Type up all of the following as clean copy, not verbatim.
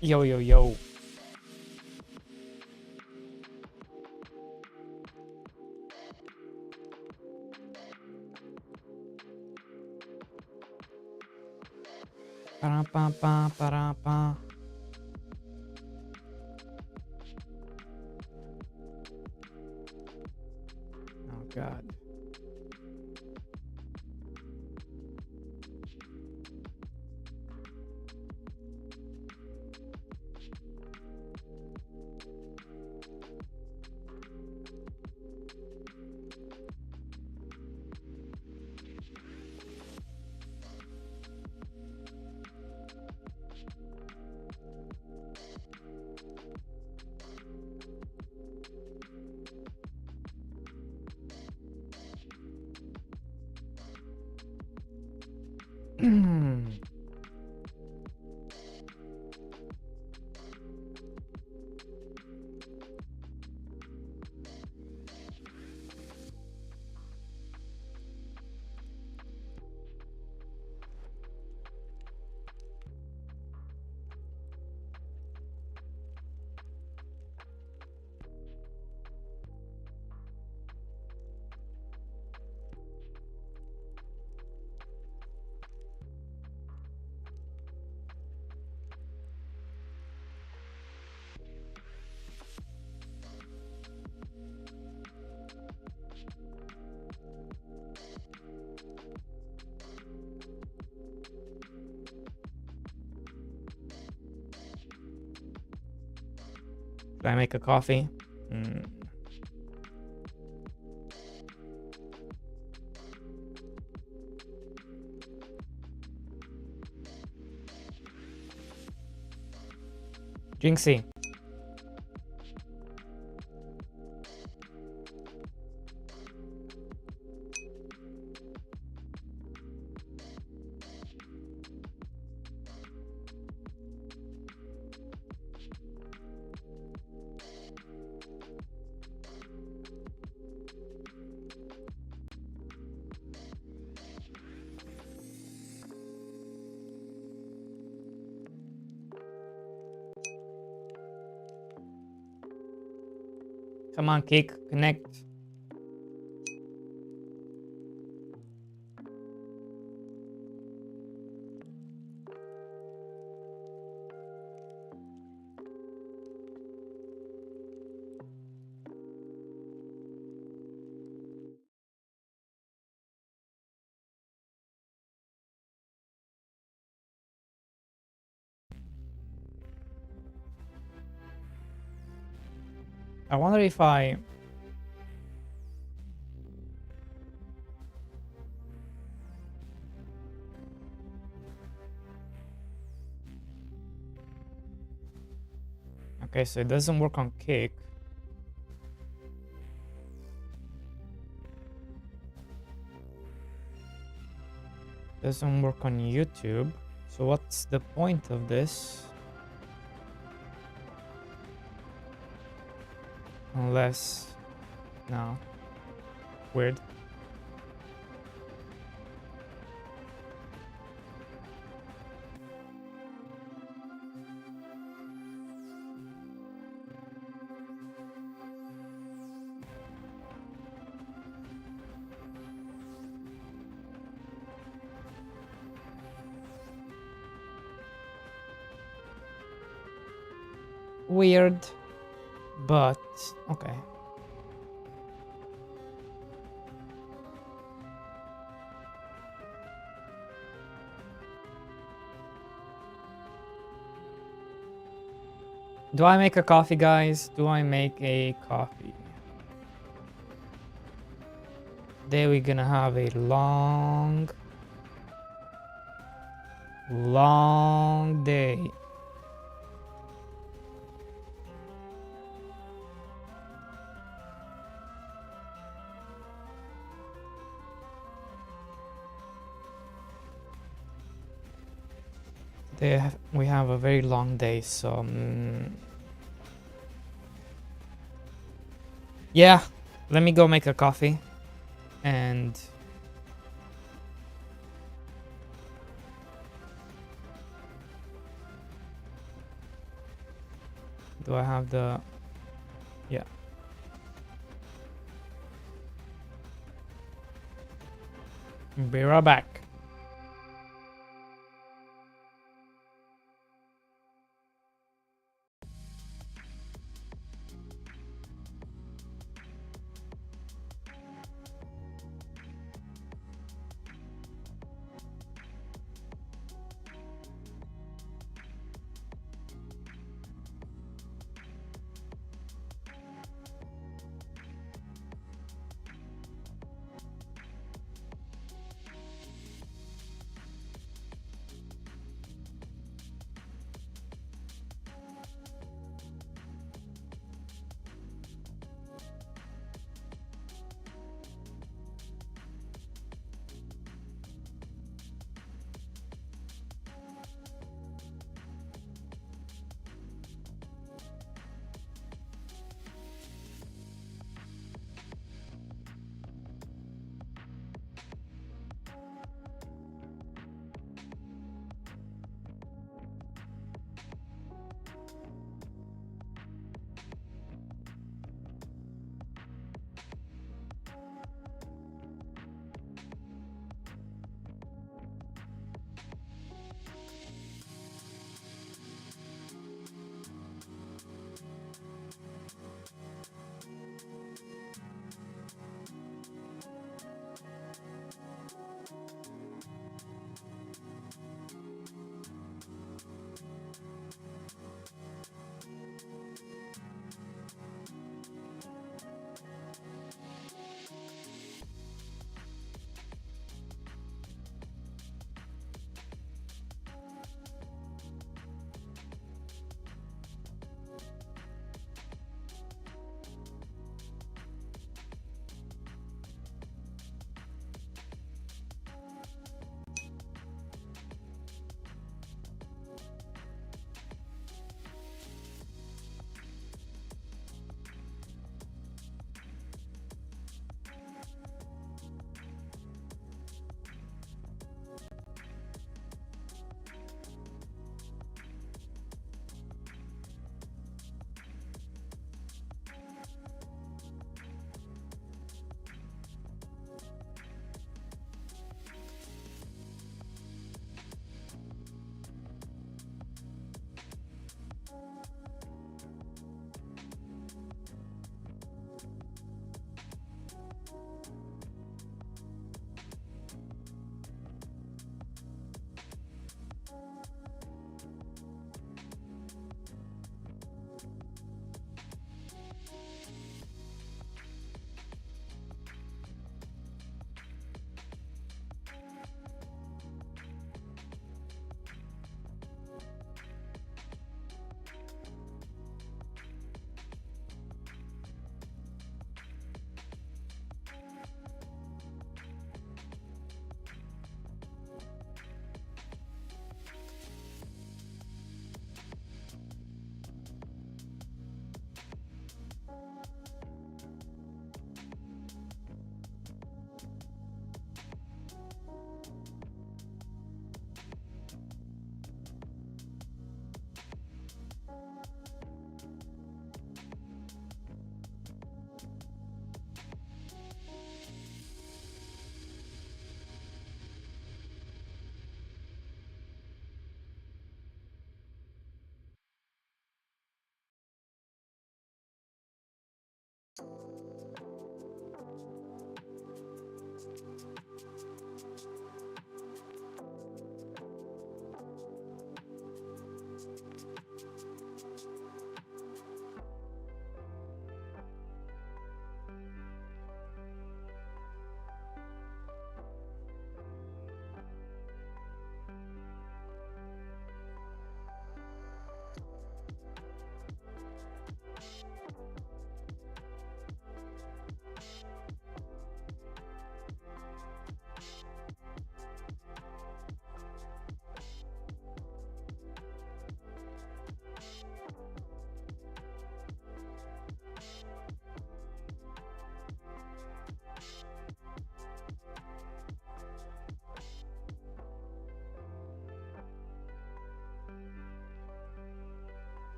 Yo, yo, yo. Ba-da-ba-ba, ba-da-ba. Oh, God. Should I make a coffee? Jinxie. Come on, Cake, connect. I wonder if I... Okay, so it doesn't work on Cake. Doesn't work on YouTube. So what's the point of this? Unless... No. Weird. Weird. But, okay. Do I make a coffee, guys? Do I make a coffee? Today we're gonna have a long day. We have a very long day, so yeah, let me go make a coffee and Do I have the... Yeah. Be right back.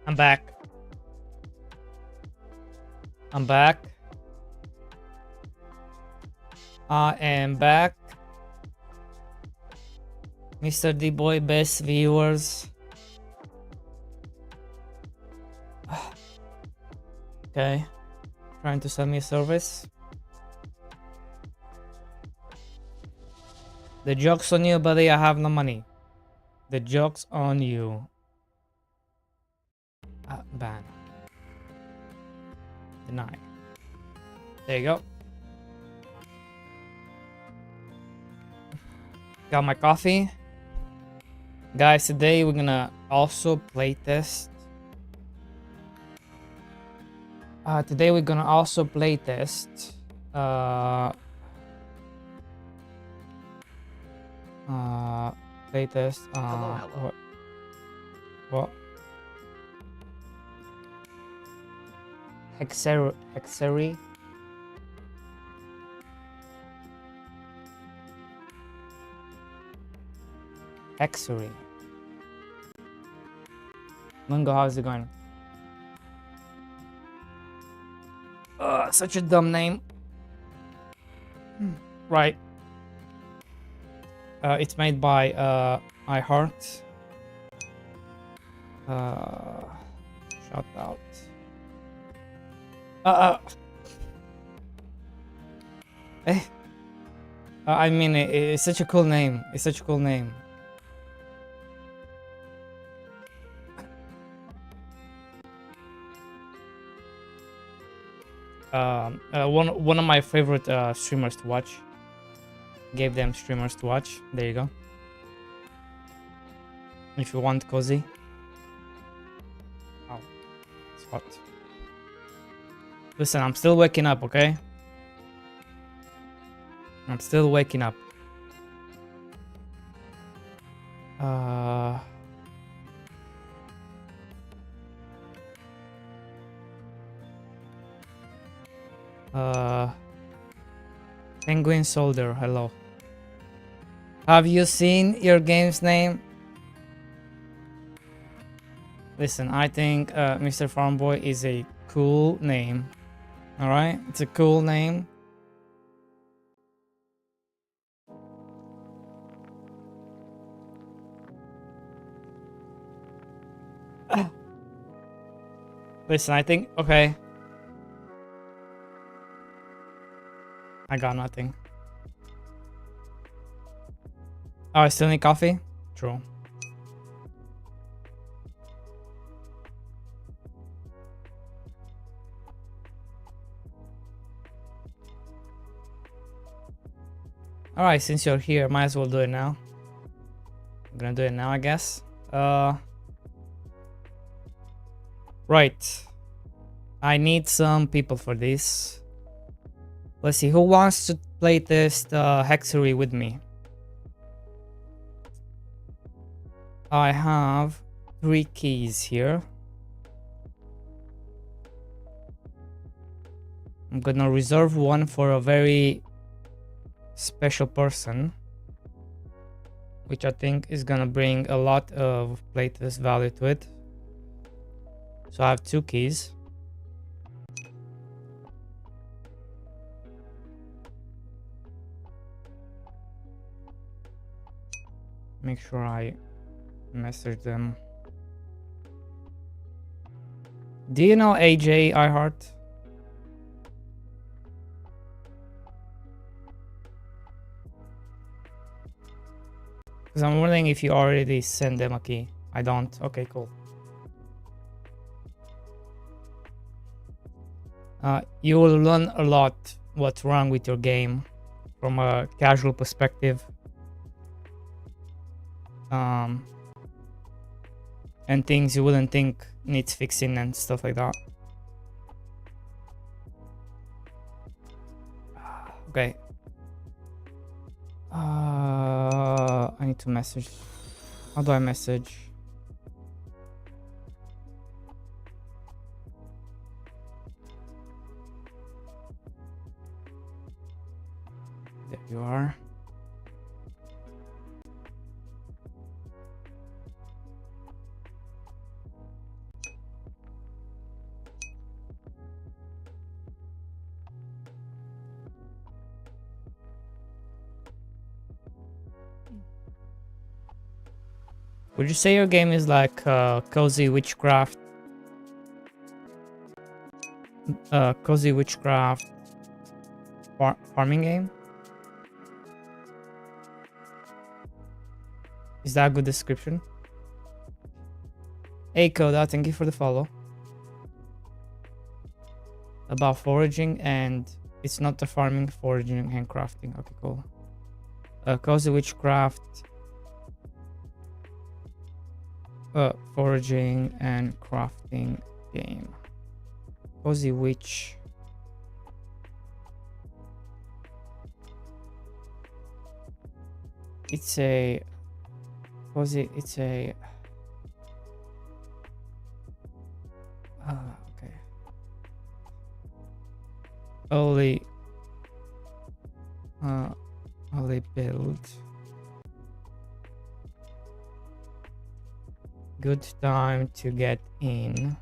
I'm back. I'm back. I am back. Mr. D-Boy, best viewers. Okay. Trying to sell me a service. The joke's on you, buddy. I have no money. The joke's on you. Ban. Deny. There you go. Got my coffee. Guys, today we're gonna also playtest. Today we're gonna also playtest. Playtest. Hello. What? Hexery. Hexery. Mungo, how's it going? Such a dumb name. Right. It's made by iHeart. Shout out. I mean, it's such a cool name. It's such a cool name. One of my favorite streamers to watch. Gave them streamers to watch. There you go. If you want cozy. Oh, it's hot. Listen, I'm still waking up, okay? I'm still waking up. Penguin Soldier, hello. Have you seen your game's name? Listen, I think Mr. Farmboy is a cool name. Alright? It's a cool name. Listen, I think... Okay. I got nothing. Oh, I still need coffee? True. Alright, since you're here, might as well do it now. I'm gonna do it now, I guess. Right. I need some people for this. Let's see, who wants to play this Hexery with me? I have 3 keys here. I'm gonna reserve one for a very special person, which I think is gonna bring a lot of playtest value to it. So I have 2 keys. Make sure I message them. Do you know AJ iHeart? Because I'm wondering if you already sent them a key. I don't. Okay, cool. You will learn a lot what's wrong with your game from a casual perspective. And things you wouldn't think needs fixing and stuff like that. Okay. I need to message. How do I message? There you are. Would you say your game is like cozy witchcraft? Cozy witchcraft farming game? Is that a good description? Hey Koda, thank you for the follow. About foraging, and it's not the farming, foraging, and crafting. Okay, cool. Cozy witchcraft, foraging and crafting game. Cozy witch. It's a cozy. It's a. Okay. Only build. Good time to get in.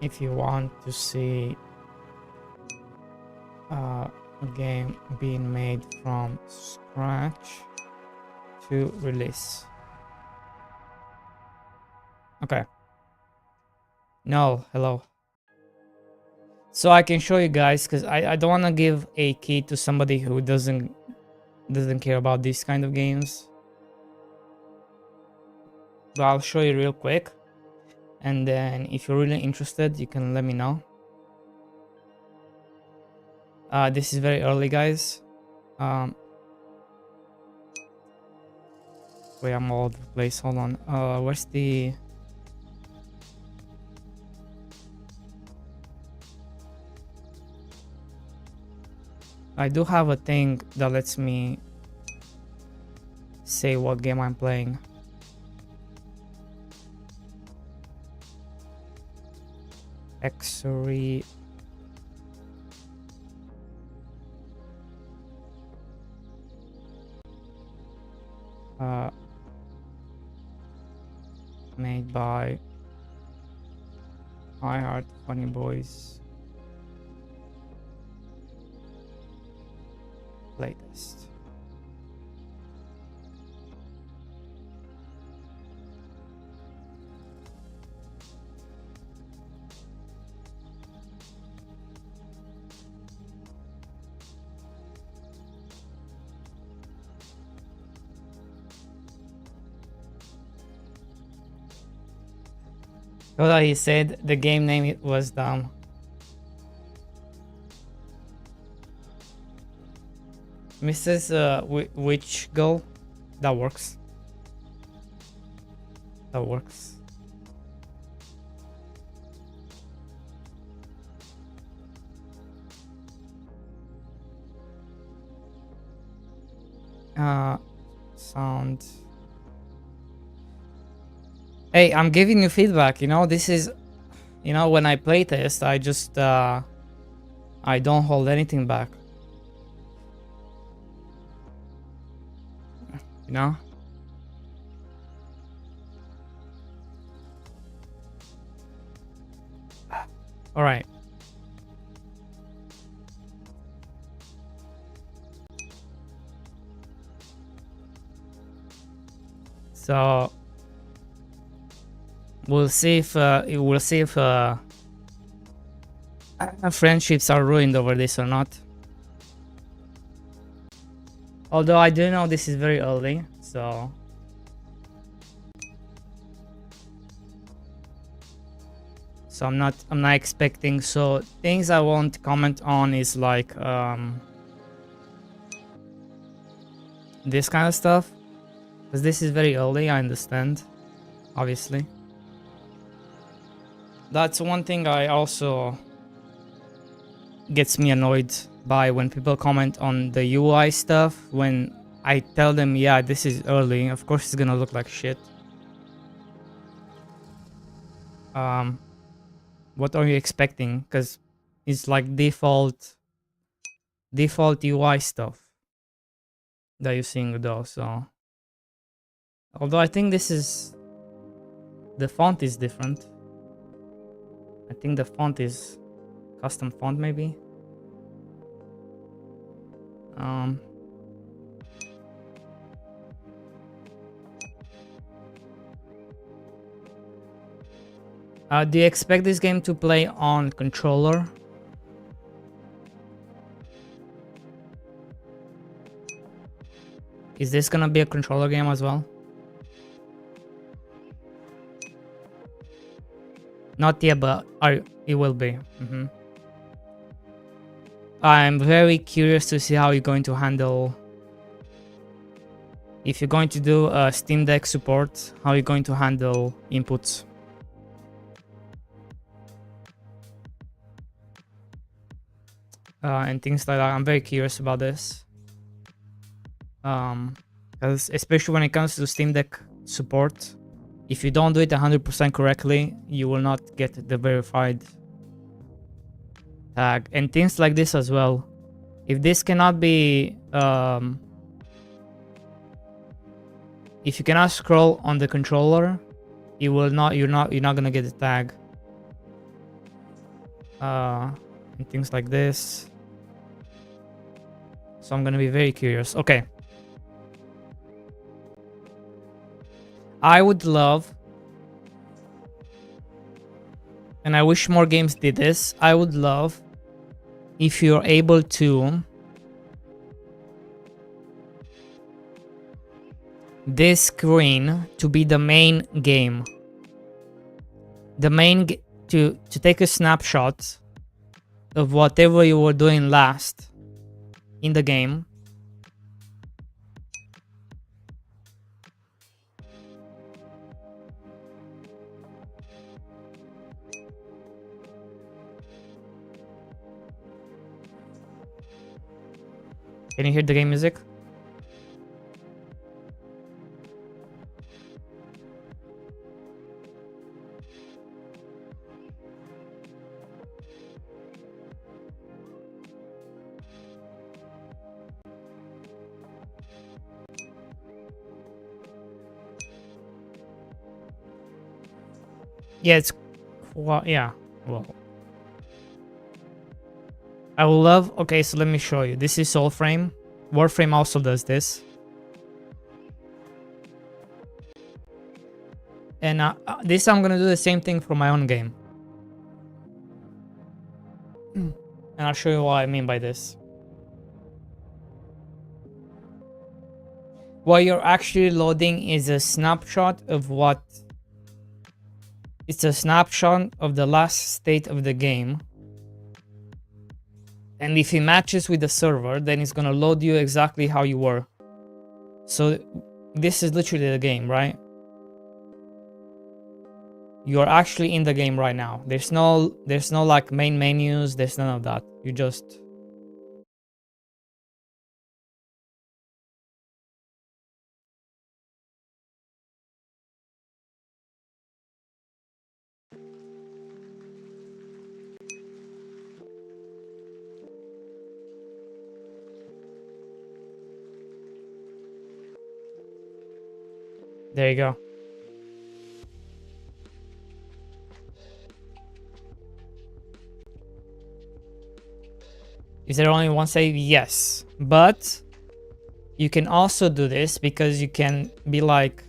If you want to see a game being made from scratch to release. Okay. No, hello. So I can show you guys, because I don't want to give a key to somebody who doesn't care about these kind of games. But I'll show you real quick, and then if you're really interested, you can let me know. This is very early, guys. Wait, I'm all over the place. Hold on. Where's the... I do have a thing that lets me say what game I'm playing. Factorio. Made by I Heart Funny Boys. Latest. Although he said the game name was dumb. Mrs. Witch Girl, that works. That works. Sound. Hey, I'm giving you feedback, you know, this is, you know, when I play test, I just, I don't hold anything back. You know? Alright. So we'll see if friendships are ruined over this or not. Although I do know this is very early, so I'm not expecting. So things I won't comment on is like this kind of stuff, because this is very early, I understand, obviously. That's one thing I also gets me annoyed by, when people comment on the UI stuff, when I tell them, yeah, this is early, of course it's gonna look like shit. What are you expecting? Because it's like default UI stuff that you're seeing though. So although I think this is, the font is different. I think the font is custom font maybe. Do you expect this game to play on controller? Is this gonna be a controller game as well? Not yet, but it will be. I'm very curious to see how you're going to handle. If you're going to do Steam Deck support, how you're going to handle inputs. And things like that. I'm very curious about this. Because especially when it comes to Steam Deck support, if you don't do it 100% correctly, you will not get the verified tag. And things like this as well. If this cannot be... if you cannot scroll on the controller, you will not. You're not gonna get the tag. And things like this. So I'm gonna be very curious. Okay. I would love, and I wish more games did this, I would love if you're able to this screen to be the main game. The main to take a snapshot of whatever you were doing last in the game. Can you hear the game music? Yeah, it's well, yeah. Well, I will love. Okay, so let me show you. This is Soulframe. Warframe also does this. And this I'm gonna do the same thing for my own game. And I'll show you what I mean by this. What you're actually loading is a snapshot of what... It's a snapshot of the last state of the game. And if it matches with the server, then it's gonna load you exactly how you were. So this is literally the game, right? You're actually in the game right now. There's no like main menus, there's none of that. You just... There you go. Is there only one save? Yes. But you can also do this because you can be like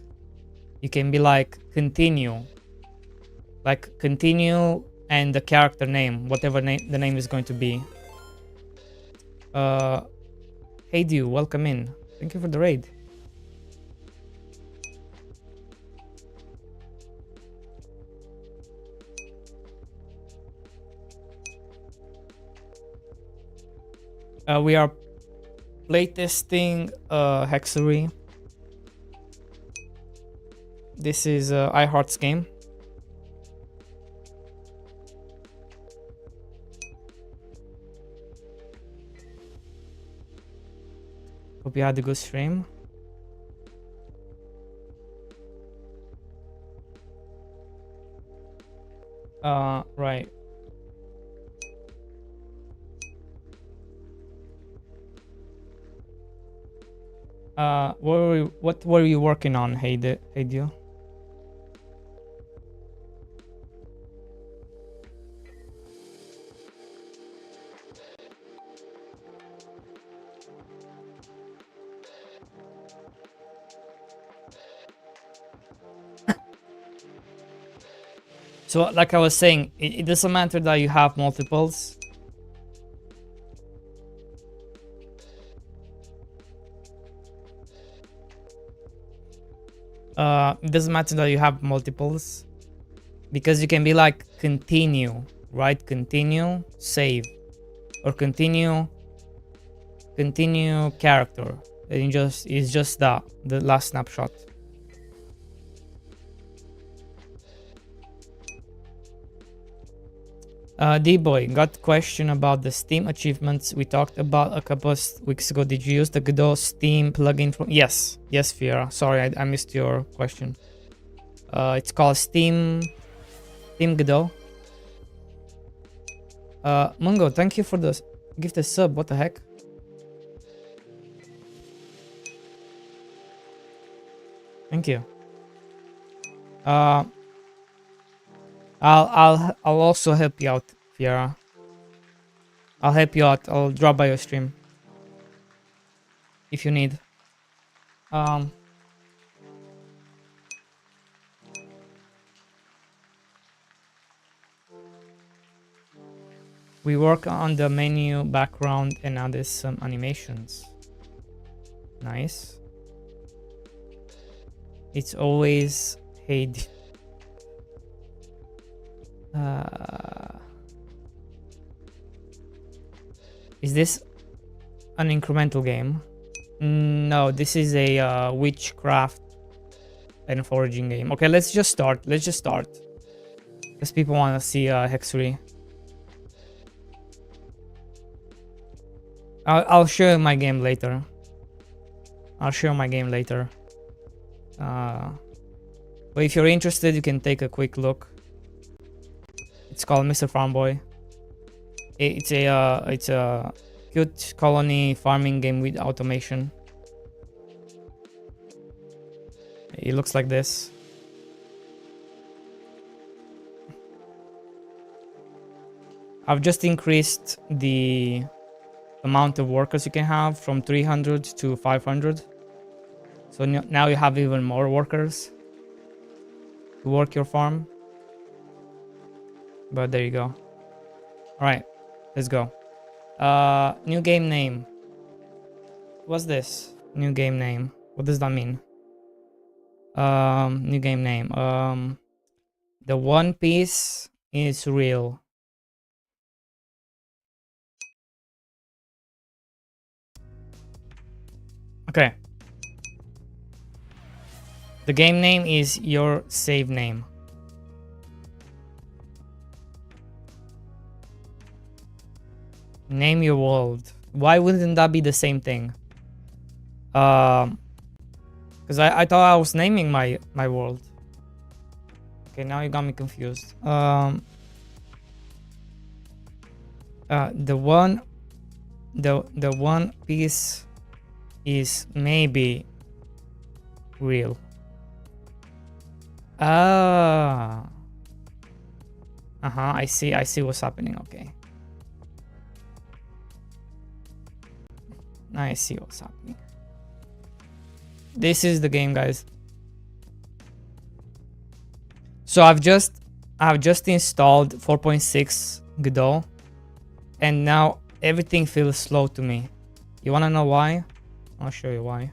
continue. Like continue and the character name, whatever the name is going to be. Hey Dew, welcome in. Thank you for the raid. We are playtesting Hexery. This is iHeart's game. Hope you had a good stream. Right. What were you working on, Heidio? So like I was saying, it doesn't matter that you have multiples. It doesn't matter that you have multiples, because you can be like continue, right? Continue, save, or continue character. And it's just that the last snapshot. D-Boy, got question about the Steam achievements we talked about a couple of weeks ago. Did you use the Godot Steam plugin from? Yes, Fiera. Sorry, I missed your question. It's called Steam Godot. Mungo, thank you for the gifted sub. What the heck? Thank you. I'll also help you out, Fiera. I'll help you out. I'll drop by your stream if you need. We work on the menu background and now there's some animations. Nice. It's always hate. Is this an incremental game? No, this is a witchcraft and foraging game. Okay, let's just start. Because people want to see Hexery. I'll show you my game later. But if you're interested, you can take a quick look. It's called Mr. Farm Boy. It's a cute colony farming game with automation. It looks like this. I've just increased the amount of workers you can have from 300 to 500. So now you have even more workers to work your farm. But there you go. All right, let's go. New game name. What's this? New game name. What does that mean? New game name. The One Piece is real. Okay. The game name is your save name. Name your world. Why wouldn't that be the same thing? Because I thought I was naming my world. Okay, now you got me confused. The One Piece is maybe real. I see what's happening. Okay, I see what's happening. This is the game, guys. So I've just installed 4.6 Godot, and now everything feels slow to me. You wanna know why? I'll show you why.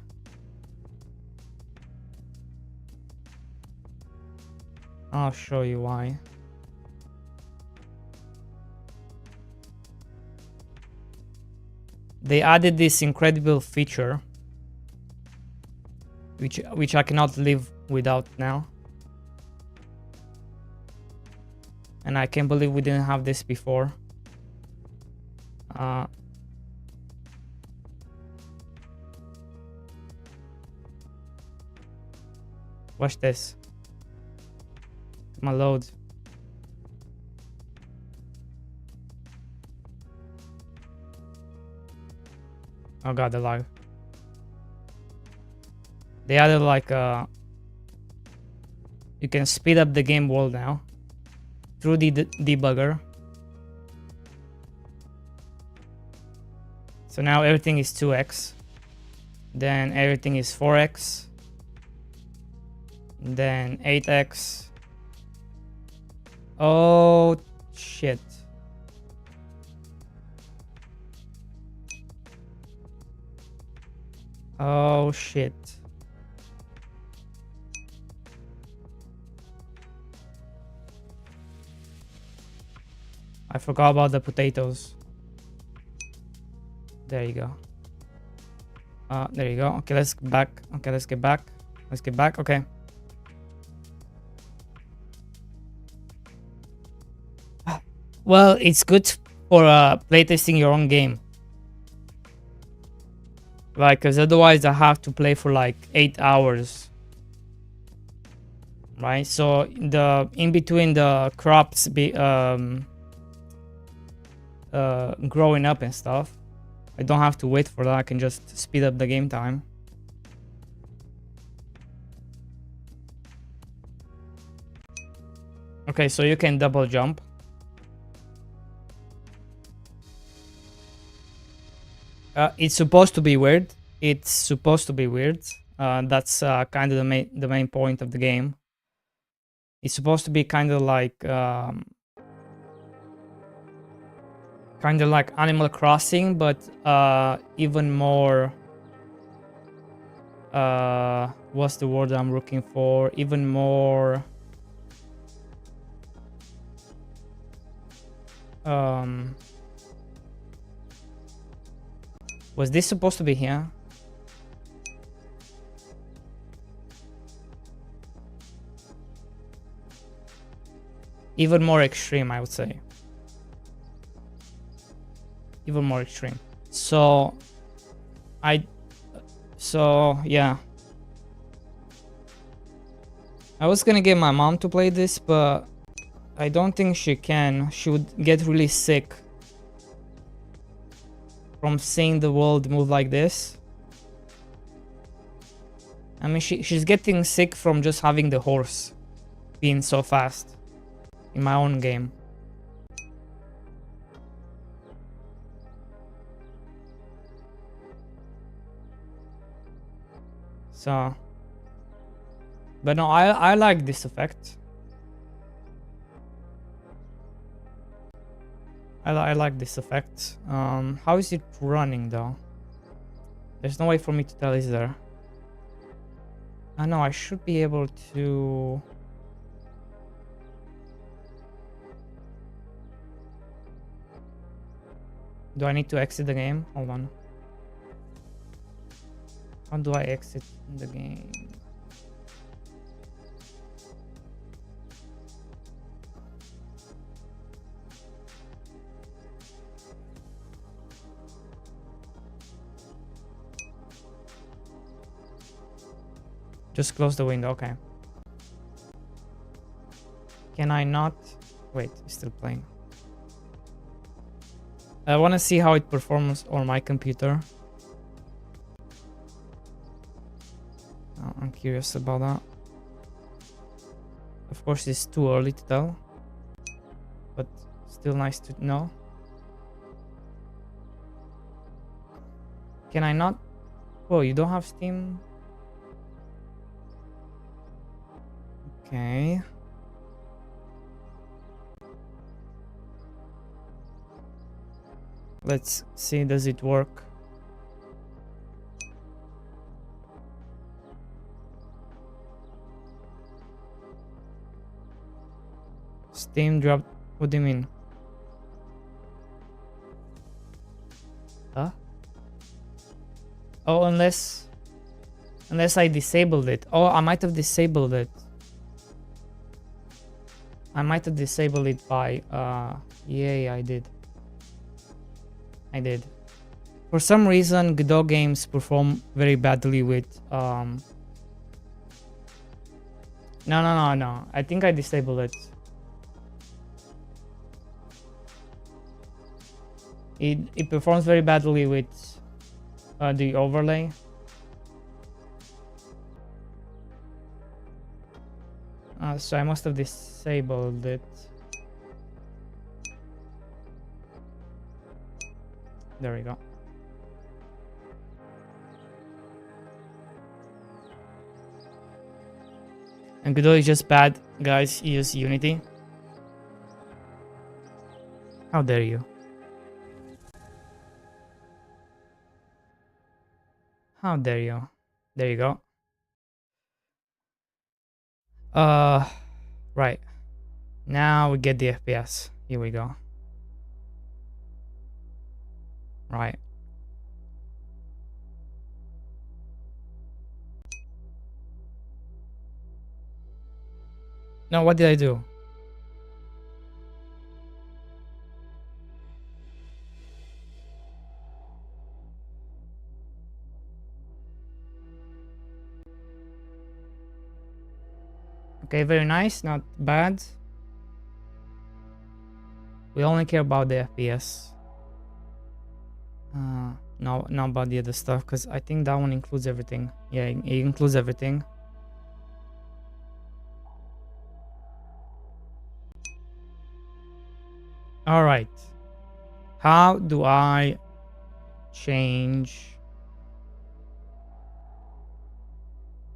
They added this incredible feature, which I cannot live without now. And I can't believe we didn't have this before. Watch this. My load. Oh god, the lag. They added like you can speed up the game world now through the debugger. So now everything is 2x, then everything is 4x, then 8x, Oh, shit. Oh, shit. I forgot about the potatoes. There you go. There you go. Okay, let's get back. Okay, let's get back. Let's get back. Okay. Well, it's good for playtesting your own game. Like, because otherwise I have to play for like 8 hours. Right? So in between the crops growing up and stuff, I don't have to wait for that. I can just speed up the game time. Okay, so you can double jump. It's supposed to be weird. It's supposed to be weird. That's kind of the main point of the game. It's supposed to be kind of like Animal Crossing, but even more. What's the word I'm looking for? Even more. Was this supposed to be here? Even more extreme, I would say. Even more extreme. So yeah. I was gonna get my mom to play this, but I don't think she can. She would get really sick from seeing the world move like this. I mean, she's getting sick from just having the horse being so fast in my own game. So, but no, I like this effect. I like this effect. How is it running though? There's no way for me to tell, is there? I know I should be able to. Do I need to exit the game? Hold on. How do I exit the game? Just close the window, okay. Can I not? Wait, it's still playing. I want to see how it performs on my computer. I'm curious about that. Of course, it's too early to tell, but still nice to know. Can I not? Oh, you don't have Steam? Okay. Let's see, does it work? Steam dropped. What do you mean? Huh? Oh, unless I disabled it. Oh, I might have disabled it. I might have disabled it by yeah, I did. For some reason, Godot games perform very badly with no. I think I disabled it. It performs very badly with the overlay. So I must have disabled it. There we go. And Godot is just bad, guys. Use Unity. How dare you? How dare you? There you go. Right. Now we get the FPS. Here we go. Right. No, what did I do? Okay, very nice, not bad. We only care about the FPS. No, not about the other stuff, because I think that one includes everything. Yeah, it includes everything. All right. How do I change?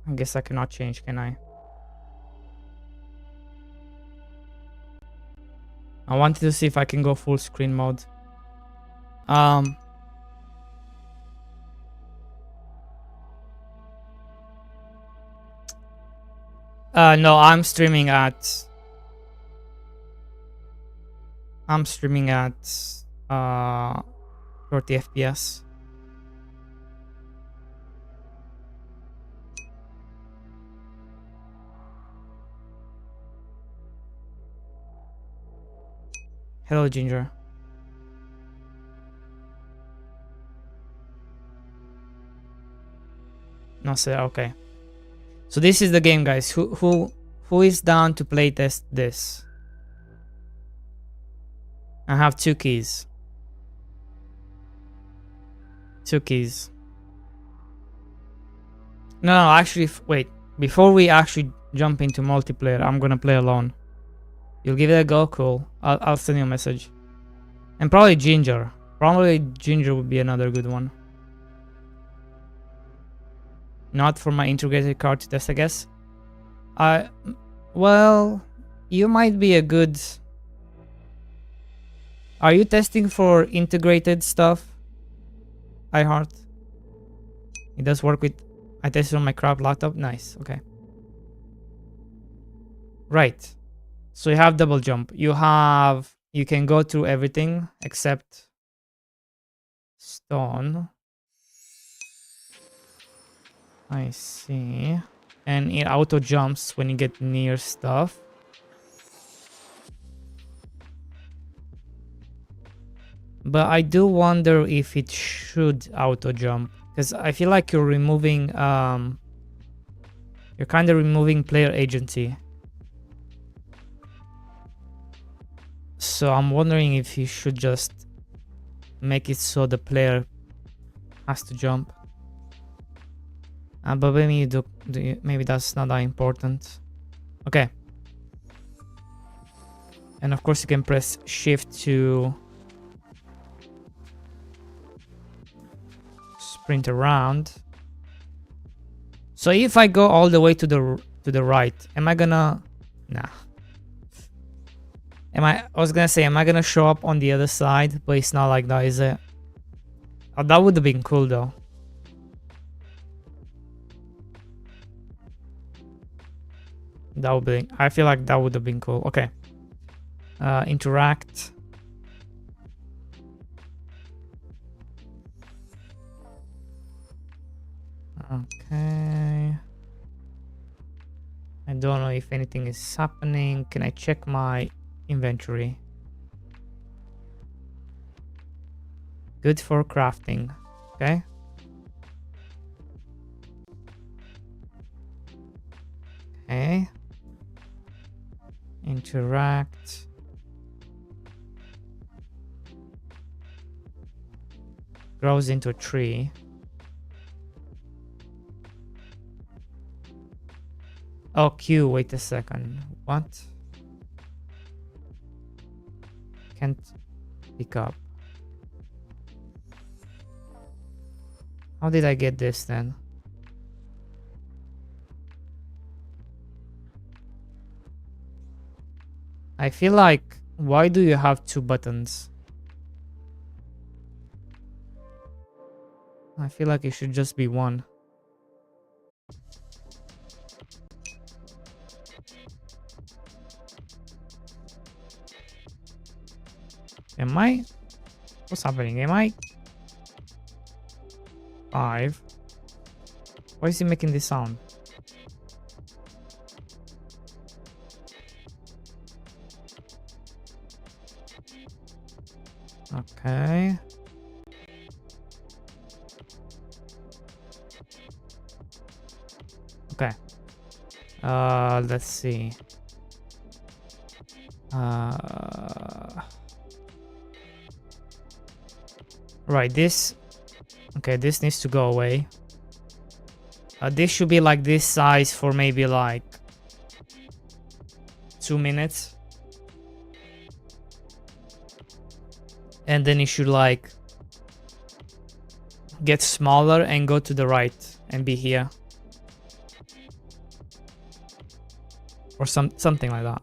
I guess I cannot change, can I? I wanted to see if I can go full screen mode. No, I'm streaming at 30 FPS. Hello, Ginger. No, sir. Okay. So this is the game, guys. Who is down to playtest this? I have 2 keys. 2 keys. No, actually, wait. Before we actually jump into multiplayer, I'm gonna play alone. You'll give it a go? Cool. I'll send you a message. And probably Ginger. Probably Ginger would be another good one. Not for my integrated card to test, I guess. Well, you might be a good... Are you testing for integrated stuff? iHeart. It does work with... I tested on my crap laptop. Nice. Okay. Right. So you have double jump. You can go through everything except stone. I see. And it auto jumps when you get near stuff. But I do wonder if it should auto jump, because I feel like you're removing you're kind of removing player agency. So I'm wondering if you should just make it so the player has to jump. But maybe you do maybe that's not that important. Okay. And of course you can press shift to sprint around. So if I go all the way to the right, am I gonna... Nah. I was gonna say, am I gonna show up on the other side? But it's not like that, is it? Oh, that would have been cool though. That would be... I feel like that would have been cool. Okay. Interact. Okay. I don't know if anything is happening. Can I check my inventory? Good for crafting. Okay. Okay. Interact. Grows into a tree. Oh, Q, wait a second. What? Can't pick up. How did I get this then? I feel like Why do you have 2 buttons? I feel like it should just be 1. Am I? What's happening? Am I? 5. Why is he making this sound? Okay. Okay. Let's see. Right, this. Okay, this needs to go away. This should be like this size for maybe like 2 minutes. And then it should like get smaller and go to the right and be here. Or something like that.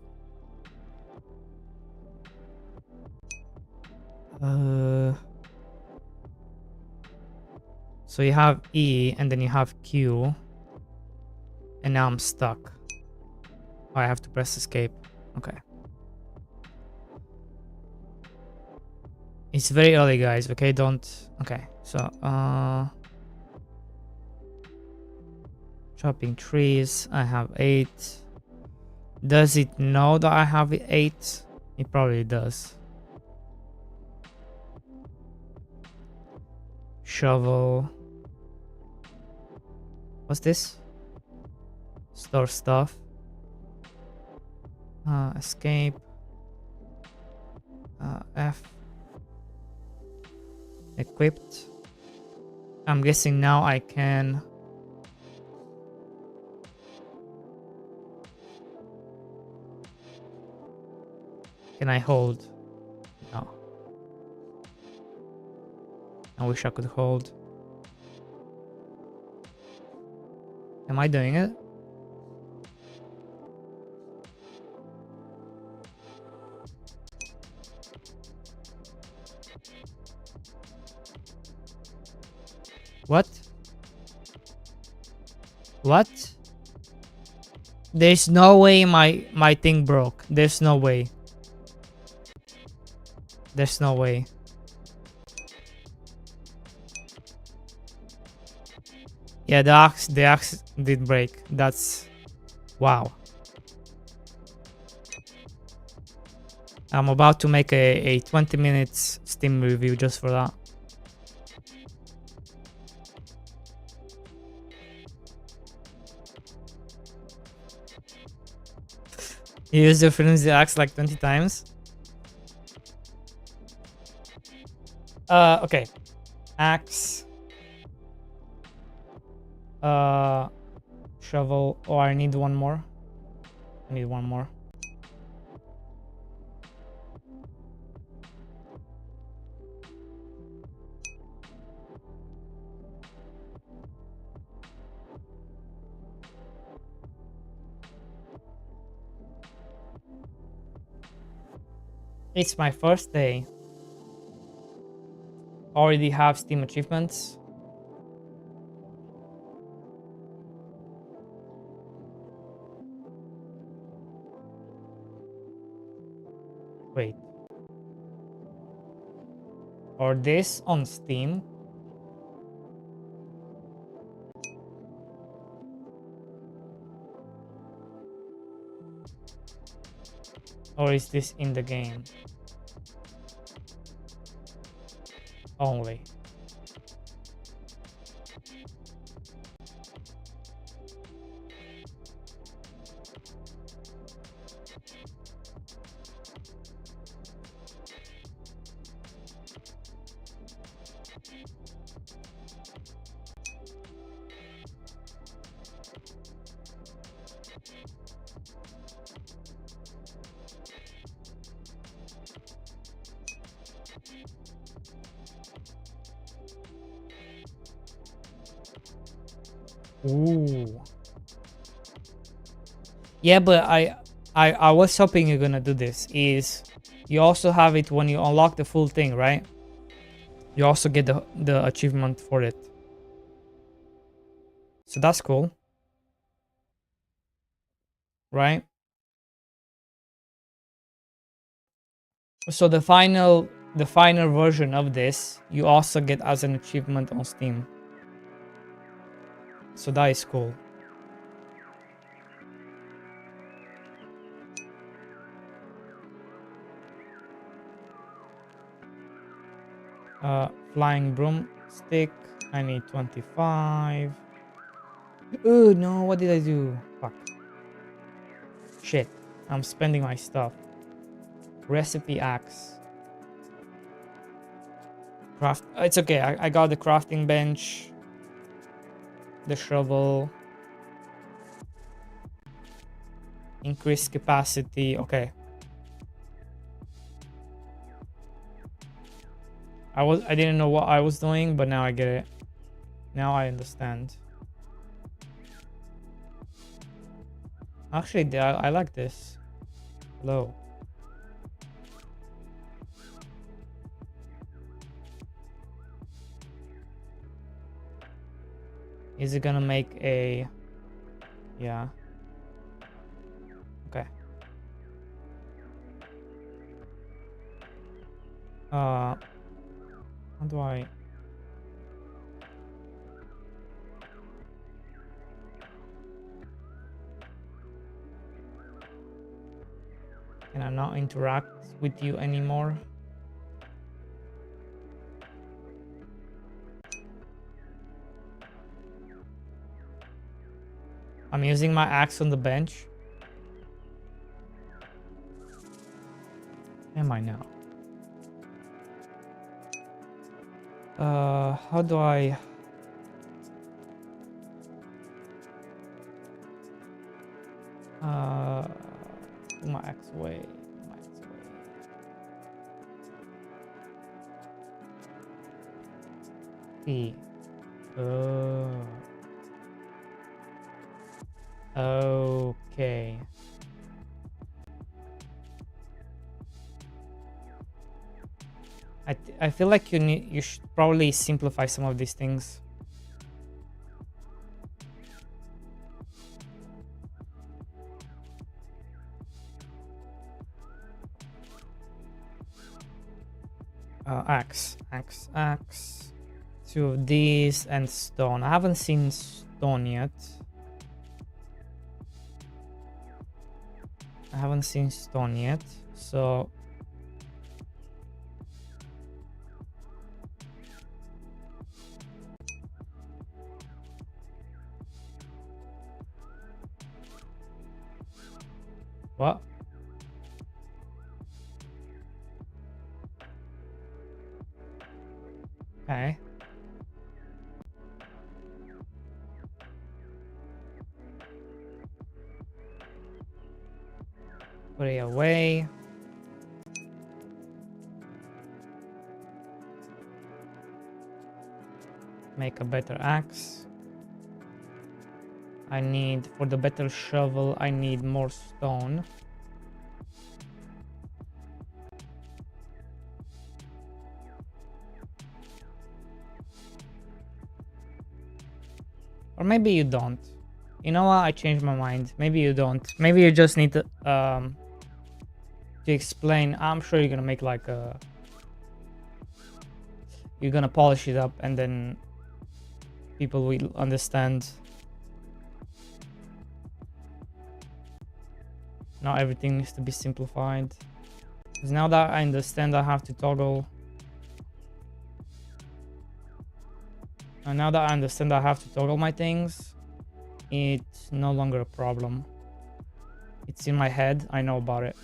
So you have E and then you have Q. And now I'm stuck. Oh, I have to press escape. Okay. It's very early, guys. Okay, don't. Okay, so chopping trees. I have 8. Does it know that I have 8? It probably does. Shovel. What's this? Store stuff. Escape. F. Equipped. I'm guessing now I can. Can I hold? No. I wish I could hold. Am I doing it? What? What? There's no way my thing broke. There's no way. There's no way. Yeah, the axe did break. That's wow. I'm about to make a 20 minutes Steam review just for that. You used the flimsy axe like 20 times. Okay. Axe. Shovel. Oh, I need one more. I need one more. It's my first day. Already have Steam achievements. Wait. Or this on Steam? Or is this in the game? Only. Ooh. Yeah, but I was hoping you're gonna do this. Is You also have it when you unlock the full thing, right? You also get the achievement for it. So that's cool. Right? So the final version of this, you also get as an achievement on Steam. So that is cool. Flying broomstick. I need 25. Oh no, what did I do? Fuck. Shit. I'm spending my stuff. Recipe axe. Craft. It's okay. I got the crafting bench. The shovel. Increase capacity. Okay. I didn't know what I was doing, but now I get it. Now I understand. Actually, I like this. Hello. Is it gonna make a... Yeah. Okay. How do I... Can I not interact with you anymore? I'm using my axe on the bench. Am I now? How do I... Put my axe away. My axe away. P. Okay. I feel like you should probably simplify some of these things. Axe. Two of these and stone. I haven't seen stone yet. So what? Okay. Put it away. Make a better axe. I need, for the better shovel, I need more stone. Or maybe you don't. You know what? I changed my mind. Maybe you don't. Maybe you just need to explain. I'm sure you're gonna make like a... You're gonna polish it up and then people will understand. Not everything needs to be simplified. Because now that I understand, I have to toggle. And now that I understand I have to toggle my things, it's no longer a problem. It's in my head. I know about it.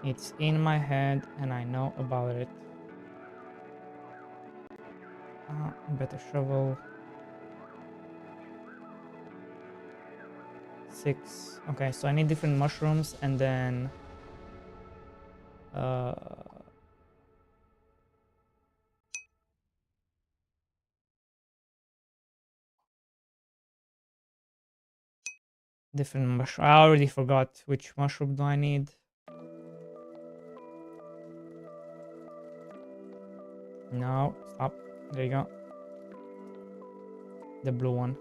It's in my head and I know about it. Better shovel. 6. Okay, so I need different mushrooms and then Uh, different mushroom. I already forgot which mushroom do I need. No, stop. There you go. The blue one.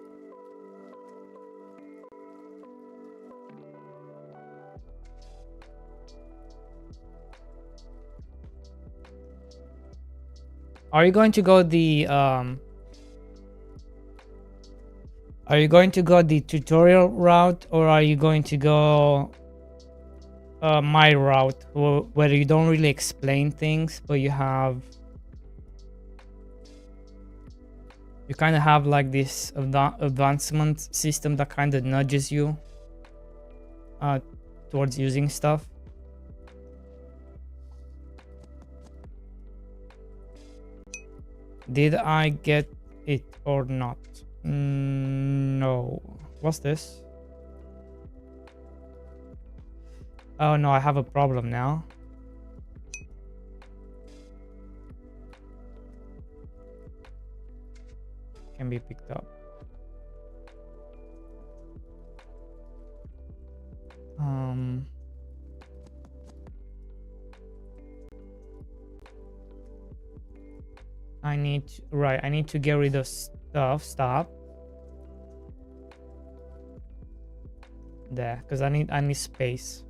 Are you going to go the Are you going to go the tutorial route, or are you going to go my route, where you don't really explain things, but you kind of have like this advancement system that kind of nudges you towards using stuff? Did I get it or not? No. What's this? Oh no, I have a problem now. Can be picked up. I need I need to get rid of stuff. Stop. There, because I need space.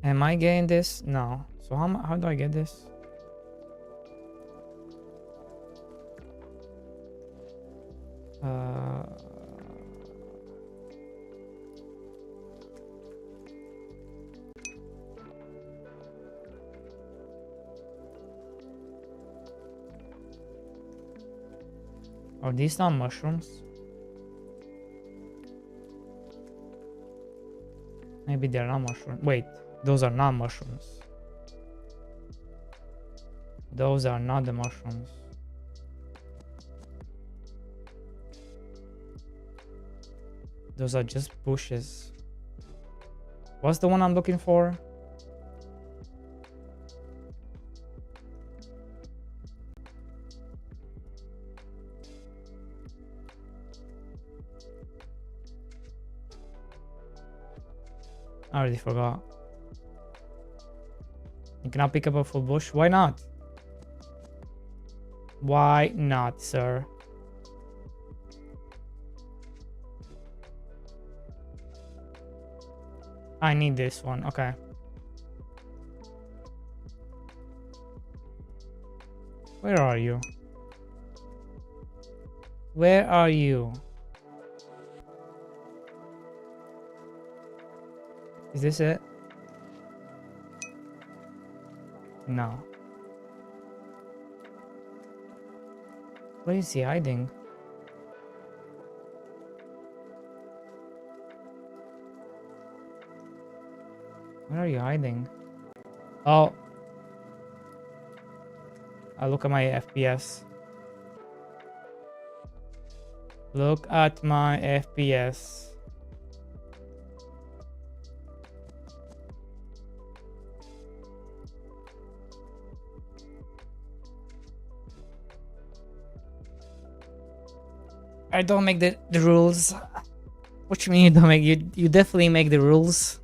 Am I getting this? No. So how do I get this? Are these not mushrooms? Maybe they're not mushrooms. Wait, those are not mushrooms. Those are not the mushrooms. Those are just bushes. What's the one I'm looking for? I already forgot. You cannot pick up a full bush? Why not? Why not, sir? I need this one. Okay. Where are you? Where are you? Is this it? No. Where is he hiding? Where are you hiding? Oh. I look at my FPS. Look at my FPS. I don't make the rules. What you mean you don't make? You definitely make the rules.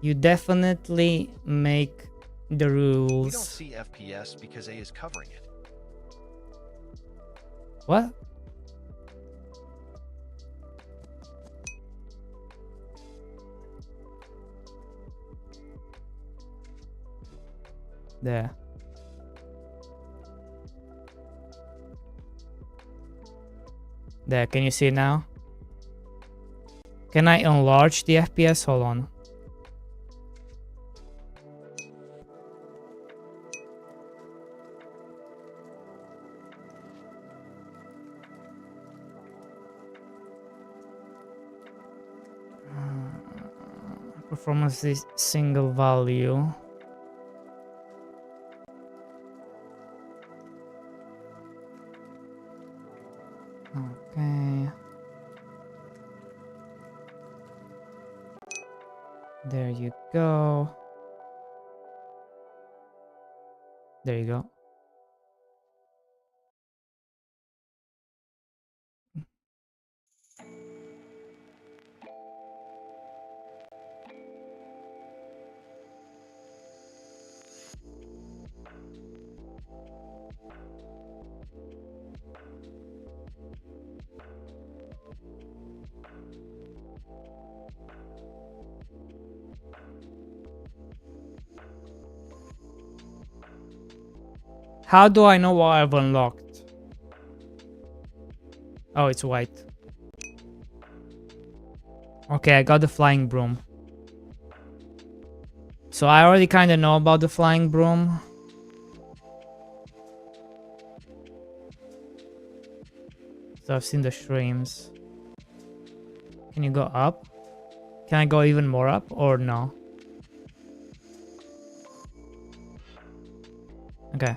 You definitely make the rules. We don't see FPS because A is covering it. What? There. There, can you see it now? Can I enlarge the FPS? Hold on. Performance is single value. Okay. There you go. There you go. How do I know what I've unlocked? Oh, it's white. Okay, I got the flying broom. So I already kind of know about the flying broom. So I've seen the streams. Can you go up? Can I go even more up or no? Okay.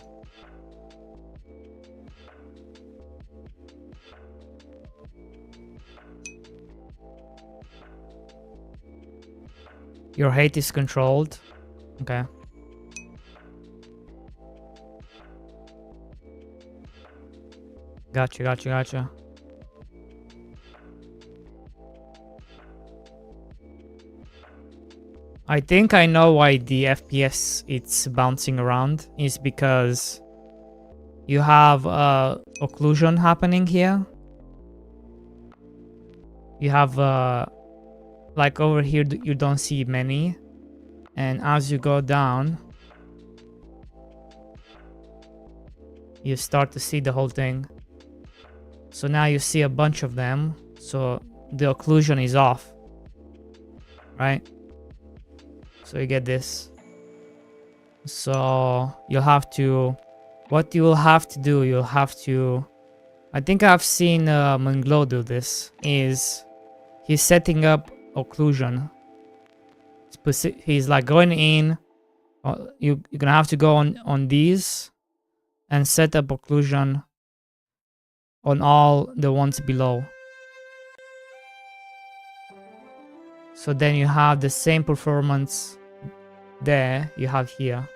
Your hate is controlled. Okay. Gotcha, gotcha, gotcha. I think I know why the FPS it's bouncing around is because you have occlusion happening here. You have like over here you don't see many, and as you go down you start to see the whole thing. So now you see a bunch of them, so the occlusion is off, right? So you get this. So you'll have to, what you will have to do, you'll have to, I think I've seen Munglo do this, is he's setting up occlusion. He's like going in, you're gonna have to go on these and set up occlusion on all the ones below. So then you have the same performance there you have here.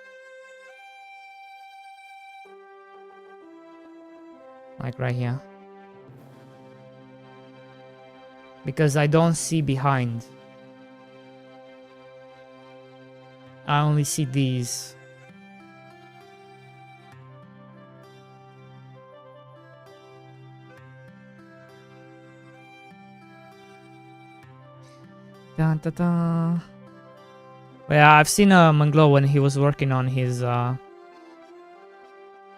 Like right here. Because I don't see behind. I only see these. Dun, dun, dun. But yeah, I've seen Munglo when he was working on his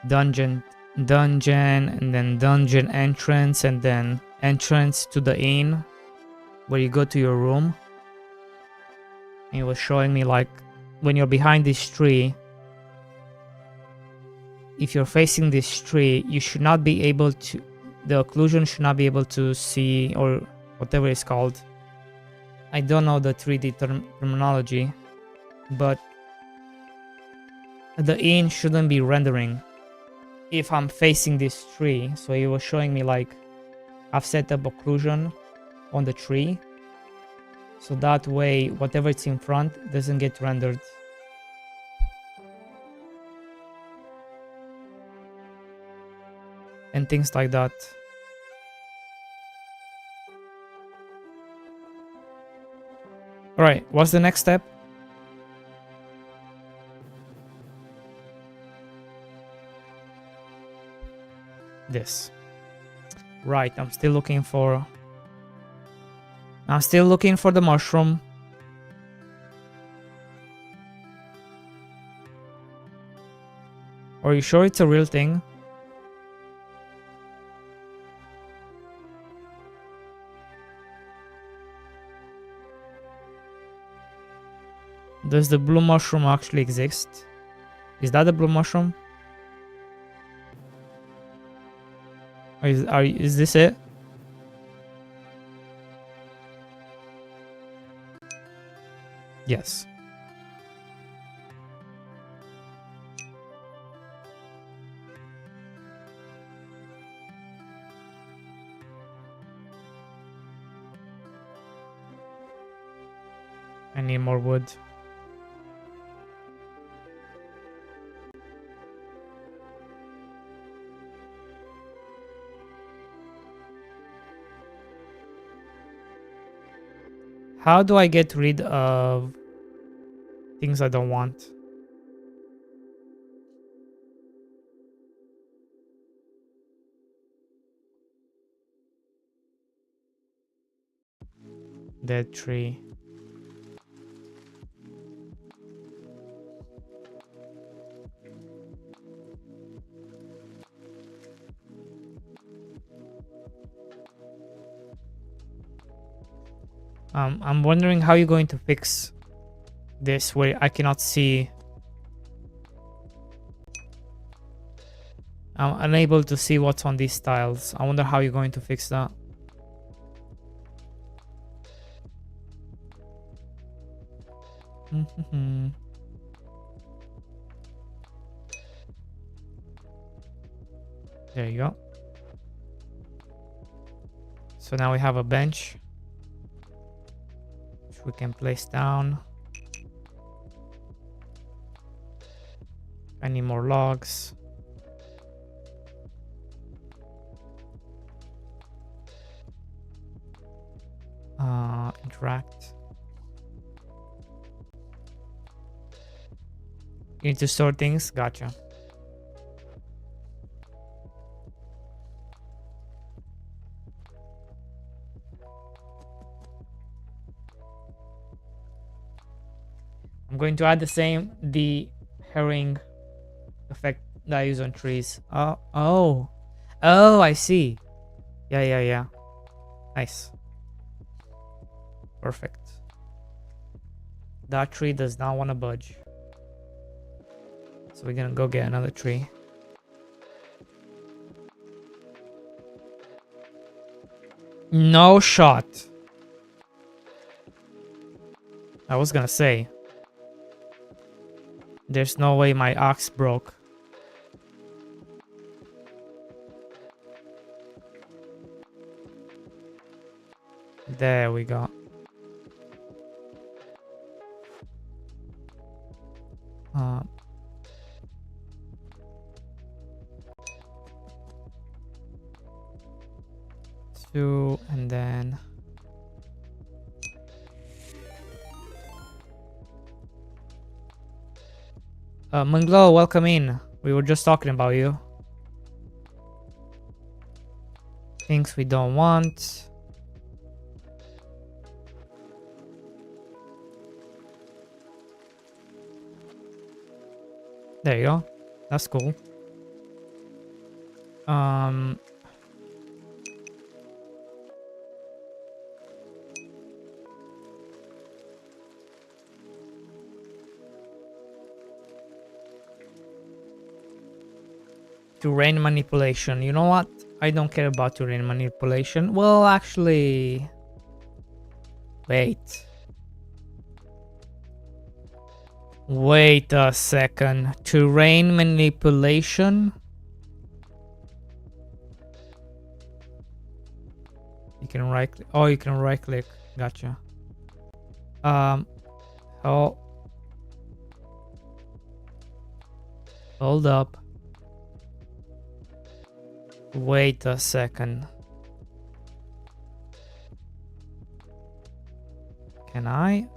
dungeon, and then dungeon entrance, and then entrance to the inn, where you go to your room. And he was showing me like, when you're behind this tree, if you're facing this tree, you should not be able to, the occlusion should not be able to see, or whatever it's called. I don't know the 3D terminology, but the inn shouldn't be rendering if I'm facing this tree. So he was showing me like, I've set up occlusion on the tree, so that way whatever it's in front doesn't get rendered. And things like that. Alright, what's the next step? This. Right, I'm still looking for the mushroom. Are you sure it's a real thing? Does the blue mushroom actually exist? Is that the blue mushroom? Or is this it? Yes. I need more wood. How do I get rid of things I don't want? Dead tree. I'm wondering how you're going to fix this where I cannot see. I'm unable to see what's on these tiles. I wonder how you're going to fix that. There you go. So now we have a bench which we can place down. I need more logs. Interact. You need to store things. Gotcha. I'm going to add the herring effect that I use on trees. Oh, I see. Yeah. Nice. Perfect. That tree does not want to budge. So we're gonna go get another tree. No shot. I was gonna say. There's no way my axe broke. There we go. Two, and then Munglo, welcome in. We were just talking about you. Things we don't want. There you go. That's cool. Terrain manipulation. You know what? I don't care about terrain manipulation. Well, actually... Wait. Wait a second. Terrain manipulation? You can right click. Oh, you can right click. Gotcha. Oh. Hold up. Wait a second. Can I?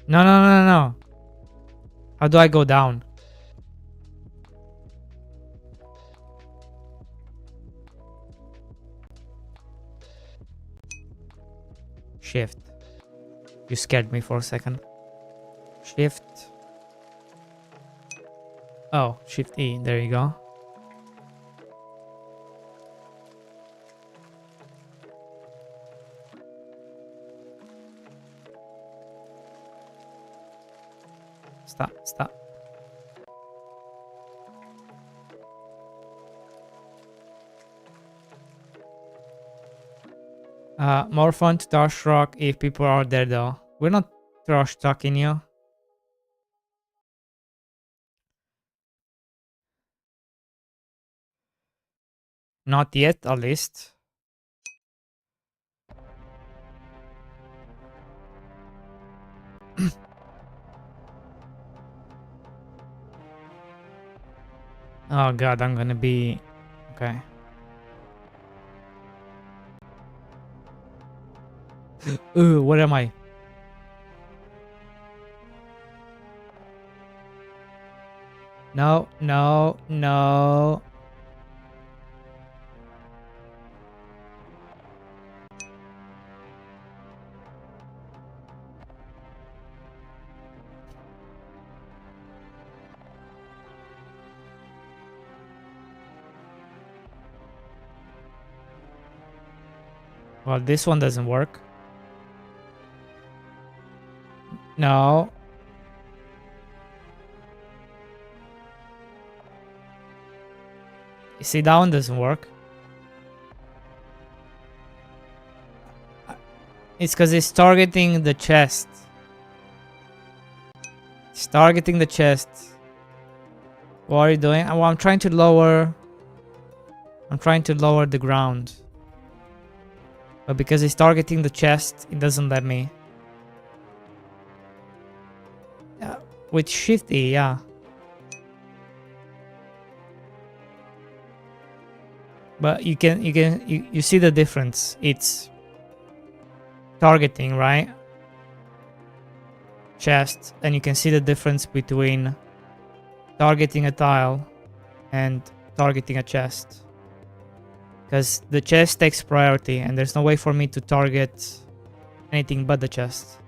No. How do I go down? Shift. You scared me for a second. Shift. Oh, Shift E. There you go. Stop. More fun to trash rock if people are there though. We're not trash talking you. Not yet, at least. Oh god, I'm gonna be... Okay. Ooh, where am I? No, no, no. Well, this one doesn't work. No. You see, that one doesn't work. It's because it's targeting the chest. It's targeting the chest. What are you doing? Well, I'm trying to lower... I'm trying to lower the ground. But because it's targeting the chest, it doesn't let me. With Shift E, yeah. But you see the difference. It's targeting, right? Chest, and you can see the difference between targeting a tile and targeting a chest. Because the chest takes priority, and there's no way for me to target anything but the chest.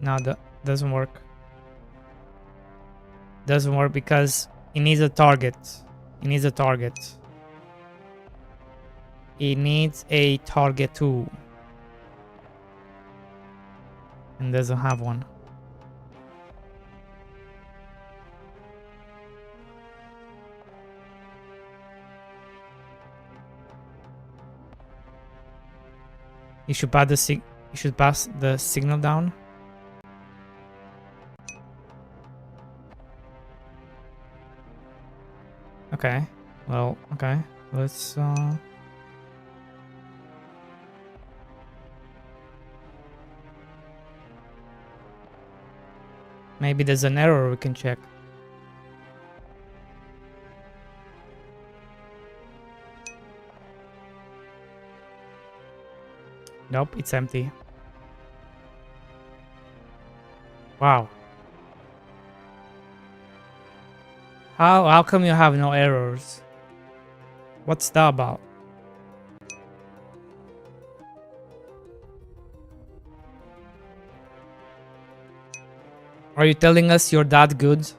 No, that doesn't work. Doesn't work because it needs a target. It needs a target. It needs a target too. And doesn't have one. You should pass the signal down. Okay. Well, okay. Let's maybe there's an error we can check. Nope, it's empty. Wow. How come you have no errors? What's that about? Are you telling us you're that good?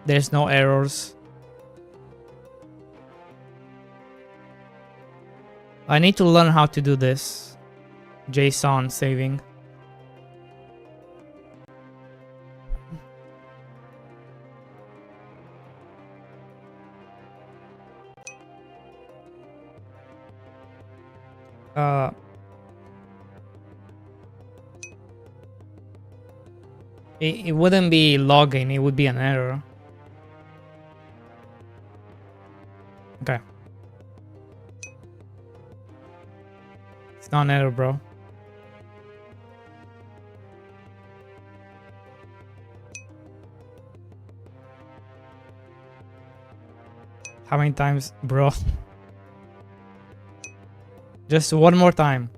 There's no errors. I need to learn how to do this. JSON saving. It wouldn't be logging, it would be an error. Okay. It's not an error, bro. How many times, bro? Just one more time.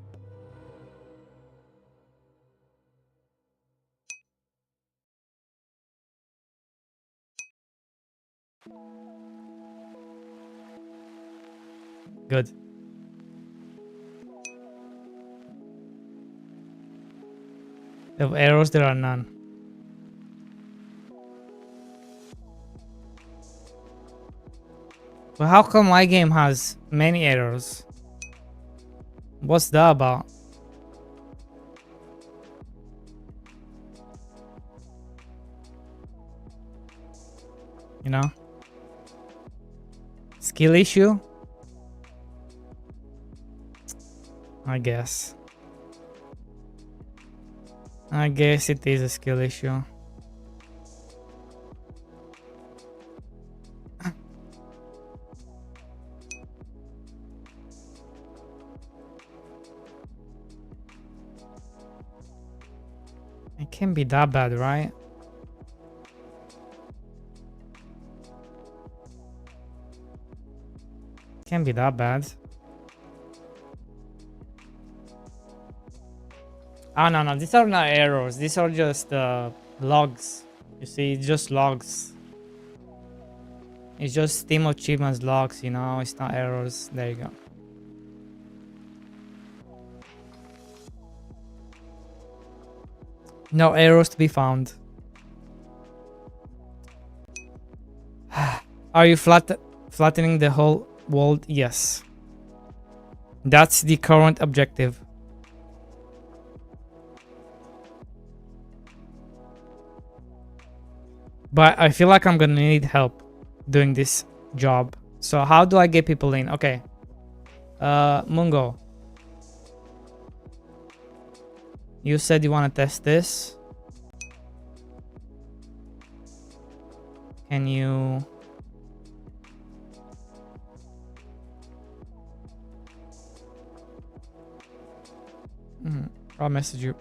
Good. Of errors, there are none. But how come my game has many errors? What's that about? You know? Skill issue? I guess. I guess it is a skill issue. It can't be that bad, right? Can't be that bad. Oh, no, these are not errors. These are just logs. You see, it's just logs. It's just Steam achievements logs, you know? It's not errors. There you go. No errors to be found. Are you flattening the whole world? Yes. That's the current objective. But I feel like I'm gonna need help doing this job. So how do I get people in? Okay. Mungo. You said you want to test this. Can you... I'll message you.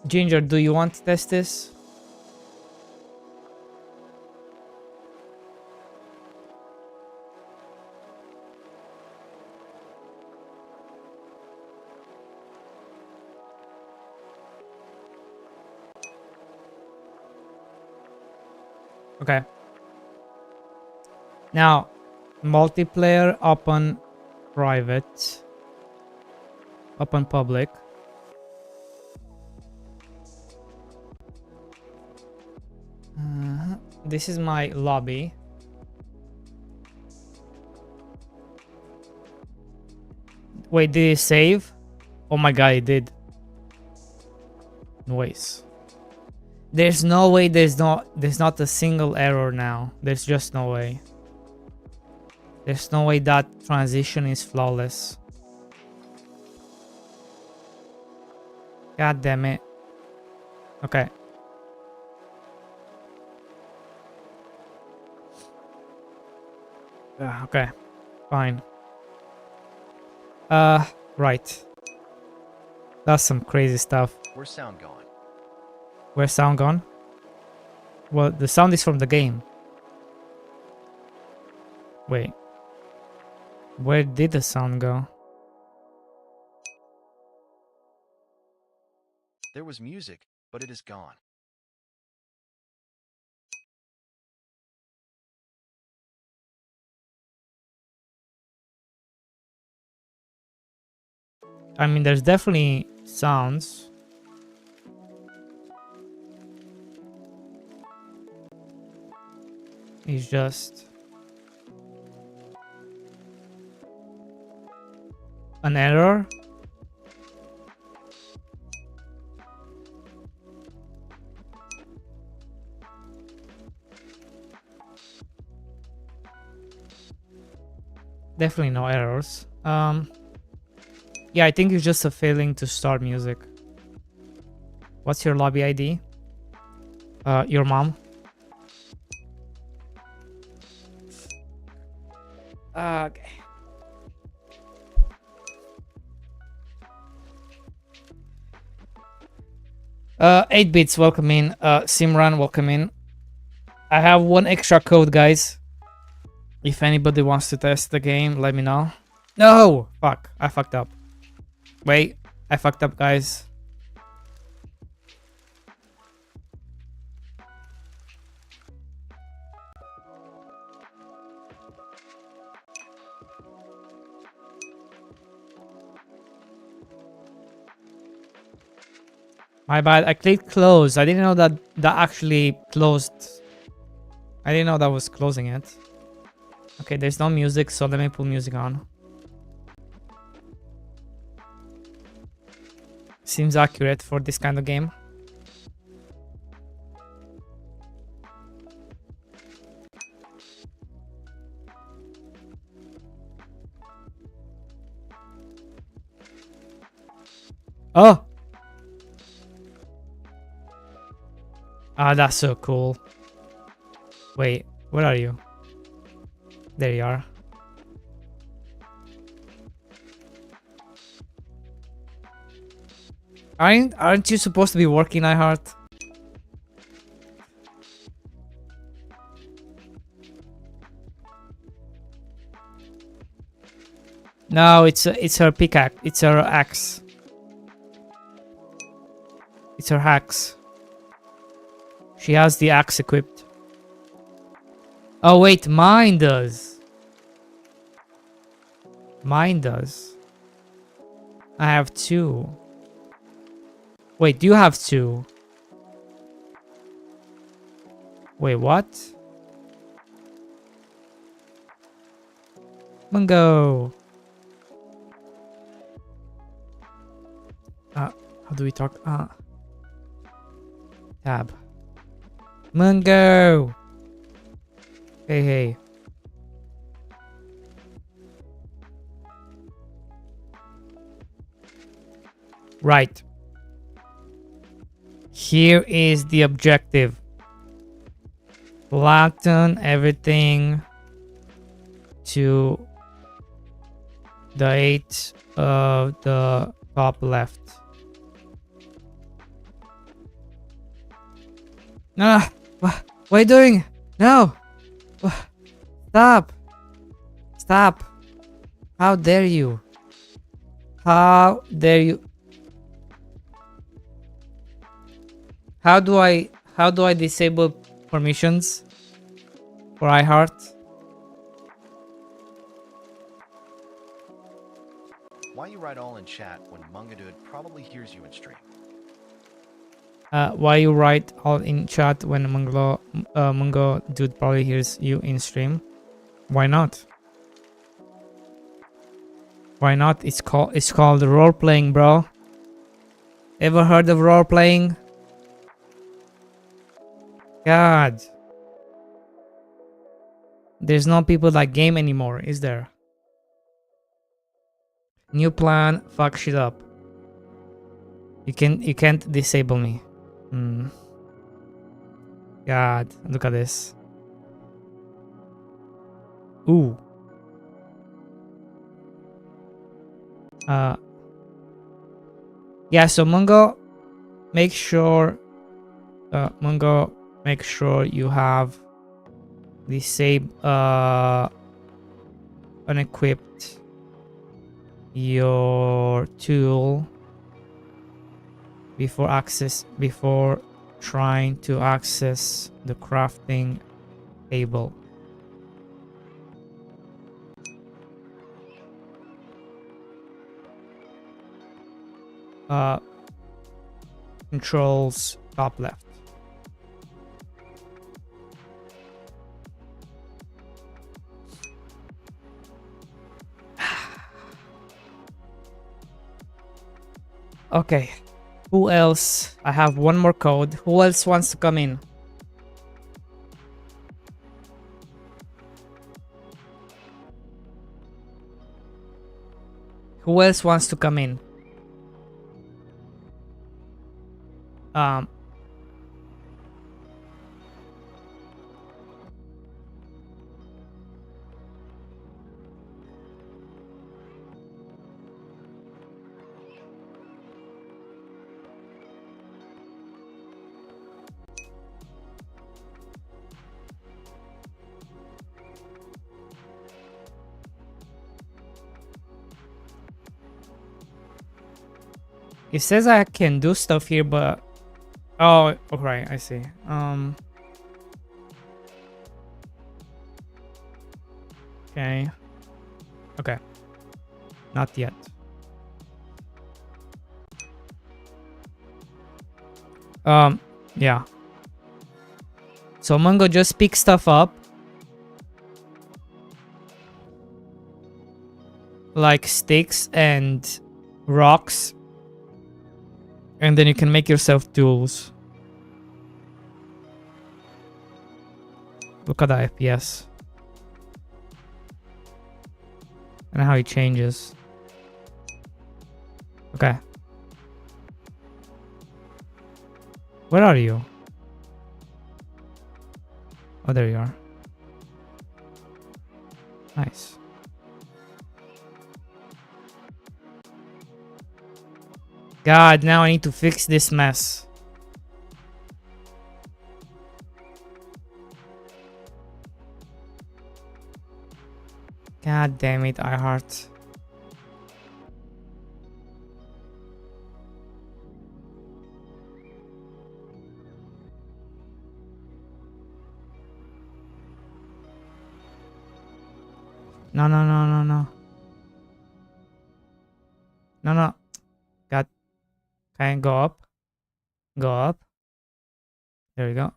Ginger, do you want to test this? Okay. Now, multiplayer, open, private, open, public. This is my lobby. Wait, did it save? Oh my god, it did. Noise. There's no way there's not a single error now. There's just no way. There's no way that transition is flawless. God damn it. Okay. Okay. Fine. Right. That's some crazy stuff. Where's sound gone? Where's sound gone? Well, the sound is from the game. Wait. Where did the sound go? There was music, but it is gone. I mean, there's definitely sounds. It's just an error. Definitely no errors. Yeah, I think it's just a failing to start music. What's your lobby ID? Your mom. Okay. Uh, 8 bits, welcome in. Simran, welcome in. I have one extra code, guys. If anybody wants to test the game, let me know. No! Fuck, I fucked up. Wait, I fucked up, guys. My bad, I clicked close. I didn't know that actually closed. I didn't know that was closing it. Okay, there's no music, so let me put music on. Seems accurate for this kind of game. Oh! Ah, that's so cool. Wait, where are you? There you are. Aren't you supposed to be working, iHeart? No, it's her pickaxe. It's her axe. It's her axe. She has the axe equipped. Oh wait, mine does. Mine does. I have 2. Wait, do you have 2? Wait, what? Mungo. How do we talk? Tab. Mungo. Hey. Right. Here is the objective. Flatten everything to the 8 of the top left. Ah, what are you doing? No! Stop! Stop! How dare you? How dare you? How do I disable permissions for iHeart? Why you write all in chat when Mungadude probably hears you in stream? Why you write all in chat when Mungo dude probably hears you in stream? Why not? Why not? It's called role playing, bro. Ever heard of role playing? God. There's no people that game anymore, is there? New plan, fuck shit up. You can't disable me. God, look at this. Ooh. Yeah, so Mungo, make sure you have unequipped your tool before trying to access the crafting table. Controls top left. Okay, who else? I have one more code. Who else wants to come in? Who else wants to come in? It says I can do stuff here, but oh, okay, I see. Okay, not yet. Yeah. So Mungo, just pick stuff up, like sticks and rocks, And then you can make yourself tools. Look at the FPS. And how it changes. Okay. Where are you? Oh, there you are. Nice. God, now I need to fix this mess. God damn it, iHeart. No, no, no, no, no. No, no. God. Okay, go up. Go up. There we go.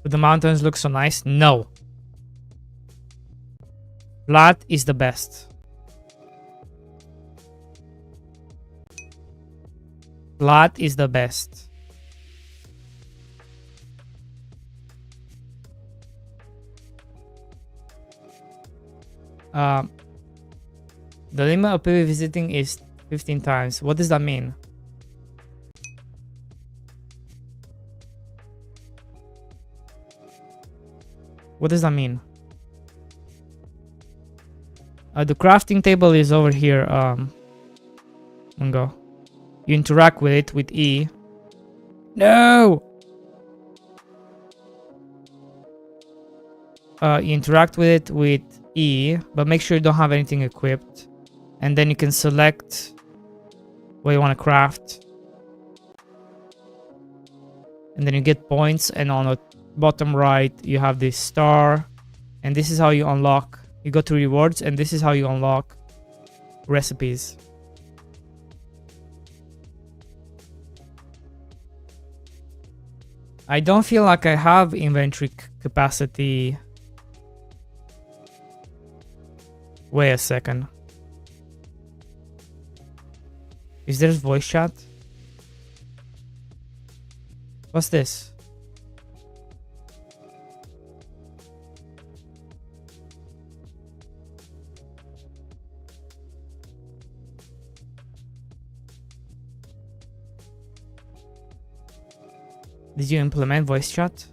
Do the mountains look so nice? No. Flat is the best. Flat is the best. The limit of people visiting is 15 times. What does that mean? What does that mean? The crafting table is over here. Go. You interact with it with E. No! You interact with it with E, but make sure you don't have anything equipped. And then you can select what you want to craft. And then you get points, and on the bottom right you have this star, and this is how you unlock. You go to rewards, and this is how you unlock recipes. I don't feel like I have inventory capacity. Wait a second. Is there voice chat? What's this? Did you implement voice chat?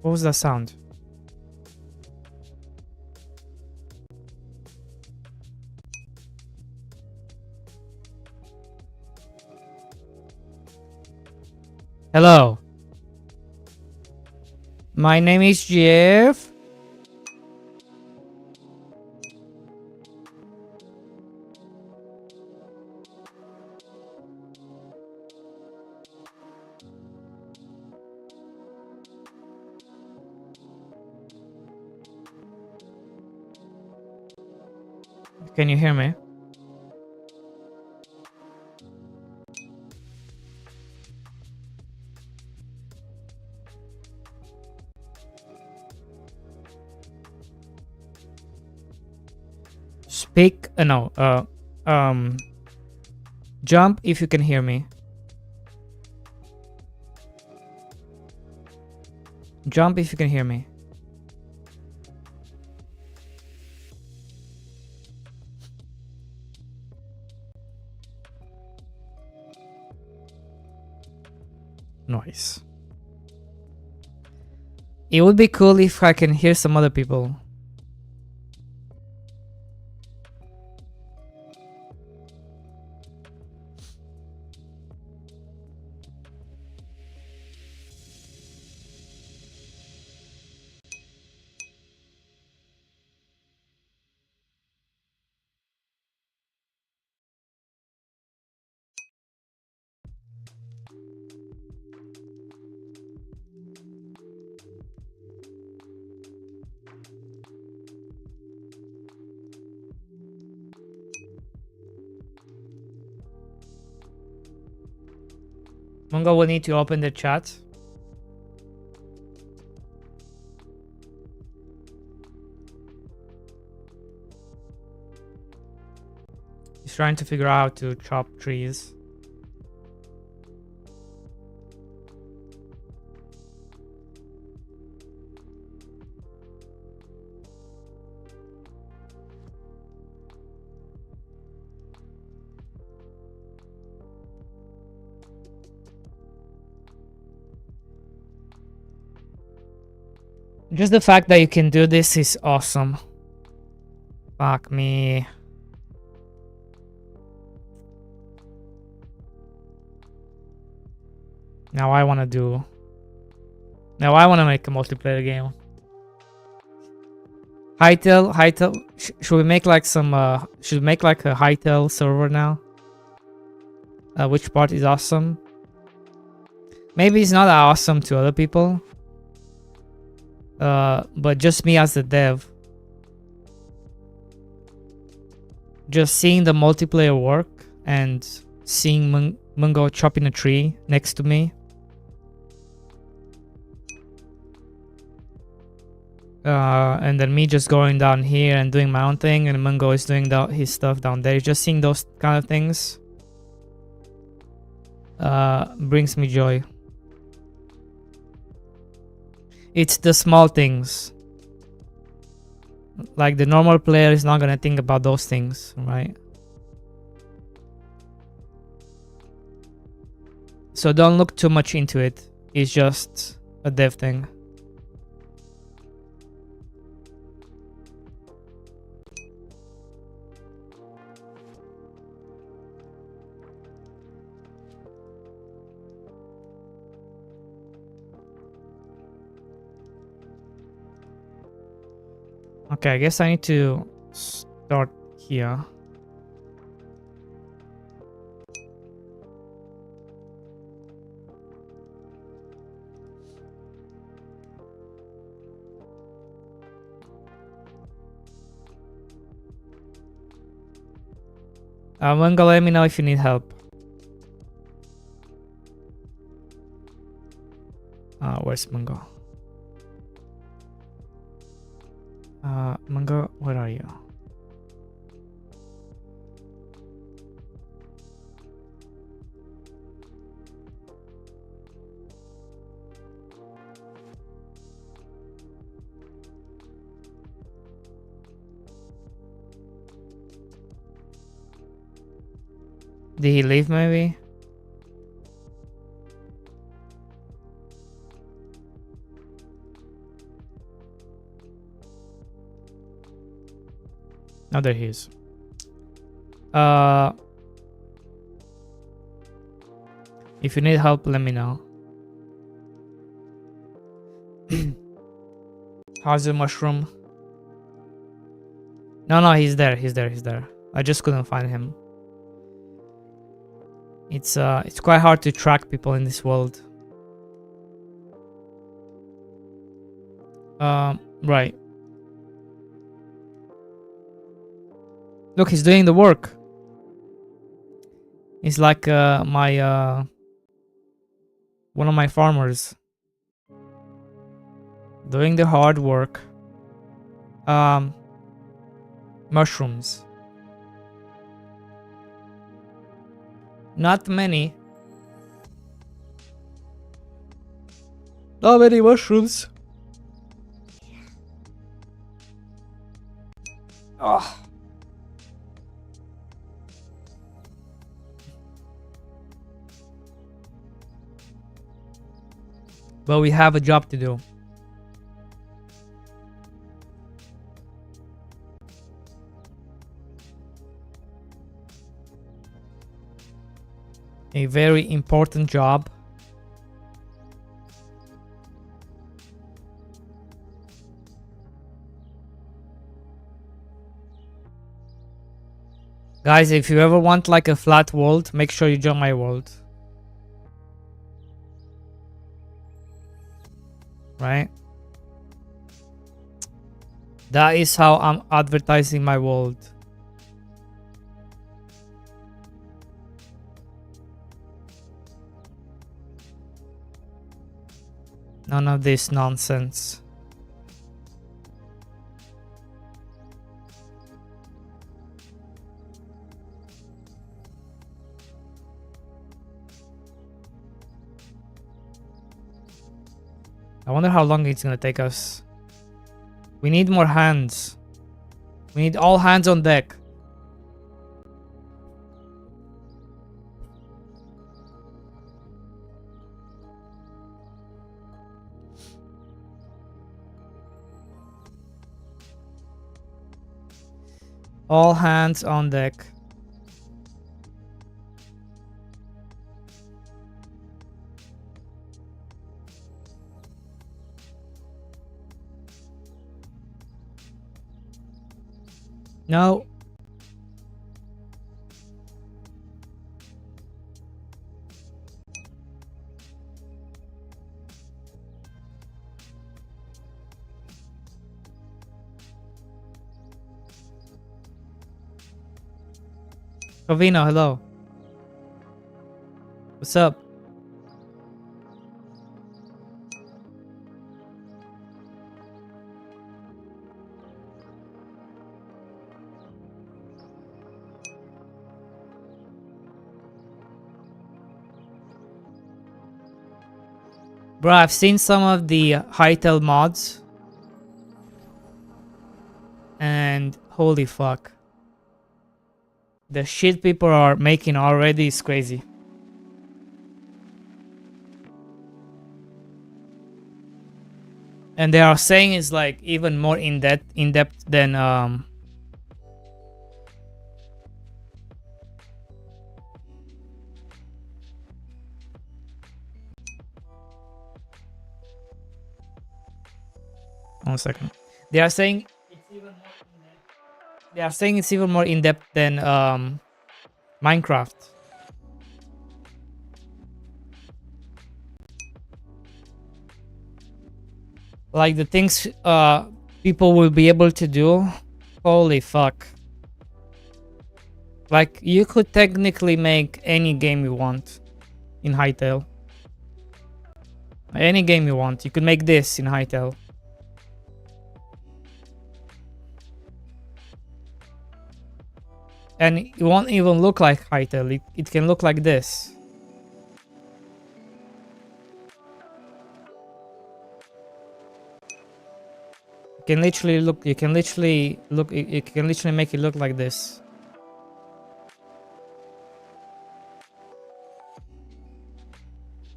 What was that sound? Hello. My name is Jeff. Can you hear me? Speak. No. Jump if you can hear me. Jump if you can hear me. Nice. It would be cool if I can hear some other people. Mungo will need to open the chat. He's trying to figure out how to chop trees. Just the fact that you can do this is awesome. Fuck me. Now I want to make a multiplayer game. Hytale, should we make like some, should we make like a Hytale server now? Which part is awesome? Maybe it's not that awesome to other people. But just me as the dev. Just seeing the multiplayer work and seeing Mungo chopping a tree next to me. And then me just going down here and doing my own thing, and Mungo is doing his stuff down there. Just seeing those kind of things brings me joy. It's the small things. Like the normal player is not gonna think about those things, right? So don't look too much into it. It's just a dev thing. Okay, I guess I need to start here. Mungo, let me know if you need help. Where's Mungo? Mungo, where are you? Did he leave maybe? Oh, there he is. If you need help, let me know. How's the mushroom? No, he's there. I just couldn't find him. It's quite hard to track people in this world. Right. Look, he's doing the work. He's like my one of my farmers. Doing the hard work. Mushrooms. Not many. Not many mushrooms. Oh. But we have a job to do. A very important job. Guys, if you ever want like a flat world, make sure you join my world. Right? That is how I'm advertising my world. None of this nonsense. I wonder how long it's gonna take us. We need more hands. We need all hands on deck. All hands on deck. No. Covino, hello. What's up? Bro, I've seen some of the Hytale mods. And holy fuck. The shit people are making already is crazy. And they are saying it's like even more in depth than 1 second. They are saying it's even more in depth than Minecraft. Like the things people will be able to do. Holy fuck. Like you could technically make any game you want in Hytale. Any game you want. You could make this in Hytale. And it won't even look like Hytale. It can look like this. You can literally make it look like this.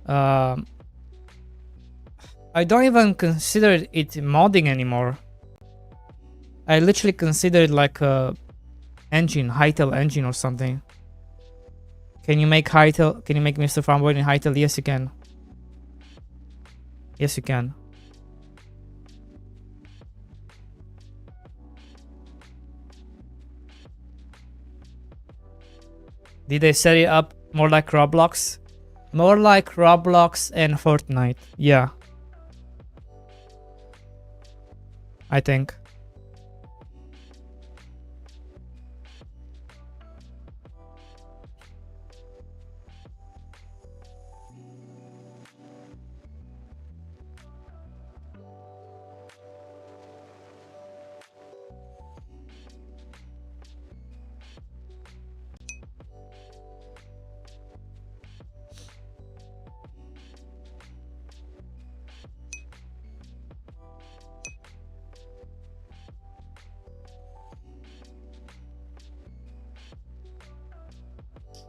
I don't even consider it modding anymore. I literally consider it like a engine, Hytale engine or something. Can you make Hytale? Can you make Mr. Farmboy in Hytale? Yes, you can. Yes, you can. Did they set it up more like Roblox? More like Roblox and Fortnite. Yeah. I think.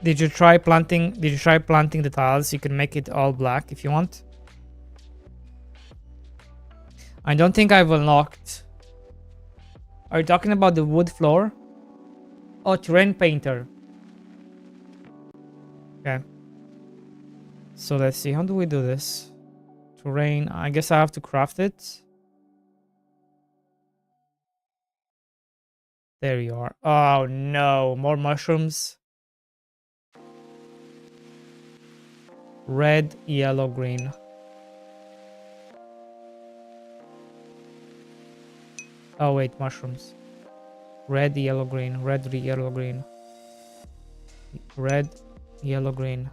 Did you try planting the tiles? You can make it all black if you want. I don't think I've unlocked. Are you talking about the wood floor? Oh, terrain painter. Okay. So let's see. How do we do this? Terrain. I guess I have to craft it. There you are. Oh no, more mushrooms. Red, yellow, green. Oh wait, mushrooms. Red, yellow, green. Red, yellow, green. Red, yellow, green.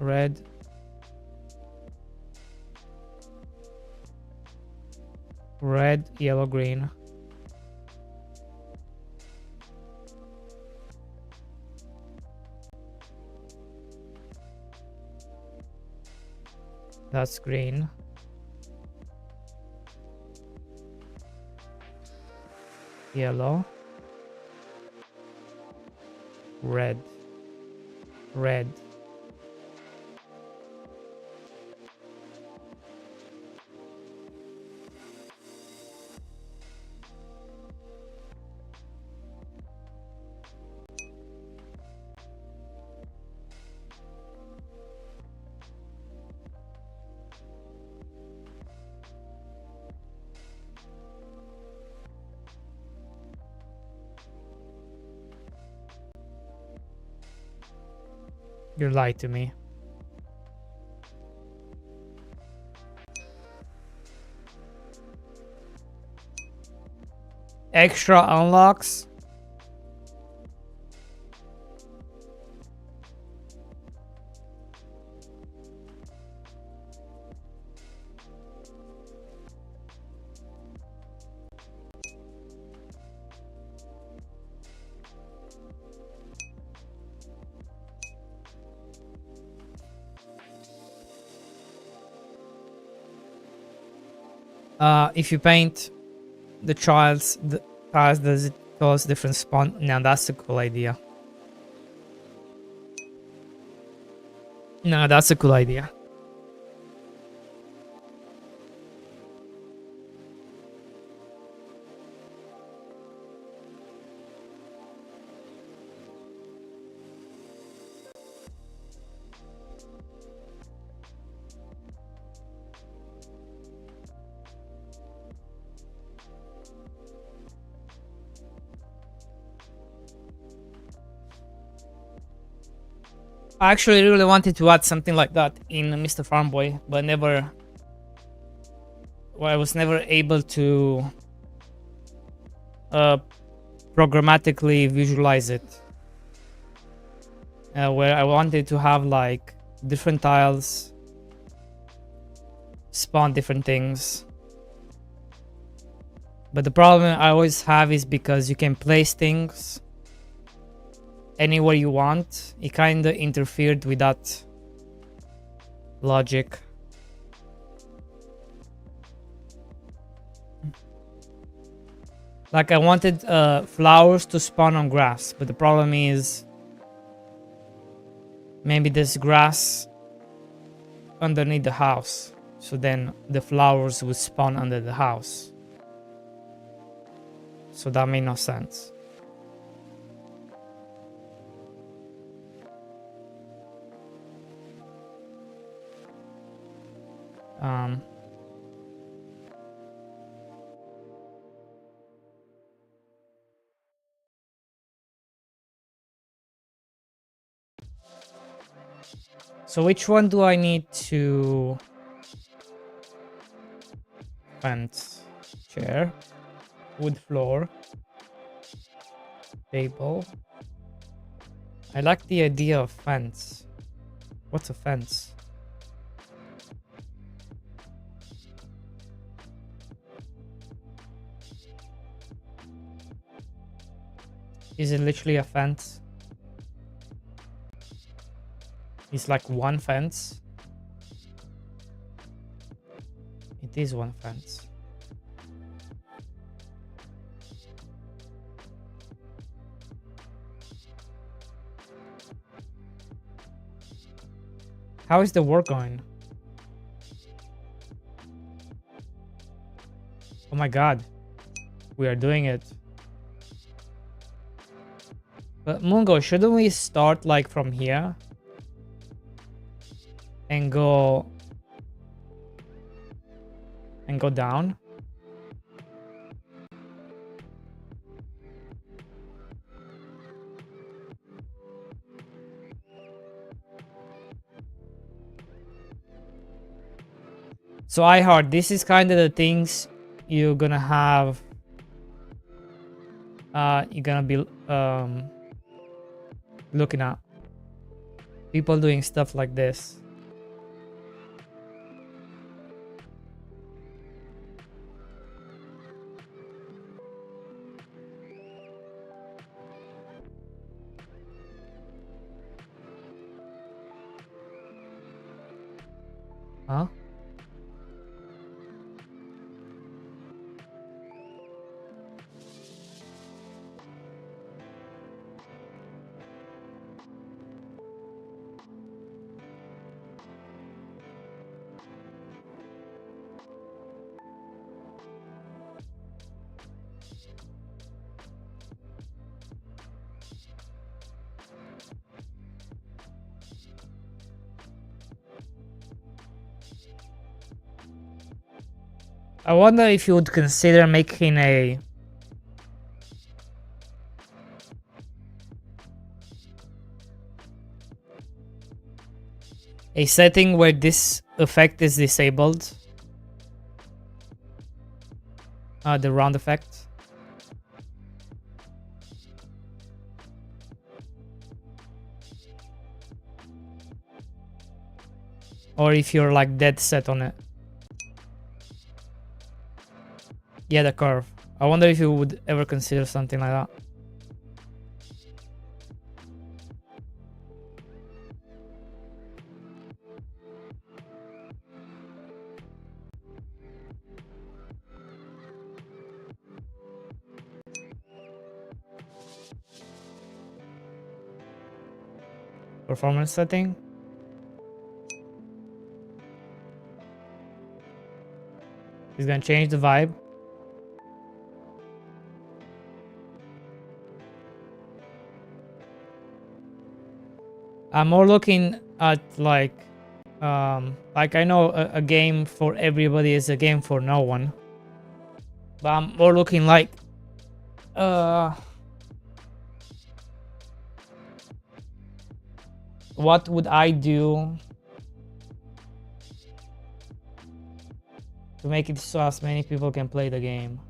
Red, Red, yellow, green. That's green. Yellow. Red. Red. You lied to me. Extra unlocks. If you paint the child's past, does it cause different spawn? Now that's a cool idea. No, that's a cool idea. I actually really wanted to add something like that in Mr. Farmboy, but never. Well, I was never able to programmatically visualize it. Where I wanted to have like different tiles spawn different things. But the problem I always have is because you can place things anywhere you want. It kind of interfered with that logic. Like I wanted flowers to spawn on grass, but the problem is maybe there's grass underneath the house, so then the flowers would spawn under the house. So that made no sense. So which one do I need to fence? Chair, wood floor, table. I like the idea of fence. What's a fence? Is it literally a fence? It's like one fence. It is one fence. How is the work going? Oh my god. We are doing it. But Mungo, shouldn't we start like from here? And go down? So I heard this is kind of the things you're gonna have. You're gonna be looking at people doing stuff like this. Huh? I wonder if you would consider making a setting where this effect is disabled. The round effect. Or if you're like dead set on it. Yeah, the curve. I wonder if you would ever consider something like that. Performance setting. It's gonna change the vibe. I'm more looking at like I know a game for everybody is a game for no one. But I'm more looking like what would I do to make it so as many people can play the game?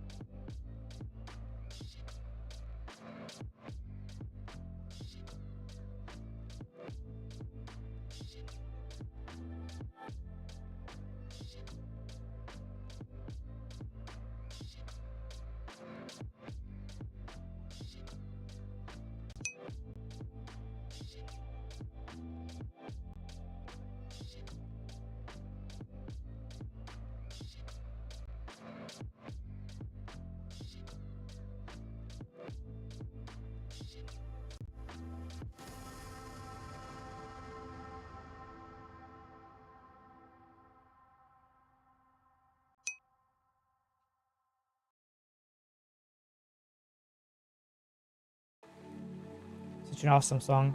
Such an awesome song.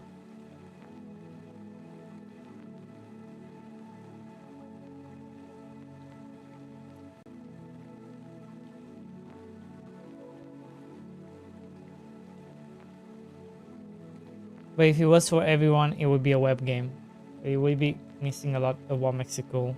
But if it was for everyone, it would be a web game. It would be missing a lot of what makes it cool.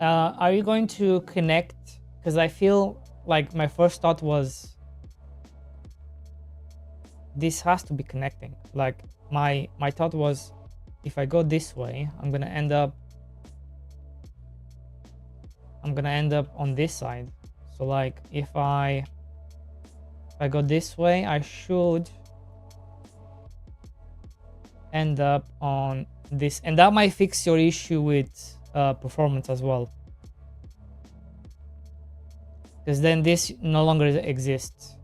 Are you going to connect? Because I feel like my first thought was this has to be connecting. Like my thought was, if I go this way, I'm gonna end up on this side. So like if I go this way, I should end up on this, and that might fix your issue with performance as well, because then this no longer exists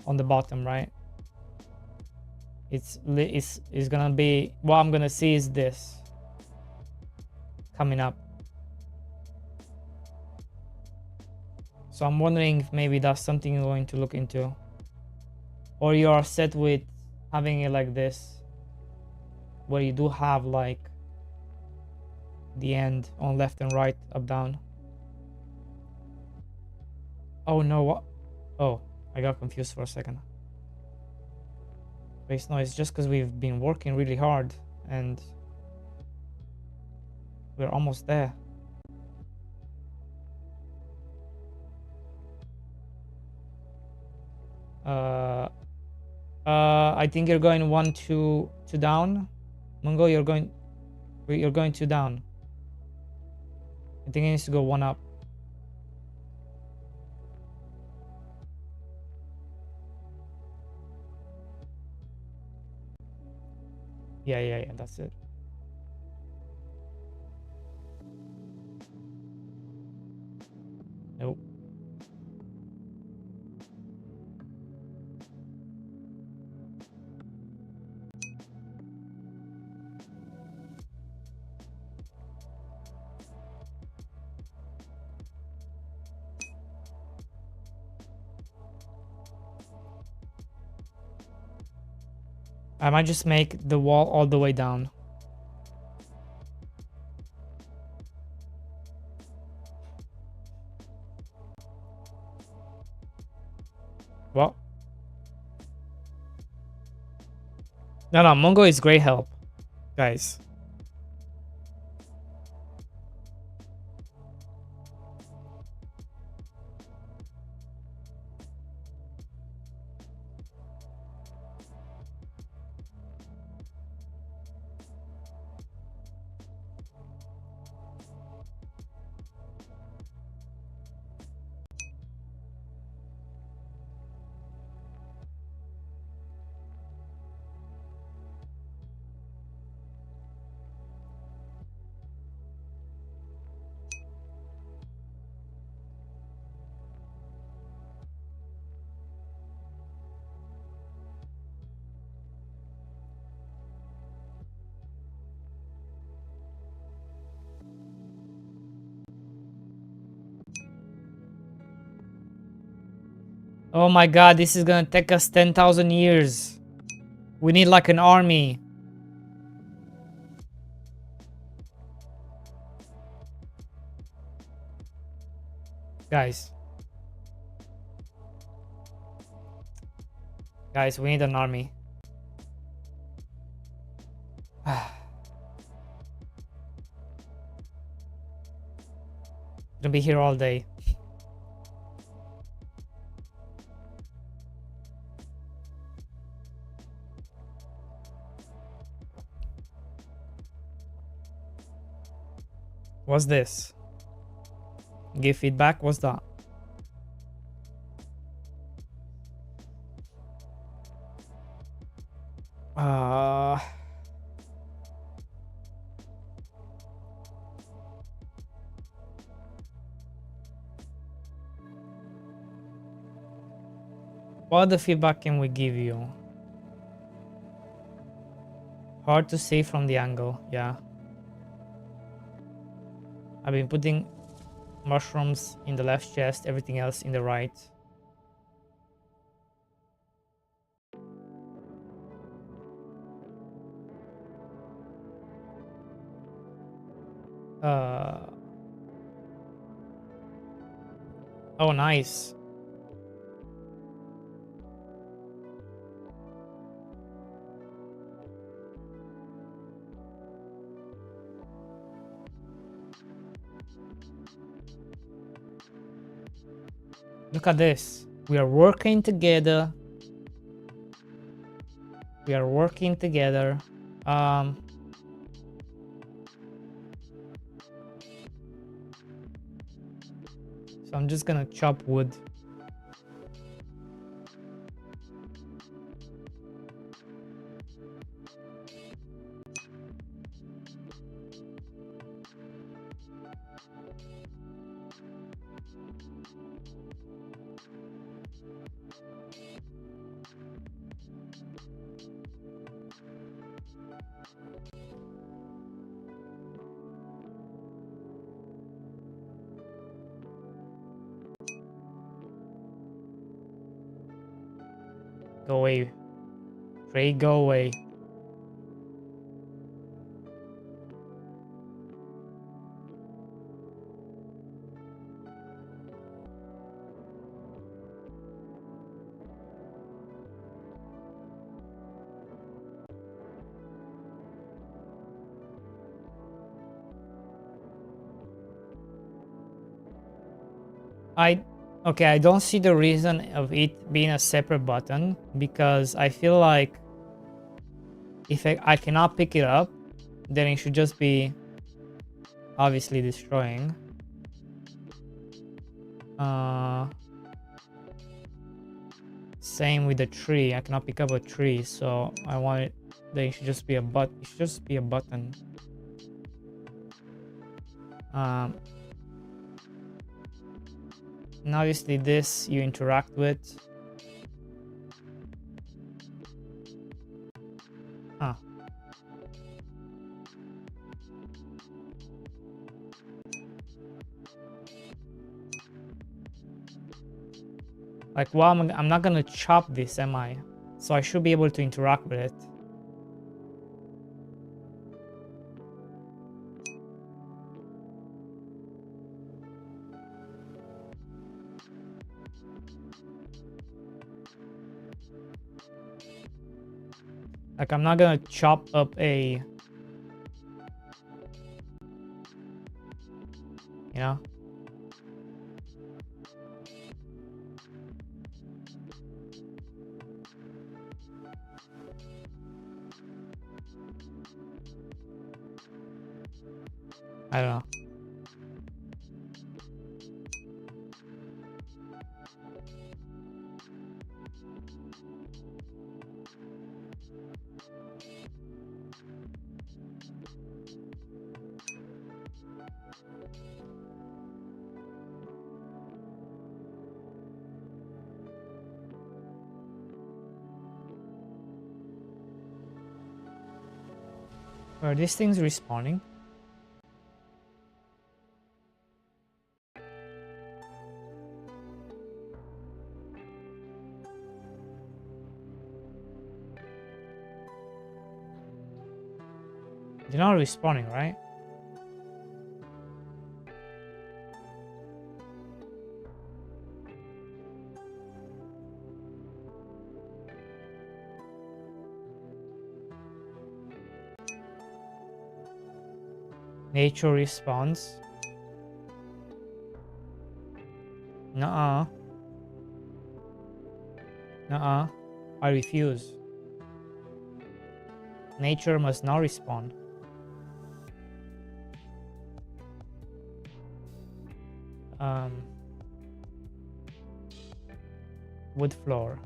on the bottom, right? It's gonna be, what I'm gonna see is this coming up. So I'm wondering if maybe that's something you're going to look into, or you are set with having it like this, where you do have like the end on left and right, up, down. Oh no, what? Oh, I got confused for a second. Wait, no, it's just because we've been working really hard and we're almost there. Uh, I think you're going 1 2 down. Mungo, you're going 2 down. I think it needs to go 1 up. Yeah, that's it. Nope. I might just make the wall all the way down. What? No, Mungo is great help, guys. Oh my god, this is gonna take us 10,000 years. We need like an army. Guys. Guys, we need an army. Gonna be here all day. What's this? Give feedback? What's that? Uh... What other feedback can we give you? Hard to see from the angle, yeah. I've been putting mushrooms in the left chest, everything else in the right. Oh, nice. Look at this. We are working together. We are working together. So I'm just gonna chop wood. Go away. Trey, go away. Okay, I don't see the reason of it being a separate button, because I feel like if I cannot pick it up, then it should just be obviously destroying. Same with the tree. I cannot pick up a tree, so I want it. Then it should just be a it should just be a button. And obviously this you interact with. Huh. Like, well, I'm not gonna chop this, am I? So I should be able to interact with it. Like, I'm not gonna chop up a... You know? I don't know. Are these things respawning? They're not respawning, right? Nature responds. Nuh-uh. Nuh-uh. I refuse. Nature must not respawn. Wood floor.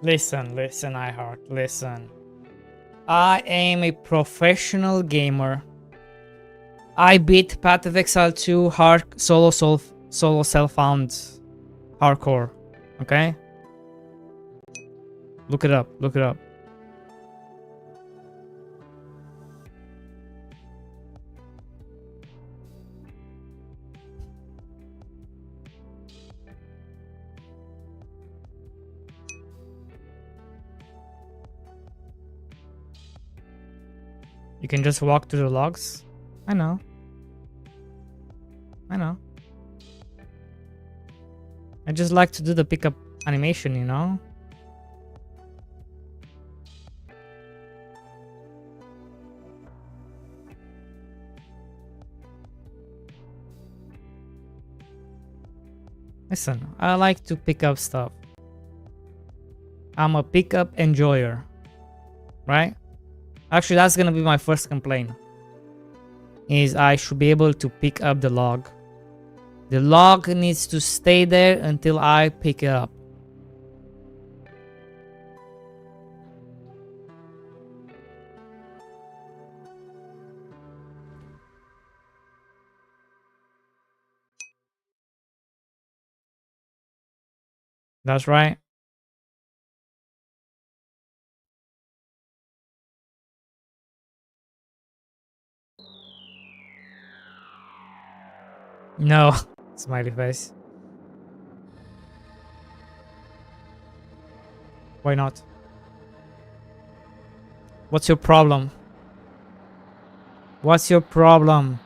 Listen, listen, iHeart, listen. I am a professional gamer. I beat Path of Exile 2 hard solo self-found hardcore. Okay? Look it up, look it up. You can just walk through the logs. I know. I know. I just like to do the pickup animation, you know? Listen, I like to pick up stuff. I'm a pickup enjoyer, right? Actually, that's gonna be my first complaint. Is I should be able to pick up the log. The log needs to stay there until I pick it up. That's right. No. Smiley face. Why not? What's your problem? What's your problem?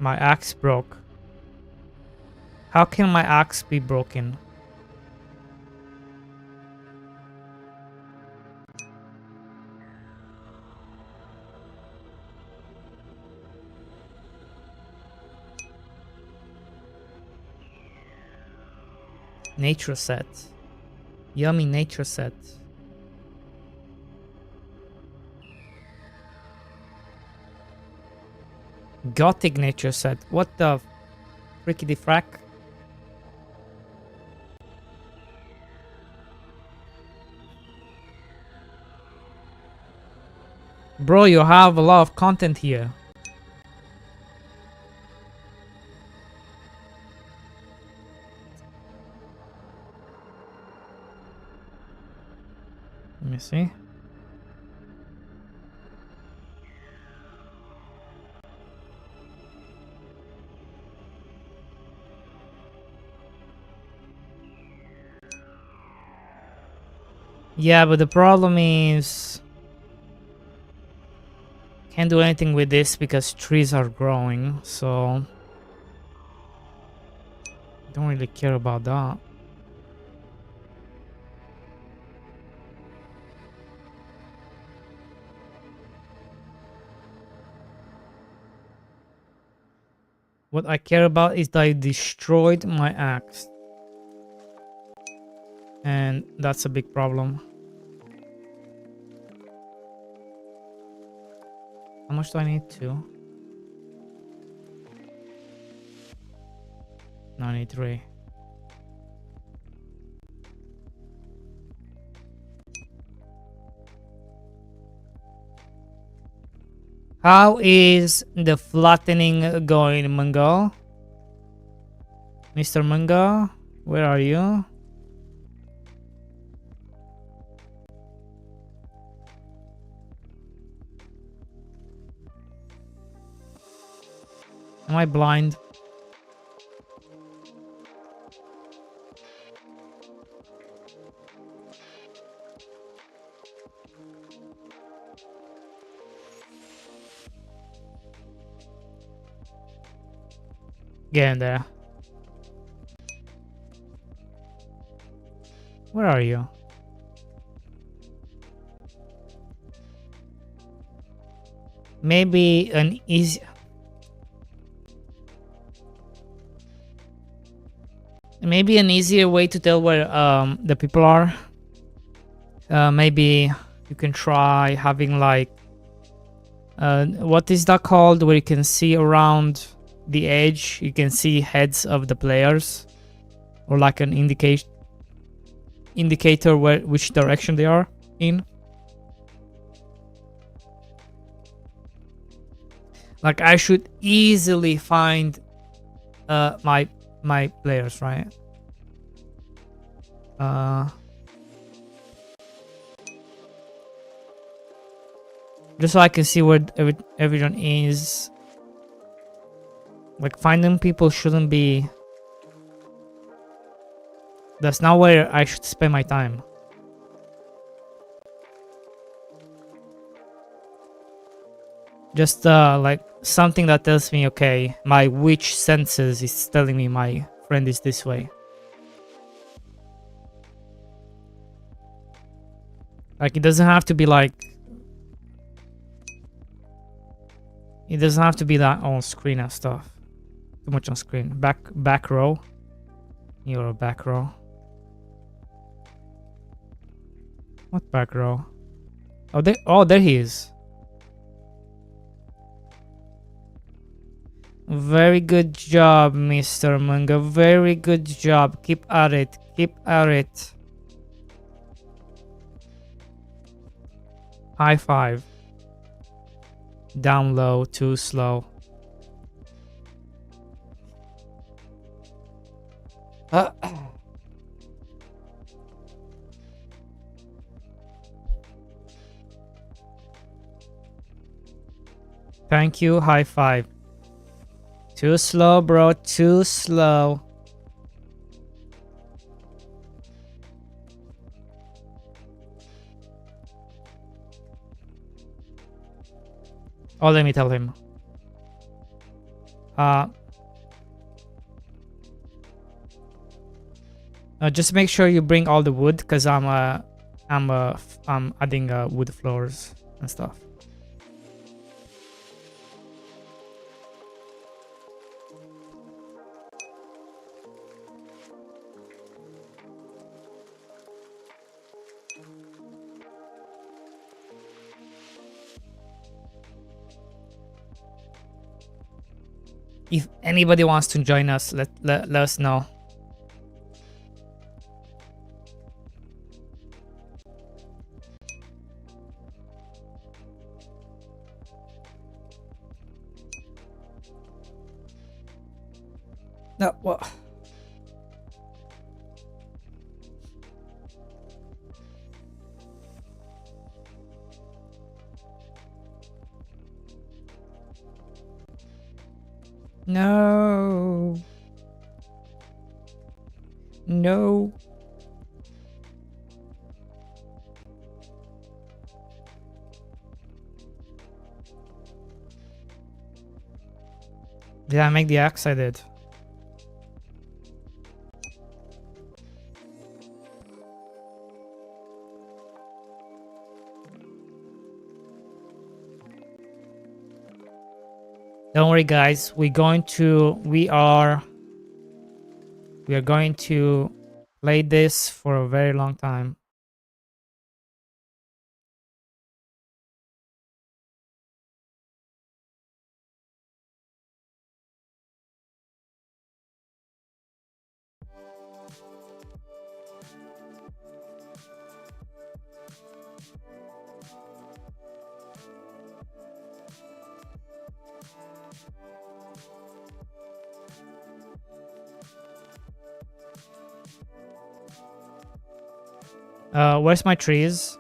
My axe broke. How can my axe be broken? Nature set. Yummy nature set. Gothic nature set. What the frickety frack? Bro, you have a lot of content here. Let me see. Yeah, but the problem is can't do anything with this because trees are growing, so don't really care about that. What I care about is that I destroyed my axe. And that's a big problem. How much do I need to? 93. How is the flattening going, Mungo? Mr. Mungo, where are you? Am I blind? Get in there. Where are you? Maybe an easy... Maybe an easier way to tell where the people are. Maybe you can try having like... what is that called? Where you can see around the edge. You can see heads of the players. Or like an indicator which direction they are in. Like I should easily find my players, right? Just so I can see where everyone is. Like finding people shouldn't be... That's not where I should spend my time. Just like something that tells me, okay, my witch senses is telling me my friend is this way. Like it doesn't have to be like, it doesn't have to be that on screen and stuff. Too much on screen. Back row. You're a back row. What back row? Oh, there he is. Very good job, Mr. Munga. Very good job. Keep at it. Keep at it. High five. Down low, too slow. Thank you, high five. Too slow, bro, too slow. Oh, let me tell him. Just make sure you bring all the wood, because I'm adding wood floors and stuff. If anybody wants to join us, let us know. No, what? No. No. Did I make the axe? I did. Don't worry, guys. We are going to play this for a very long time. Where's my trees?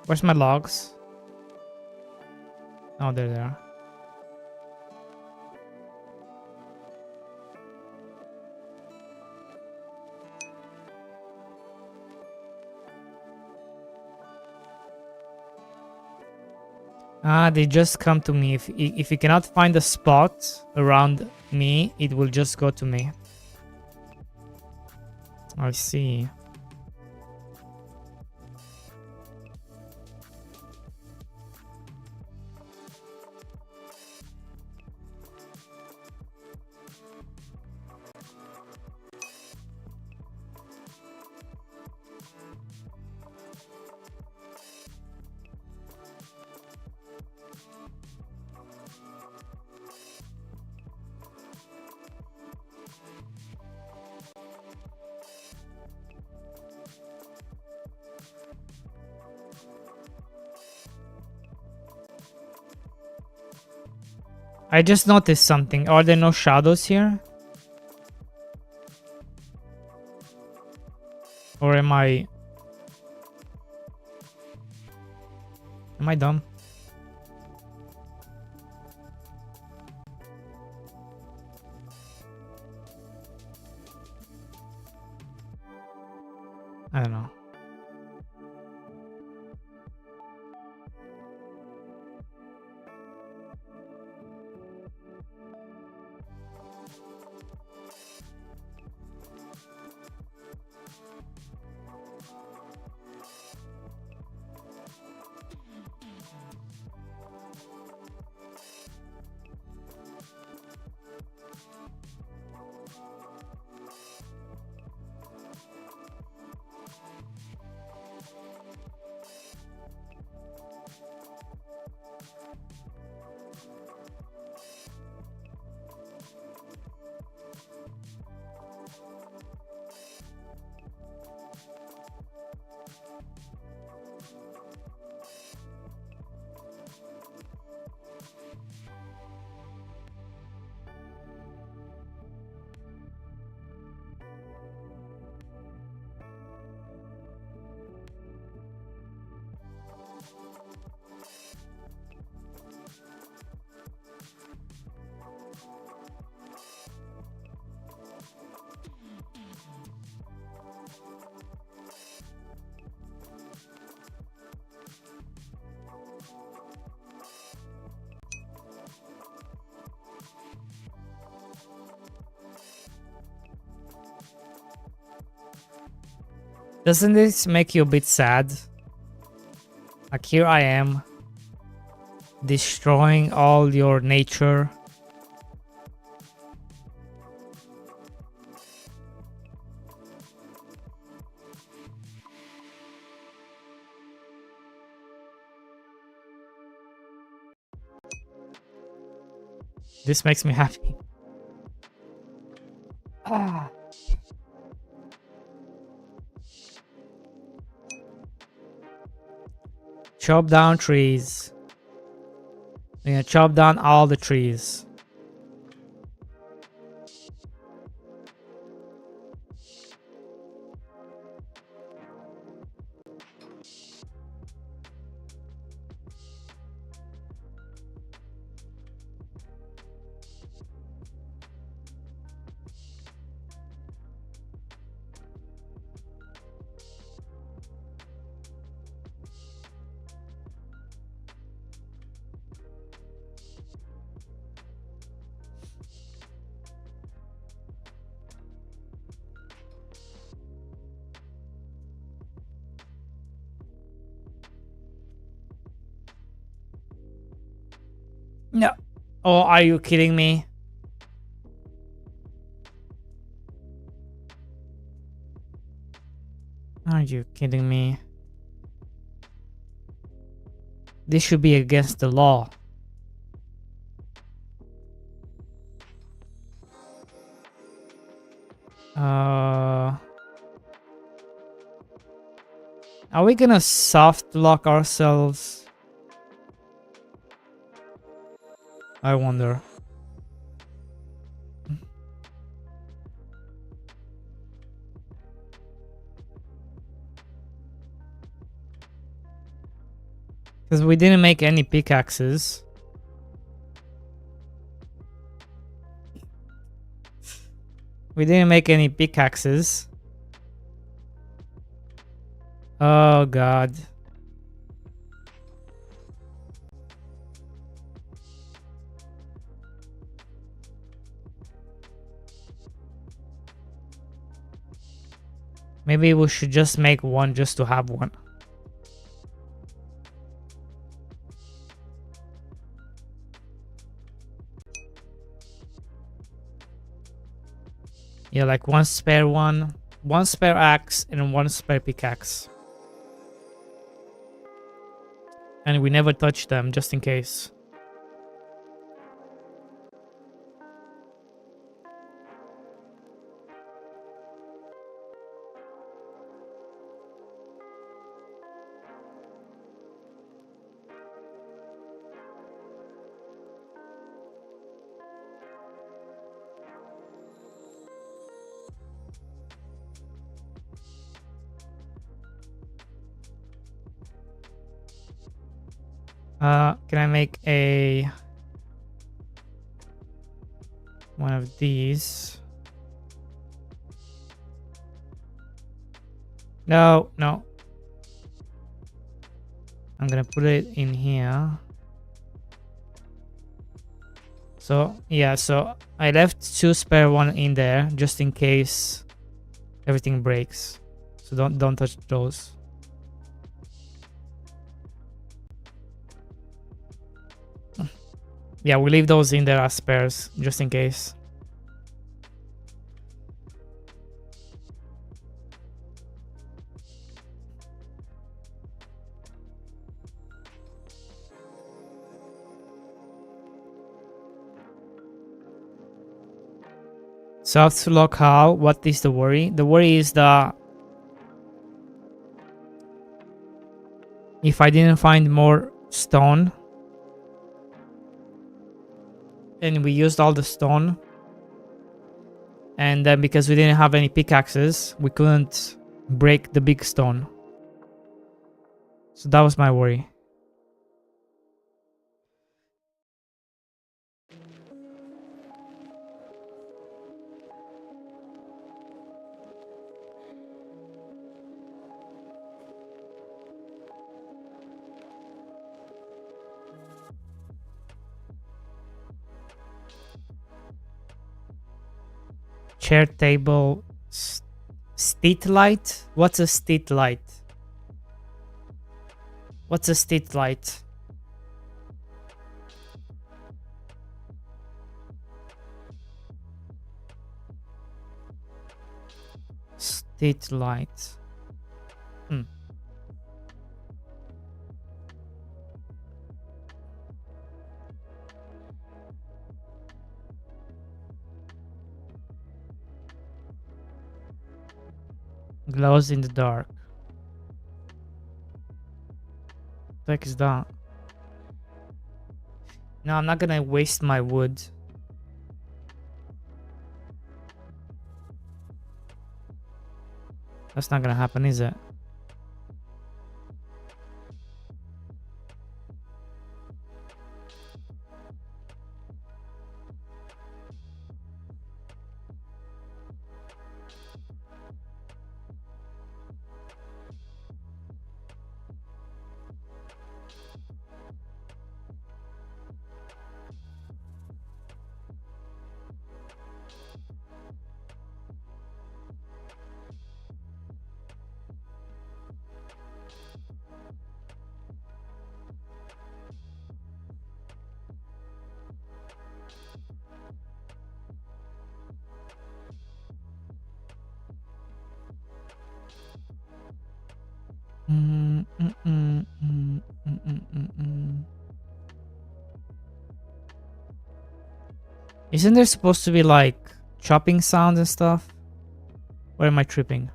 Where's my logs? Oh, there they are. Ah, they just come to me. If you cannot find a spot around me, it will just go to me. I see. I just noticed something. Are there no shadows here? Or am I dumb? I don't know. Doesn't this make you a bit sad? Like here I am, destroying all your nature. This makes me happy. Ah. Chop down trees. We're gonna chop down all the trees. No. Oh, are you kidding me? Are you kidding me? This should be against the law. Are we gonna soft lock ourselves? I wonder. Because we didn't make any pickaxes. We didn't make any pickaxes. Oh god. Maybe we should just make one just to have one. Yeah, like one spare one, one spare axe, and one spare pickaxe. And we never touch them, just in case. Can I make a one of these? No, no. I'm gonna put it in here. So yeah, so I left two spare one in there just in case everything breaks. So don't touch those. Yeah, we leave those in there as spares, just in case. Soft lock how? What is the worry? The worry is that if I didn't find more stone and we used all the stone, and then because we didn't have any pickaxes, we couldn't break the big stone. So that was my worry. Chair table, street light. What's a street light? What's a street light? Street light. Glows in the dark. What the heck is that? No, I'm not gonna waste my wood. That's not gonna happen, is it? Isn't there supposed to be like chopping sounds and stuff? Or am I tripping?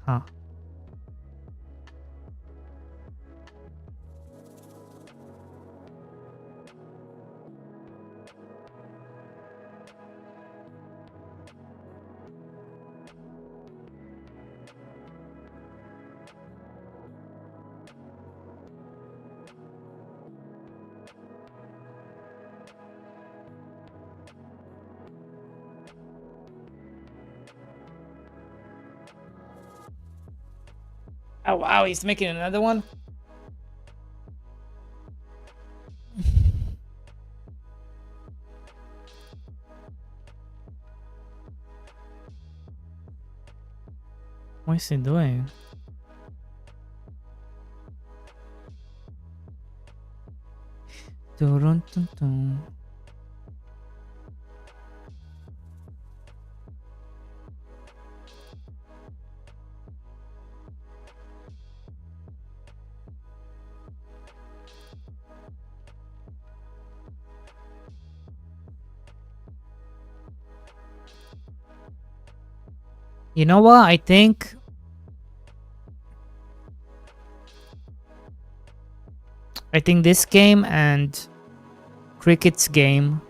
Huh. Oh wow, he's making another one? What is he doing? Dun-dun-dun-dun. You know what? I think this game and Cricket's game,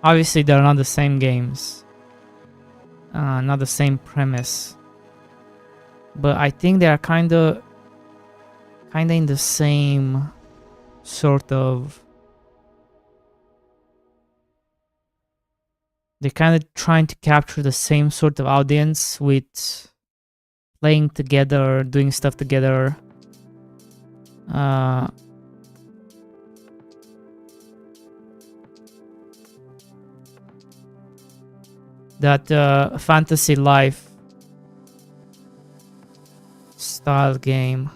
obviously they're not the same games, not the same premise, but I think they are kind of in the same sort of. They're kind of trying to capture the same sort of audience with playing together, doing stuff together. That fantasy life style game.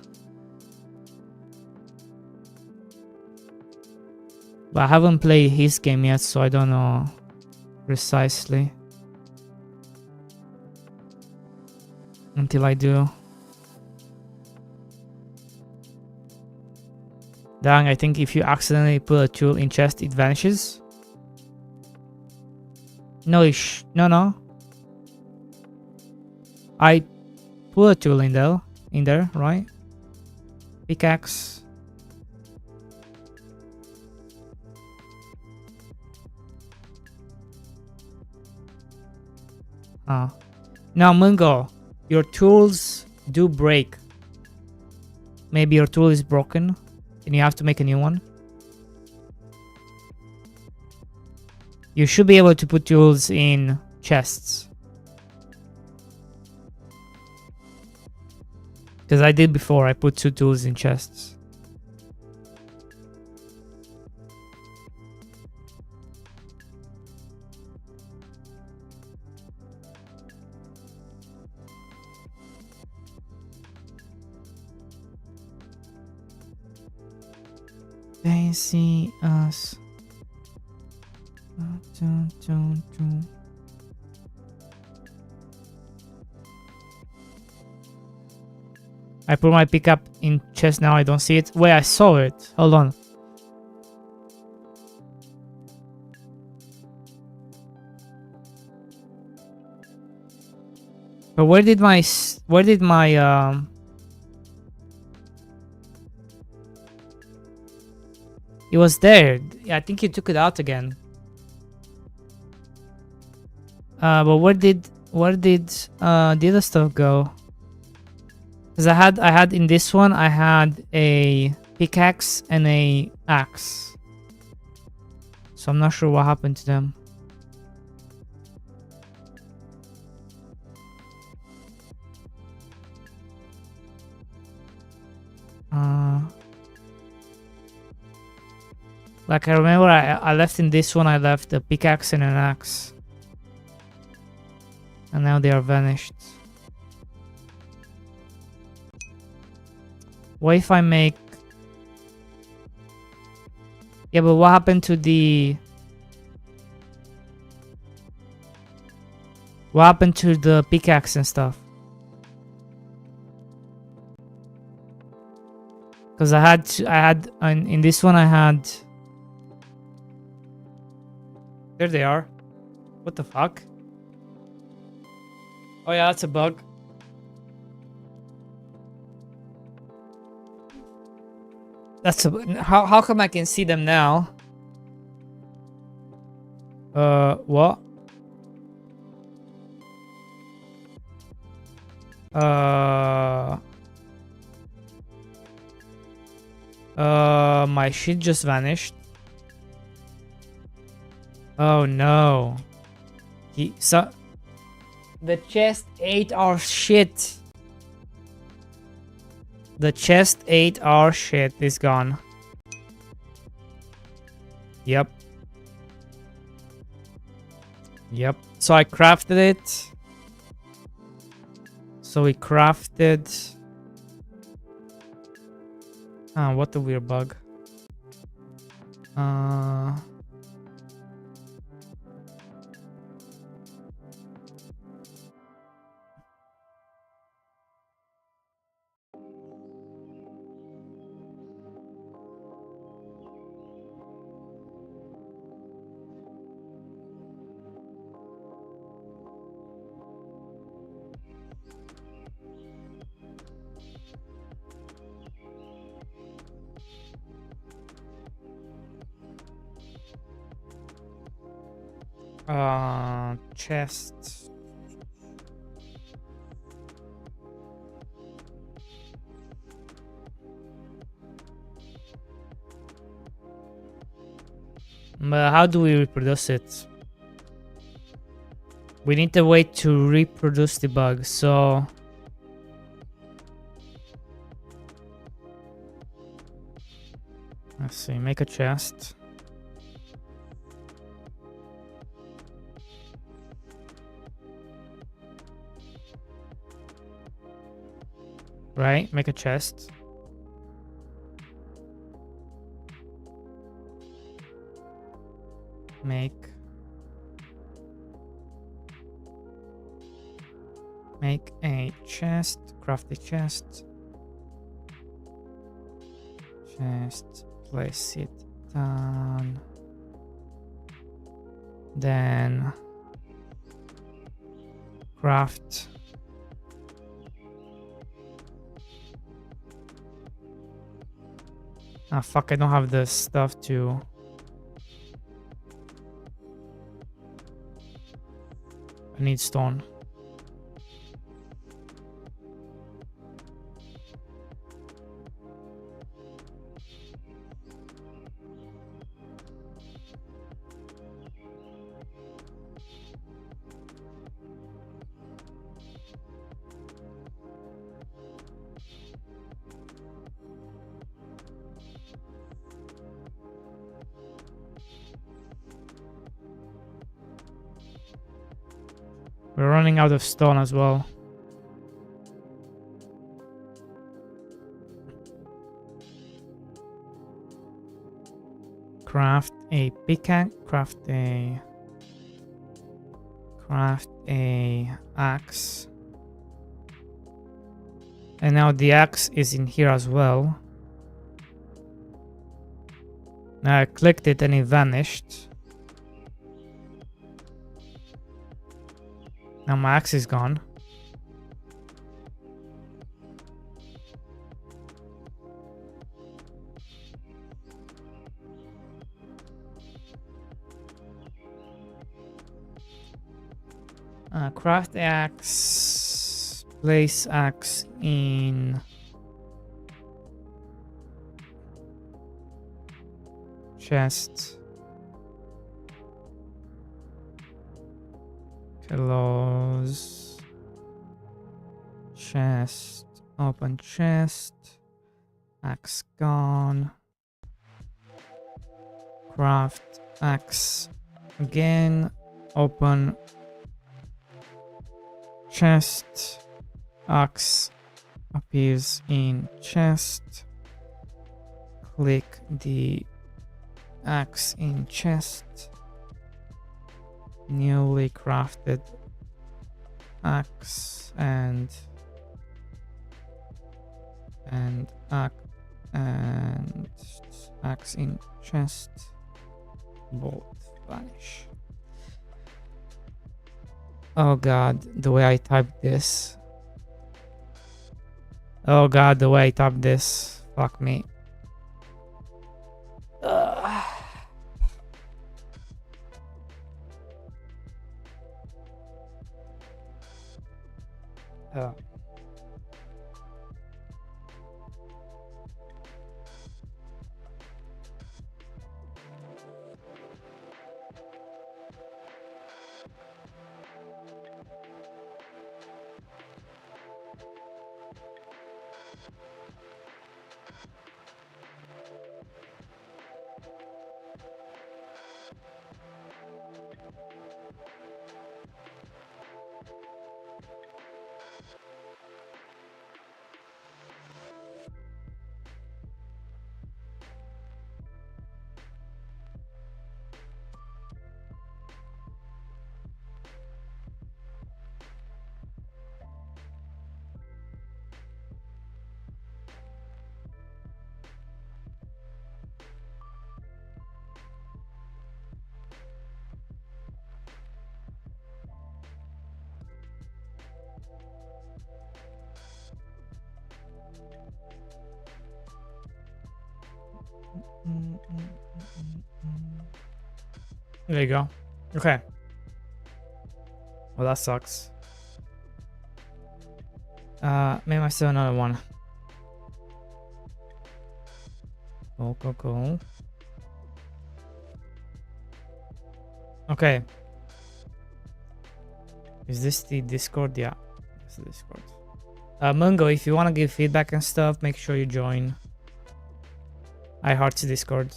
But I haven't played his game yet, so I don't know precisely until I do. Dang, I think if you accidentally put a tool in chest, it vanishes. No, no. I put a tool in there, right? Pickaxe. Now, Mungo, your tools do break. Maybe your tool is broken and you have to make a new one. You should be able to put tools in chests. Because I did before, I put 2 tools in chests. They see us. I put my pickup in chest now, I don't see it. Wait, I saw it. Hold on. But where did my it was there. Yeah, I think you took it out again. But where did the other stuff go? Because I had in this one I had a pickaxe and a axe. So I'm not sure what happened to them. Like I remember I left in this one, I left a pickaxe and an axe. And now they are vanished. What if I make... Yeah, but what happened to the... What happened to the pickaxe and stuff? Because I had in this one I had... There they are. What the fuck? Oh yeah, that's a bug. That's a... How come I can see them now? What? My shit just vanished. Oh no. The chest ate our shit. The chest ate our shit. It's gone. Yep. Yep. So I crafted it. So we crafted... Ah, what a weird bug. Chest. But how do we reproduce it? We need a way to reproduce the bug, so... Let's see, make a chest. Right, make a chest. Make a chest, craft a chest. Chest, place it down. Then Craft. Ah, fuck, I don't have the stuff to... I need stone. We're running out of stone as well. Craft a pickaxe, craft a axe. And now the axe is in here as well. Now I clicked it and it vanished. Now my axe is gone. Craft axe. Place axe in chest. Close chest. Open chest. Axe gone. Craft axe again. Open chest. Axe appears in chest. Click the axe in chest. Newly crafted axe and axe in chest. Both vanish. Oh god, the way I typed this. Oh god, the way I typed this. Fuck me. Ugh. Oh. There you go. Okay. Well, that sucks. Made myself another one. Cool. Okay. Is this the Discord? Yeah, it's the Discord. Mungo, if you want to give feedback and stuff, make sure you join. I heart Discord.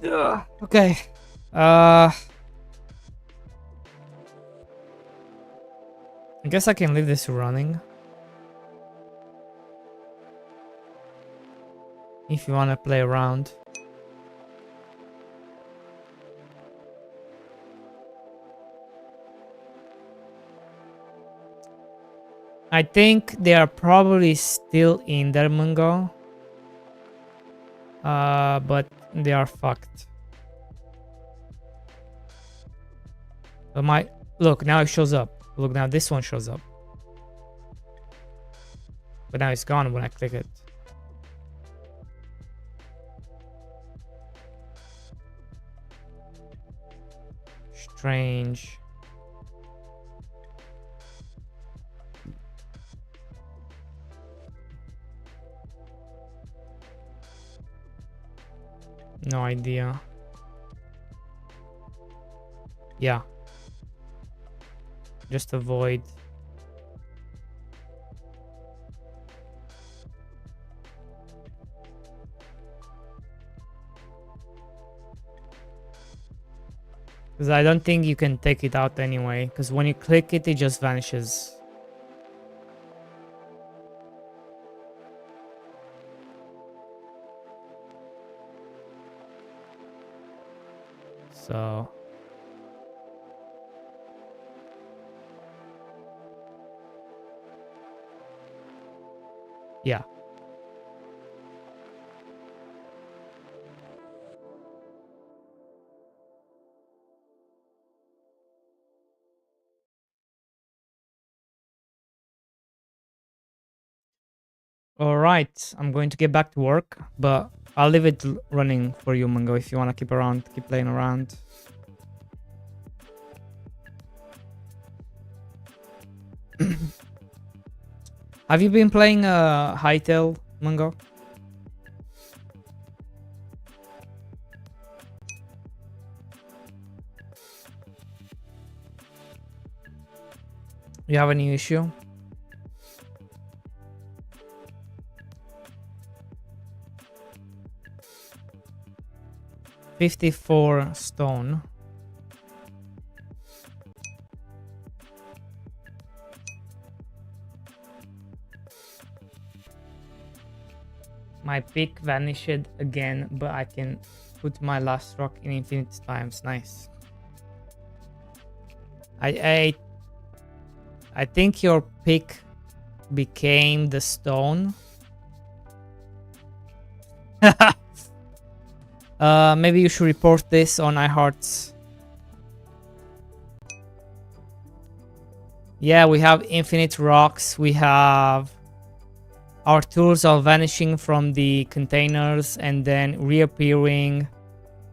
Ugh. Okay. I guess I can leave this running. If you want to play around. I think they are probably still in there, Mungo. But they are fucked. But look, now it shows up. Look, now this one shows up. But now it's gone when I click it. Strange. No idea. Yeah. Just avoid. Because I don't think you can take it out anyway. Because when you click it, it just vanishes. So... yeah. Alright, I'm going to get back to work, but I'll leave it running for you, Mango, if you want to keep playing around. Have you been playing Hytale, Mango? You have any issue? $54 stone. My pick vanished again, but I can put my last rock in infinite times. Nice. I think your pick became the stone. Maybe you should report this on iHearts. Yeah, we have infinite rocks. We have our tools are vanishing from the containers and then reappearing.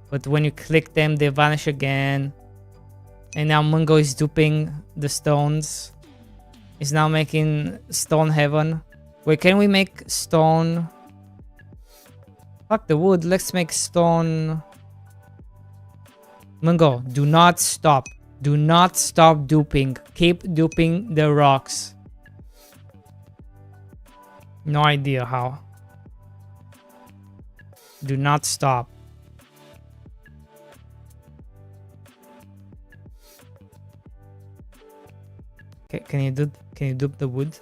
But when you click them, they vanish again. And now Mungo is duping the stones. He's now making stone heaven. Wait, can we make stone? Fuck the wood. Let's make stone. Mungo, do not stop. Do not stop duping. Keep duping the rocks. No idea how. Do not stop. Okay, can you dupe the wood?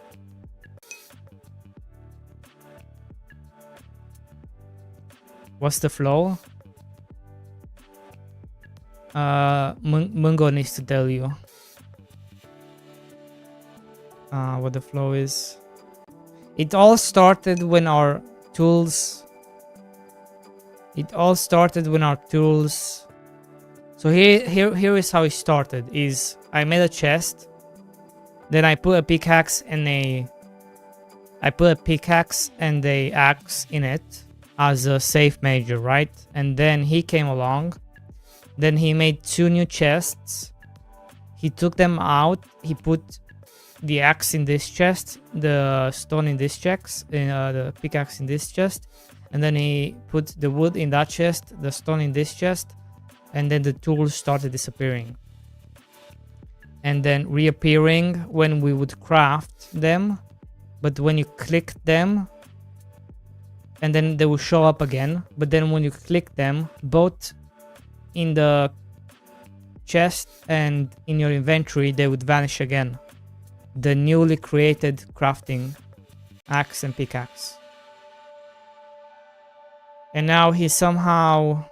What's the flow? Mungo needs to tell you what the flow is. It all started when our tools. So here is how it started. Is I made a chest, then I put a pickaxe and a axe in it as a safe measure, right? And then he came along. Then he made 2 new chests. He took them out. He put the axe in this chest, the stone in this chest, the pickaxe in this chest, and then he put the wood in that chest, the stone in this chest, and then the tools started disappearing and then reappearing when we would craft them. But when you click them, and then they will show up again, but then when you click them, both in the chest and in your inventory, they would vanish again. The newly created crafting axe and pickaxe. And now he somehow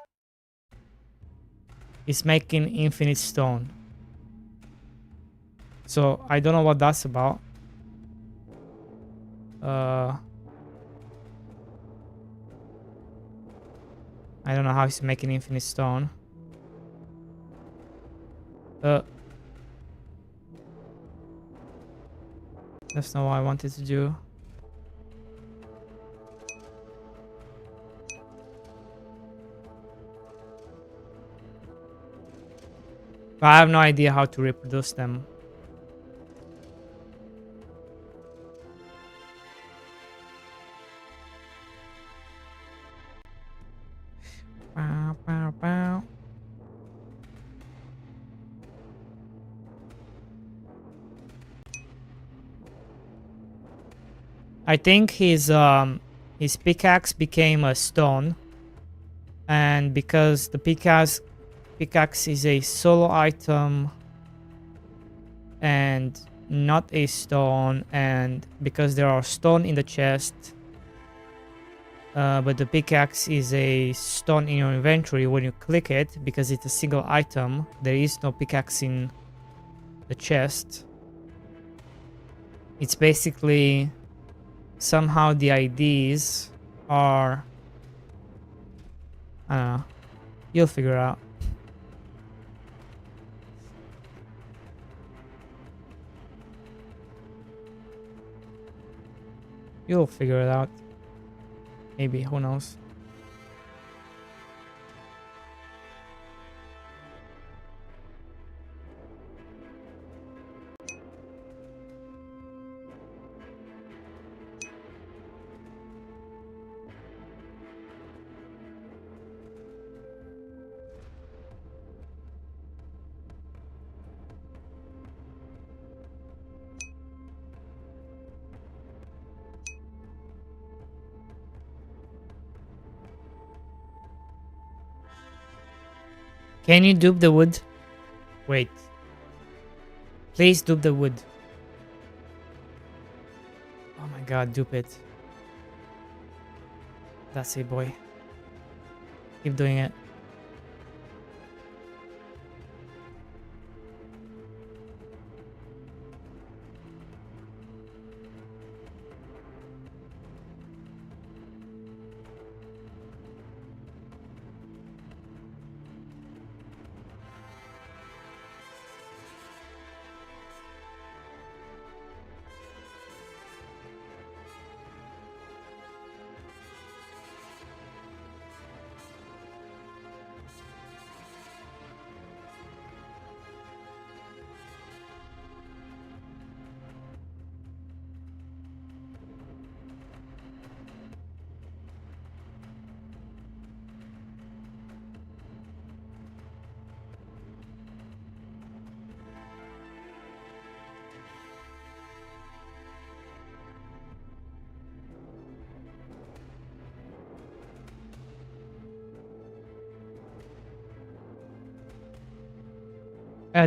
is making infinite stone. So I don't know what that's about. I don't know how he's making infinite stone. That's not what I wanted to do. But I have no idea how to reproduce them. Bow, bow, bow. I think his pickaxe became a stone, and because the pickaxe is a solo item and not a stone, and because there are stone in the chest, but the pickaxe is a stone in your inventory, when you click it, because it's a single item, there is no pickaxe in the chest. It's basically somehow the IDs are, I don't know, you'll figure it out. You'll figure it out. Maybe, who knows? Can you dupe the wood? Wait. Please dupe the wood. Oh my god, dupe it. That's it, boy. Keep doing it.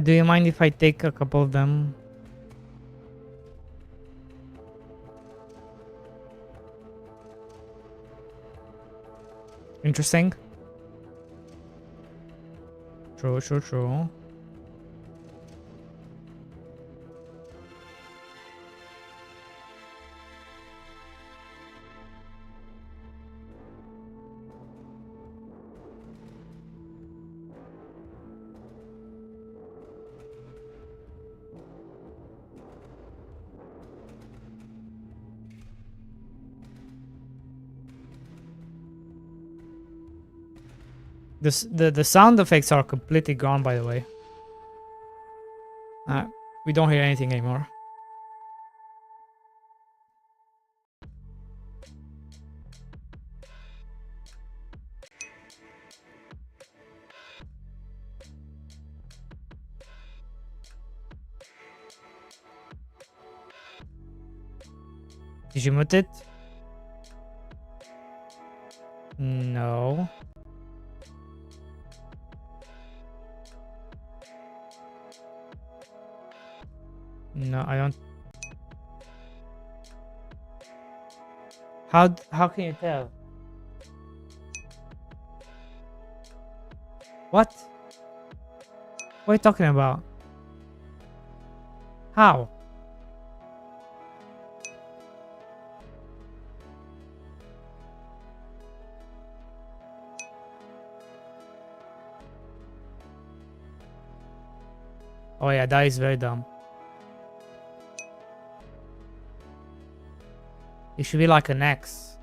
Do you mind if I take a couple of them? Interesting. True, true, true. The sound effects are completely gone, by the way. We don't hear anything anymore. Did you mute it? No. No, I don't. How can you tell? What? What are you talking about? How? Oh yeah, that is very dumb. It should be like an X.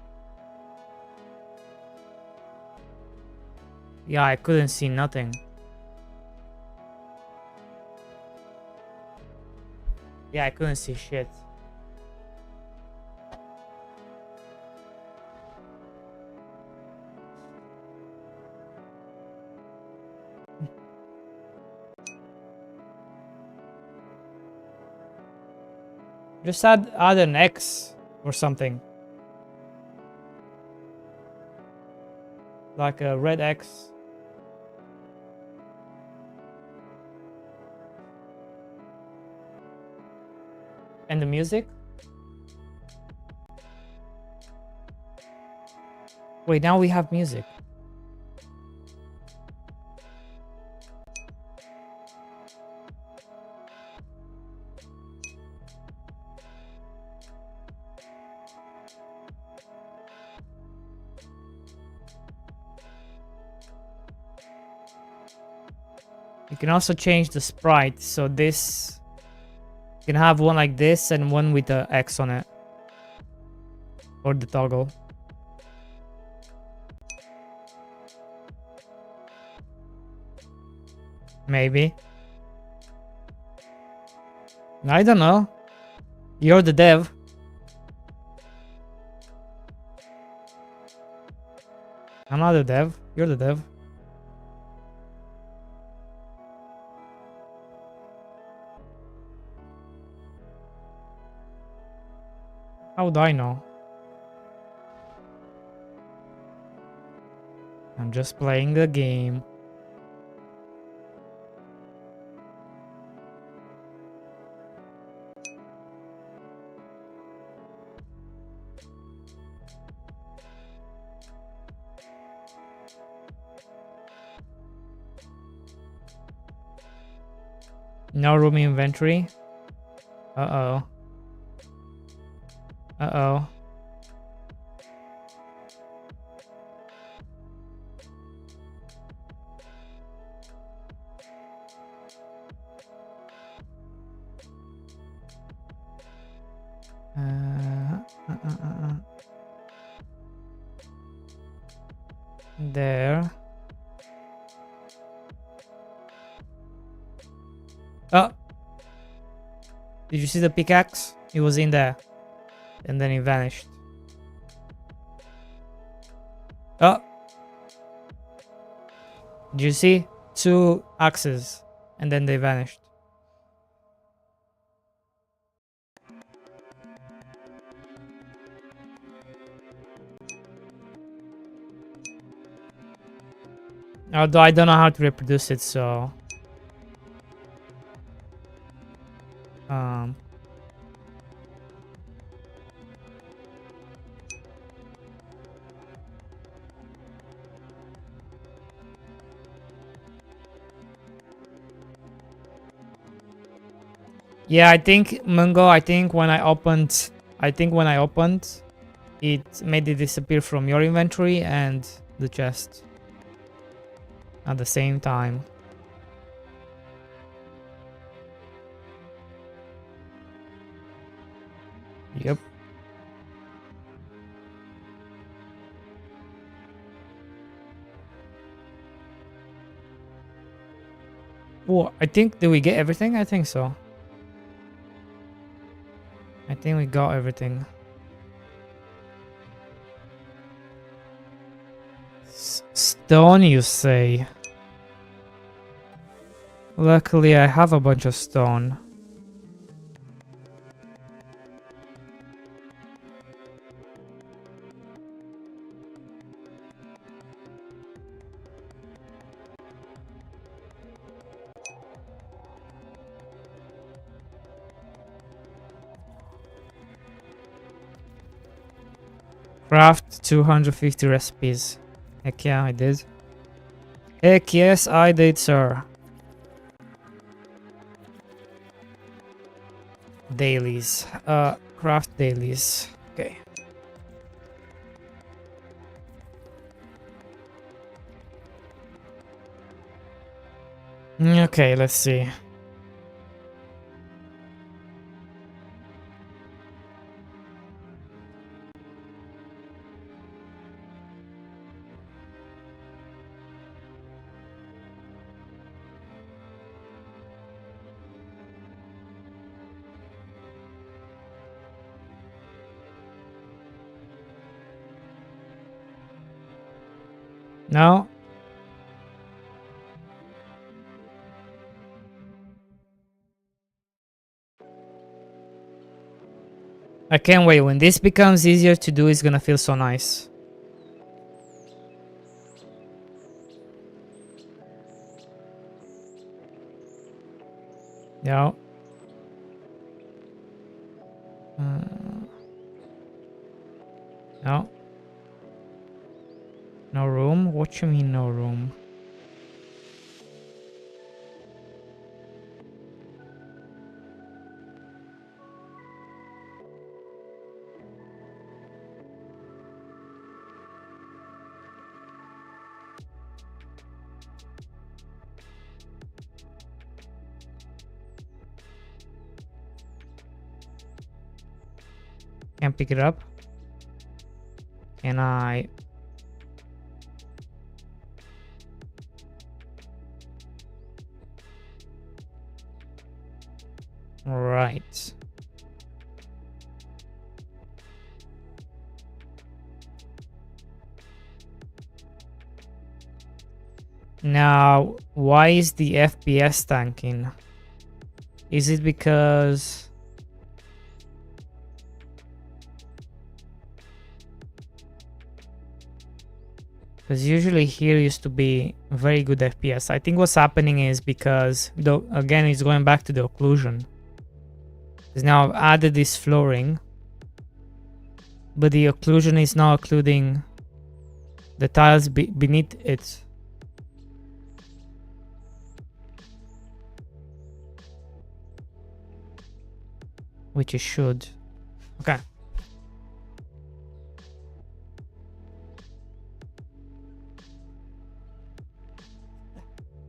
Yeah, I couldn't see nothing. Yeah, I couldn't see shit. Just add an X or something. Like a red X. And the music? Wait, now we have music. You can also change the sprite, so this you can have one like this and one with the X on it. Or the toggle. Maybe. I don't know. You're the dev. I'm not the dev. You're the dev. How would I know? I'm just playing the game. No room inventory. Uh-oh. Uh-oh. There. Oh! Did you see the pickaxe? It was in there. And then it vanished. Oh! Did you see? 2 axes. And then they vanished. Although I don't know how to reproduce it, so... Yeah, I think, Mungo, I think when I opened, it made it disappear from your inventory and the chest at the same time. Yep. Oh, I think, did we get everything? I think so. I think we got everything. Stone, you say? Luckily, I have a bunch of stone. Craft 250 recipes. Heck yeah, I did. Heck yes, I did, sir. Dailies. Craft dailies. Okay. Okay, let's see. No. I can't wait. When this becomes easier to do, it's gonna feel so nice. No. No. No room? What you mean no room? Can't pick it up. Can I? Right. Now, why is the FPS tanking? Is it because... Because usually here used to be very good FPS. I think what's happening is because, though, again, it's going back to the occlusion. Because now I've added this flooring, but the occlusion is now occluding the tiles beneath it. Which it should. Okay.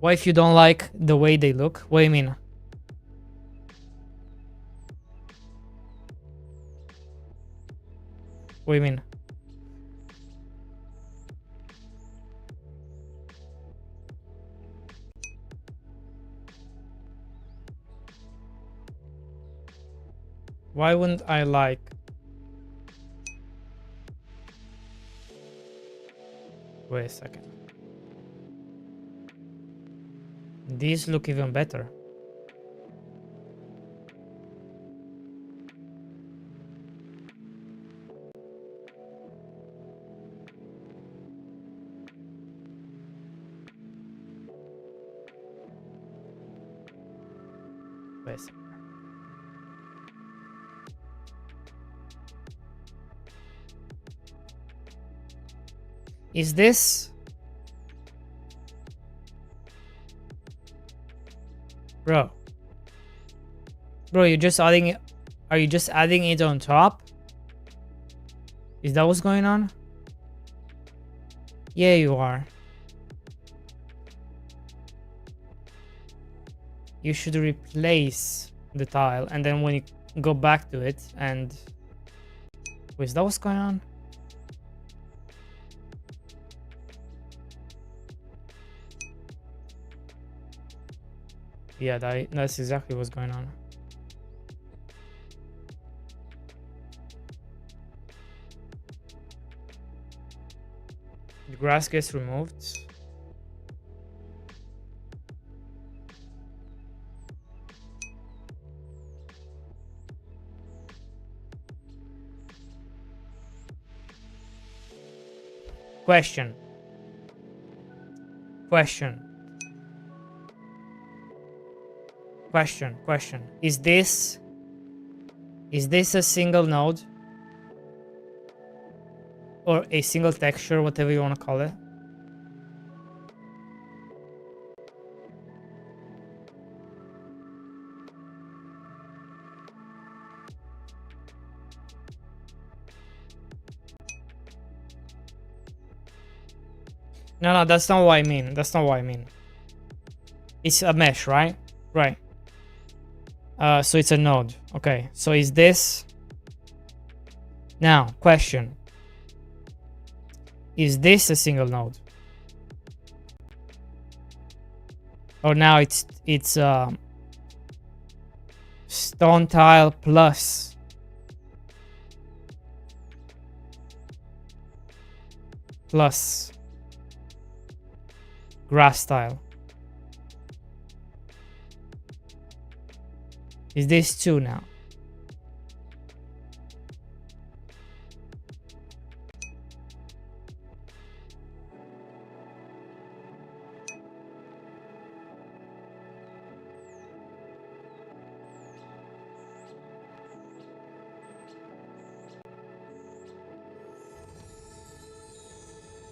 What if you don't like the way they look? What do you mean? What do you mean? Why wouldn't I like? Wait a second. These look even better. Wait a second. Is this... Bro, you're just adding it. Are you just adding it on top? Is that what's going on? Yeah, you are. You should replace the tile, and then when you go back to it and... Wait, is that what's going on? Yeah, that's exactly what's going on. The grass gets removed. Question. Is this a single node? Or a single texture, whatever you want to call it? No, that's not what I mean. It's a mesh, right? Right. So it's a node. Okay, so is this... Now, question. Is this a single node? Or now it's stone tile plus grass tile. Is this 2 now?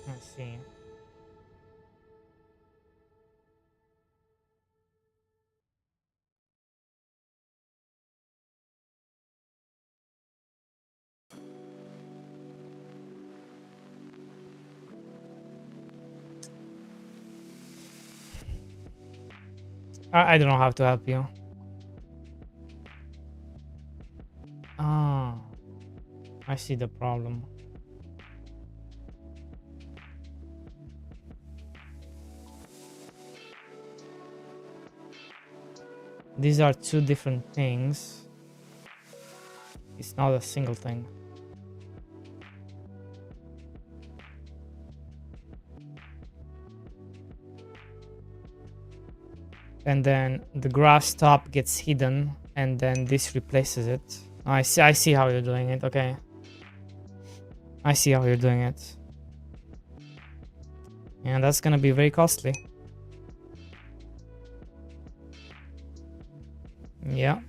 Let's see. I don't know how to help you. Ah, I see the problem. These are 2 different things. It's not a single thing. And then the grass top gets hidden, and then this replaces it. I see how you're doing it. Okay, I see how you're doing it. And that's gonna be very costly. Yeah.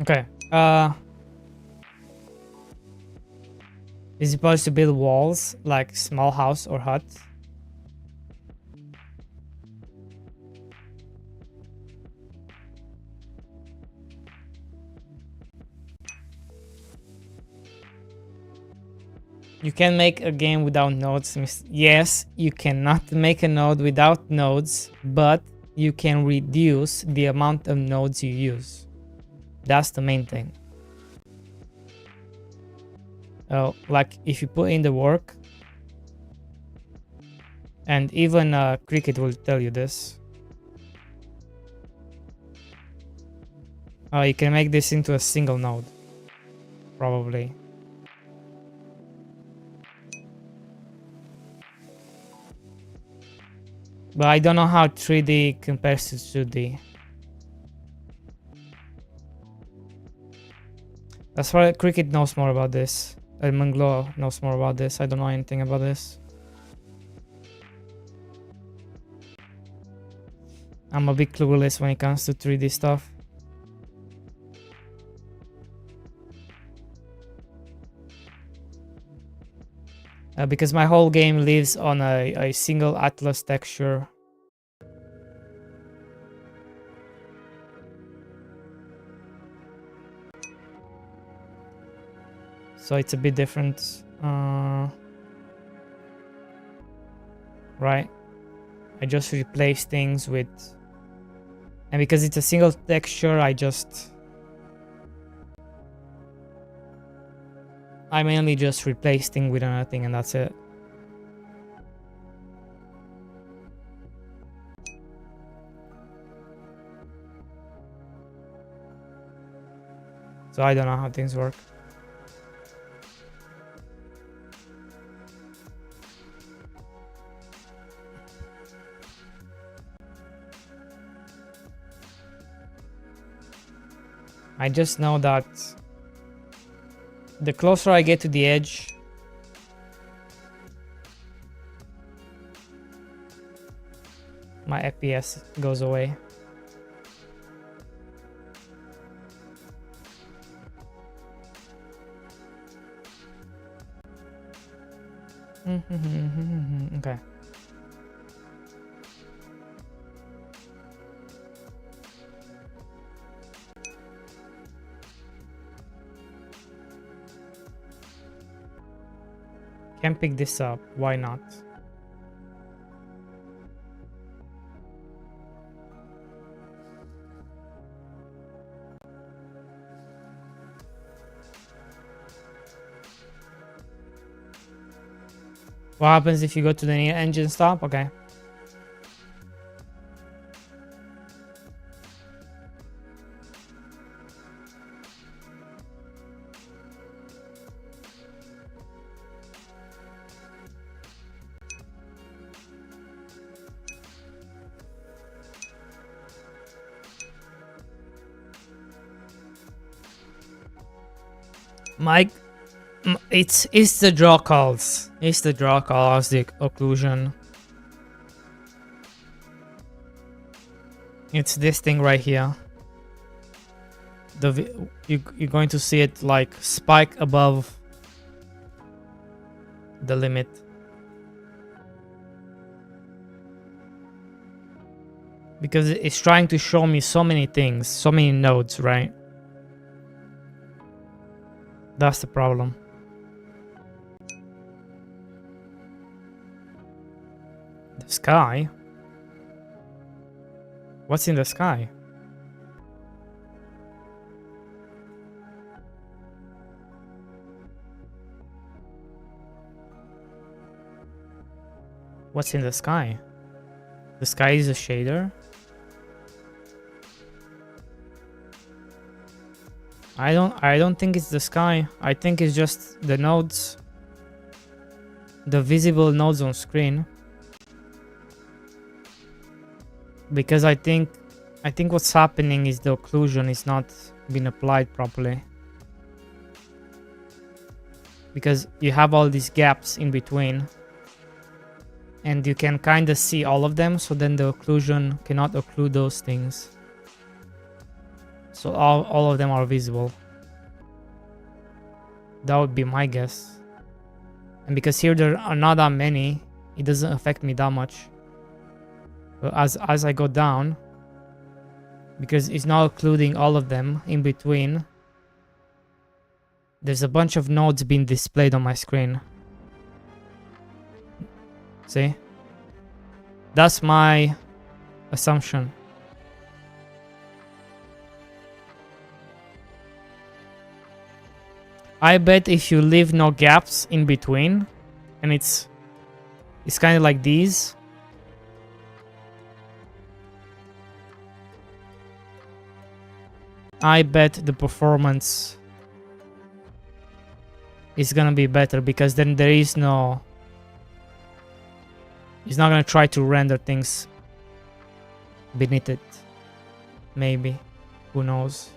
Okay. Is it supposed to build walls like small house or hut? You can make a game without nodes. Yes, you cannot make a node without nodes, but you can reduce the amount of nodes you use. That's the main thing. Oh, like if you put in the work, and even Cricket will tell you this. You can make this into a single node, probably. But I don't know how 3D compares to 2D. That's why Cricket knows more about this. Manglo knows more about this. I don't know anything about this. I'm a bit clueless when it comes to 3D stuff. Because my whole game lives on a single atlas texture. So it's a bit different. Right. I just replace things with... And because it's a single texture, I mainly just replace thing with another thing, and that's it. So I don't know how things work. I just know that the closer I get to the edge, my FPS goes away. Okay. Can pick this up, why not? What happens if you go to the engine stop? Okay. Mike, it's the draw calls. It's the draw calls, the occlusion. It's this thing right here. You're going to see it like spike above the limit. Because it's trying to show me so many things, so many nodes, right? That's the problem. The sky? What's in the sky? What's in the sky? The sky is a shader? I don't think it's the sky. I think it's just the nodes. The visible nodes on screen. Because I think what's happening is the occlusion is not being applied properly. Because you have all these gaps in between. And you can kind of see all of them, so then the occlusion cannot occlude those things. So all of them are visible. That would be my guess. And because here there are not that many, it doesn't affect me that much. But as I go down, because it's not including all of them in between, there's a bunch of nodes being displayed on my screen. See? That's my assumption. I bet if you leave no gaps in between, and it's kind of like these. I bet the performance is gonna be better, because then there is no... It's not gonna try to render things beneath it. Maybe. Who knows?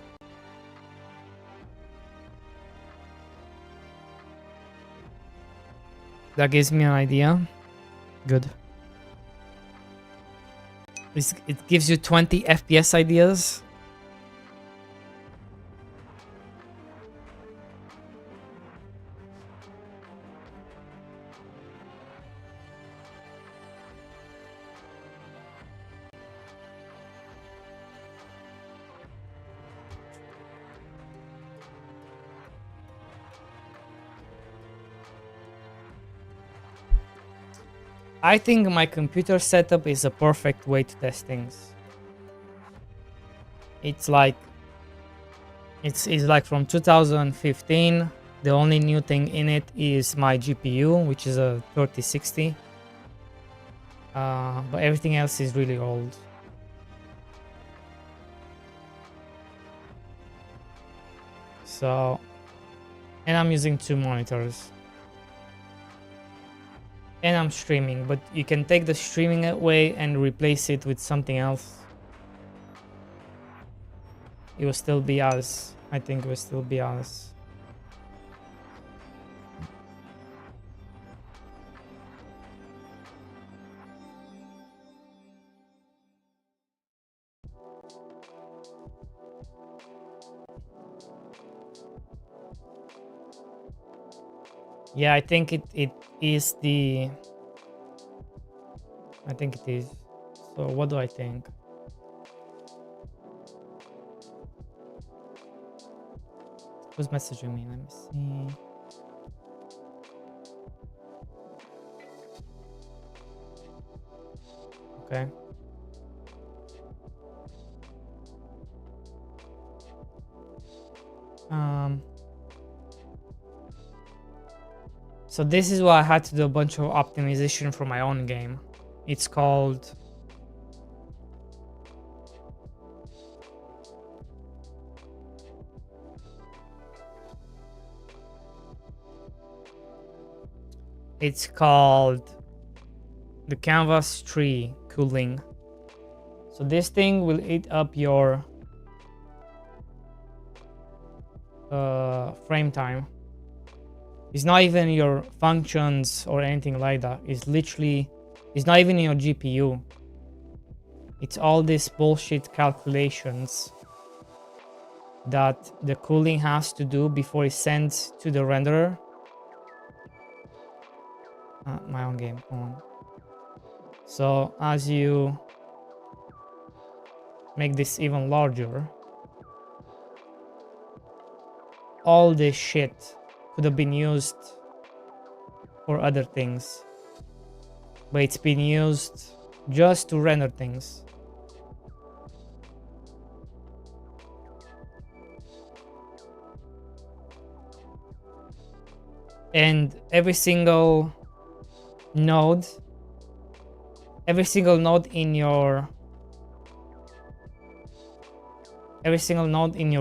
That gives me an idea. Good. It gives you 20 FPS ideas. I think my computer setup is a perfect way to test things. It's like from 2015. The only new thing in it is my GPU, which is a 3060. But everything else is really old. So, and I'm using 2 monitors. And I'm streaming, but you can take the streaming away and replace it with something else. It will still be as... I think it will still be as... Yeah, I think it is the... I think it is. So what do I think? Who's messaging me? Let me see. Okay. So this is why I had to do a bunch of optimization for my own game. It's called... It's called the canvas tree cooling. So this thing will eat up your frame time. It's not even your functions or anything like that. It's literally, it's not even your GPU. It's all these bullshit calculations that the cooling has to do before it sends to the renderer. My own game, come on. So as you make this even larger, all this shit could have been used for other things, but it's been used just to render things. And every single node in your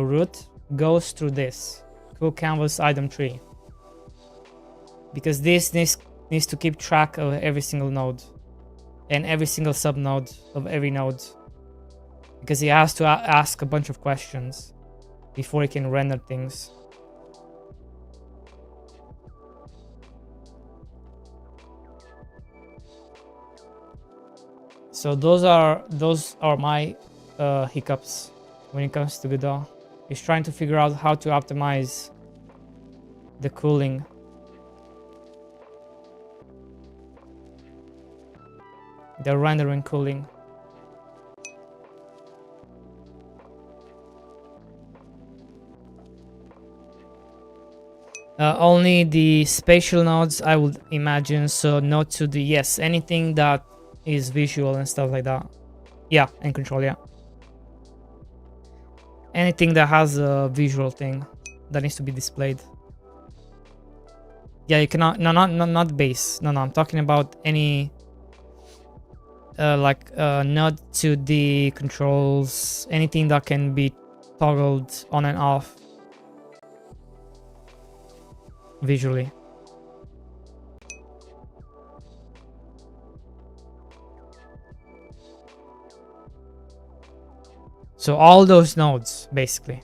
root goes through this cool canvas item tree, because this needs to keep track of every single node and every single sub node of every node, because he has to ask a bunch of questions before he can render things. So those are my hiccups when it comes to Godot. Is trying to figure out how to optimize the cooling. The rendering cooling. Only the spatial nodes, I would imagine, so not to the, yes, anything that is visual and stuff like that. Yeah, and control, yeah. Anything that has a visual thing that needs to be displayed. Yeah, you cannot, not base. No, I'm talking about any node to the controls, anything that can be toggled on and off visually. So all those nodes, basically.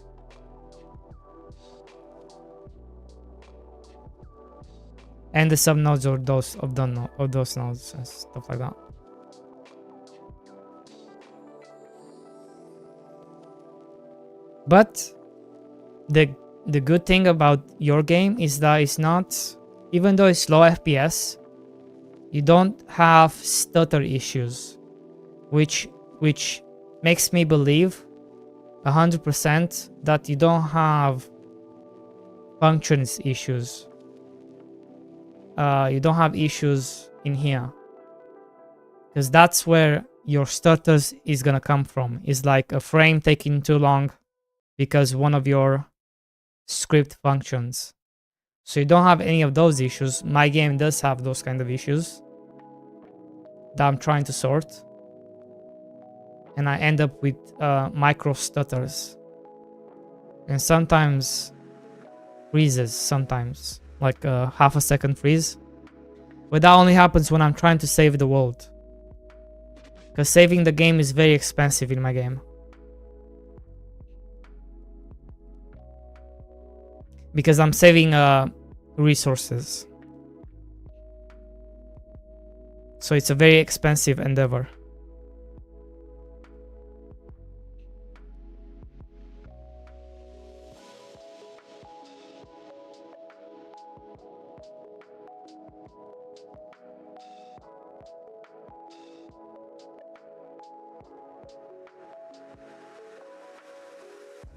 And the subnodes or those of those nodes and stuff like that. But the good thing about your game is that it's not, even though it's low FPS, you don't have stutter issues, which makes me believe 100% that you don't have functions issues. You don't have issues in here, because that's where your stutters is gonna come from. It's like a frame taking too long because one of your script functions. So you don't have any of those issues. My game does have those kind of issues that I'm trying to sort, and I end up with micro stutters, and sometimes freezes, sometimes like a half a second freeze. But that only happens when I'm trying to save the world, because saving the game is very expensive in my game. Because I'm saving resources. So it's a very expensive endeavor.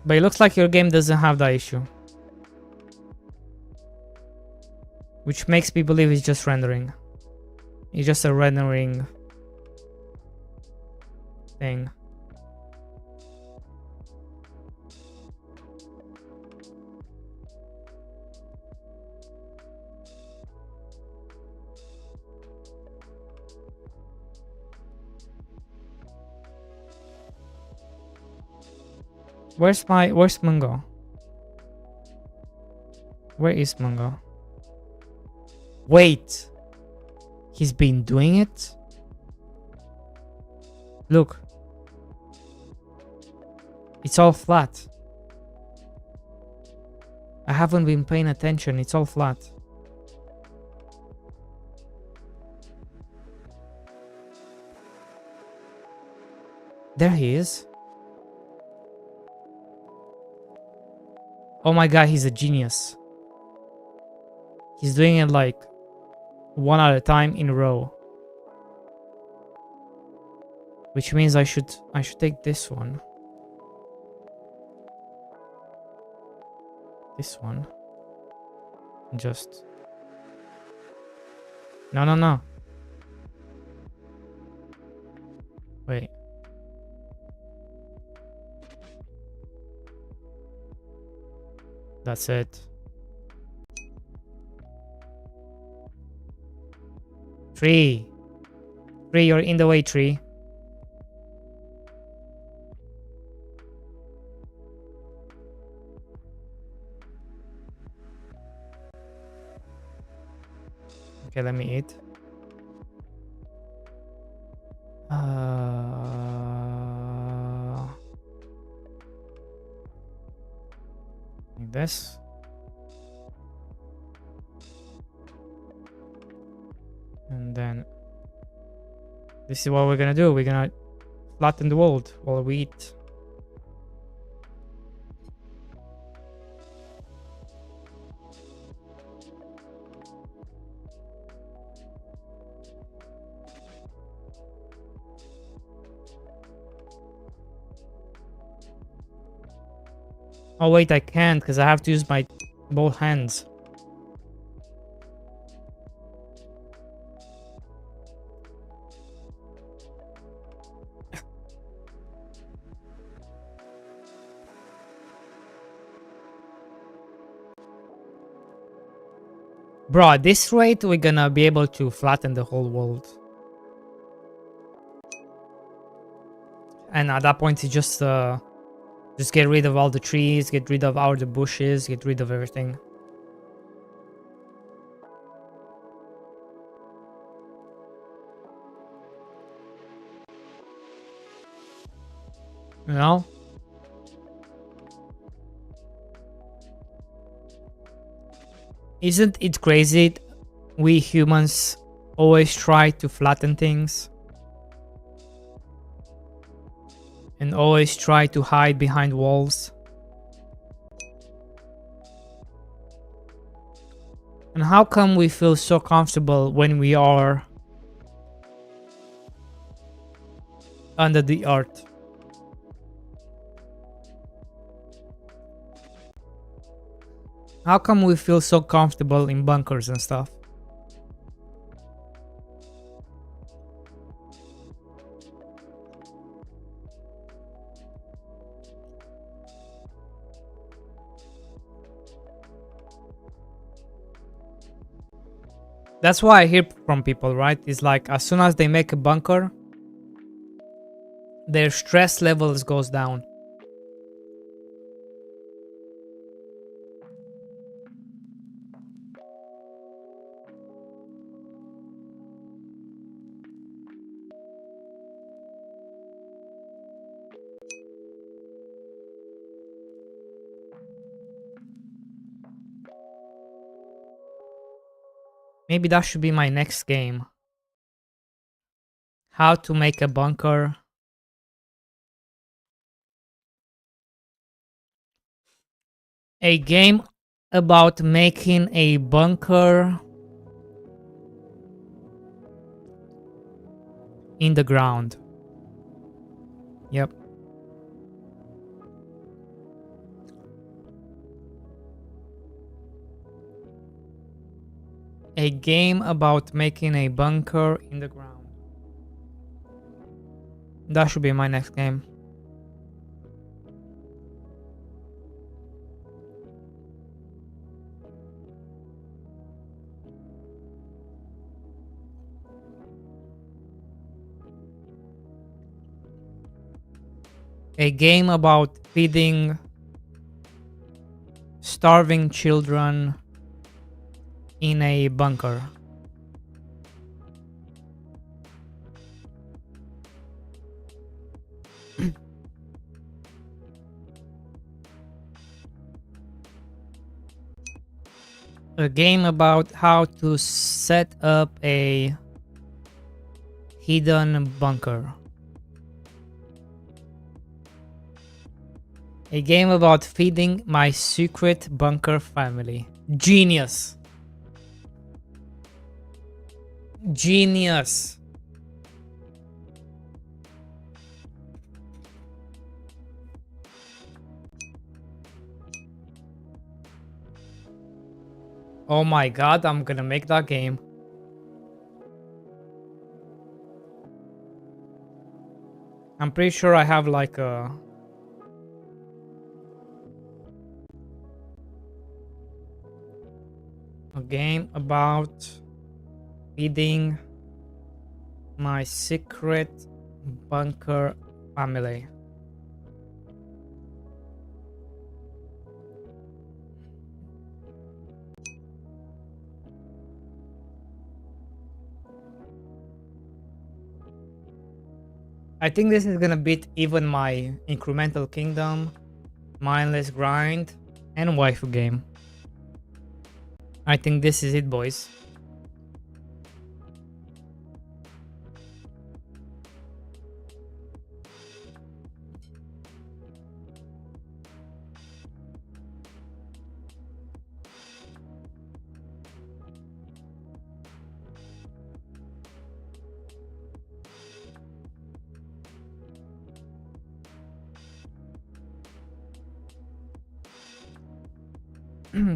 But it looks like your game doesn't have that issue, which makes me believe it's just rendering. It's just a rendering thing. Where's Mungo? Where is Mungo? Wait. He's been doing it? Look. It's all flat. I haven't been paying attention. It's all flat. There he is. Oh my god, he's a genius. He's doing it like one at a time in a row. Which means I should take this one. This one. Just no. Wait. That's it. Tree, you're in the way, tree. Okay, let me eat. Like this. And then this is what we're gonna do. We're gonna flatten the world while we eat. Oh wait, I can't because I have to use my both hands. Bro, at this rate, we're gonna be able to flatten the whole world. And at that point, it's just get rid of all the trees, get rid of all the bushes, get rid of everything. You know? Isn't it crazy? We humans always try to flatten things. And always try to hide behind walls. And how come we feel so comfortable when we are under the earth? How come we feel so comfortable in bunkers and stuff? That's why I hear from people, right? It's like as soon as they make a bunker, their stress levels goes down. Maybe that should be my next game. How to make a bunker. A game about making a bunker in the ground. Yep. A game about making a bunker in the ground. That should be my next game. A game about feeding starving children in a bunker. A game about how to set up a hidden bunker. A game about feeding my secret bunker family. Genius. Genius. Oh my god, I'm gonna make that game. I'm pretty sure I have like a game about feeding my secret bunker family. I think this is gonna beat even my incremental kingdom, mindless grind, and waifu game. I think this is it, boys.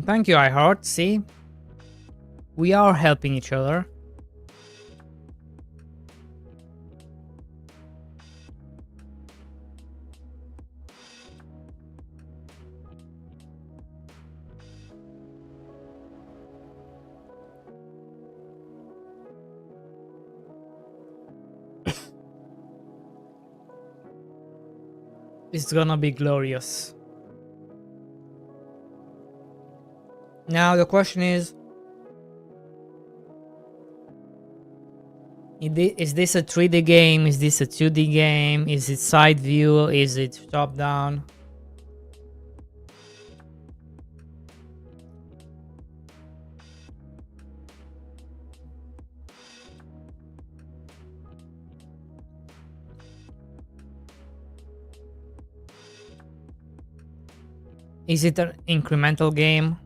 Thank you, iHeart. See? We are helping each other. It's gonna be glorious. Now the question is this a 3D game? Is this a 2D game? Is it side view? Is it top down? Is it an incremental game?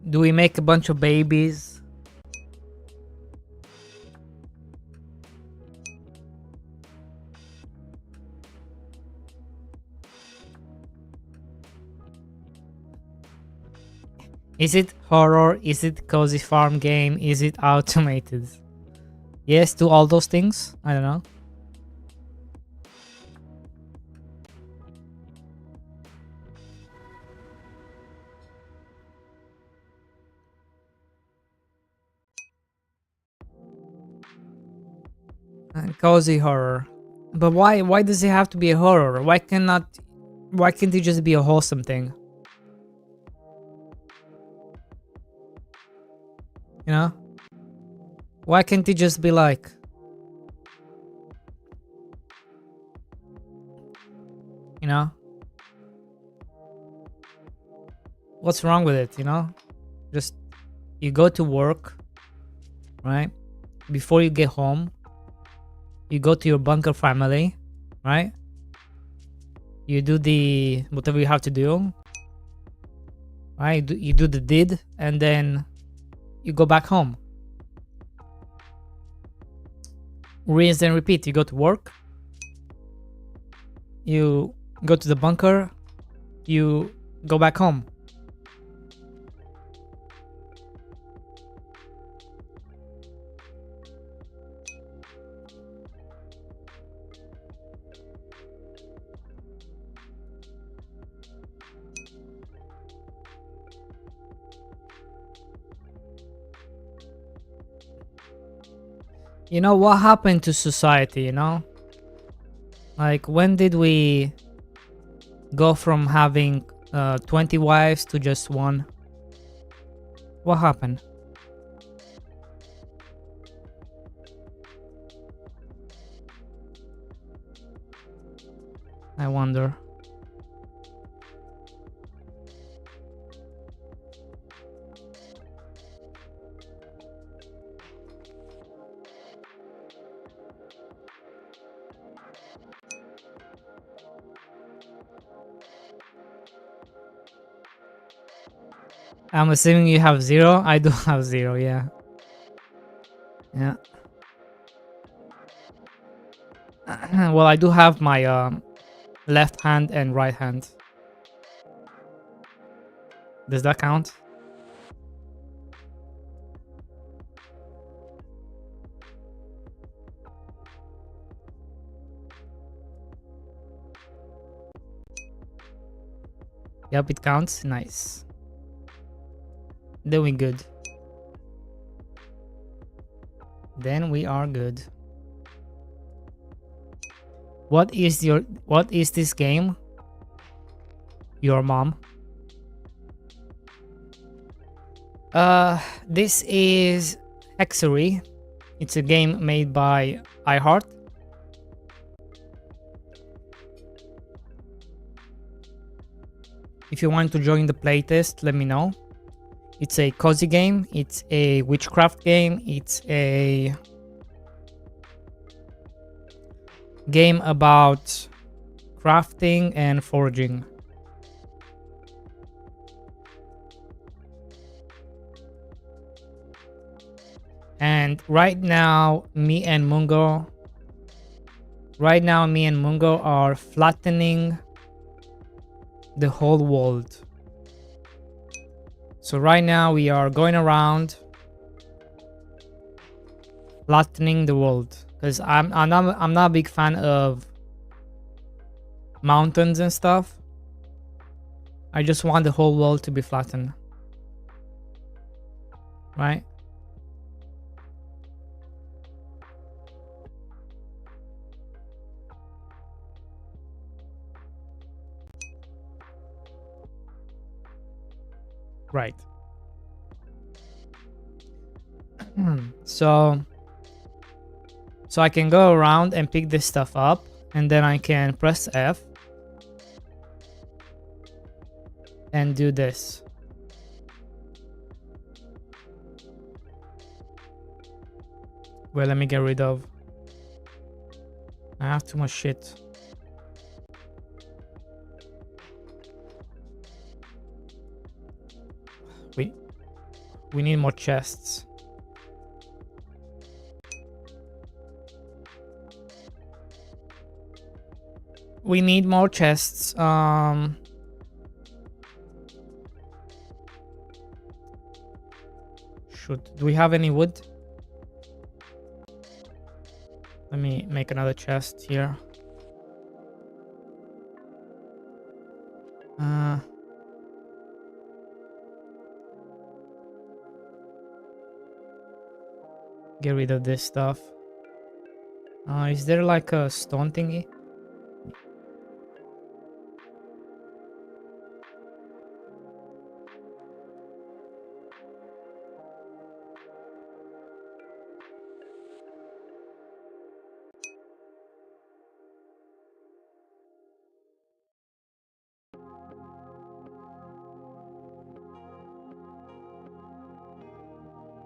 Do we make a bunch of babies? Is it horror? Is it cozy farm game? Is it automated? Yes to all those things? I don't know. Cozy horror. But why does it have to be a horror? Why can't it just be a wholesome thing? You know? Why can't it just be like, you know? What's wrong with it, you know? Just you go to work, right? Before you get home, you go to your bunker family, right? You do the whatever you have to do, right? You do the deed, and then you go back home. Rinse and repeat. You go to work, you go to the bunker, you go back home. You know, what happened to society, you know? Like, when did we go from having 20 wives to just one? What happened? I wonder. I'm assuming you have 0. I do have 0, yeah. Yeah. Well, I do have my left hand and right hand. Does that count? Yep, it counts. Nice. Doing good. Then we are good. What is this game? Your mom. This is Hexery. It's a game made by iHeart. If you want to join the playtest, let me know. It's a cozy game. It's a witchcraft game. It's a game about crafting and foraging. And right now, me and Mungo are flattening the whole world. So right now we are going around flattening the world, because I'm not a big fan of mountains and stuff. I just want the whole world to be flattened, right? Right. So I can go around and pick this stuff up, and then I can press F and do this. Well, let me get rid of. I have too much shit. We need more chests. We need more chests. Shoot, do we have any wood? Let me make another chest here. Get rid of this stuff. Is there like a stone thingy?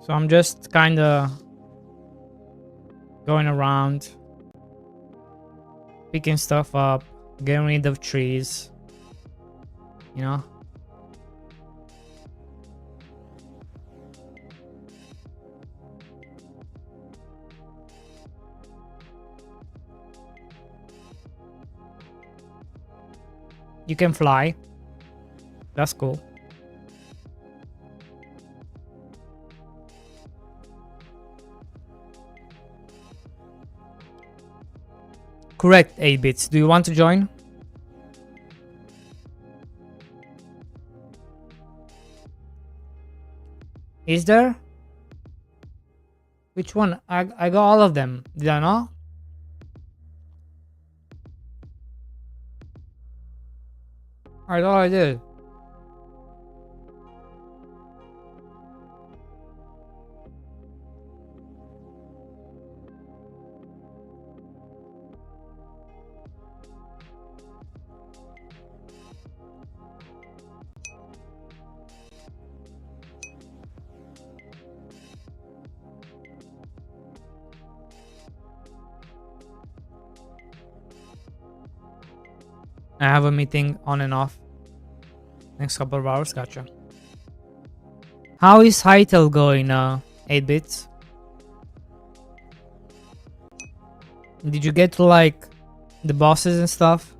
So I'm just kind of going around, picking stuff up, getting rid of trees, you know? You can fly. That's cool. Correct, 8 bits. Do you want to join? Is there? Which one? I got all of them. Did I not? I thought I did. I have a meeting on and off next couple of hours. Gotcha. How is Hytale going, 8 bits? Did you get to like the bosses and stuff?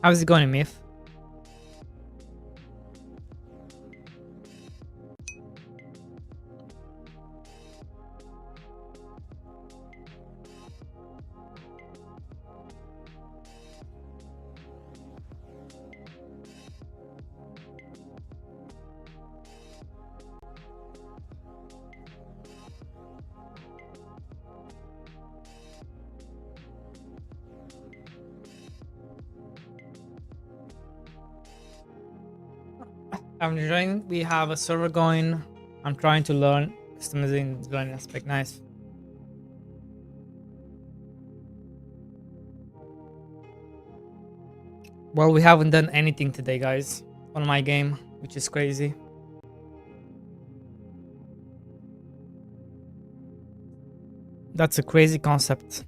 How's it going, Myth? I'm enjoying. We have a server going. I'm trying to learn customizing the learning aspect. Nice. Well, we haven't done anything today, guys, on my game, which is crazy. That's a crazy concept.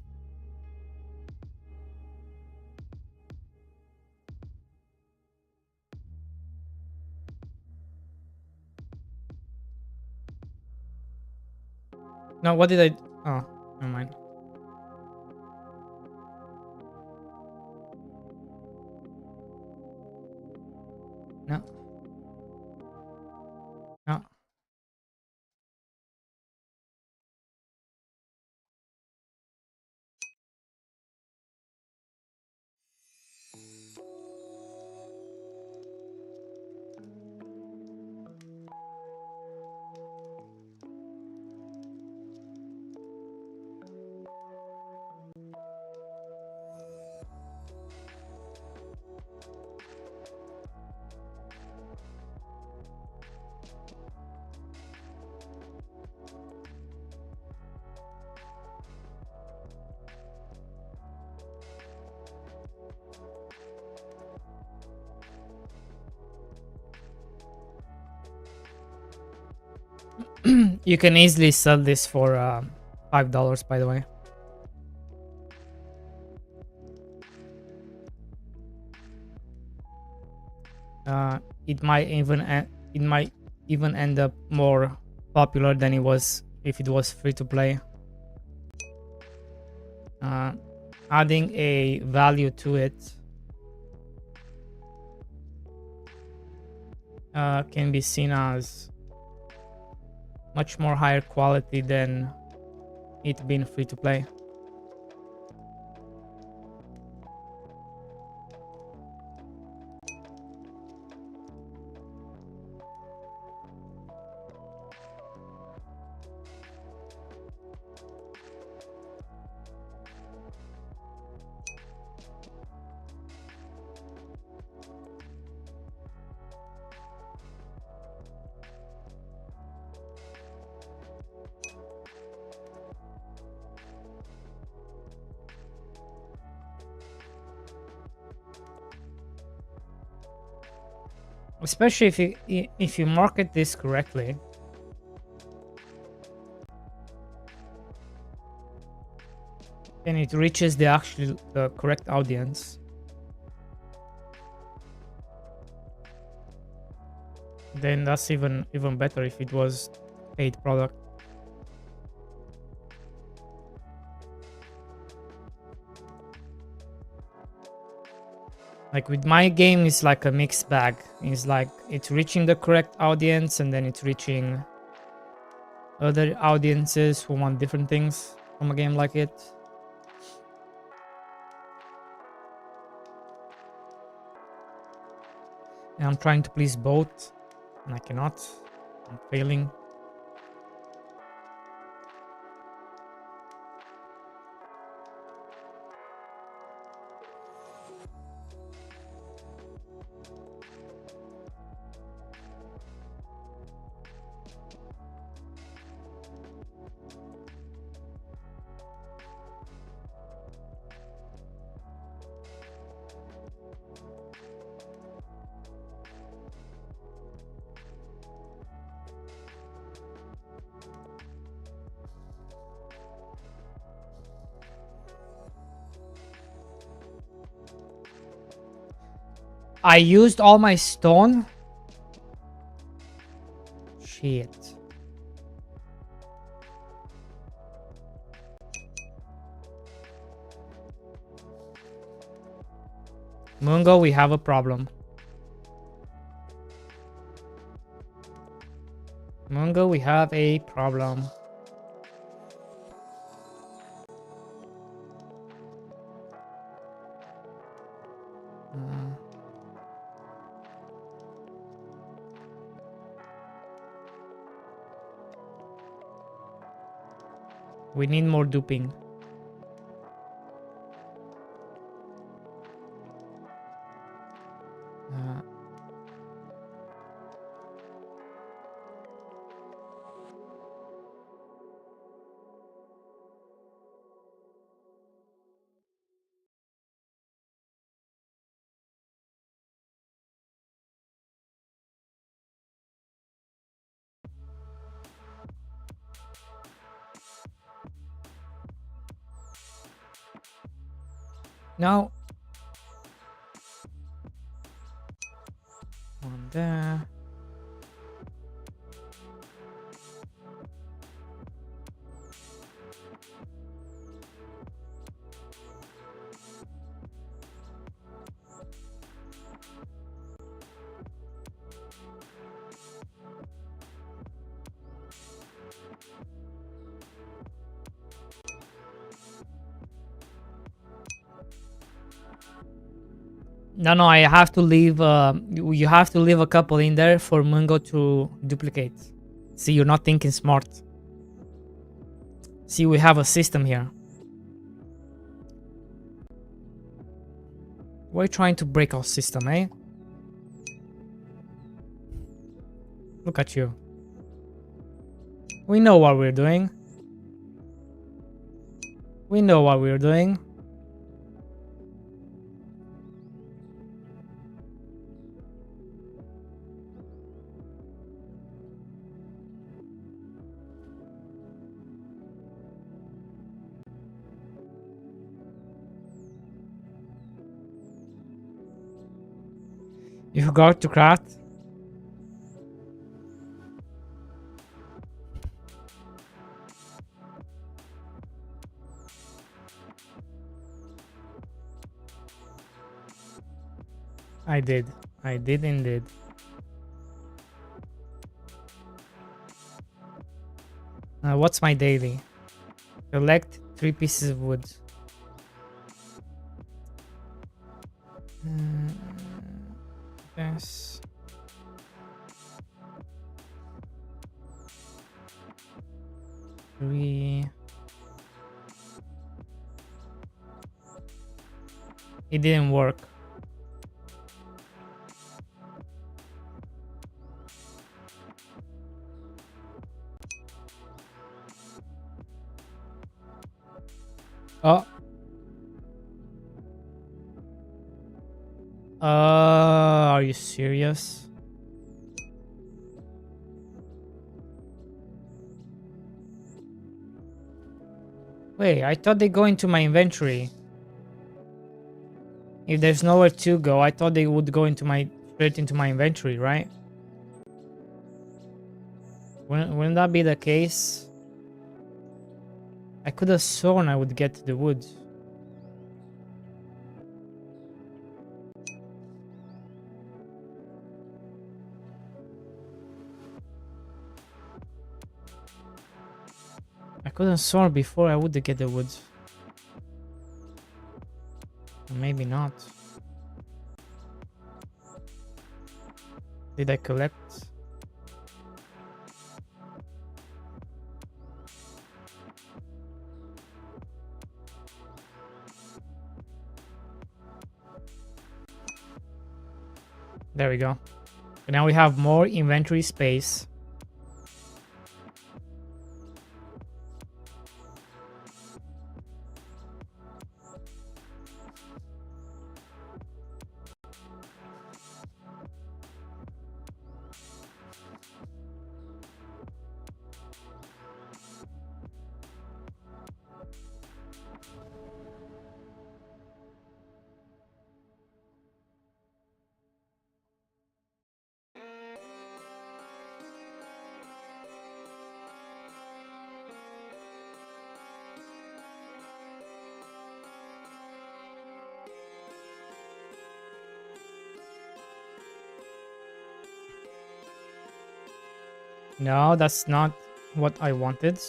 No, what did I... Oh, never mind. No. No. You can easily sell this for $5, by the way. It might even end up more popular than it was if it was free to play. Adding a value to it can be seen as much more higher quality than it being free to play. Especially if you market this correctly. And it reaches the correct audience. Then that's even better if it was paid product. Like with my game, it's like a mixed bag. It's like it's reaching the correct audience, and then it's reaching other audiences who want different things from a game like it. And I'm trying to please both, and I cannot. I'm failing. I used all my stone. Shit. Mungo, we have a problem. Mungo, we have a problem. We need more duping. Now, one there. No, I have to leave. You have to leave a couple in there for Mungo to duplicate. See, you're not thinking smart. See, we have a system here. We're trying to break our system, eh? Look at you. We know what we're doing. We know what we're doing. You forgot to craft? I did. I did indeed. What's my daily? Collect 3 pieces of wood. Yes. It didn't work. Oh. Are you serious? Wait, I thought they go into my inventory. If there's nowhere to go, I thought they would go into straight into my inventory, right? Wouldn't that be the case? I could have sworn I would get to the woods. I could have sworn before I would get the woods. Maybe not. Did I collect? There we go. And now we have more inventory space. No, that's not what I wanted.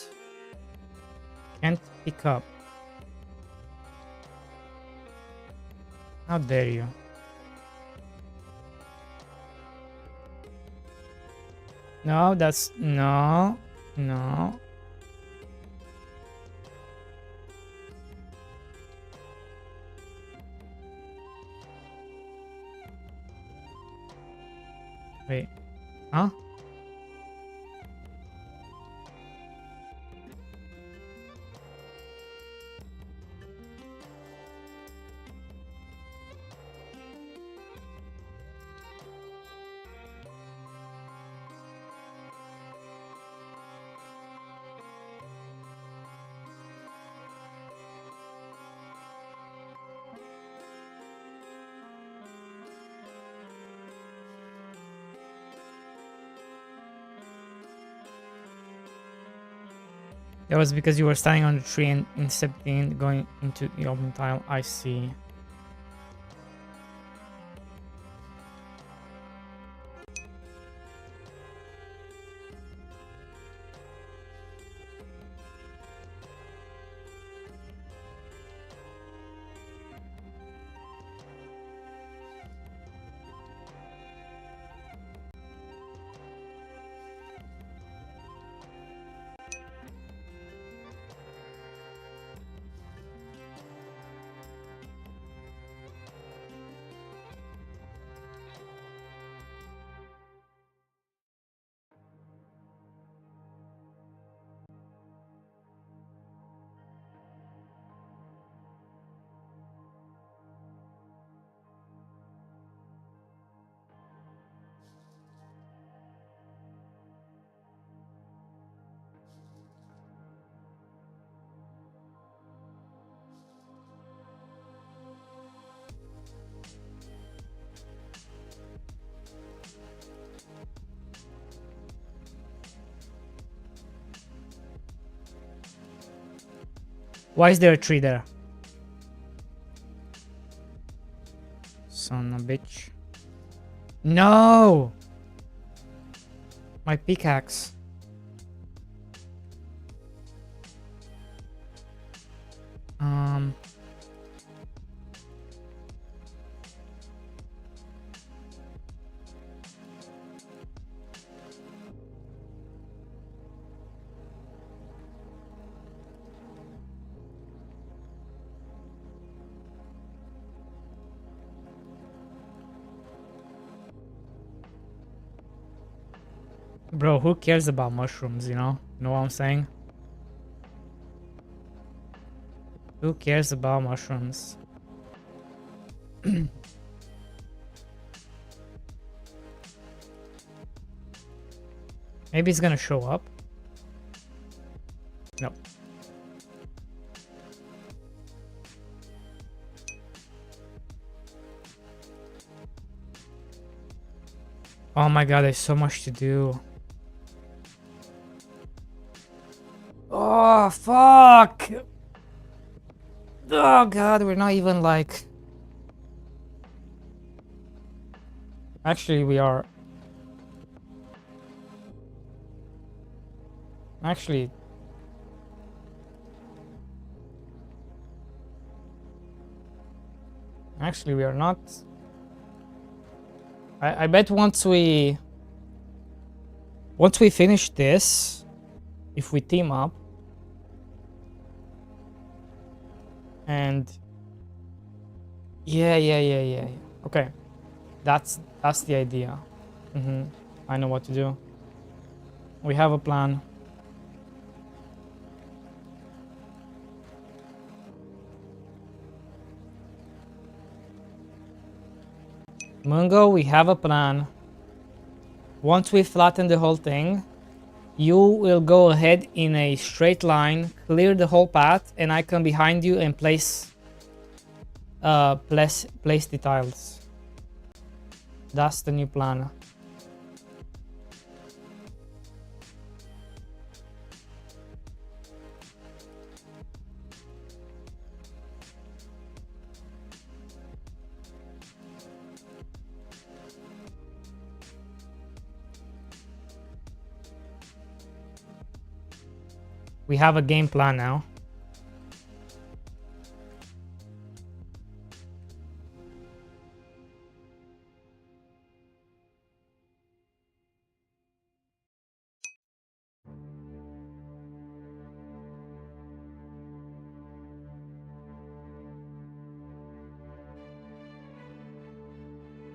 Can't pick up. How dare you? No, that's no, no. Wait, huh? That was because you were standing on the tree and incepting going into the open tile. I see. Why is there a tree there? Son of a bitch. No! My pickaxe. Um... Bro, who cares about mushrooms, you know? Know what I'm saying? Who cares about mushrooms? Maybe it's gonna show up. No. Oh my god, there's so much to do. Oh, fuck! Oh god, we're not even like... Actually, we are... Actually... Actually, we are not... I bet once we finish this, if we team up, and... Yeah. Okay. That's the idea. I know what to do. We have a plan. Mungo, we have a plan. Once we flatten the whole thing, you will go ahead in a straight line, clear the whole path, and I come behind you and place the tiles. That's the new plan. We have a game plan now.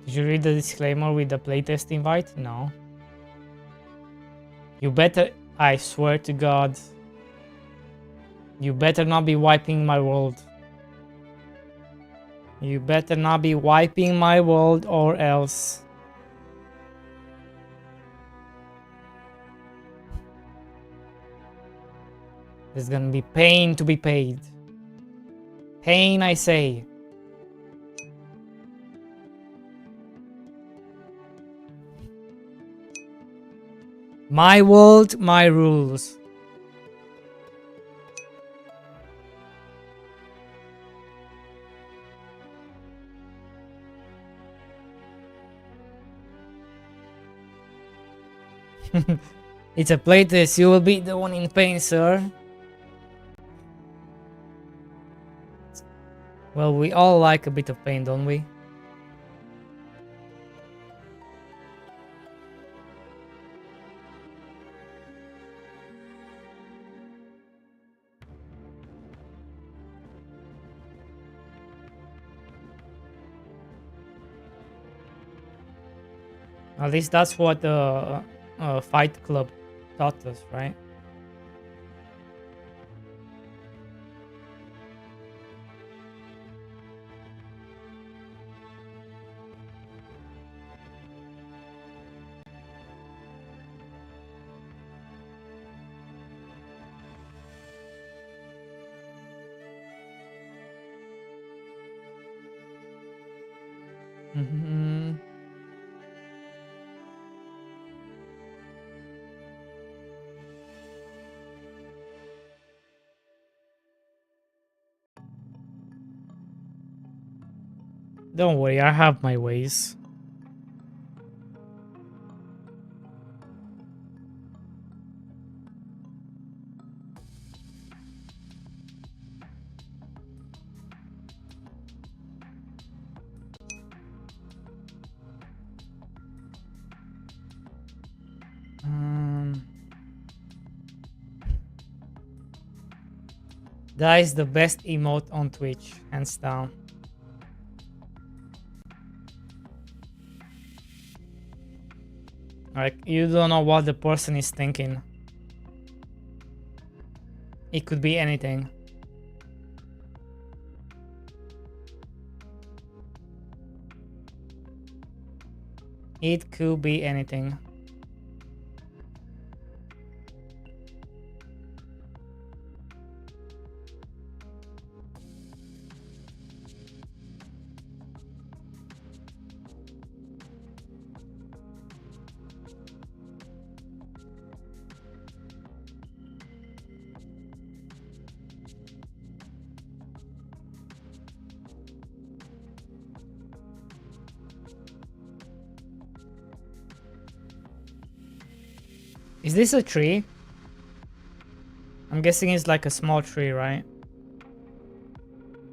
Did you read the disclaimer with the playtest invite? No. You better, I swear to God, you better not be wiping my world. You better not be wiping my world or else. There's gonna be pain to be paid. Pain, I say. My world, my rules. It's a playtest. You will be the one in pain, sir. Well, we all like a bit of pain, don't we? At least that's what the Fight Club taught us, right? Mm-hmm. Don't worry, I have my ways. That is the best emote on Twitch, hands down. Like, you don't know what the person is thinking. It could be anything. It could be anything. Is this a tree? I'm guessing it's like a small tree, right?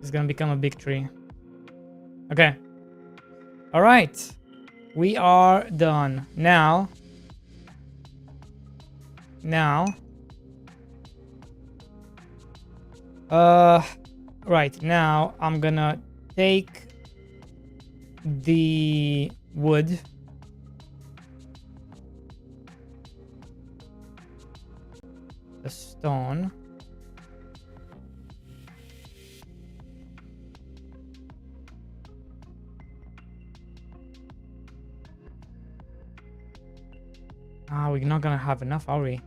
It's gonna become a big tree. Okay. All right. We are done. Now. Right now I'm gonna take the wood. The stone. We're not gonna have enough, are we?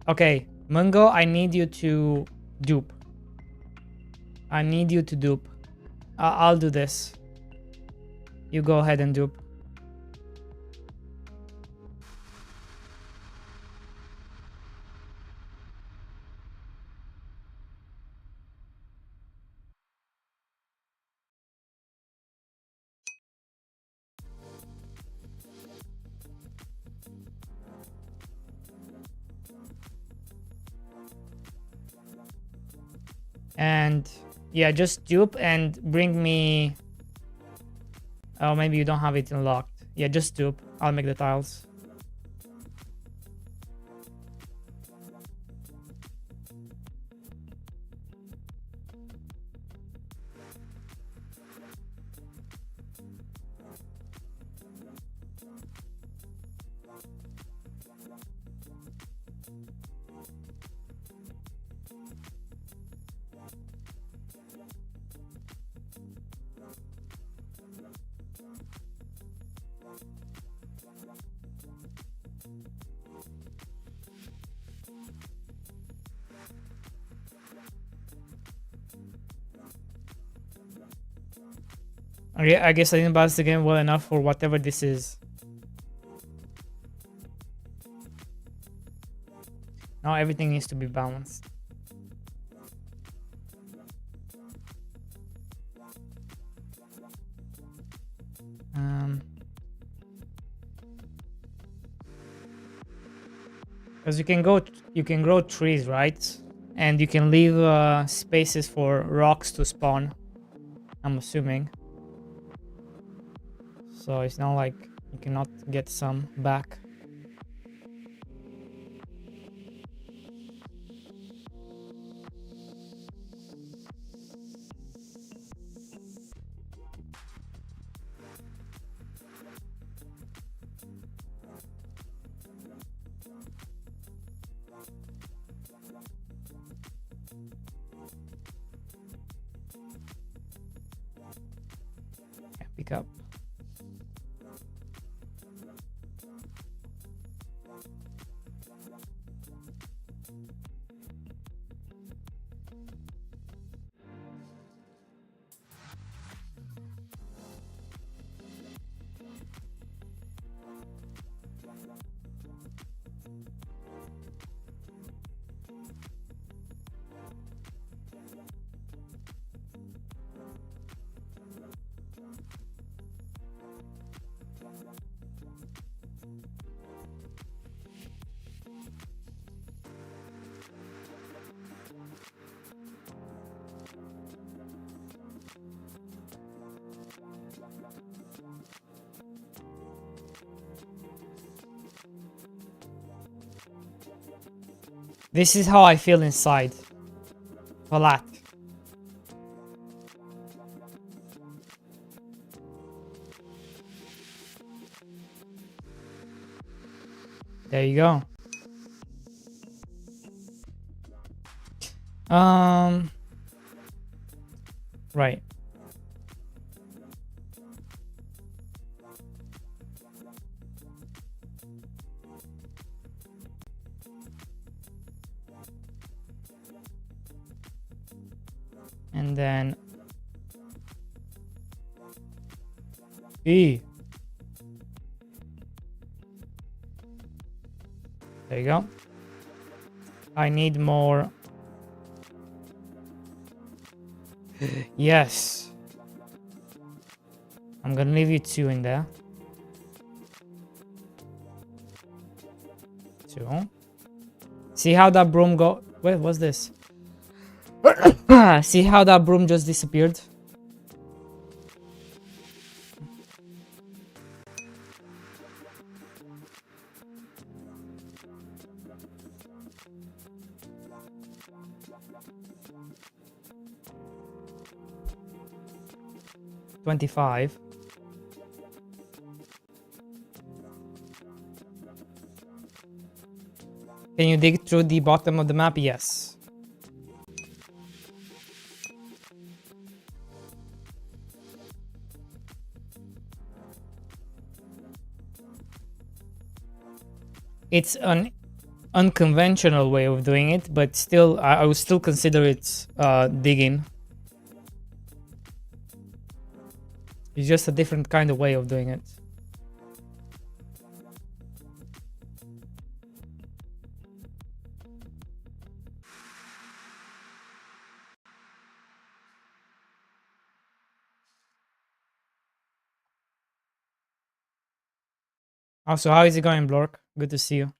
Okay, Mungo, I need you to dupe. I need you to dupe. I'll do this. You go ahead and dupe. And yeah, just dupe and bring me... Oh, maybe you don't have it unlocked. Yeah, just dupe. I'll make the tiles. I guess I didn't balance the game well enough for whatever this is. Now everything needs to be balanced. Because you can grow trees, right? And you can leave spaces for rocks to spawn, I'm assuming. So it's not like you cannot get some back. Yeah, pick up. This is how I feel inside. Flat. There you go. Right. And then E. There you go. I need more. Yes. I'm gonna leave you 2 in there. 2. See how that broom go? Wait, what's this? See how that broom just disappeared? $25. Can you dig through the bottom of the map? Yes. It's an unconventional way of doing it, but still, I would still consider it digging. It's just a different kind of way of doing it. Also, how is it going, Blork? Good to see you.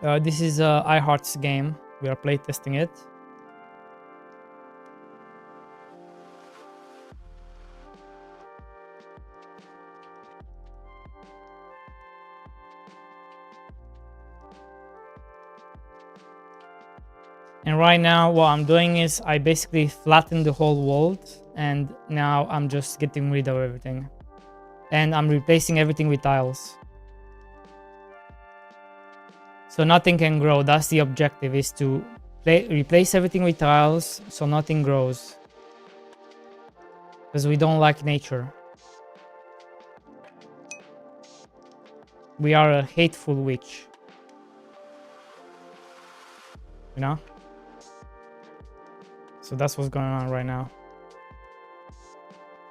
This is iHeart's game. We are playtesting it. And right now what I'm doing is I basically flattened the whole world, and now I'm just getting rid of everything. And I'm replacing everything with tiles. So nothing can grow. That's the objective, is to replace everything with tiles so nothing grows. Because we don't like nature. We are a hateful witch. You know? So that's what's going on right now.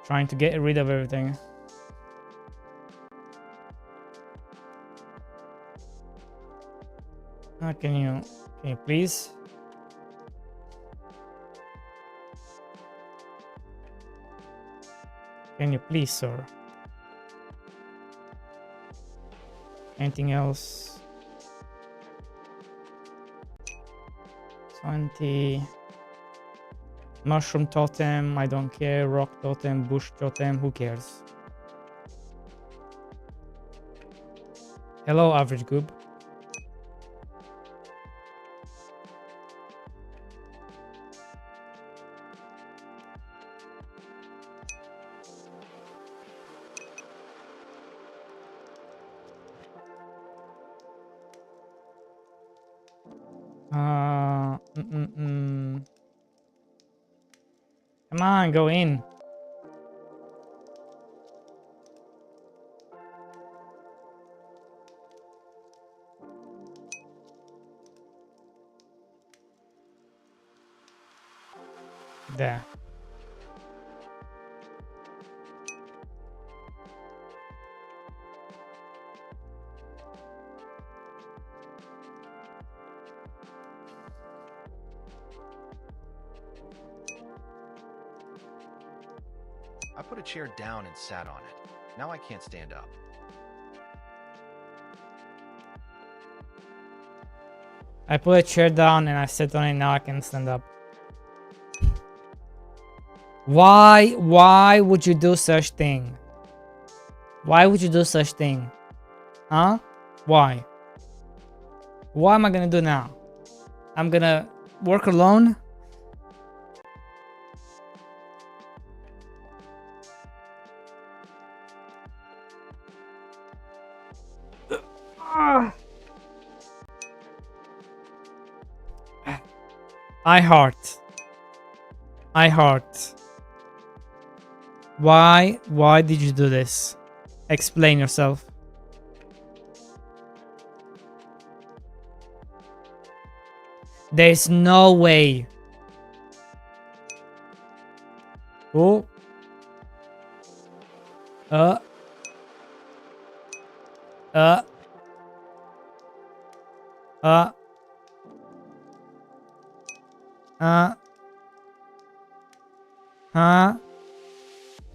Trying to get rid of everything. Can you please? Can you please, sir? Anything else? 20. Mushroom totem, I don't care. Rock totem, bush totem, who cares? Hello, average goob. Come on, go in. There. I put a chair down and sat on it. Now I can't stand up. I put a chair down and I sat on it, now I can stand up. Why would you do such thing? Why would you do such thing? Huh? Why? What am I gonna do now? I'm gonna work alone? iHeart. Why did you do this? Explain yourself. There's no way. Oh.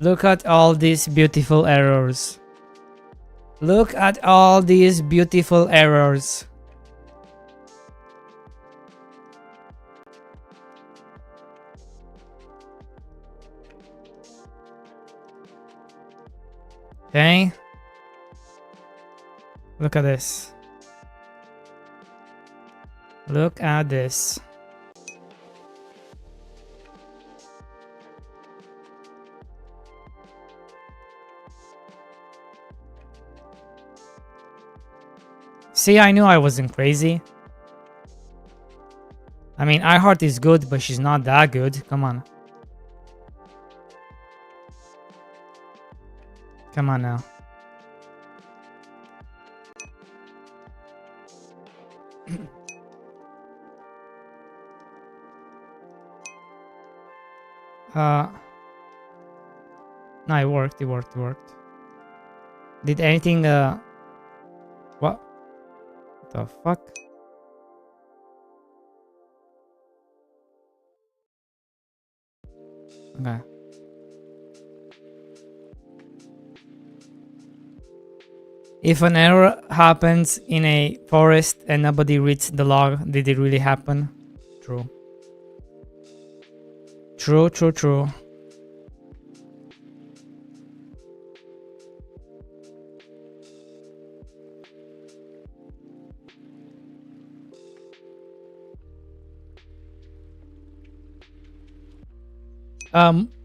Look at all these beautiful errors. Look at all these beautiful errors. Okay. Look at this. Look at this. See, I knew I wasn't crazy. I mean, iHeart is good, but she's not that good. Come on. Come on now. No, it worked. Did anything, what the fuck? Okay. If an error happens in a forest and nobody reads the log, did it really happen? True. True, true, true.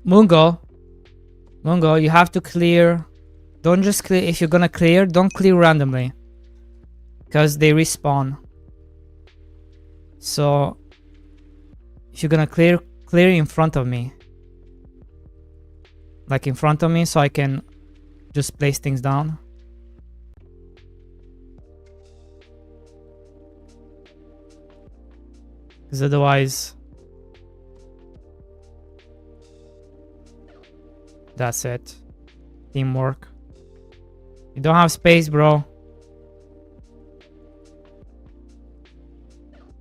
Mungo, you have to clear. Don't just clear. If you're gonna clear, don't clear randomly, because they respawn. So if you're gonna clear, clear in front of me, like in front of me, so I can just place things down. Because otherwise, that's it. Teamwork. You don't have space, bro.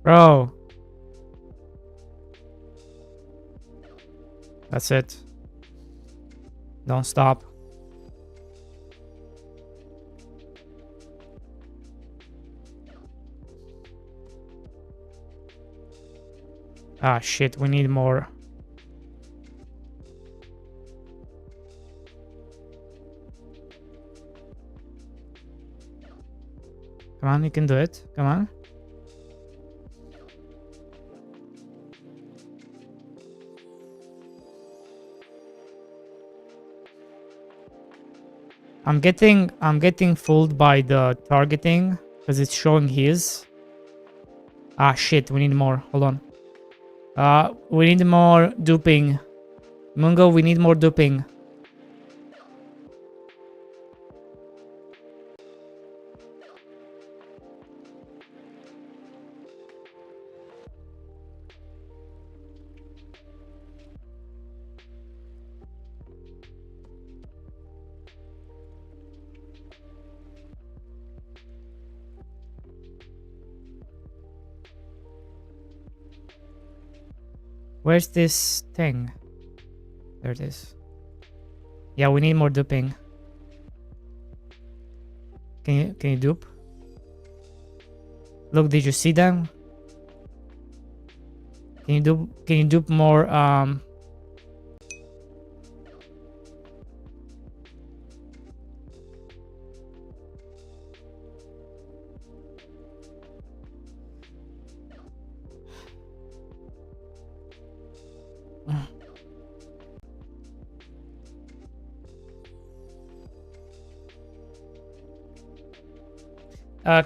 Bro. That's it. Don't stop. Ah, shit. We need more. Come on, you can do it. Come on. I'm getting fooled by the targeting because it's showing his. Ah, shit. We need more. Hold on. We need more duping. Mungo, we need more duping. Where's this thing? There it is. Yeah, we need more duping. Can you dupe? Look, did you see them? Can you dupe more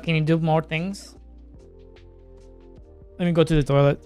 can you do more things? Let me go to the toilet.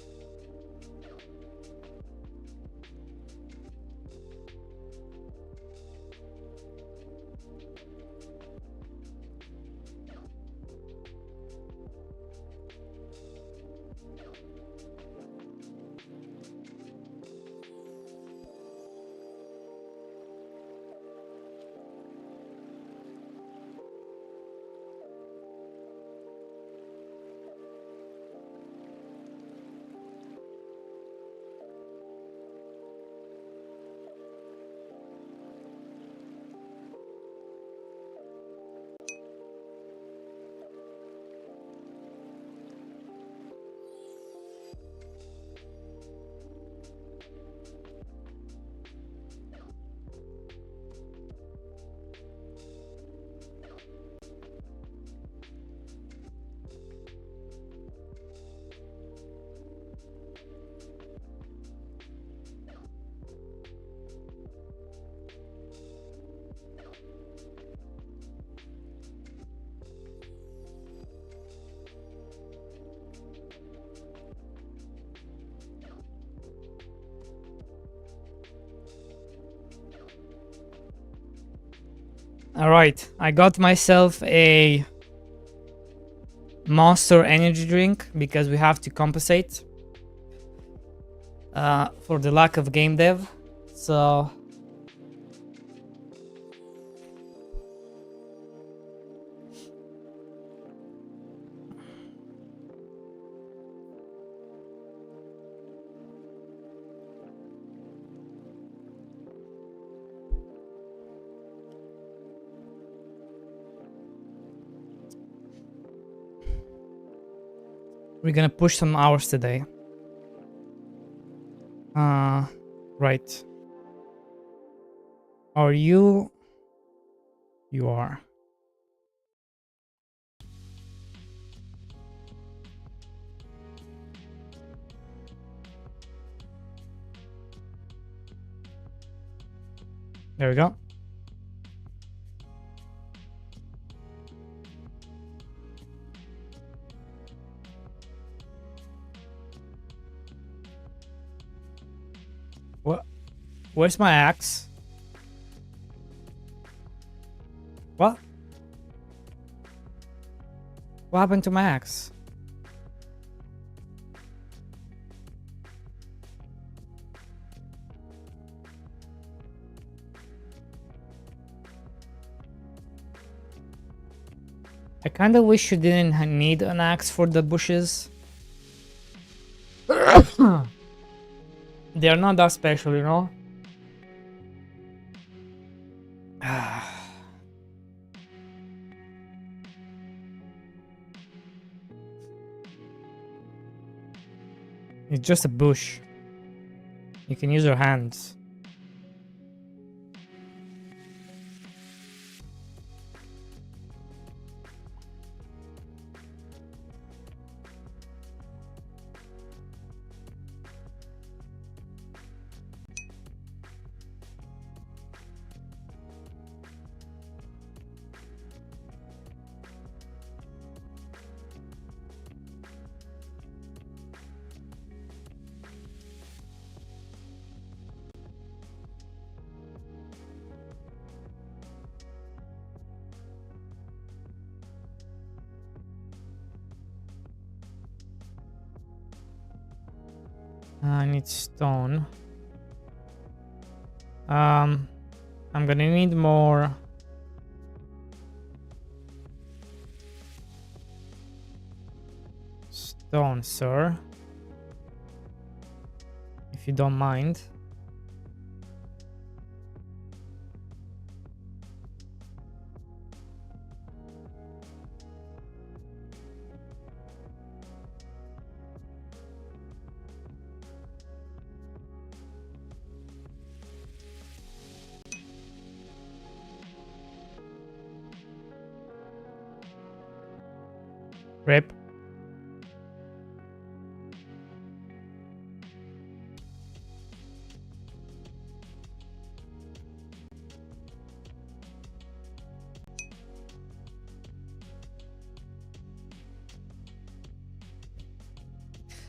All right, I got myself a Monster energy drink because we have to compensate for the lack of game dev. So We're gonna push some hours today. Right. Are you? You are. There we go. What? Where's my axe? What? What happened to my axe? I kind of wish you didn't need an axe for the bushes. They're not that special, you know? It's just a bush. You can use your hands. I need stone. I'm gonna need more stone, sir. If you don't mind. Rip.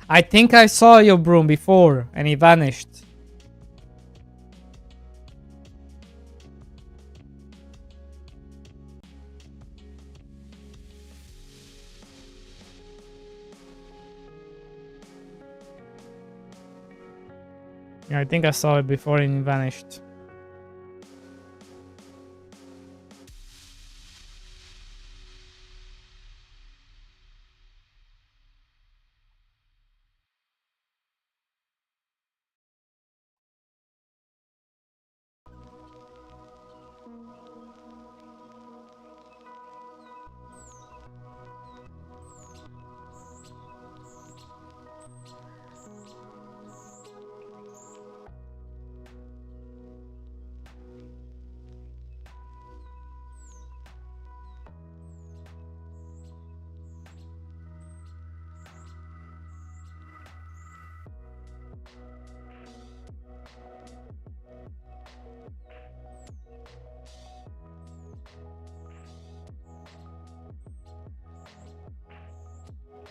I think I saw your broom before and he vanished. Yeah, I think I saw it before and it vanished.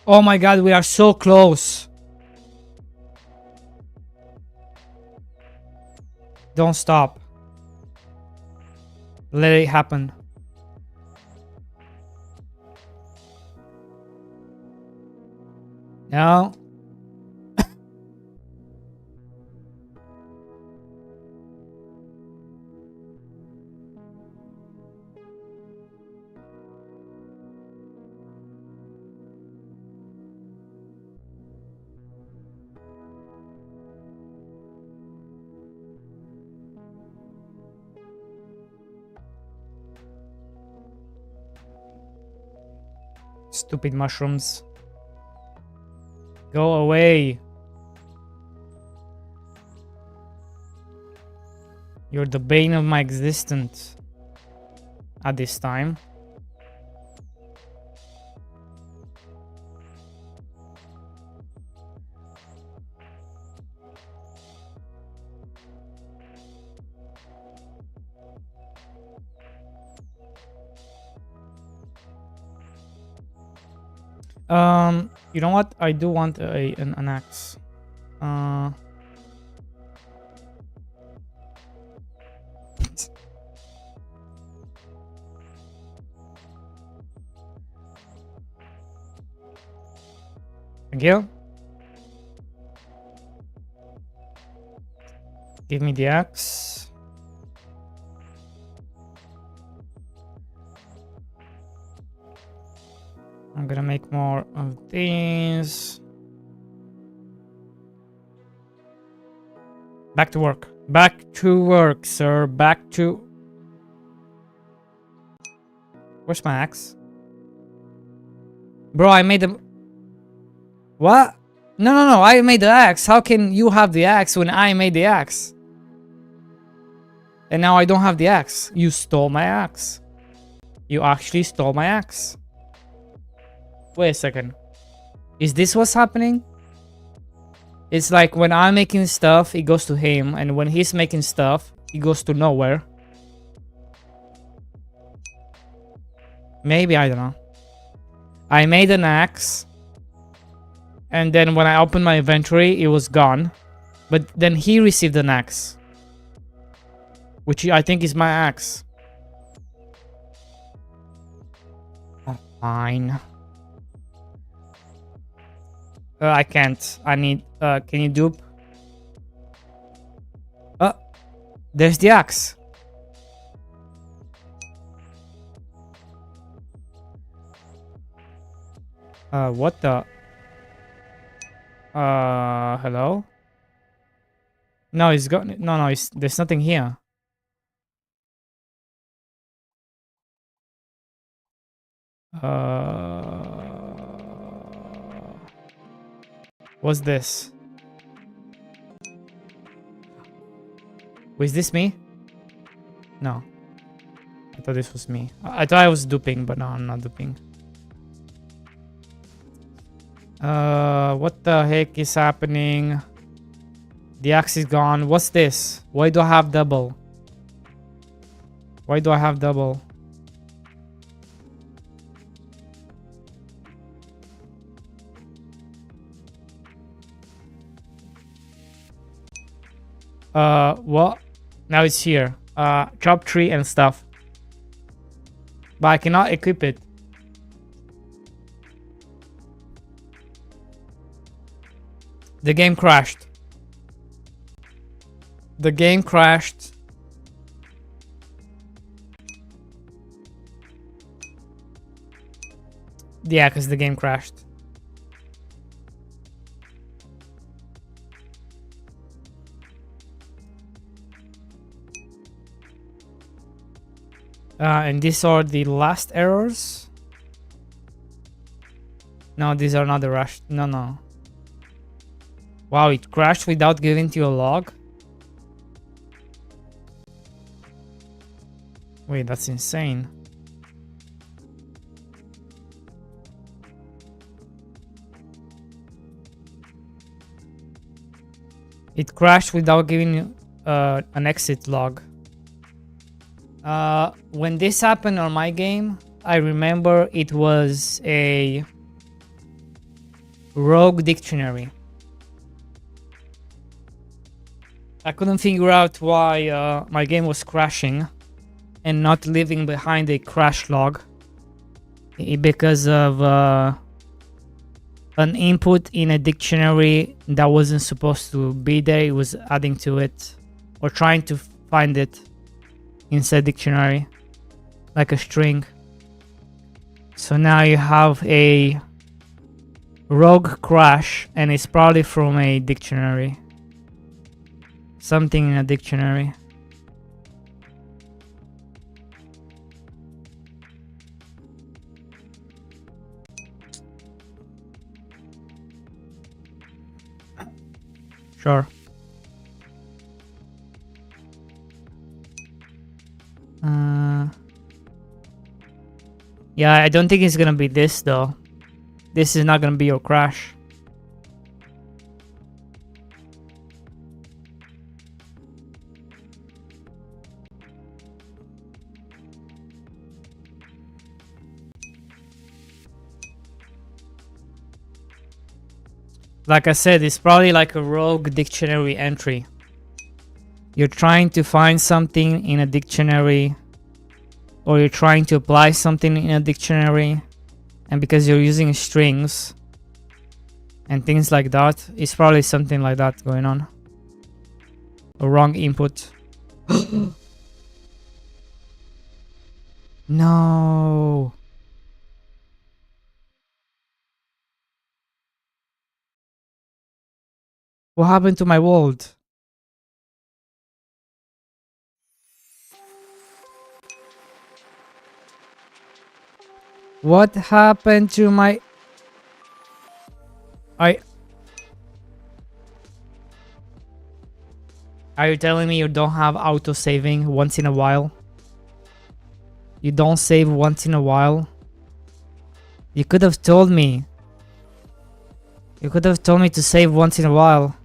Oh my god, we are so close. Don't stop. Let it happen. No. Stupid mushrooms. Go away. You're the bane of my existence at this time. You know what? I do want an axe. Thank you. Give me the axe. I'm gonna make more of these. Back to work. Back to work, sir. Back to... Where's my axe? Bro, I made them... What? No. I made the axe. How can you have the axe when I made the axe? And now I don't have the axe. You stole my axe. You actually stole my axe. Wait a second. Is this what's happening? It's like when I'm making stuff, it goes to him. And when he's making stuff, it goes to nowhere. Maybe, I don't know. I made an axe. And then when I opened my inventory, it was gone. But then he received an axe. Which I think is my axe. Oh, fine. I can't. I need... can you dupe? There's the axe. What the... hello? No, it's got... No, it's... There's nothing here. What's this? Was this me? No. I thought this was me. I thought I was duping, but no, I'm not duping. What the heck is happening? The axe is gone. What's this? Why do I have double? Why do I have double? What? Now it's here. Chop tree and stuff. But I cannot equip it. The game crashed. The game crashed. Yeah, because the game crashed. And these are the last errors. No, these are not the rush. No. Wow, it crashed without giving you a log. Wait, that's insane. It crashed without giving you an exit log. When this happened on my game, I remember it was a rogue dictionary. I couldn't figure out why my game was crashing and not leaving behind a crash log because of an input in a dictionary that wasn't supposed to be there. It was adding to it or trying to find it inside dictionary like a string. So now you have a rogue crash and it's probably from a dictionary. Something in a dictionary. Sure. Yeah, I don't think it's gonna be this though. This is not gonna be your crash. Like I said, it's probably like a rogue dictionary entry. You're trying to find something in a dictionary, or you're trying to apply something in a dictionary, and because you're using strings and things like that, it's probably something like that going on. A wrong input. No. What happened to my world? What happened to my... Are you telling me you don't have auto saving once in a while? You don't save once in a while? You could have told me. You could have told me to save once in a while.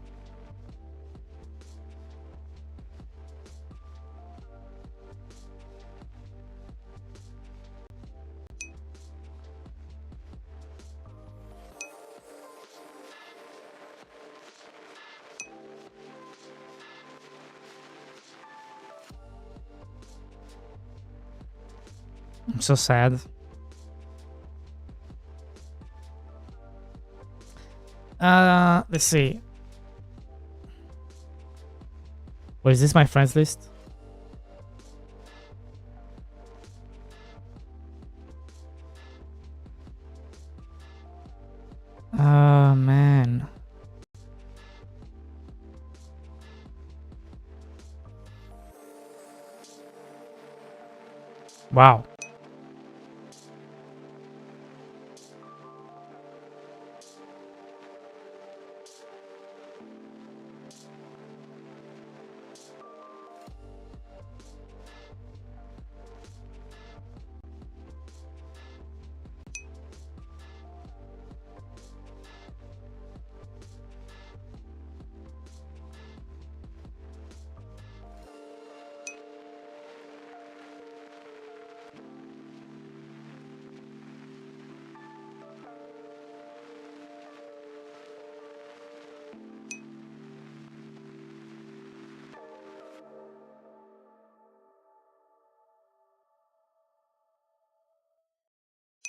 I'm so sad. Let's see. What is this, my friends list? Oh, man. Wow.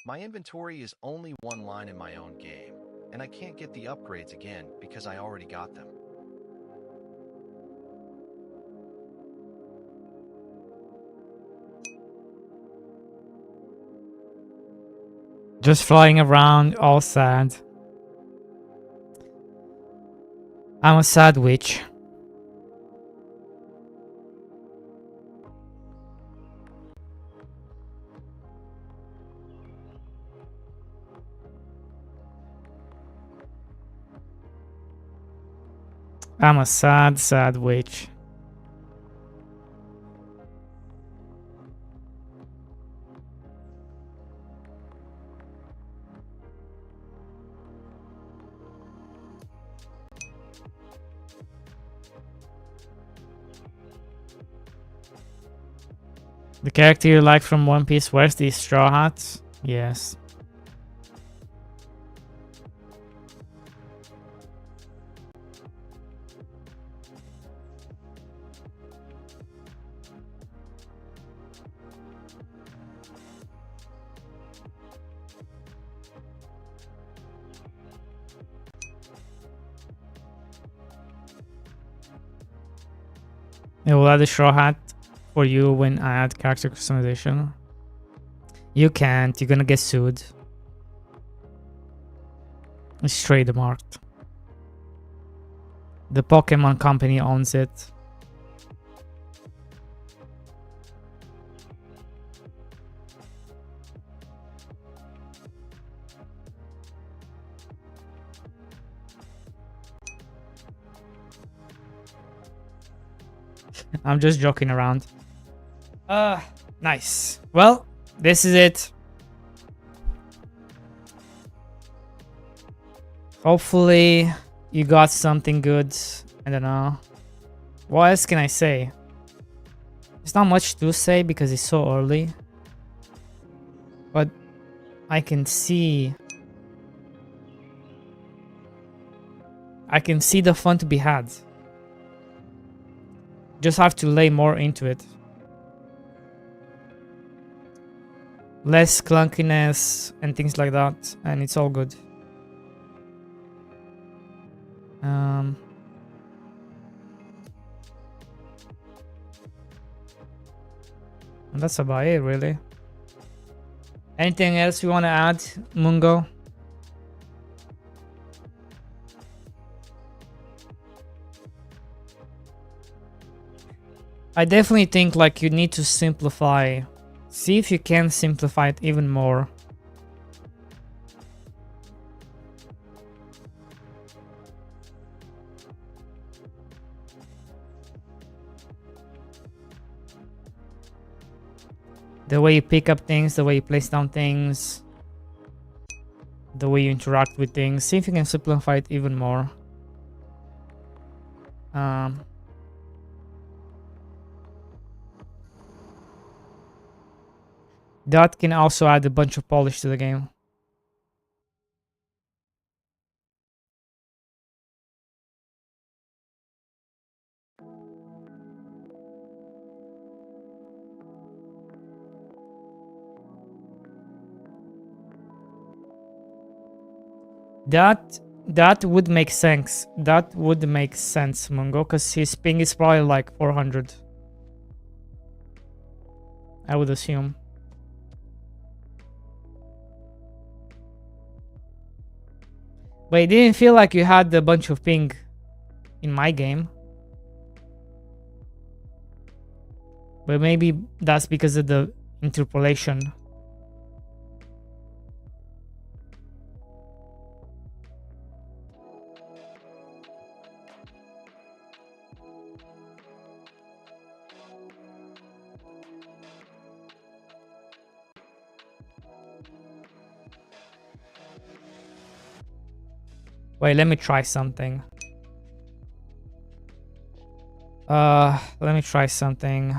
My inventory is only one line in my own game, and I can't get the upgrades again because I already got them. Just flying around, all sad. I'm a sad witch. I'm a sad, sad witch. The character you like from One Piece wears these straw hats? Yes. It will add a straw hat for you when I add character customization. You can't, you're gonna get sued. It's trademarked. The Pokemon company owns it. I'm just joking around. Nice. Well, this is it. Hopefully you got something good. I don't know. What else can I say? There's not much to say because it's so early. But I can see the fun to be had. Just have to lay more into it. Less clunkiness and things like that, and it's all good. And that's about it, really. Anything else you want to add, Mungo? I definitely think like you need to simplify. See if you can simplify it even more. The way you pick up things, the way you place down things, the way you interact with things. See if you can simplify it even more. That can also add a bunch of polish to the game. That would make sense. That would make sense, Mungo, because his ping is probably like 400. I would assume. But it didn't feel like you had a bunch of ping in my game. But maybe that's because of the interpolation. Wait, let me try something. Let me try something.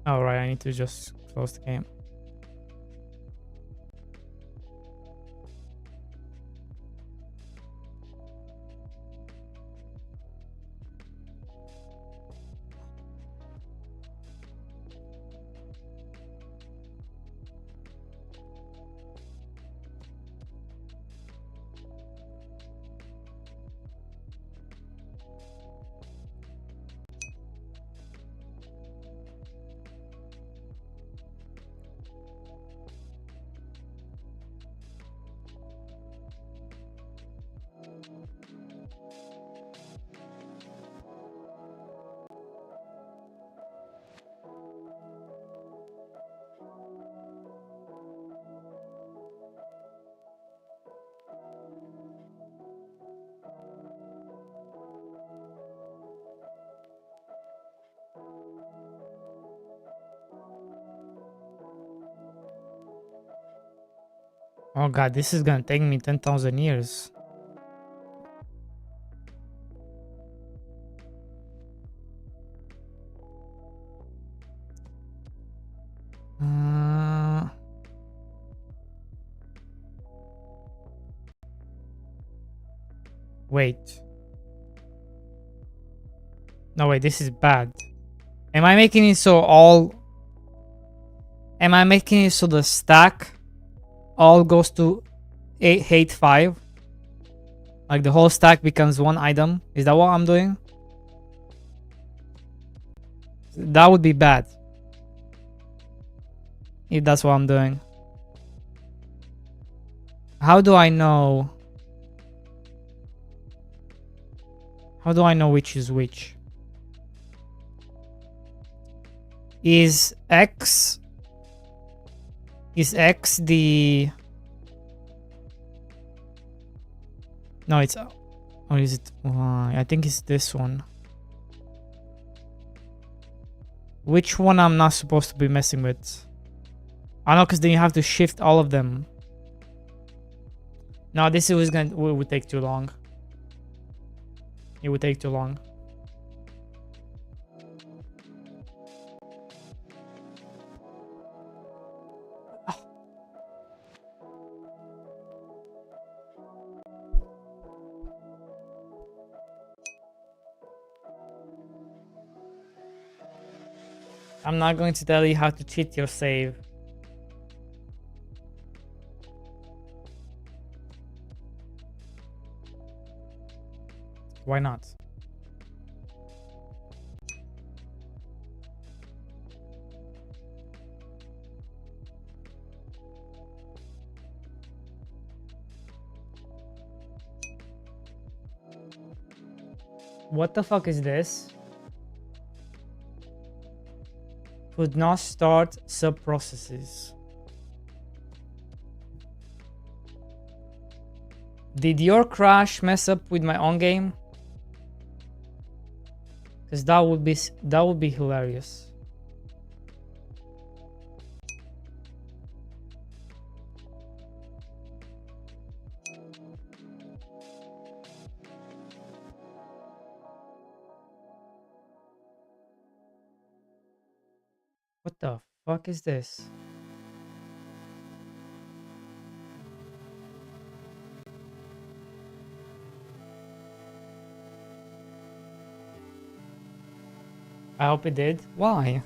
Alright, I need to just close the game. Oh god, this is gonna take me 10,000 years. Wait. No, wait, this is bad. Am I making it so all... Am I making it so the stack all goes to 885? Like the whole stack becomes one item? Is that what I'm doing? That would be bad. If that's what I'm doing. How do I know? How do I know which is which? Is X the... No, it's... Or is it... I think it's this one. Which one I'm not supposed to be messing with? I know, because then you have to shift all of them. No, this was would take too long. It would take too long. I'm not going to tell you how to cheat your save. Why not? What the fuck is this? Could not start sub-processes. Did your crash mess up with my own game? Because that would be hilarious. What the fuck is this? I hope it did. Why?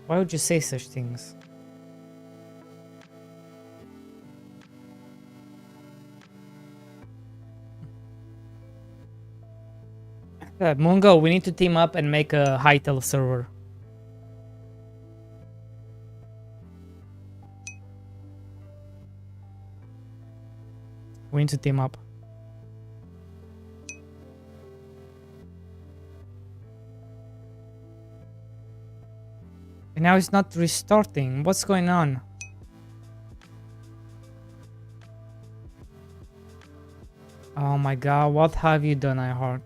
Why would you say such things? Mungo, we need to team up and make a Hytale server. We need to team up. And now it's not restarting. What's going on? Oh my god, what have you done, iHeart?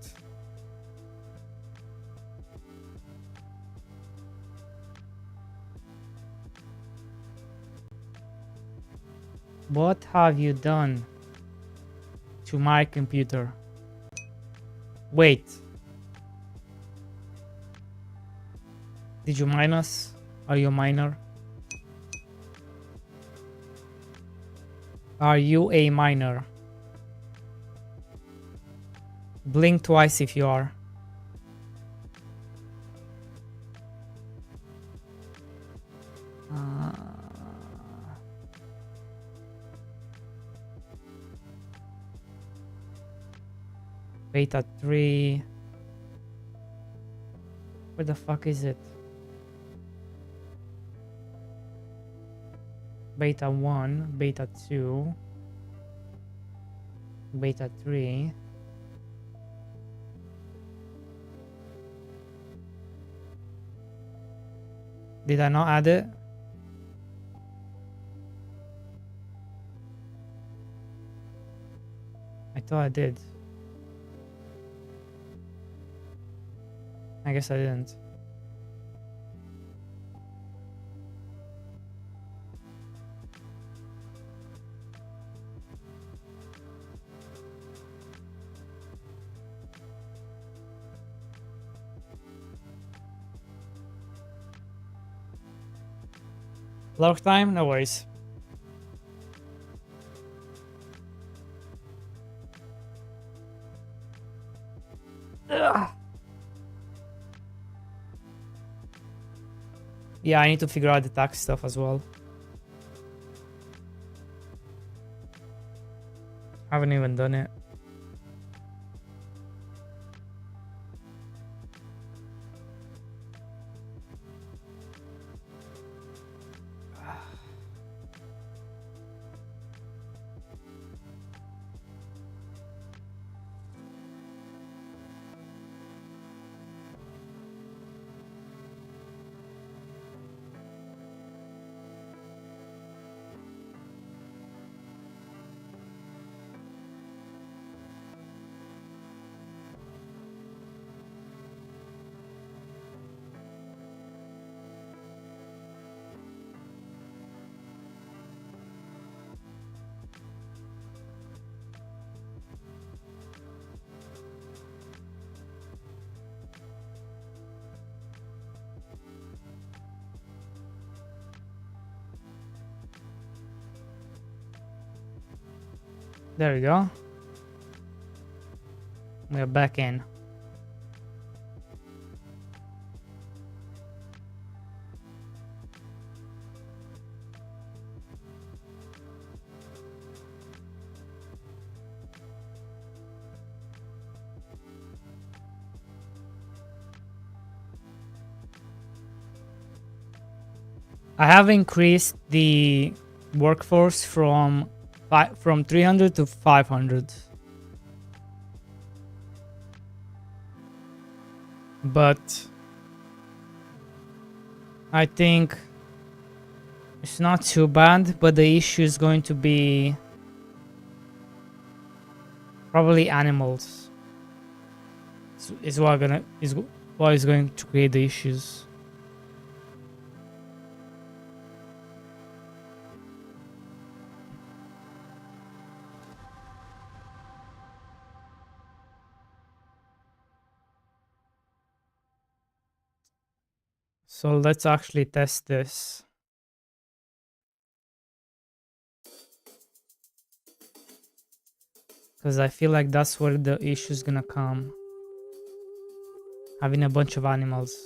What have you done to my computer? Wait. Did you mine us? Are you a miner? Are you a miner? Blink twice if you are. Beta 3. Where the fuck is it? Beta 1, Beta 2, Beta 3. Did I not add it? I thought I did. I guess I didn't. Log time? No worries. Ugh. Yeah, I need to figure out the tax stuff as well. Haven't even done it. There we go. We're back in. I have increased the workforce from 300 to 500. But I think it's not too bad, but the issue is going to be probably animals. Is what is going to create the issues. So let's actually test this. Because I feel like that's where the issue is gonna come. Having a bunch of animals.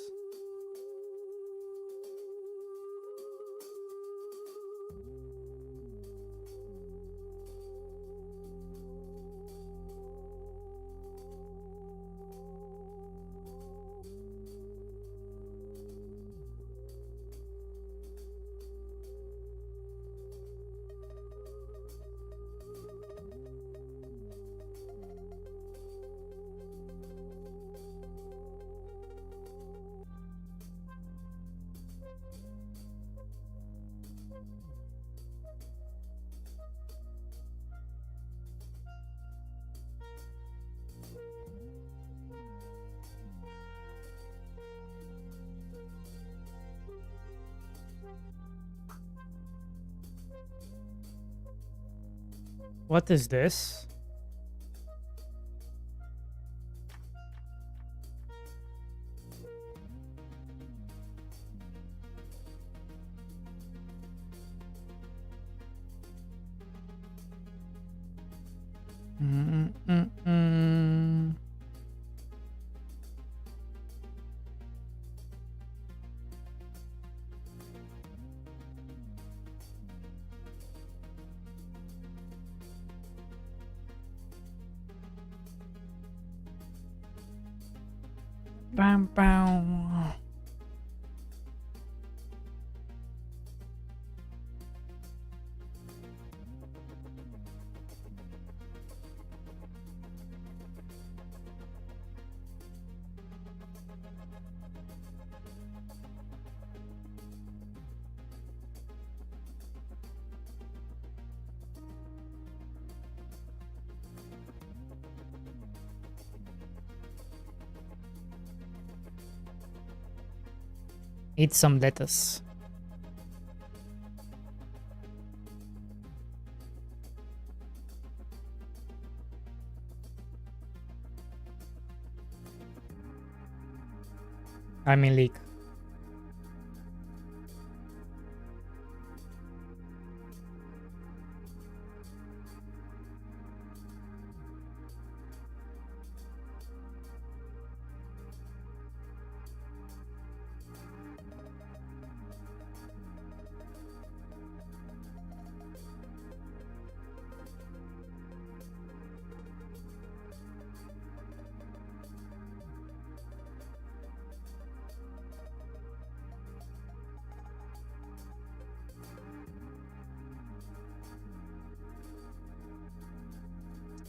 What is this? Bam, bam. Eat some lettuce. I mean leek.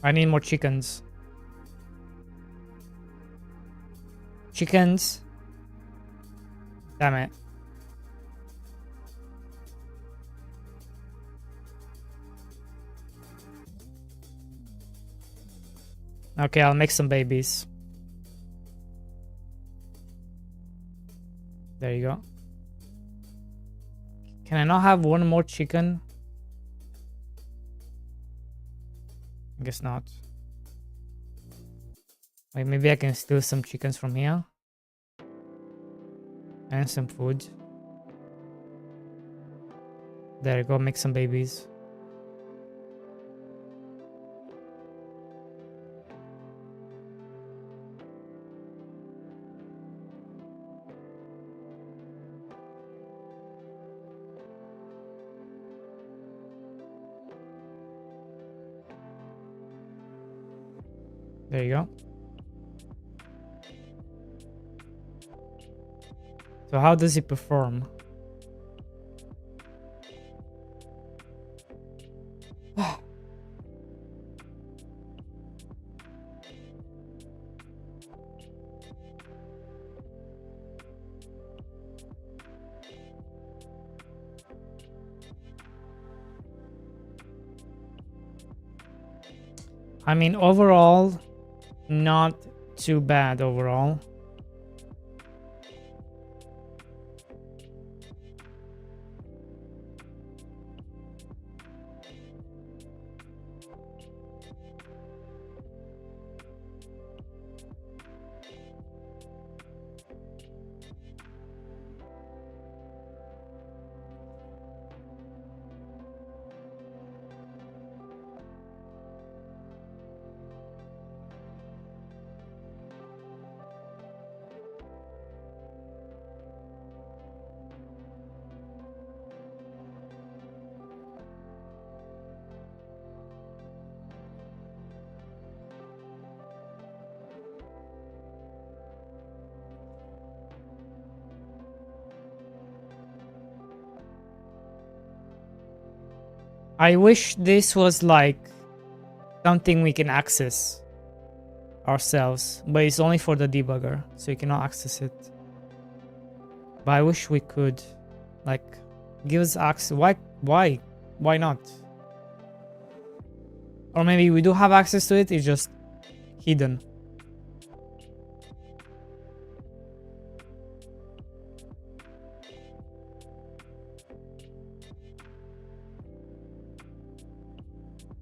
I need more chickens. Chickens. Damn it. Okay, I'll make some babies. There you go. Can I not have one more chicken? I guess not. Wait, maybe I can steal some chickens from here. And some food. There you go, make some babies. There you go. So how does it perform? I mean, overall, not too bad overall. I wish this was like something we can access ourselves, but it's only for the debugger, so you cannot access it. But I wish we could, like, give us access. Why not? Or maybe we do have access to it, it's just hidden.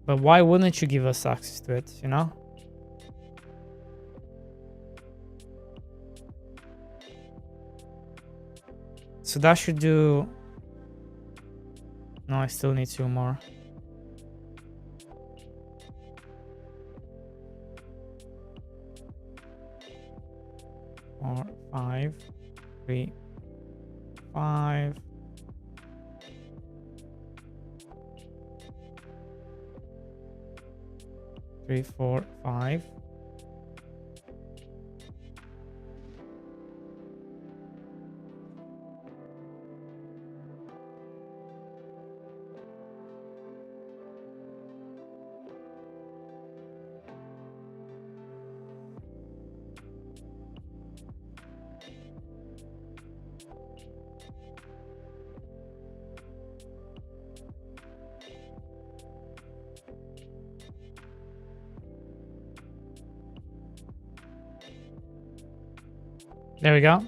But why wouldn't you give us access to it, you know? So that should do... No, I still need 2 more. 4, 5, 3, 5. Three, 4, 5. There we go.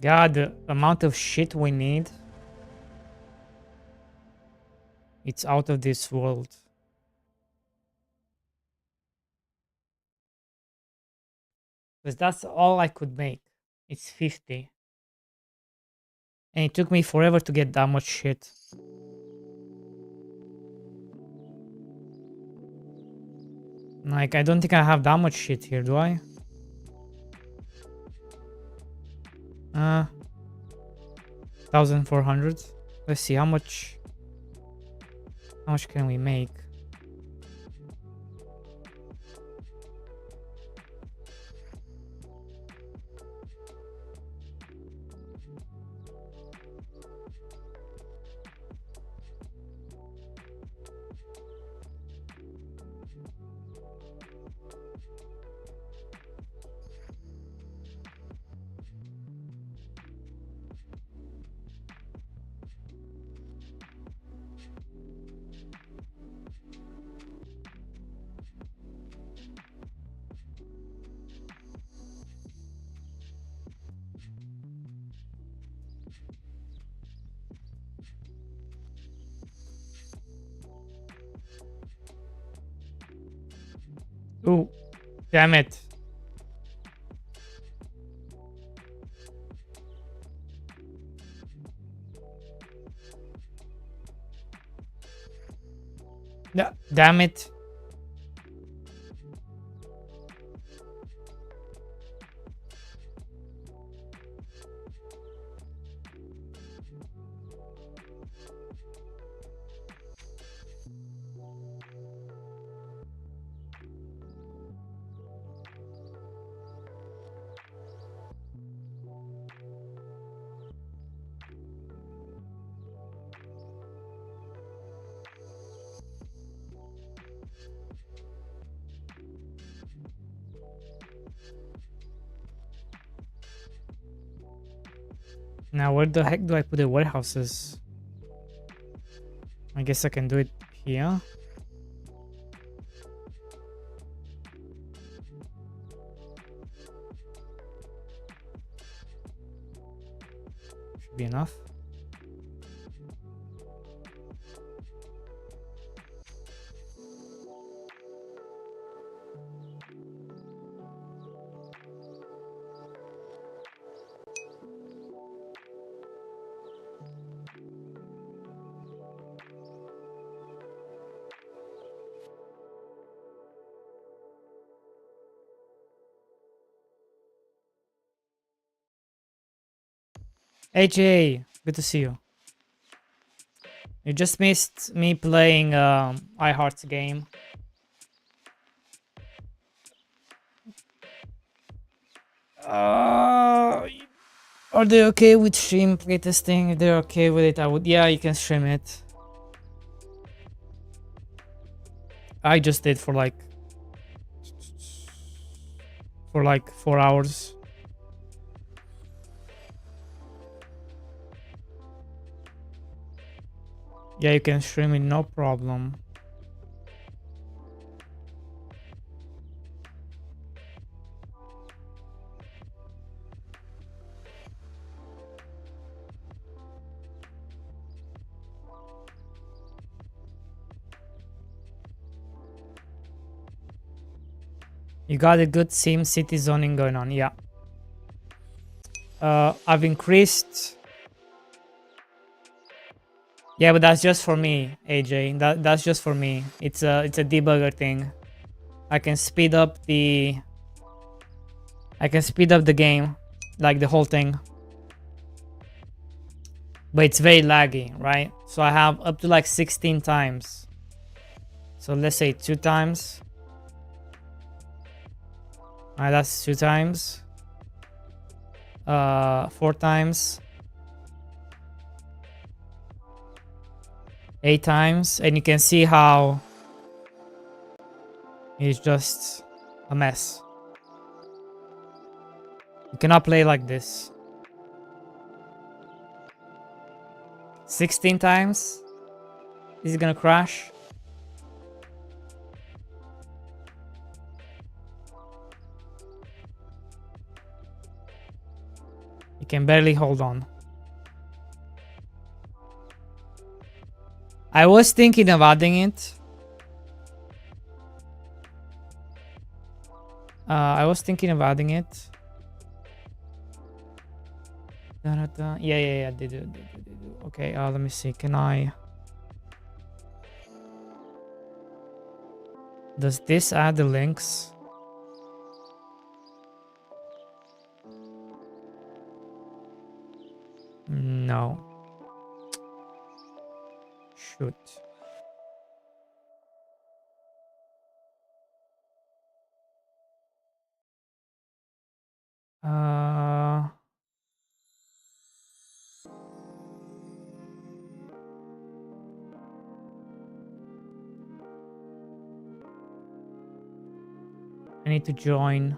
God, the amount of shit we need. It's out of this world. Because that's all I could make. It's 50. And it took me forever to get that much shit. Like, I don't think I have that much shit here, do I? 1,400. Let's see, how much can we make? Ooh, Damn it. Damn it. Now where the heck do I put the warehouses? I guess I can do it here. Should be enough. AJ, good to see you. You just missed me playing iHeart's game. Are they okay with stream playtesting? If they're okay with it, I would. Yeah, you can stream it. I just did for like 4 hours. Yeah, you can stream it, no problem. You got a good sim city zoning going on, yeah. I've increased. Yeah, but that's just for me, AJ. That's just for me. It's a debugger thing. I can speed up the game, like the whole thing. But it's very laggy, right? So I have up to like 16 times. So let's say 2 times. Alright, that's 2 times. 4 times. 8 times. And you can see how it's just a mess. You cannot play like this. 16 times. Is it gonna crash? You can barely hold on. I was thinking of adding it. I was thinking of adding it. Yeah, they do. Okay, let me see. Can I... Does this add the links? No. Shoot. I need to join.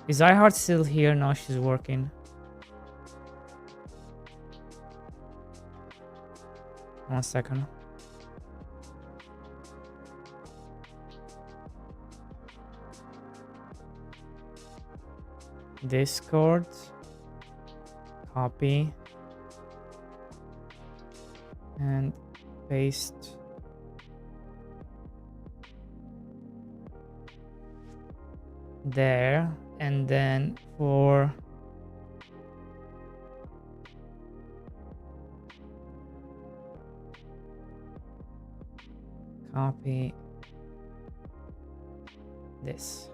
Is iHeart still here? No, she's working. One second. Discord. Copy. and paste there, and then for copy this.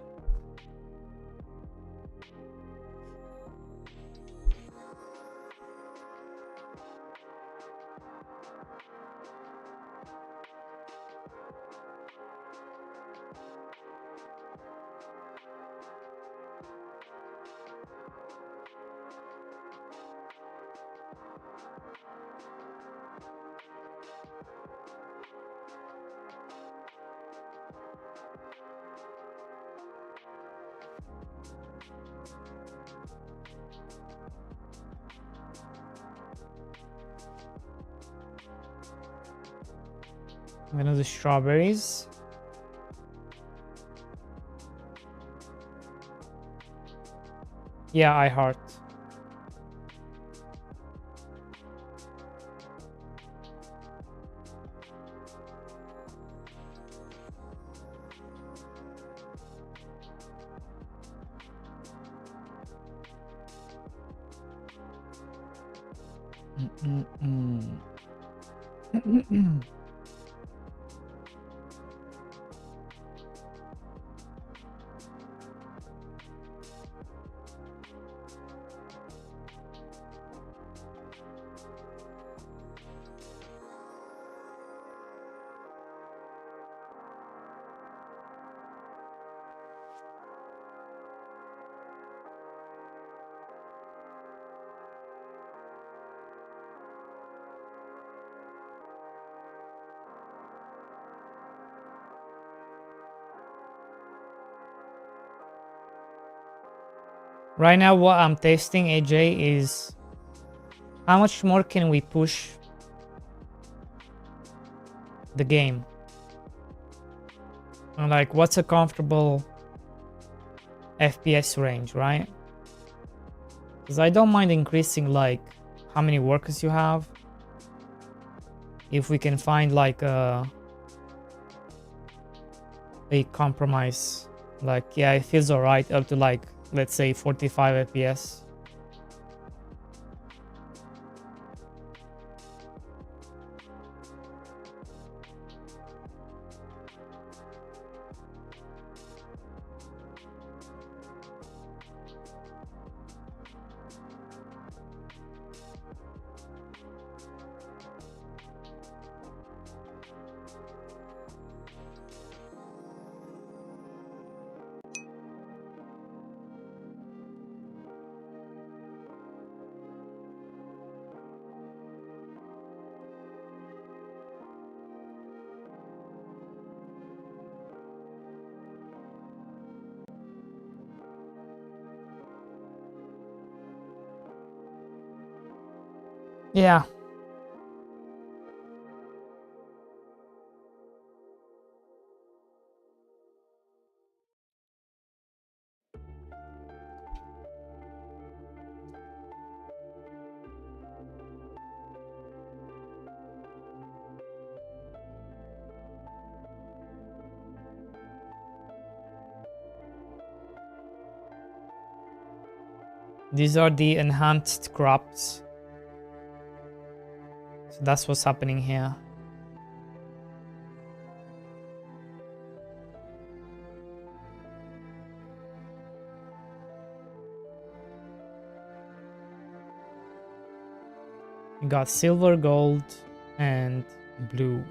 I'm gonna do strawberries. Yeah, I heart. Right now, what I'm testing, AJ, is how much more can we push the game? And like, what's a comfortable FPS range, right? Because I don't mind increasing like how many workers you have. If we can find like a compromise, like, yeah, it feels alright up to like, let's say 45 FPS. Yeah. These are the enhanced crops. So that's what's happening here. You got silver, gold, and blue.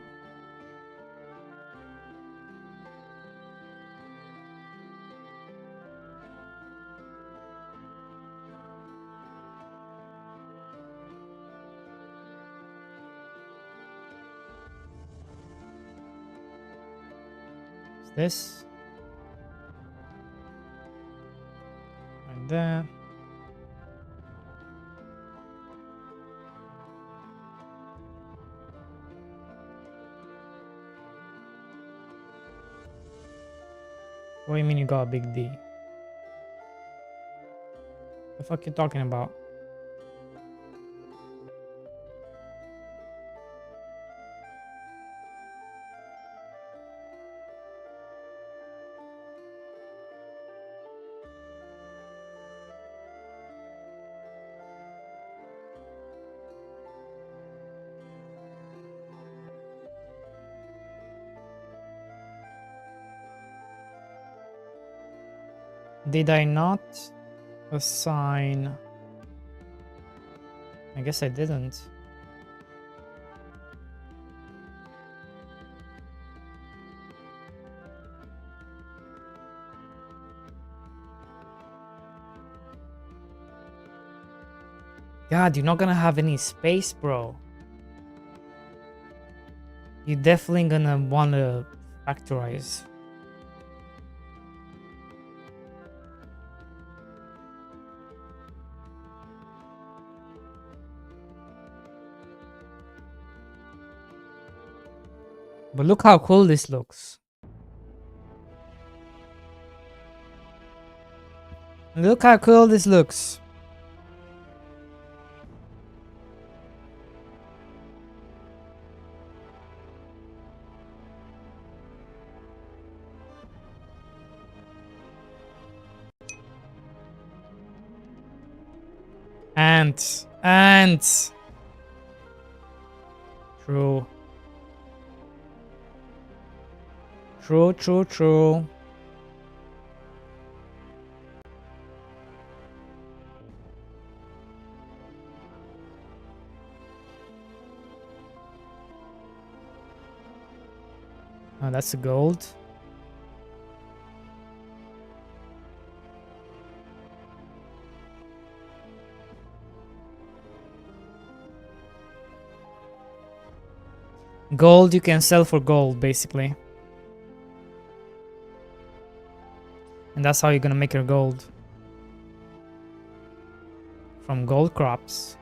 This right there. What do you mean you got a big D? The fuck you talking about? Did I not assign? I guess I didn't. God, you're not gonna have any space, bro. You're definitely gonna wanna factorize. But look how cool this looks. Look how cool this looks. Ants. Ants. True. True, true, true. Oh, that's a gold. Gold you can sell for gold, basically. And that's how you're gonna make your gold. From gold crops.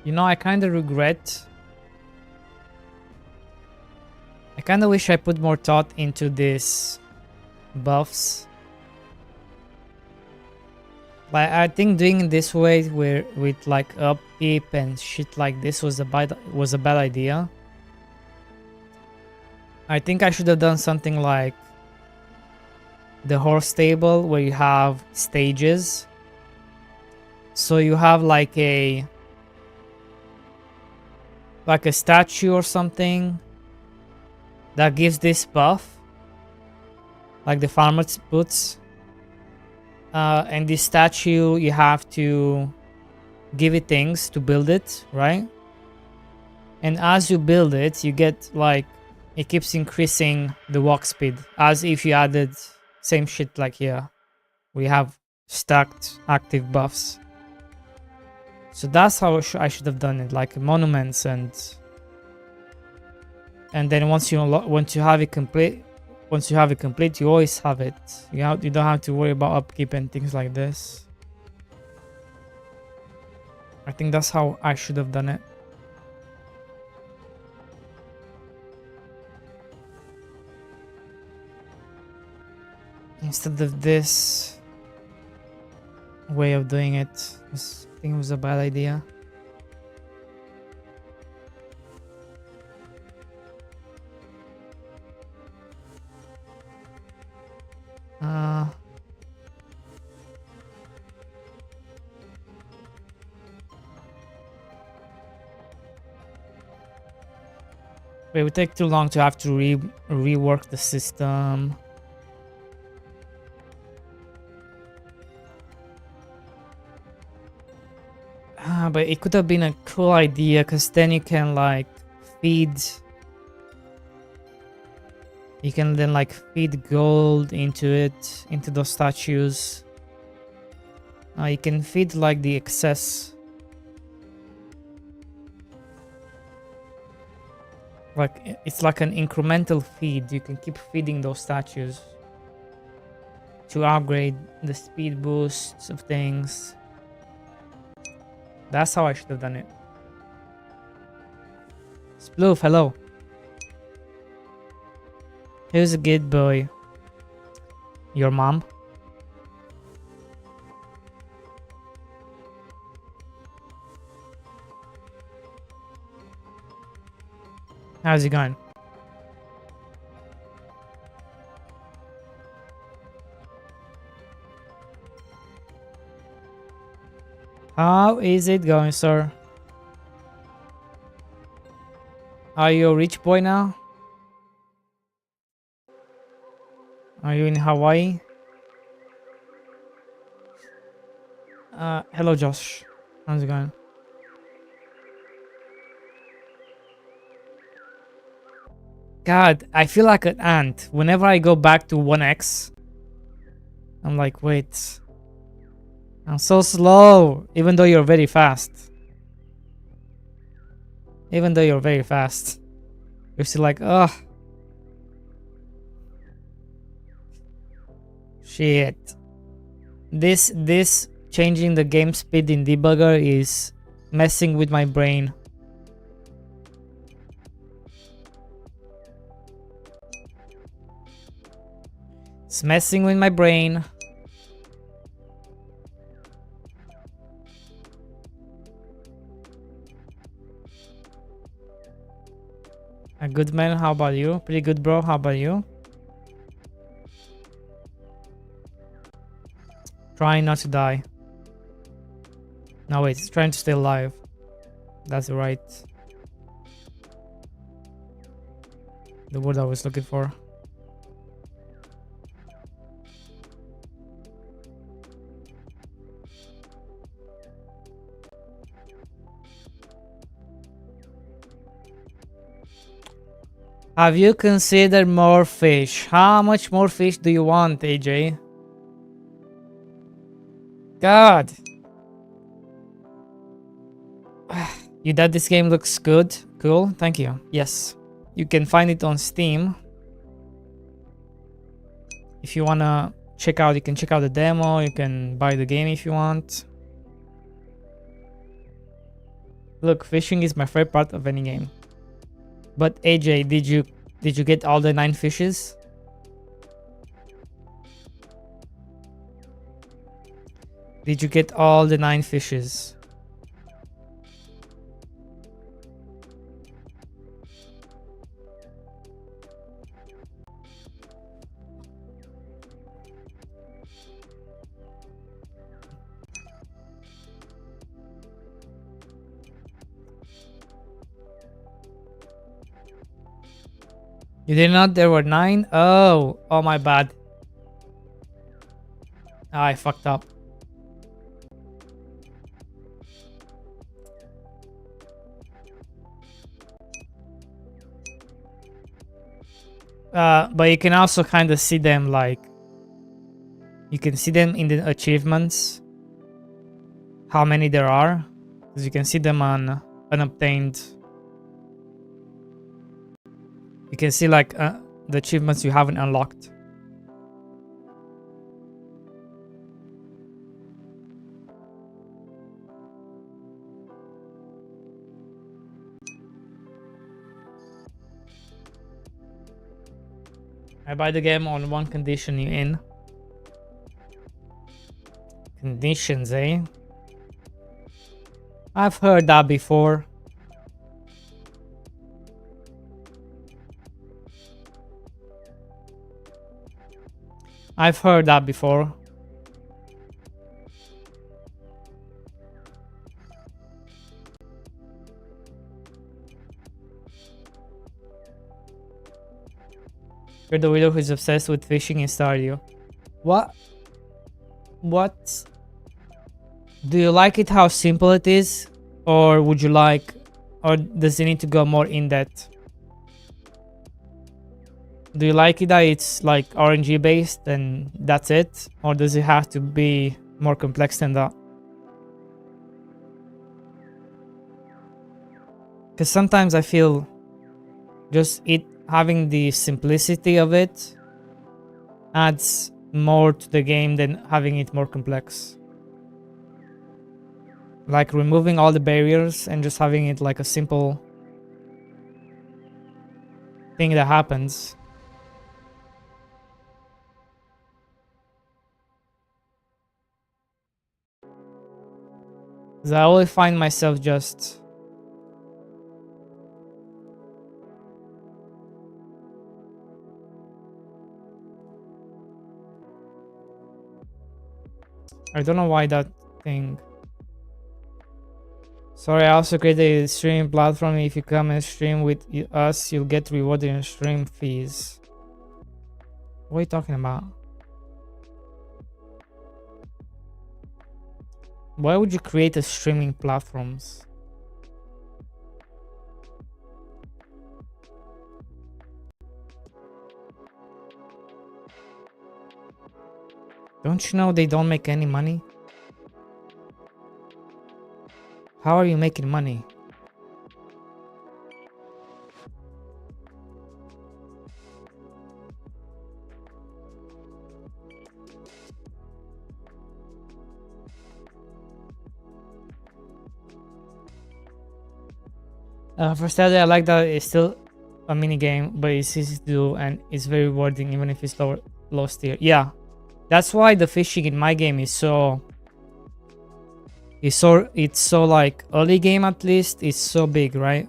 You know, I kind of regret. I kind of wish I put more thought into this buffs. Like, I think doing it this way, where with like upkeep and shit like this, was a bad idea. I think I should have done something like the horse stable, where you have stages. So you have like a statue or something that gives this buff, like the farmer's boots. And this statue, you have to give it things to build it, right? And as you build it, you get like, it keeps increasing the walk speed, as if you added same shit like here. We have stacked active buffs. So that's how I should have done it, like monuments, and then once you have it complete, you always have it. You don't have to worry about upkeep and things like this. I think that's how I should have done it. Instead of this way of doing it. I think it was a bad idea. It would take too long to have to rework the system. But it could have been a cool idea, because then you can like feed. You can then like feed gold into it, into those statues. You can feed like the excess. Like, it's like an incremental feed. You can keep feeding those statues to upgrade the speed boosts of things. That's how I should have done it. Sploof, hello. Who's a good boy? Your mom? How's it going? How is it going, sir? Are you a rich boy now? Are you in Hawaii? Hello, Josh. How's it going? God, I feel like an ant. Whenever I go back to 1x, I'm like, wait. I'm so slow, even though you're very fast. Even though you're very fast. You're still like, ugh. Shit. This changing the game speed in debugger is messing with my brain. It's messing with my brain. A good man, how about you? Pretty good, bro, how about you? Trying not to die. No, wait, it's trying to stay alive. That's right. The word I was looking for. Have you considered more fish? How much more fish do you want, AJ? God. You that this game looks good? Cool, thank you. Yes. You can find it on Steam. If you wanna check out, you can check out the demo, you can buy the game if you want. Look, fishing is my favorite part of any game. But AJ, did you get all the 9 fishes? Did you get all the 9 fishes? You did not? There were 9? Oh, my bad. I fucked up. But you can also kind of see them like... You can see them in the achievements. How many there are. Because you can see them on unobtained. You can see like the achievements you haven't unlocked. I buy the game on one condition you in. Conditions, eh? I've heard that before. I've heard that before. You're the widow who's obsessed with fishing in Stardew. What? What? Do you like it how simple it is? Or would you like... Or does it need to go more in depth? Do you like it that it's like RNG based and that's it? Or does it have to be more complex than that? Because sometimes I feel just having the simplicity of it adds more to the game than having it more complex. Like removing all the barriers and just having it like a simple thing that happens. Because I always find myself just I don't know why that thing. Sorry, I also created a streaming platform. If you come and stream with us, you'll get rewarded in stream fees. What are you talking about? Why would you create a streaming platforms? Don't you know they don't make any money? How are you making money? For Stardew, I like that it's still a mini game, but it's easy to do and it's very rewarding even if it's low tier. Yeah, that's why the fishing in my game is so. It's so like early game at least. It's so big, right?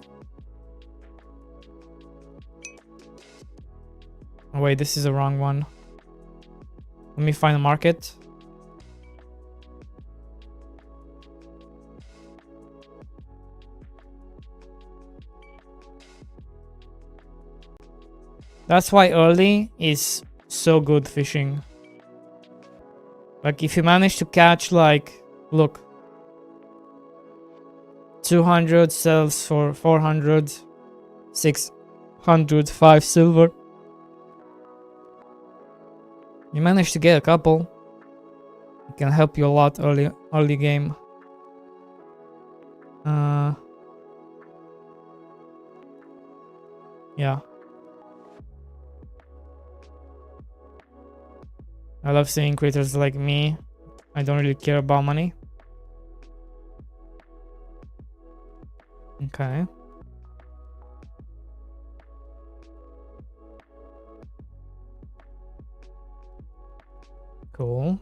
Oh, wait, this is the wrong one. Let me find a market. That's why early is so good fishing. Like if you manage to catch like, look, 200 sells for 400, 600, 5 silver. You manage to get a couple. It can help you a lot early game. Yeah. I love seeing creators like me. I don't really care about money. Okay. Cool.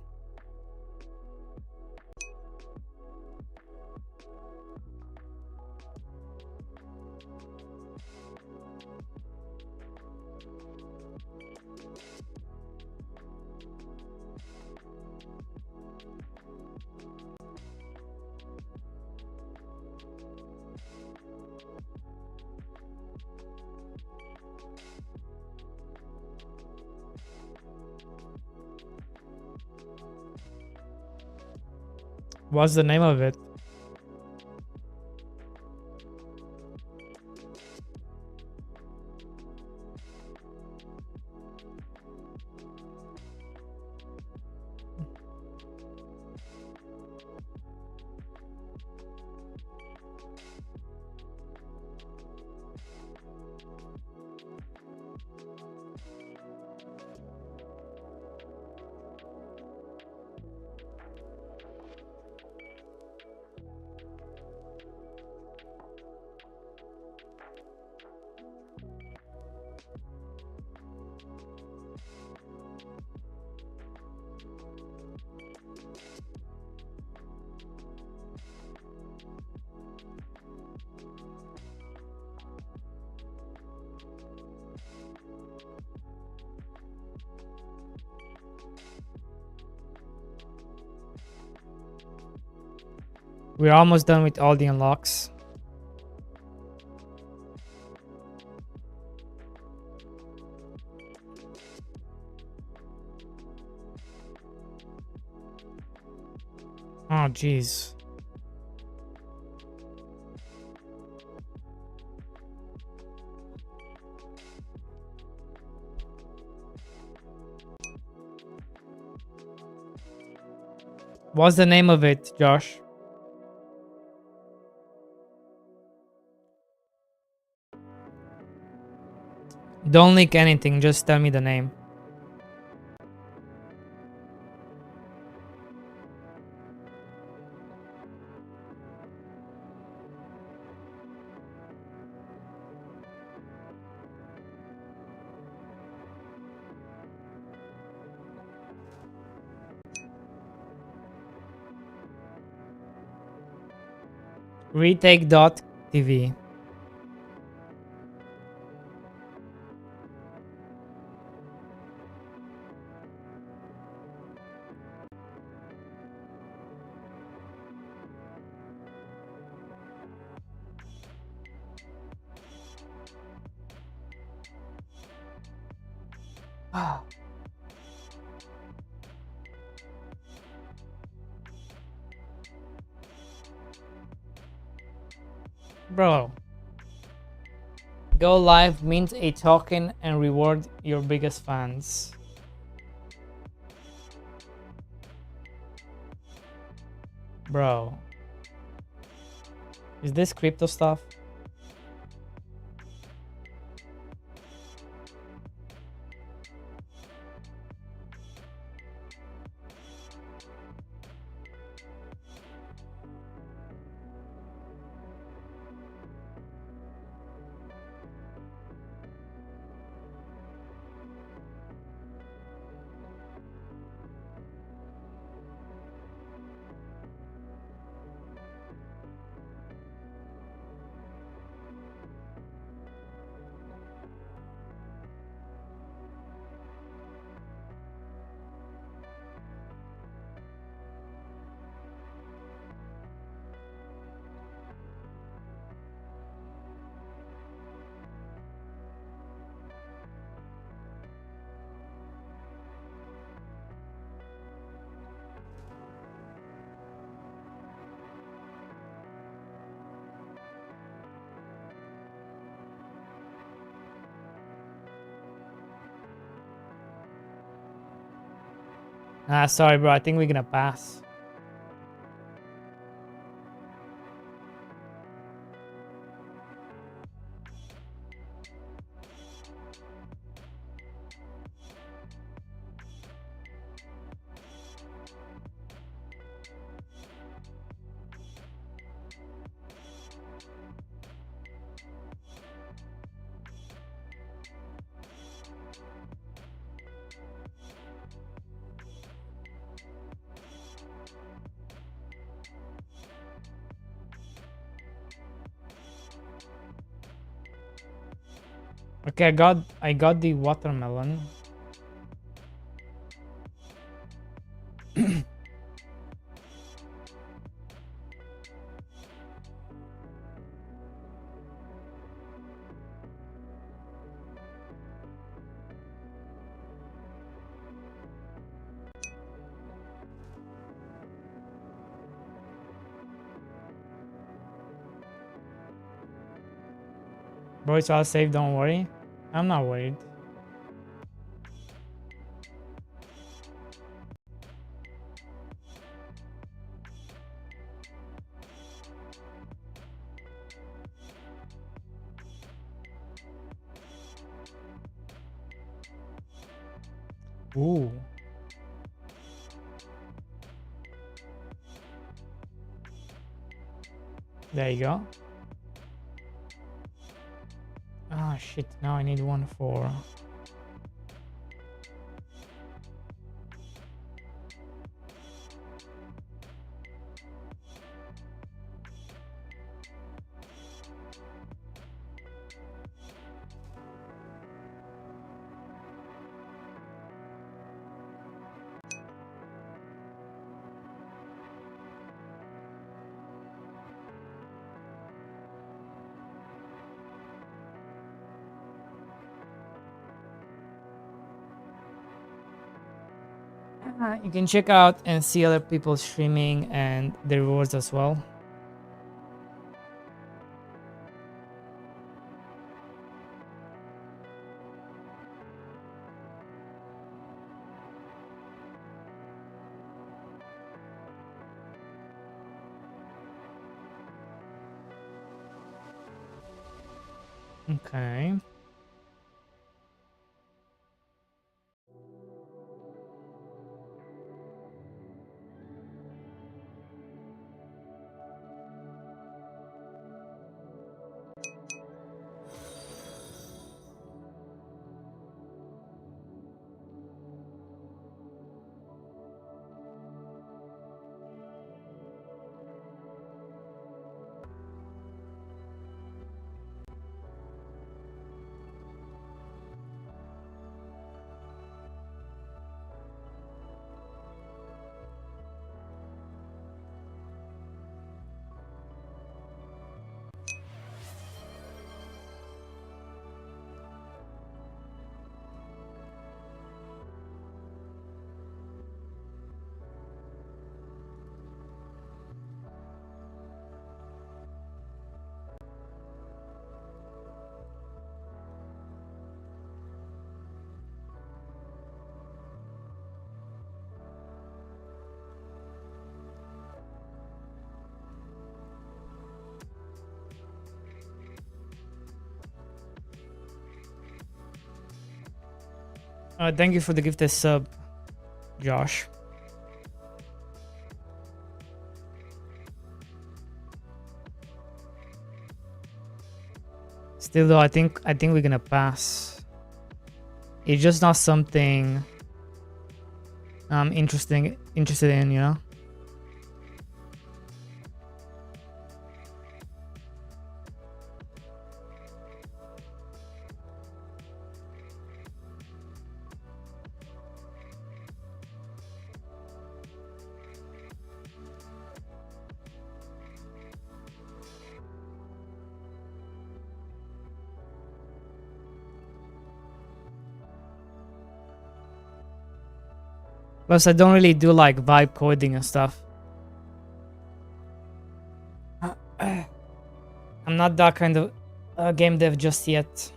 What's the name of it? We're almost done with all the unlocks. Oh, jeez. What's the name of it, Josh? Don't link anything, just tell me the name. Retake.tv. Bro. Go live, mint a token, and reward your biggest fans. Bro. Is this crypto stuff? Ah, sorry, bro. I think we're gonna pass. Okay, I got the watermelon. Bro, it's all safe, don't worry. I'm not worried. Ooh. There you go. Ah, shit. Now I need one for... You can check out and see other people streaming and the rewards as well. Okay. Thank you for the gifted sub, Josh. Still though, I think we're gonna pass. It's just not something I'm interested in, you know? Plus, I don't really do like vibe coding and stuff. I'm not that kind of game dev just yet.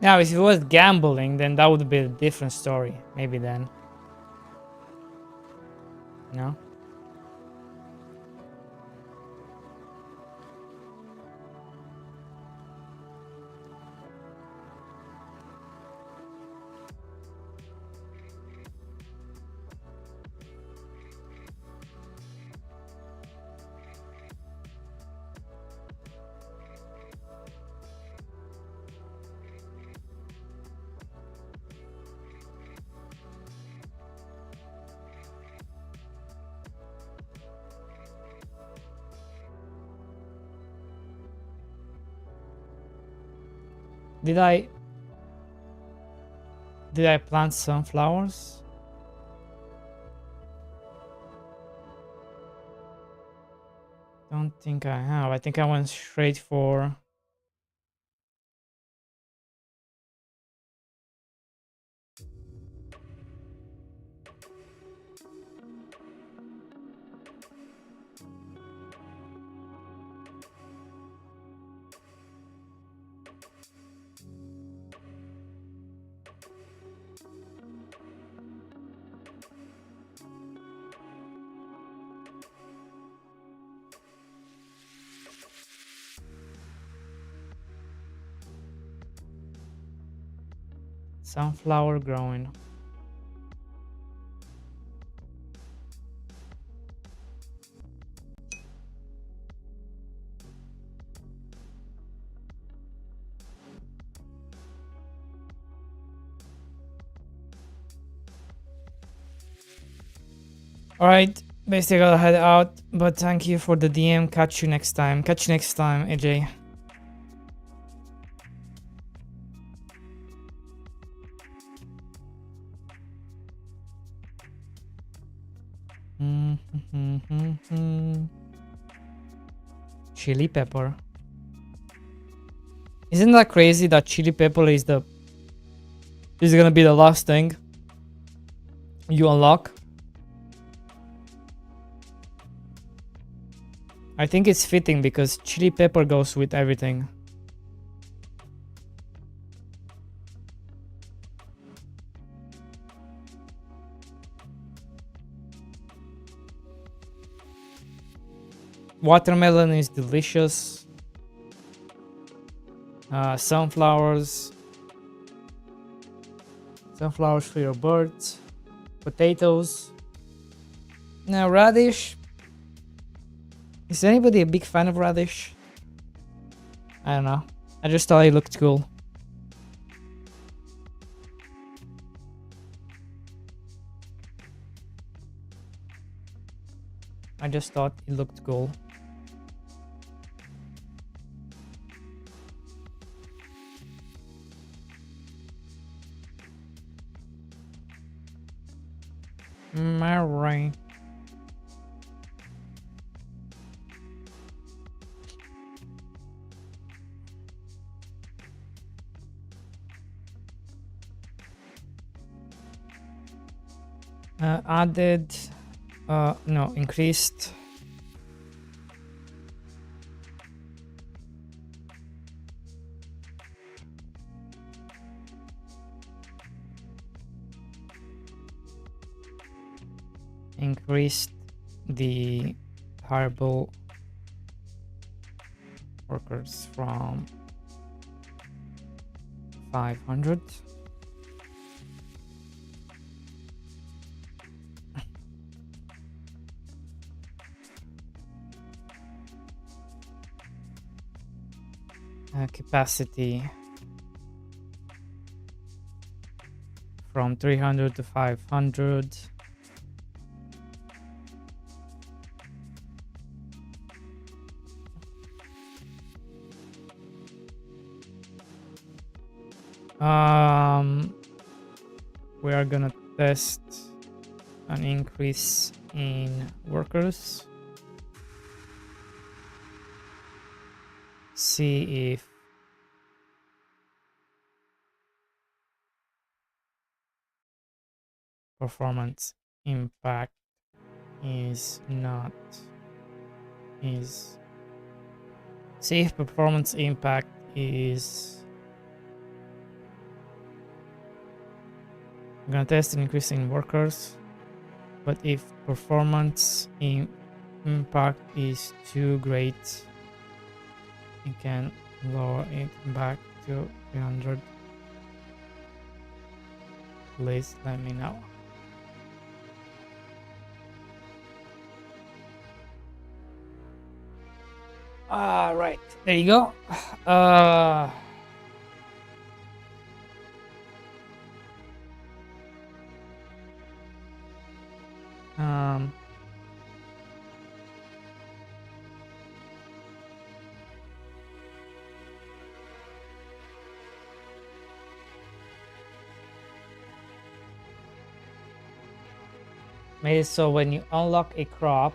Now, if it was gambling, then that would be a different story. Maybe then. No? Did I plant sunflowers? Don't think I have. I think I went straight for sunflower growing. Alright, basically I gotta head out, but thank you for the DM. Catch you next time. Catch you next time, AJ. Chili pepper. Isn't that crazy that chili pepper is gonna be the last thing you unlock? I think it's fitting because chili pepper goes with everything. Watermelon is delicious. Sunflowers. Sunflowers for your birds. Potatoes. Now radish. Is anybody a big fan of radish? I don't know. I just thought it looked cool. I just thought it looked cool. Mary. Added, no, increased the hireable workers from 500. Capacity from 300 to 500. We are gonna test an increase in workers. See if performance impact see if performance impact is. I'm gonna test an increase in workers, but if performance impact is too great, you can lower it back to 300. Please let me know. Right, there you go. Maybe so when you unlock a crop,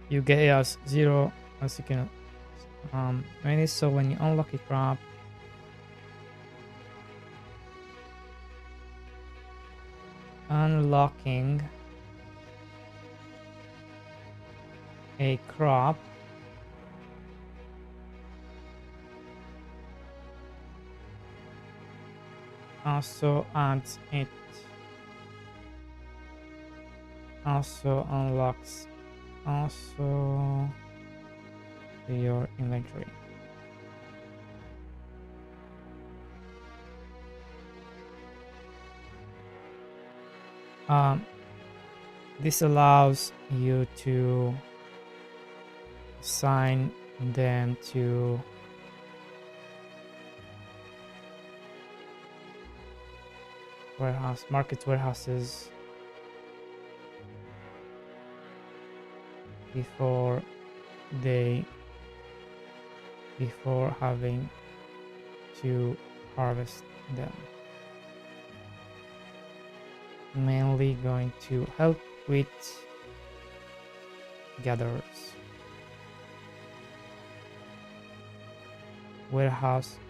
you get as 0 as you can. Maybe so when you unlock a crop, unlocking a crop also adds it, also unlocks also your inventory. This allows you to assign them to warehouses before having to harvest them. Mainly going to help with gatherers, warehouses.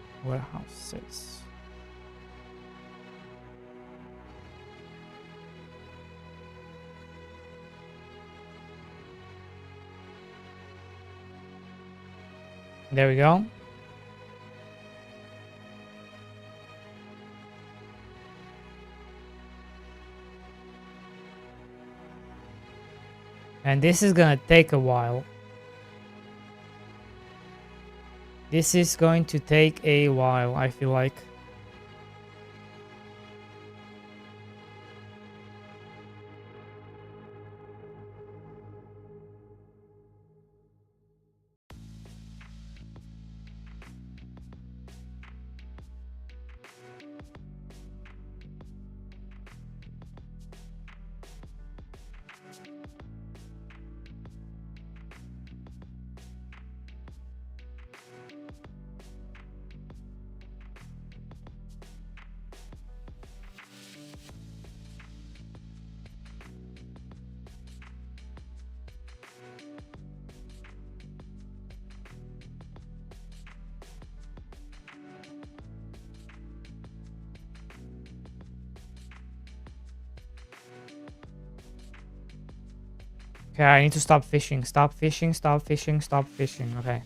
There we go. And this is gonna take a while. This is going to take a while, I feel like. Okay, I need to stop fishing. Stop fishing, stop fishing, stop fishing. Okay.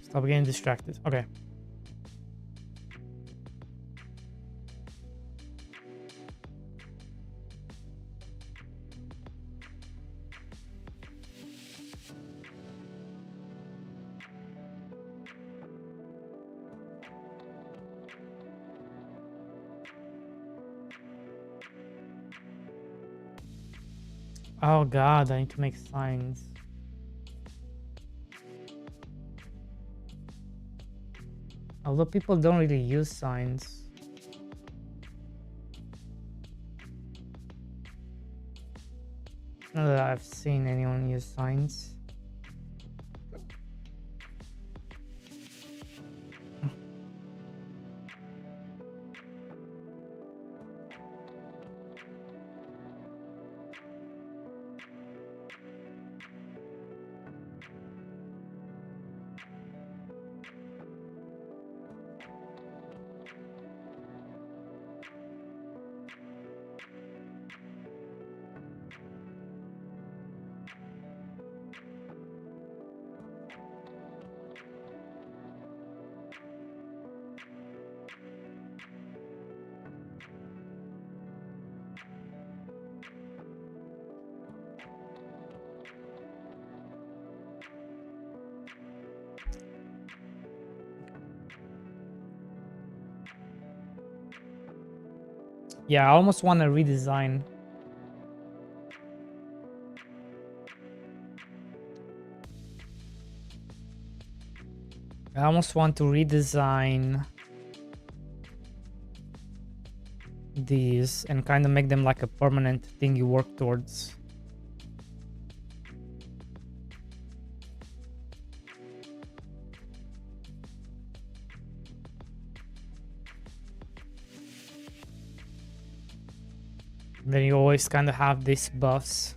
Stop getting distracted. Okay. Oh god, I need to make signs. Although people don't really use signs. Not that I've seen anyone use signs. Yeah, I almost want to redesign. I almost want to redesign these and kind of make them like a permanent thing you work towards. Then you always kind of have this buffs.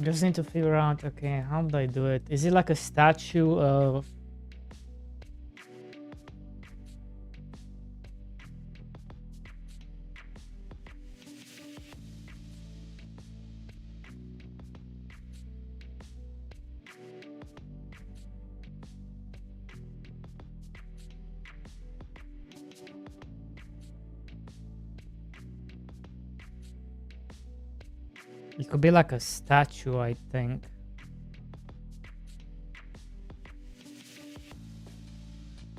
Just need to figure out, okay, how do I do it? Is it like a statue of... It could be like a statue, I think.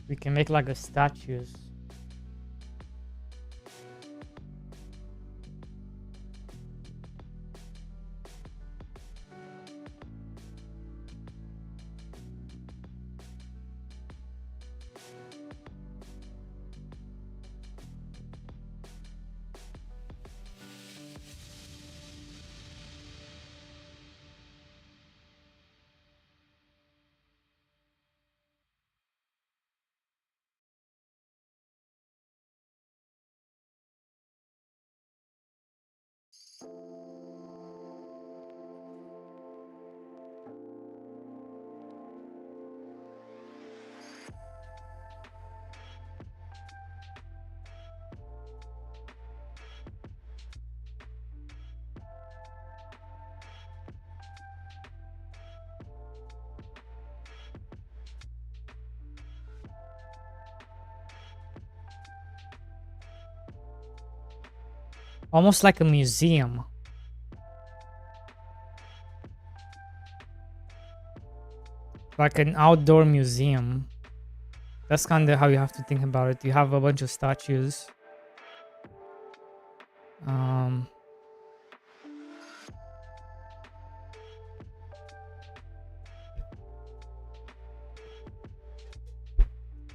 We can make like a statues. Almost like a museum. Like an outdoor museum. That's kind of how you have to think about it. You have a bunch of statues.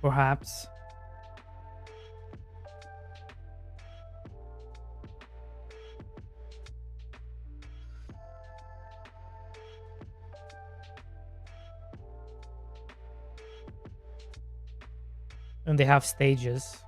Perhaps. and they have stages.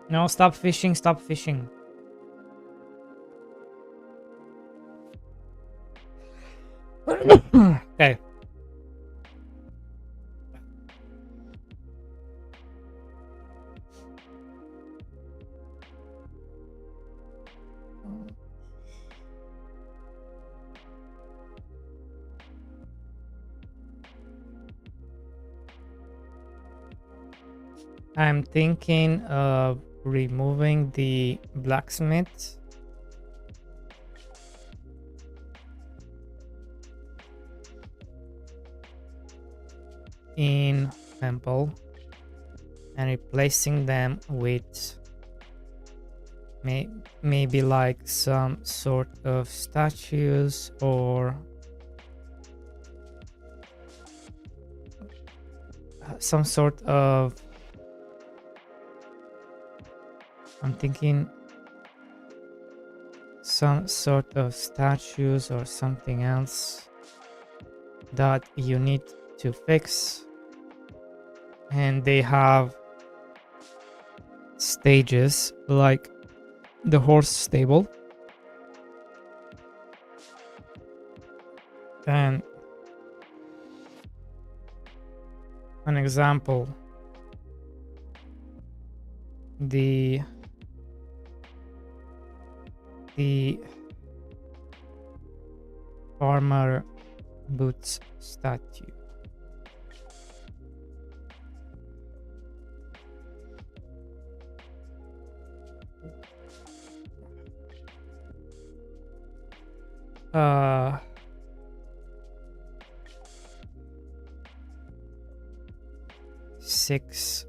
No, stop fishing, stop fishing. Okay. I'm thinking of removing the blacksmith in temple and replacing them with maybe like some sort of statues or some sort of, I'm thinking some sort of statues or something else that you need to fix, and they have stages like the horse stable. And an example, the farmer boots statue. Six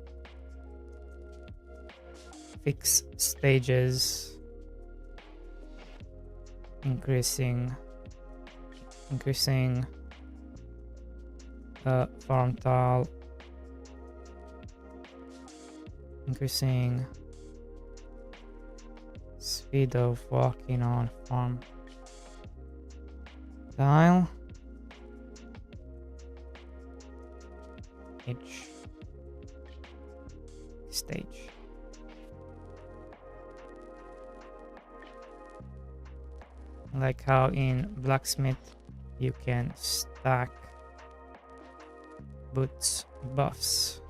fixed stages, increasing farm tile, increasing speed of walking on farm tile, each stage. Like how in blacksmith you can stack boots buffs.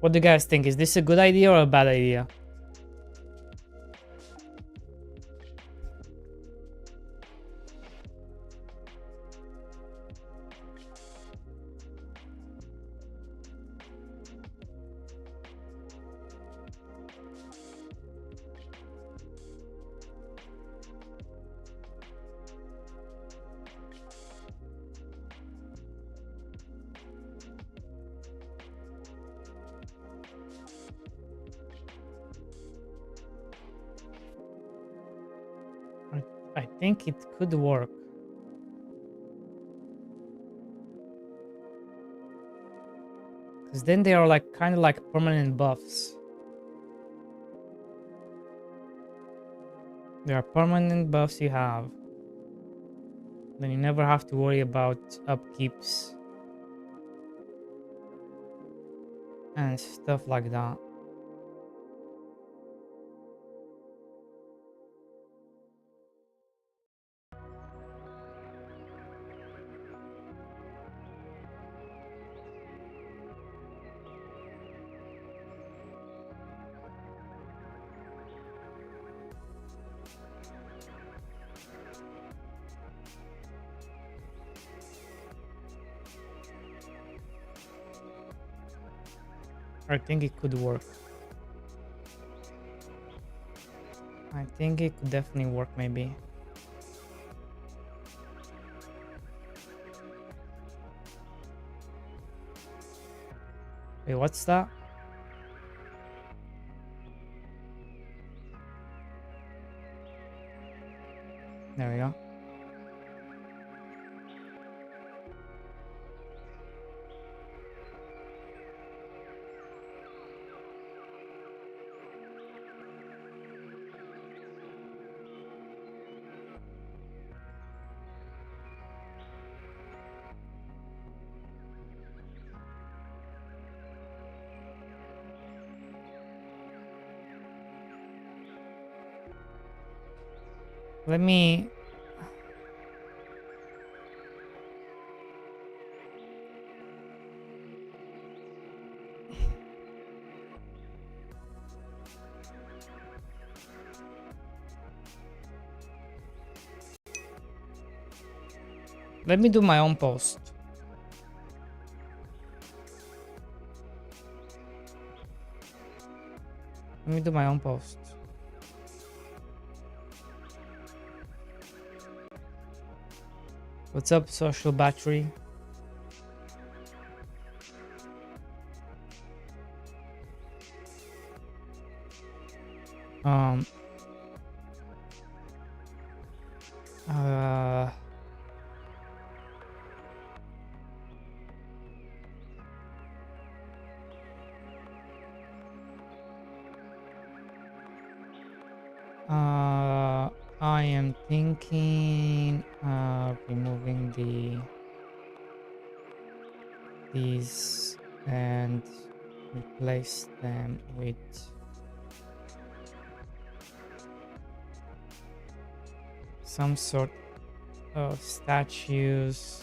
What do you guys think? Is this a good idea or a bad idea? I think it could work. Because then they are like kind of like permanent buffs. They are permanent buffs you have. Then you never have to worry about upkeeps and stuff like that. I think it could work. I think it could definitely work, maybe. Wait, what's that? There we go. Let me... Let me do my own post. Let me do my own post. What's up, social battery? Um. Uh. I am thinking of removing these and replace them with some sort of statues.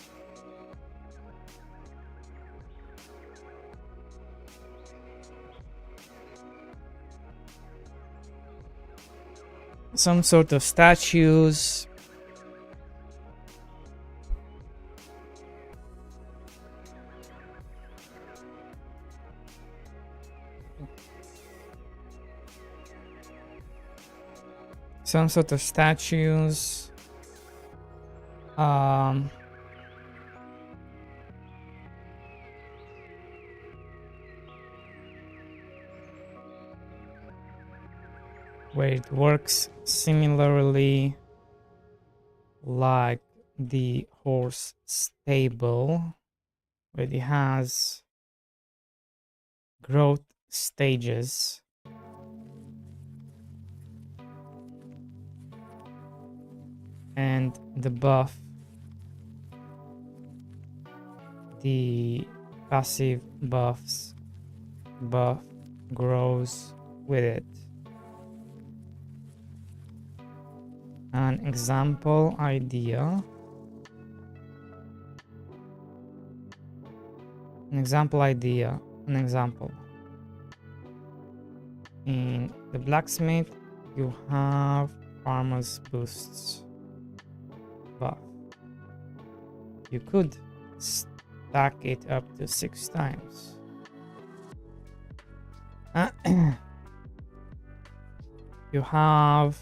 Some sort of statues. Some sort of statues. Where it works similarly like the horse stable, where it has growth stages. And the buff, the passive buff grows with it. An example idea. An example. In the blacksmith, you have farmer's boosts buff. You could stack it up to 6 times. You have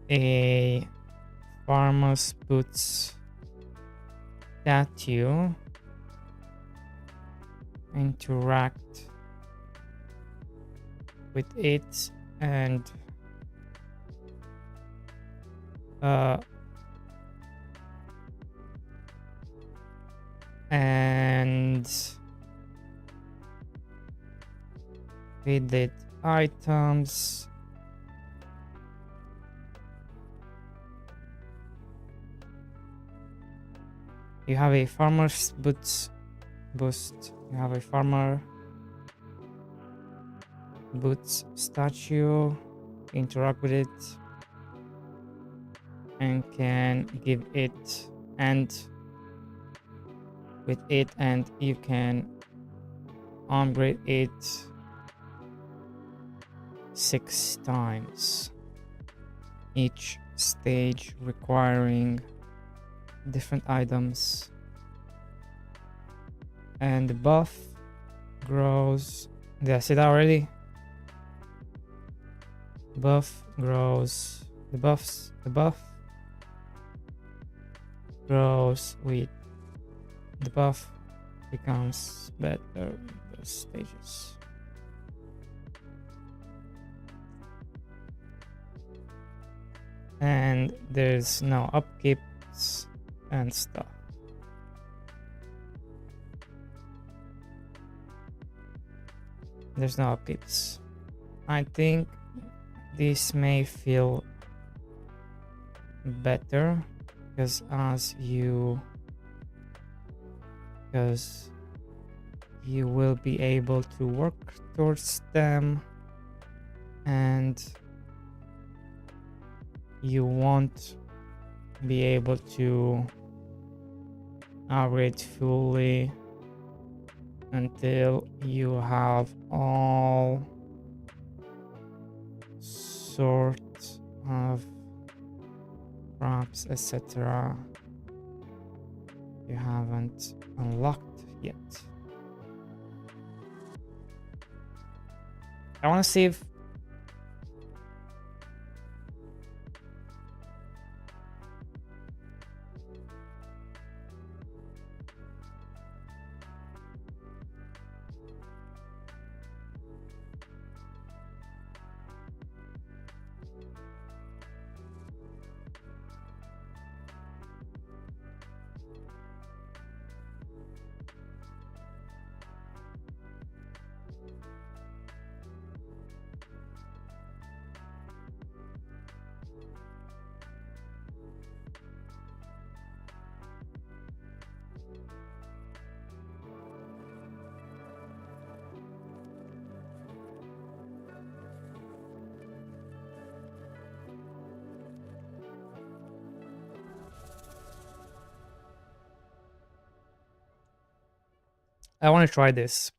a farmer's boots statue interact with it and feed it items. You have a farmer's boost. You have a farmer boots statue. Interact with it and can give it and with it, and you can upgrade it 6 times, each stage requiring different items. And the buff grows. Did I say that already? Buff grows. The buff grows with the buff becomes better with the stages. And there's no upkeeps and stuff. There's no upkeeps. I think this may feel better because you will be able to work towards them, and you won't be able to upgrade fully until you have all sorts of crops, etc. you haven't unlocked yet. I want to see if I want to try this.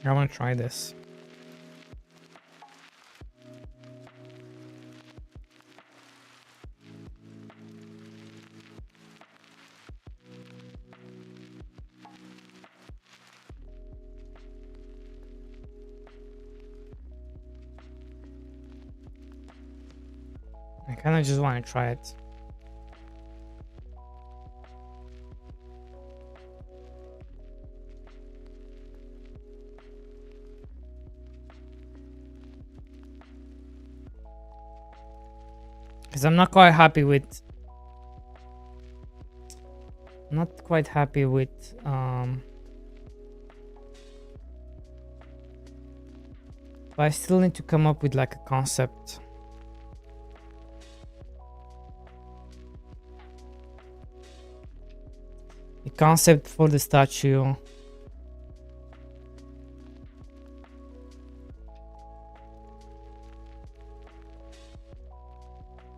I want to try this. I kind of just want to try it. Because I'm not quite happy with but I still need to come up with like a concept. A concept for the statue.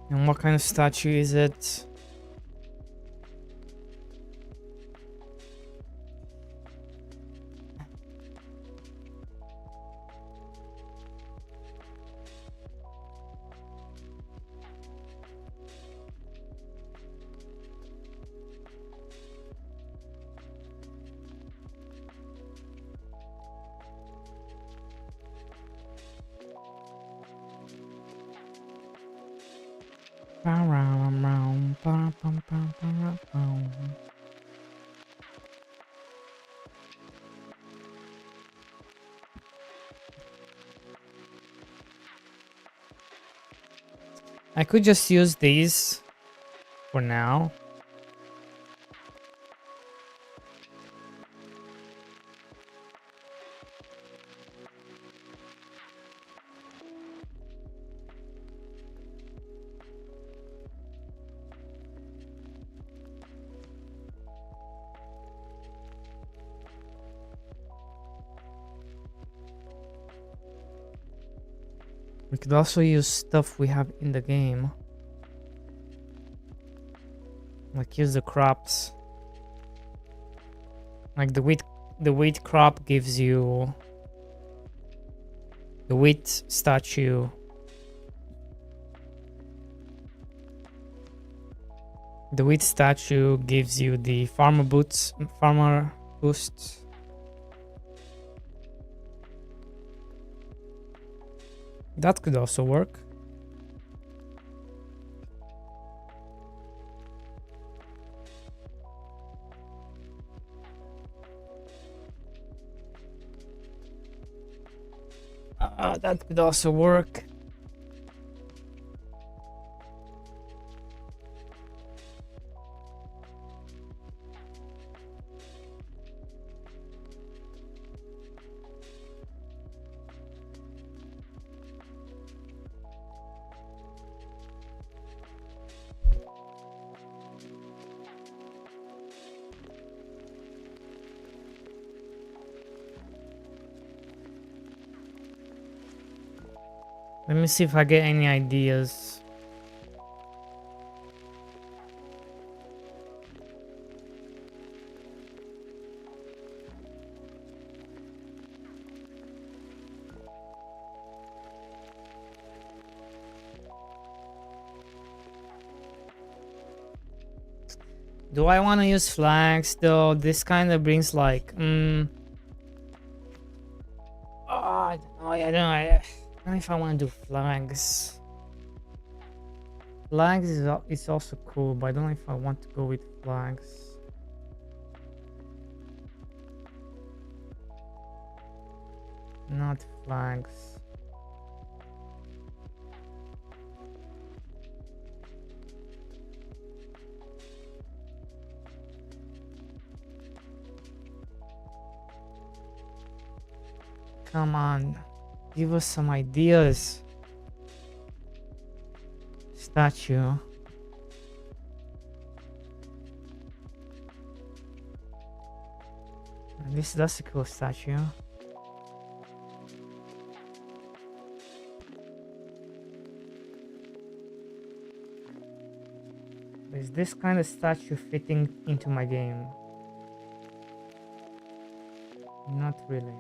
And what kind of statue is it? Round, round, round. I could just use these for now. We could also use stuff we have in the game. Like use the crops. Like the wheat crop gives you the wheat statue. The wheat statue gives you the farmer boost. That could also work. That could also work. Let me see if I get any ideas. Do I want to use flags though? This kind of brings like, I don't know. I don't know. I don't know if I want to do flags. Flags is also cool, but I don't know if I want to go with flags. Not flags. Come on, give us some ideas. Statue. That's a cool statue. Is this kind of statue fitting into my game? Not really.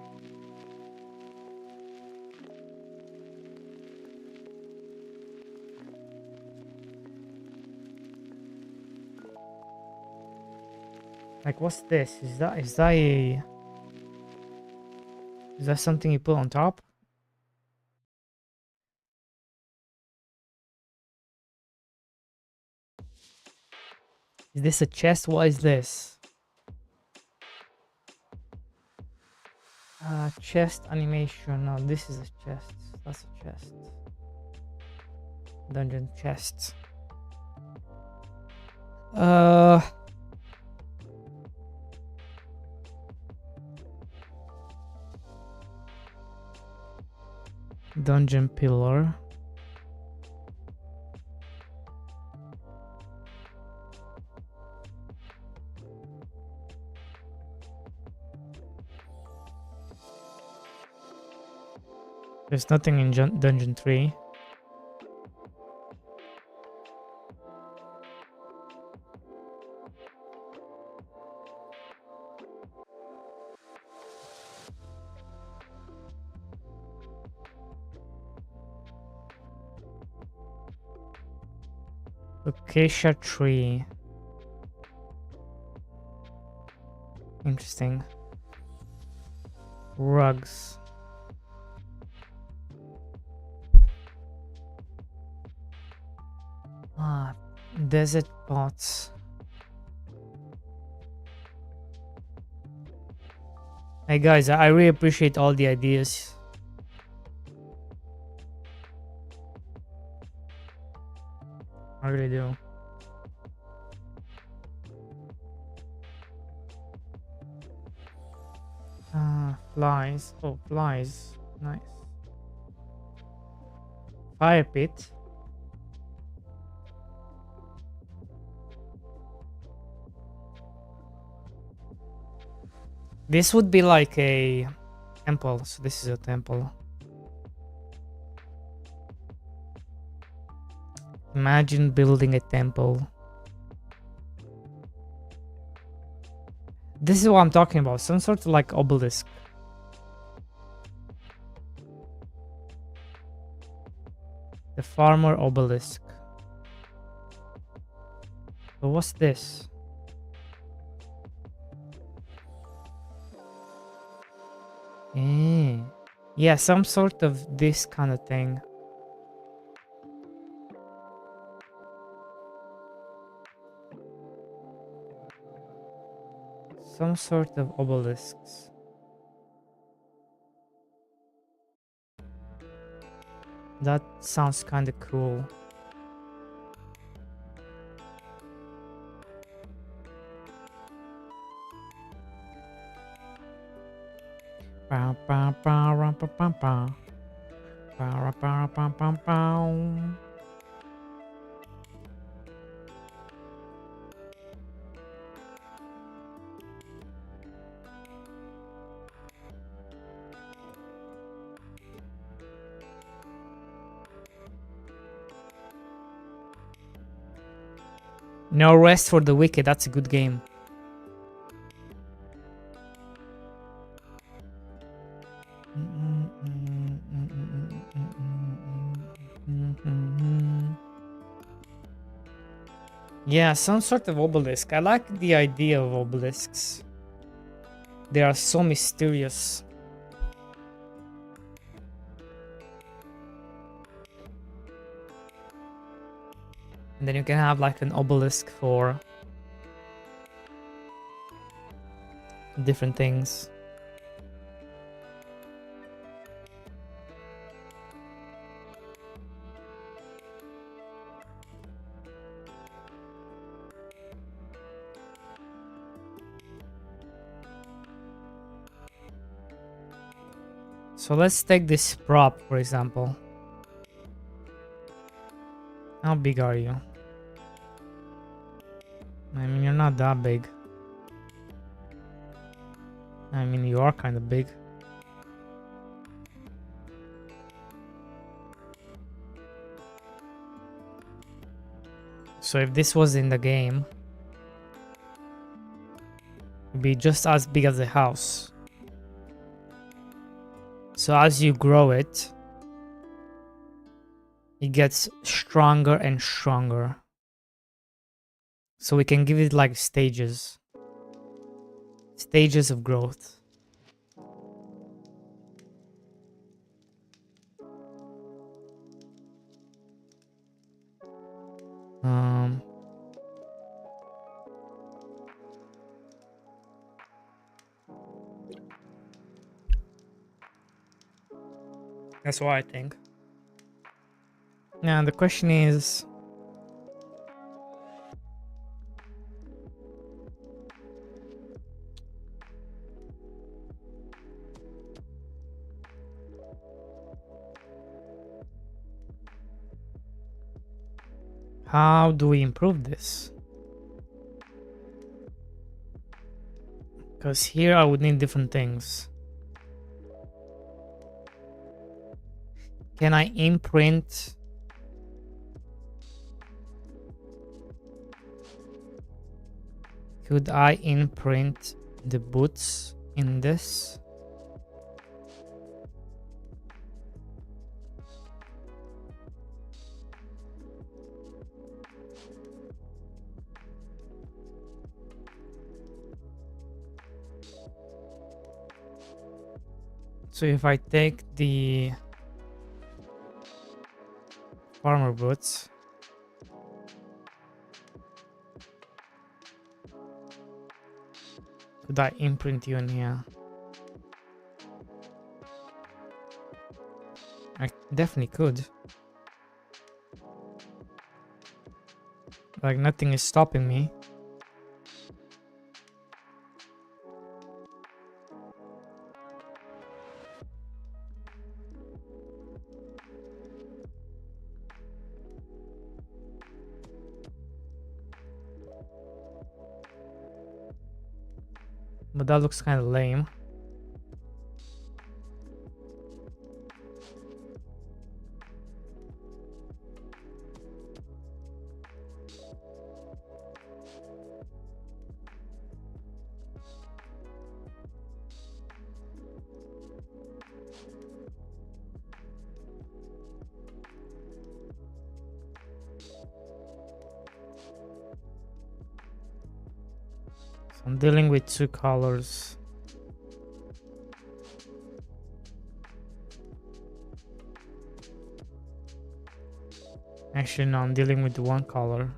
Like, what's this? Is that something you put on top? Is this a chest? What is this? Chest animation. No, this is a chest. That's a chest. Dungeon chest. Dungeon pillar. There's nothing in Dungeon 3. Acacia tree. Interesting. Rugs. Desert pots. Hey guys, I really appreciate all the ideas. I really do. Flies. Oh, flies. Nice. Fire pit. This would be like a temple. So this is a temple. Imagine building a temple. This is what I'm talking about. Some sort of like obelisk. The farmer obelisk. But what's this? Yeah, some sort of this kind of thing. Some sort of obelisks. That sounds kind of cool. Bow, bow, bow, rum, bow, bow, bow. Bow, bow, bow, bow, bow. No Rest for the Wicked. That's a good game. Yeah, some sort of obelisk. I like the idea of obelisks. They are so mysterious. And then you can have like an obelisk for different things. So let's take this prop, for example. How big are you? I mean, you're not that big. I mean, you are kind of big. So if this was in the game, it'd be just as big as the house. So as you grow it, it gets stronger and stronger. So we can give it like stages. Stages of growth. That's what I think. Now the question is, how do we improve this? Because here I would need different things. Can I imprint? Could I imprint the boots in this? So if I take the farmer boots, Could I imprint you in here? I definitely could. Like nothing is stopping me. But that looks kind of lame. So I'm dealing with 2 colors. Actually, no, I'm dealing with 1 color.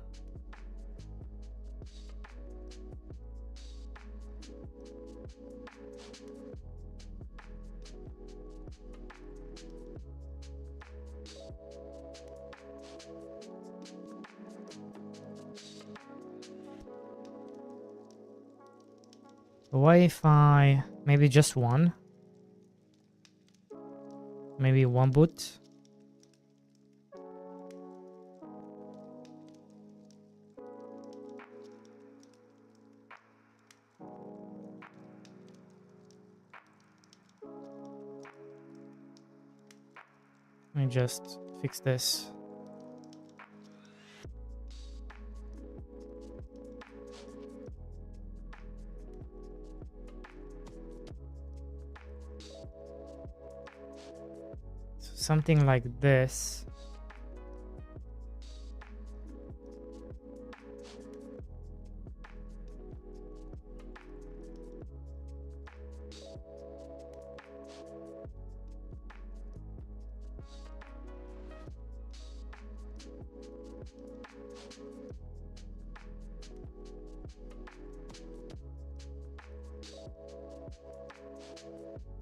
What if I maybe just 1? Maybe 1 boot? Let me just fix this. Something like this.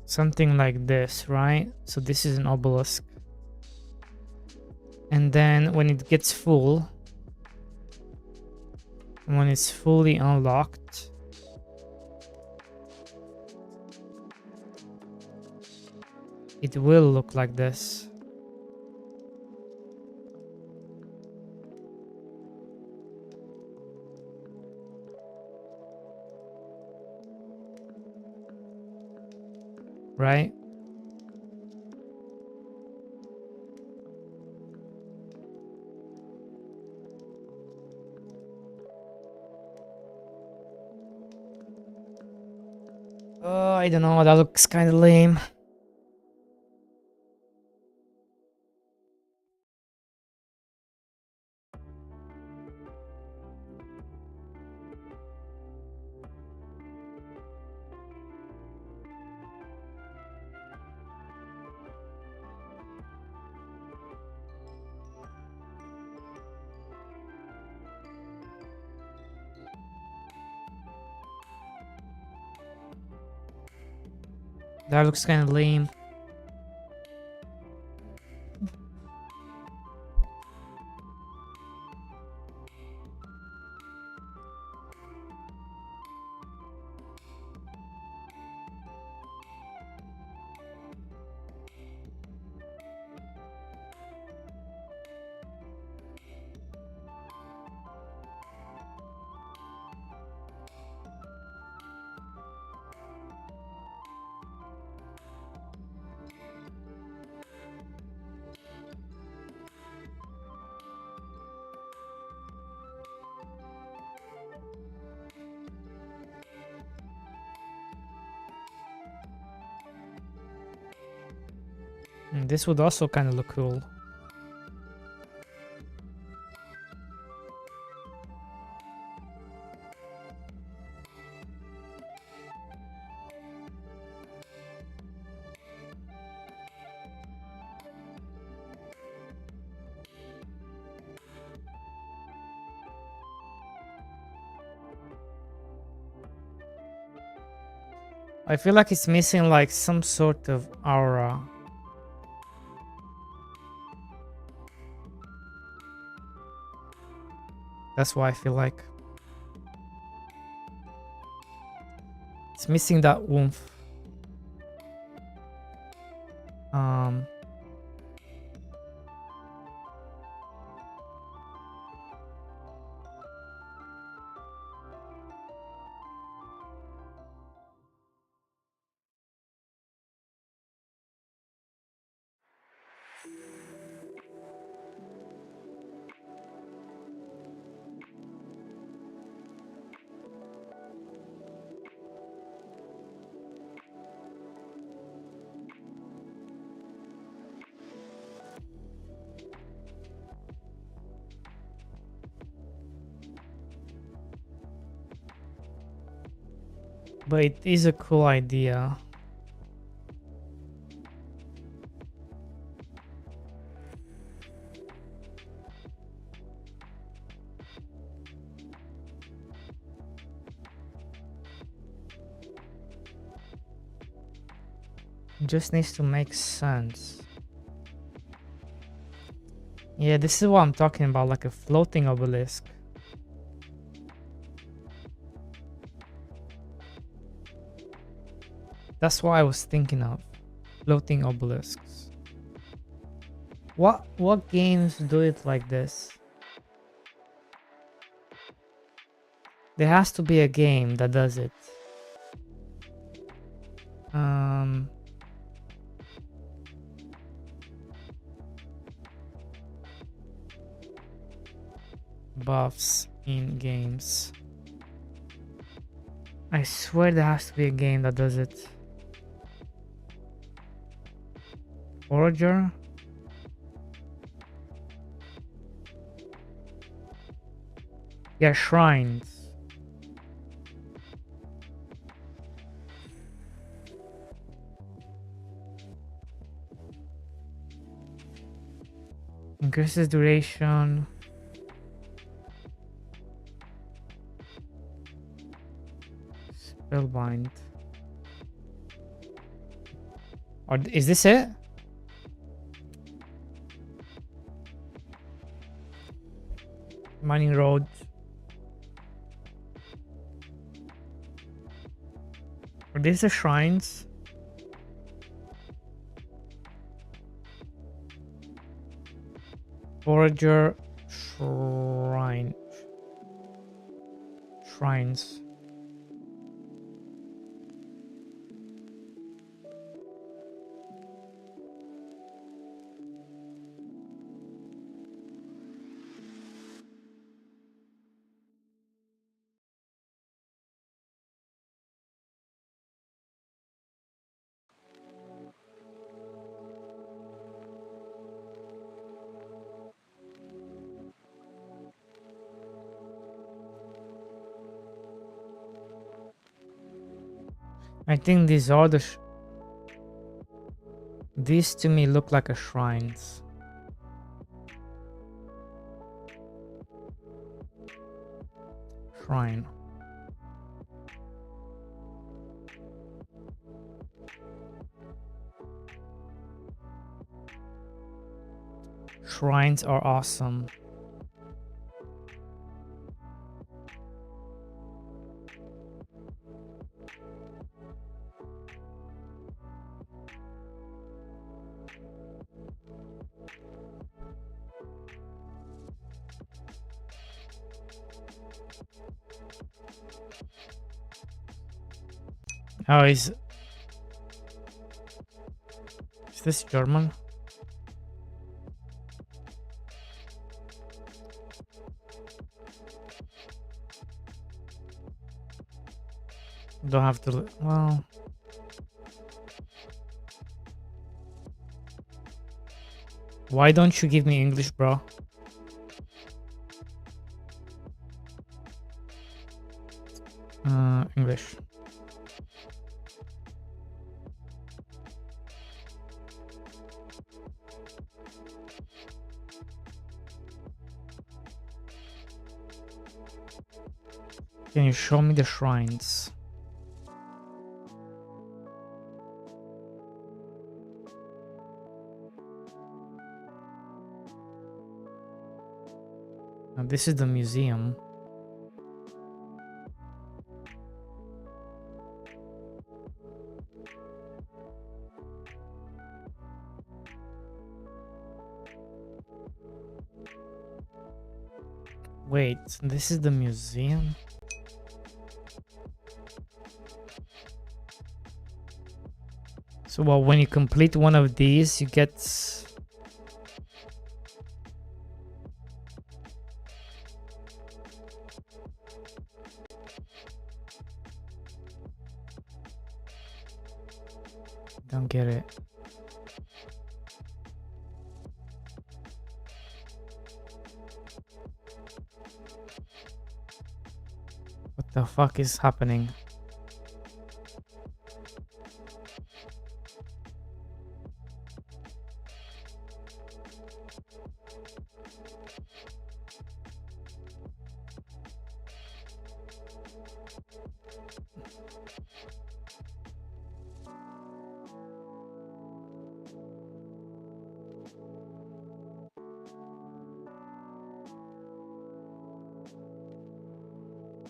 Something like this, right? So this is an obelisk. And then when it gets full, when it's fully unlocked, it will look like this. Right? I don't know, that looks kind of lame. That looks kind of lame. This would also kind of look cool. I feel like it's missing like some sort of aura. That's why I feel like it's missing that oomph. But it is a cool idea. It just needs to make sense. Yeah, this is what I'm talking about, like a floating obelisk. That's what I was thinking of. Floating obelisks. What games do it like this? There has to be a game that does it. Buffs in games. I swear there has to be a game that does it. Forager? Yeah, shrines. Increases duration. Spellbind. Or is this it? Mining road. Are these the shrines? Forager shrine. Shrines. I think these are the these to me look like a shrines. Shrine. Shrines are awesome. Oh, is this German? Don't have to. Well, why don't you give me English, bro? English. Can you show me the shrines? And this is the museum. Wait, this is the museum? So well, when you complete one of these, you get... Don't get it. What the fuck is happening?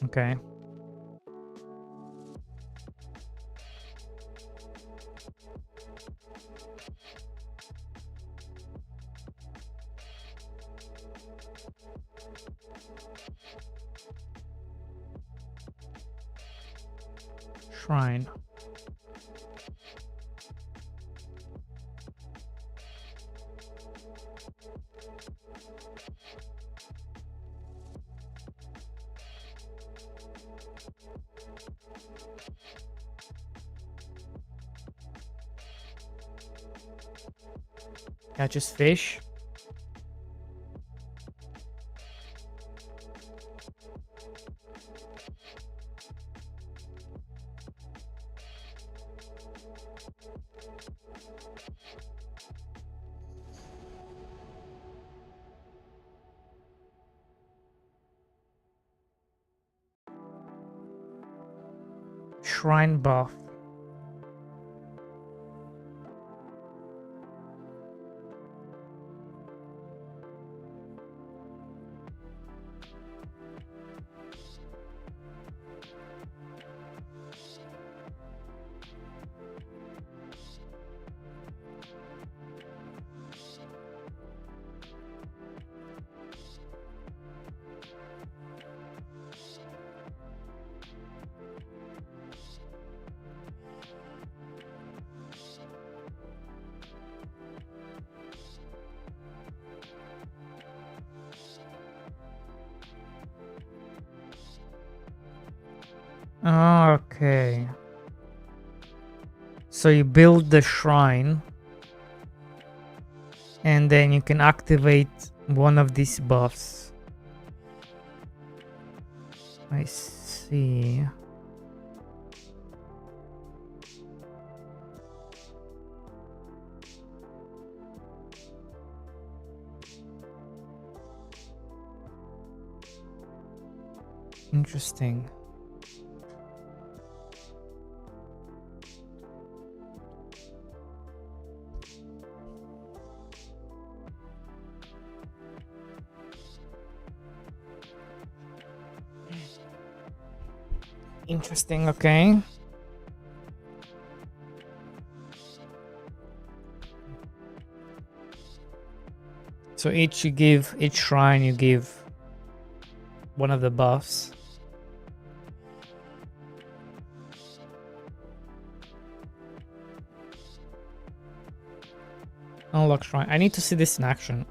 Okay. Shrine. Catches fish. Shrine buff. Okay. So you build the shrine and then you can activate one of these buffs. I see. Interesting. Interesting, okay. So each shrine you give one of the buffs. Unlock shrine. I need to see this in action.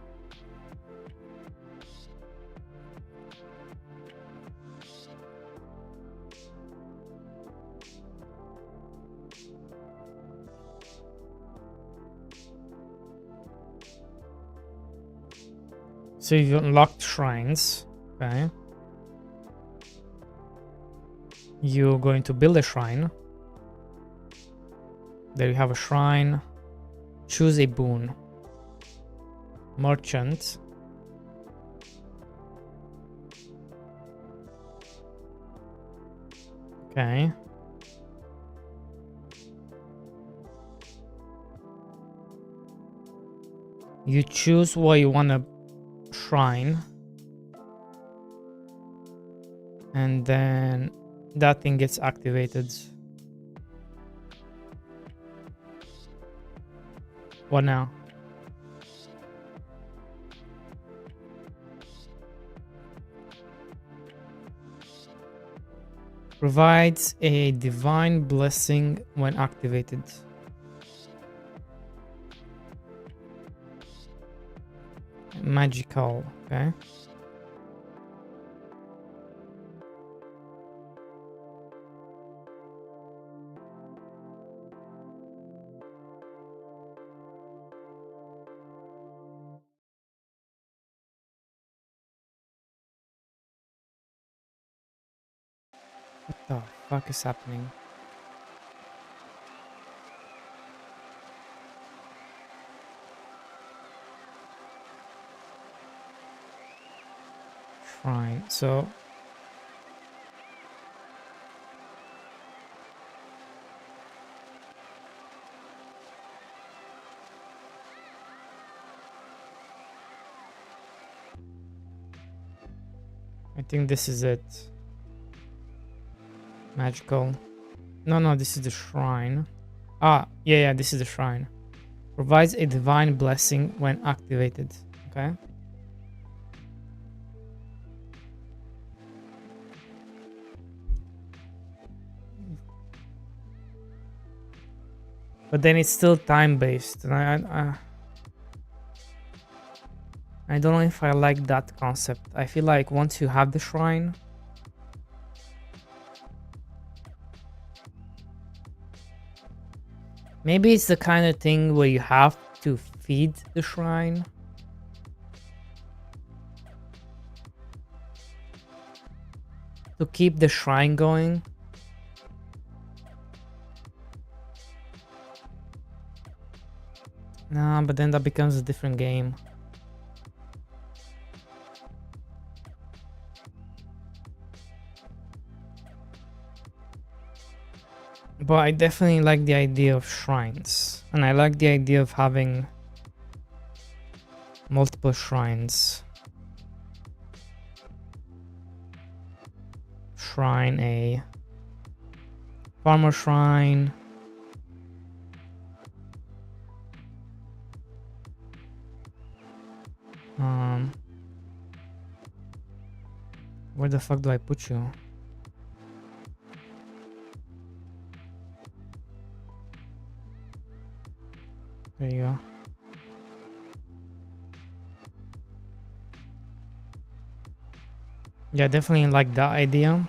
So you've unlocked shrines, okay. You're going to build a shrine. There you have a shrine. Choose a boon. Merchant. Okay. You choose what you want to shrine. And then that thing gets activated. What now? Provides a divine blessing when activated. Magical, okay. What the fuck is happening? Shrine. So I think this is it. Magical. No, this is the shrine. Ah, yeah, this is the shrine. Provides a divine blessing when activated. Okay. But then it's still time-based, and I don't know if I like that concept. I feel like once you have the shrine, maybe it's the kind of thing where you have to feed the shrine. To keep the shrine going. Nah, but then that becomes a different game. But I definitely like the idea of shrines. And I like the idea of having multiple shrines. Shrine A. Farmer shrine. Where the fuck do I put you? There you go. Yeah, definitely like that idea.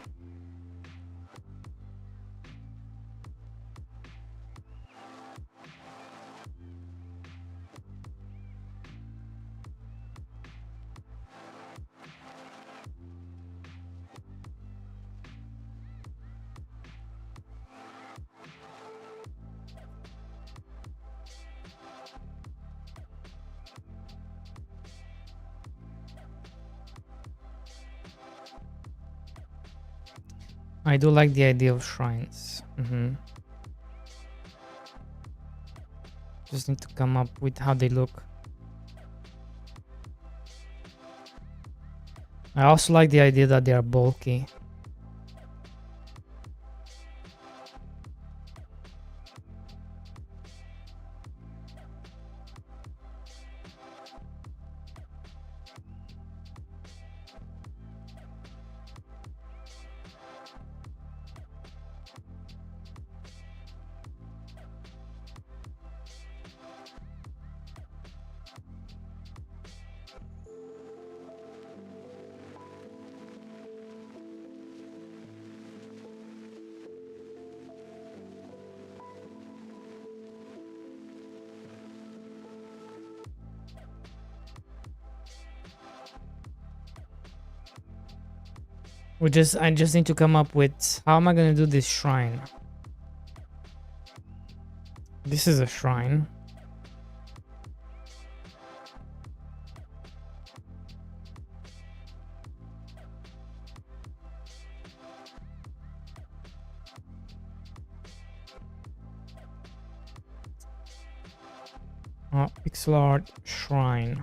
I do like the idea of shrines. Just need to come up with how they look. I also like the idea that they are bulky. I just need to come up with how am I gonna do this shrine? This is a shrine. Oh, pixel art shrine.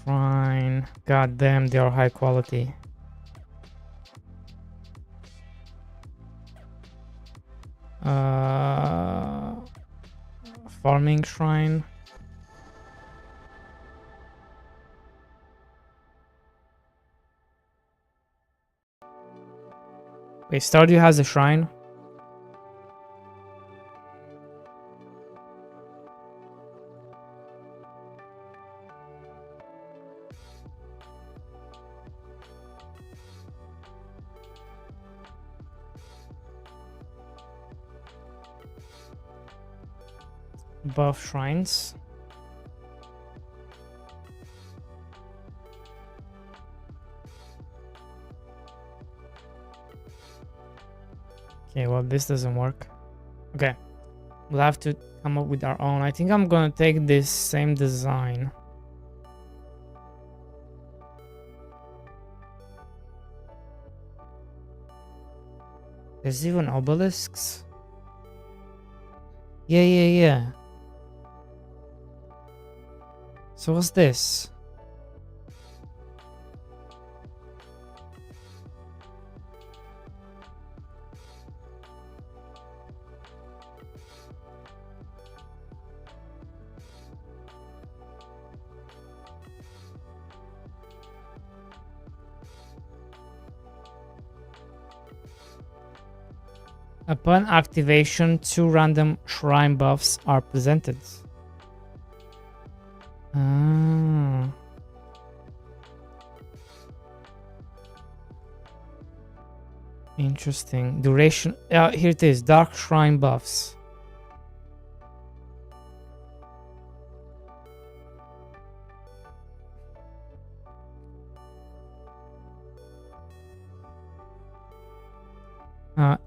shrine. God damn, they are high quality. Farming shrine. Wait, Stardew has a shrine? Buff shrines. Okay, well, this doesn't work. Okay, we'll have to come up with our own. I think I'm gonna take this same design. There's even obelisks. Yeah. So what's this? Upon activation, 2 random shrine buffs are presented. Ah. Interesting. Duration. Here it is. Dark shrine buffs.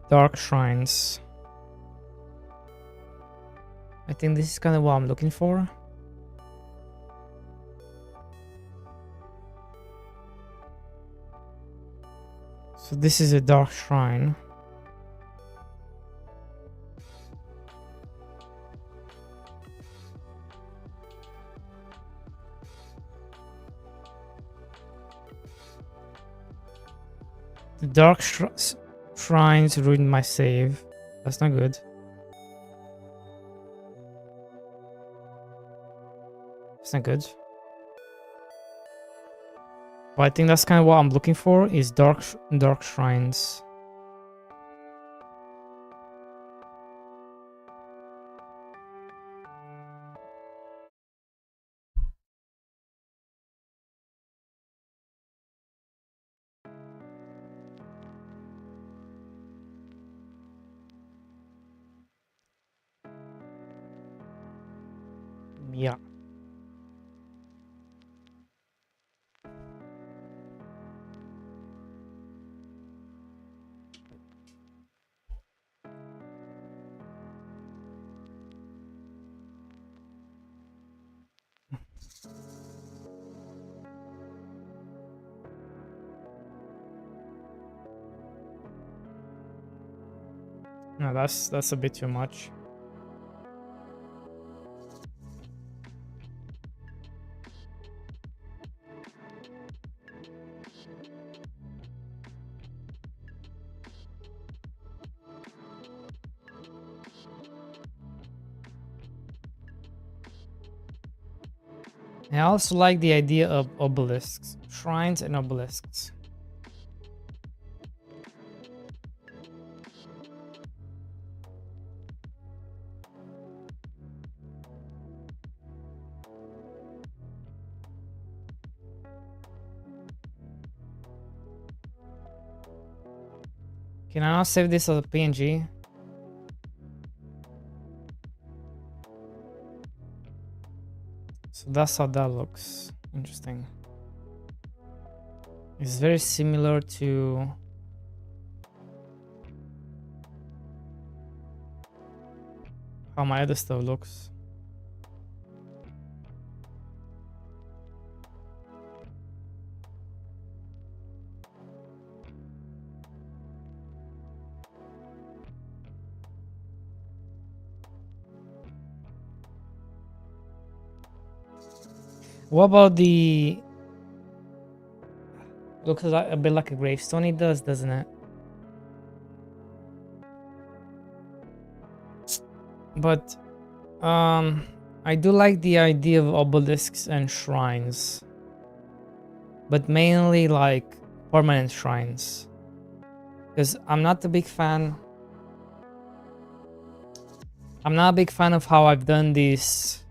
Dark shrines. I think this is kind of what I'm looking for. So this is a dark shrine. The dark shrines ruined my save. That's not good. That's not good. But I think that's kind of what I'm looking for, is dark shrines. Yeah. No, that's a bit too much. I also like the idea of obelisks, shrines and obelisks. Can I now save this as a PNG? So that's how that looks. Interesting. It's very similar to how my other stuff looks. What about the Looks like a bit like a gravestone. It does, doesn't it? But I do like the idea of obelisks and shrines, but mainly like permanent shrines, because I'm not a big fan. I'm not a big fan of how I've done this,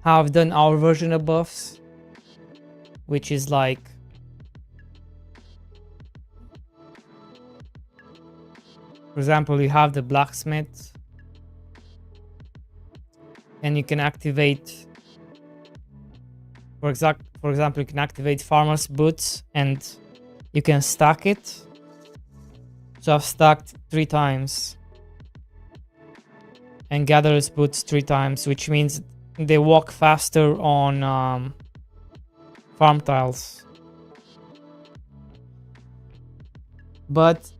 how I've done our version of buffs, which is like, for example, you have the blacksmith and you can activate, for example, you can activate farmer's boots and you can stack it. So I've stacked 3 times, and gatherer's boots 3 times, which means they walk faster on farm tiles. But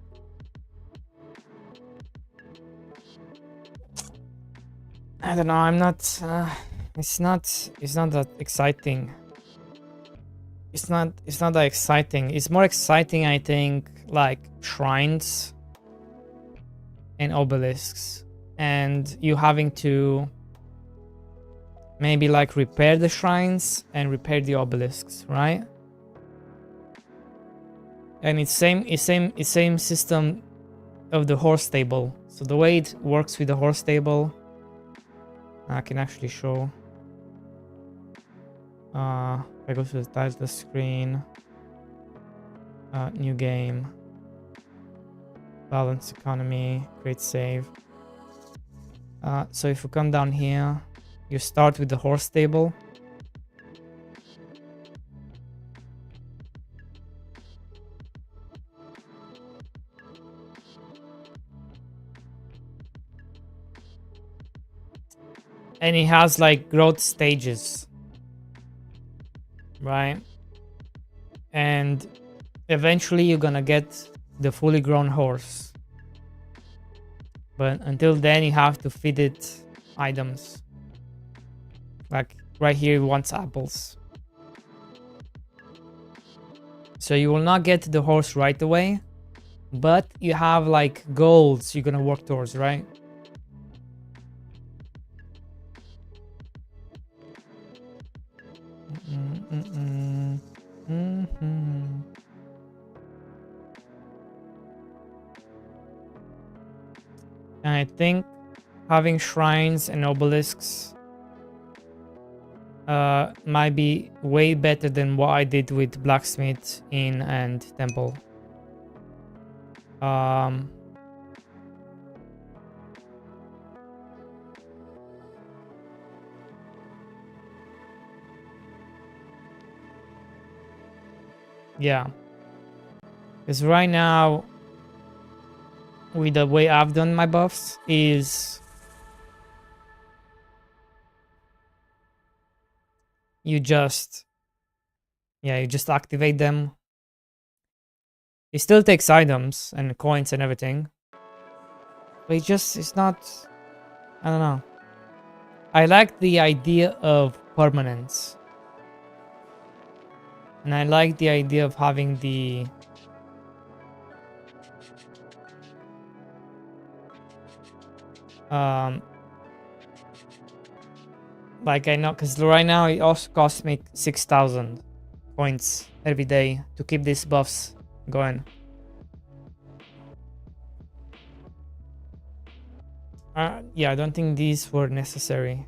I don't know, I'm not it's not that exciting. It's not that exciting. It's more exciting, I think, like shrines and obelisks, and you having to maybe like repair the shrines and repair the obelisks, right? And it's same system of the horse stable. So the way it works with the horse stable, I can actually show. If I go to the title screen, new game, balance economy, create save. So if you come down here, you start with the horse stable. And it has like growth stages, right? And eventually you're gonna get the fully grown horse. But until then you have to feed it items. Like right here it wants apples. So you will not get the horse right away, but you have like goals you're gonna work towards, right? And I think having shrines and obelisks might be way better than what I did with blacksmith, inn, and temple. Yeah, because right now, with the way I've done my buffs, is you just activate them. It still takes items and coins and everything, but it's not, I don't know. I like the idea of permanence, and I like the idea of having the like, I know, because right now it also costs me 6,000 points every day to keep these buffs going. Yeah, I don't think these were necessary.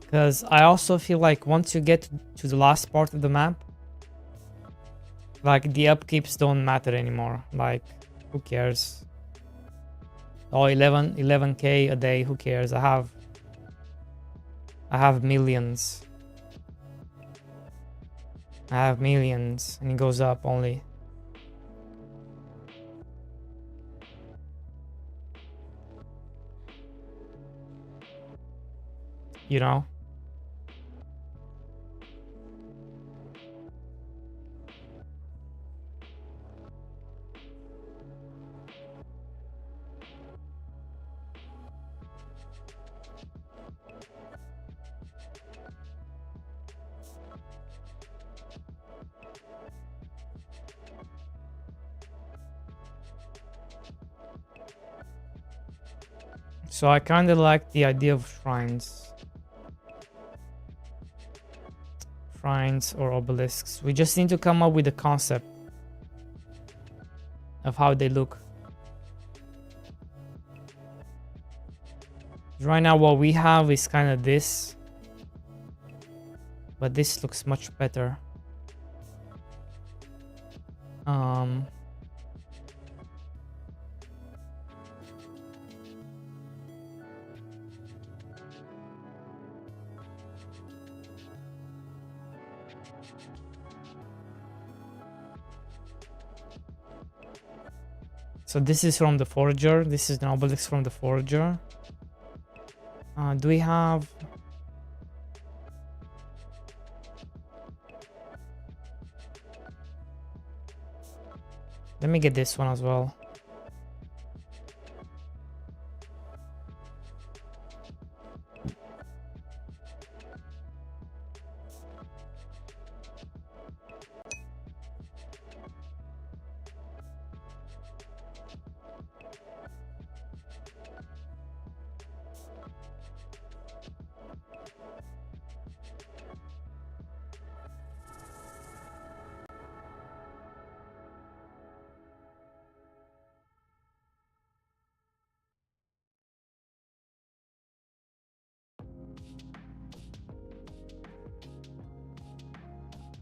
Because I also feel like once you get to the last part of the map, like the upkeeps don't matter anymore. Like, who cares? Oh, 11k a day, who cares? I have millions. I have millions, and it goes up only. You know? So I kind of like the idea of shrines. Shrines or obelisks. We just need to come up with a concept of how they look. Right now what we have is kind of this. But this looks much better. So this is from the Forager. This is an obelisk from the Forager. Do we have... Let me get this one as well.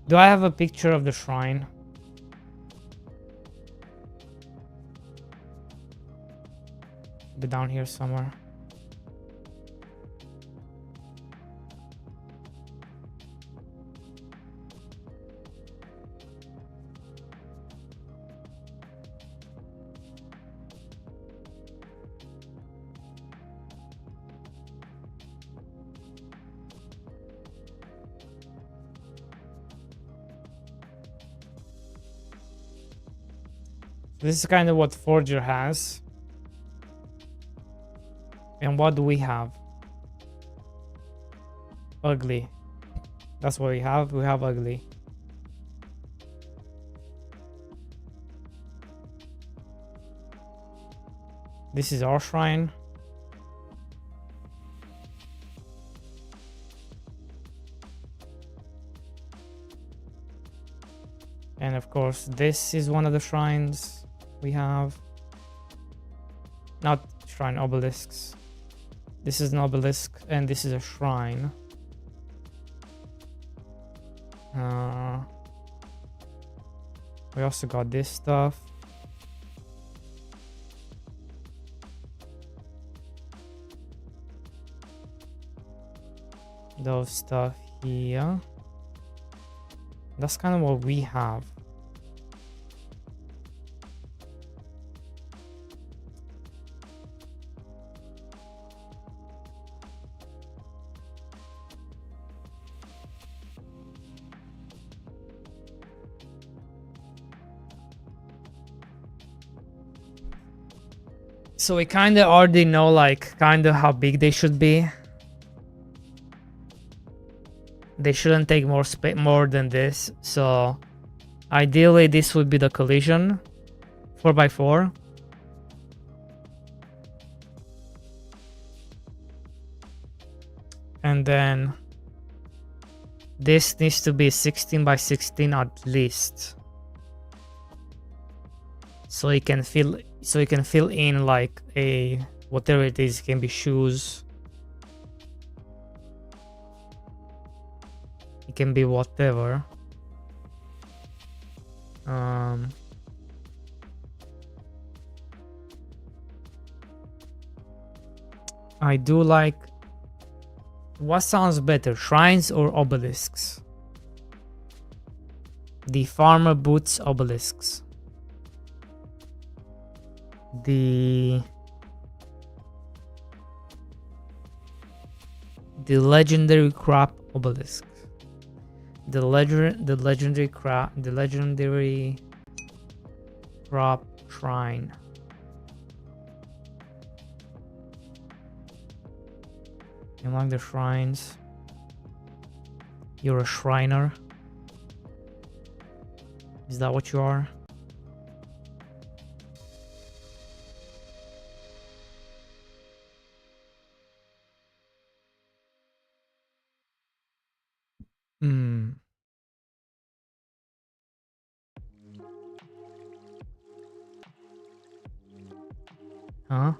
Do I have a picture of the shrine? Be down here somewhere. This is kind of what Forger has. And what do we have? Ugly. That's what we have. We have ugly. This is our shrine. And of course, this is one of the shrines we have. Not shrine, obelisks. This is an obelisk and this is a shrine. We also got this stuff. Those stuff here. That's kind of what we have. So we kind of already know like kind of how big they should be. They shouldn't take more than this. So ideally this would be the collision 4x4. And then this needs to be 16 by 16 at least. So you can fill in like a whatever it is. It can be shoes. It can be whatever. I do like. What sounds better, shrines or obelisks? The farmer boots obelisks. The legendary crop obelisk. The legendary crop shrine. You like the shrines? You're a shriner? Is that what you are? Hmm. Huh?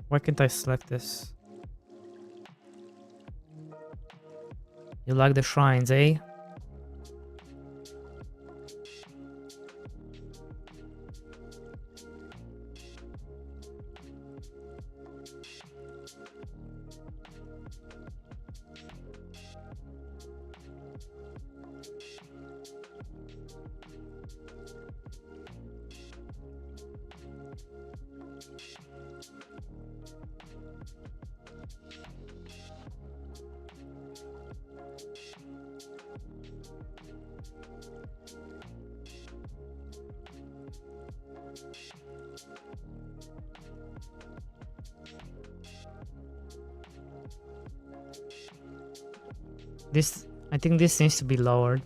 Why can't I select this? You like the shrines, eh? This, I think this needs to be lowered.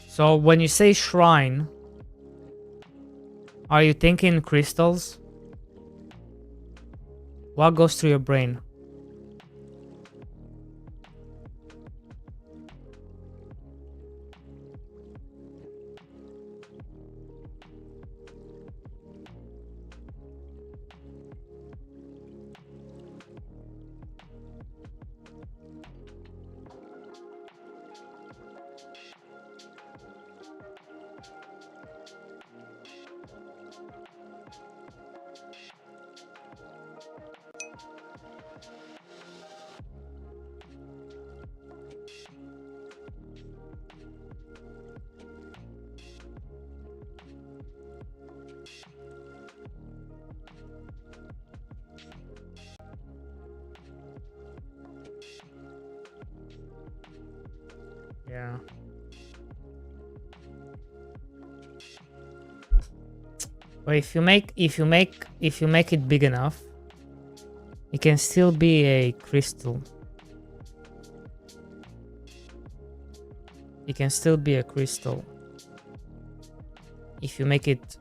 So when you say shrine, are you thinking crystals? What goes through your brain? Yeah. But if you make it big enough, it can still be a crystal. It can still be a crystal. If you make it,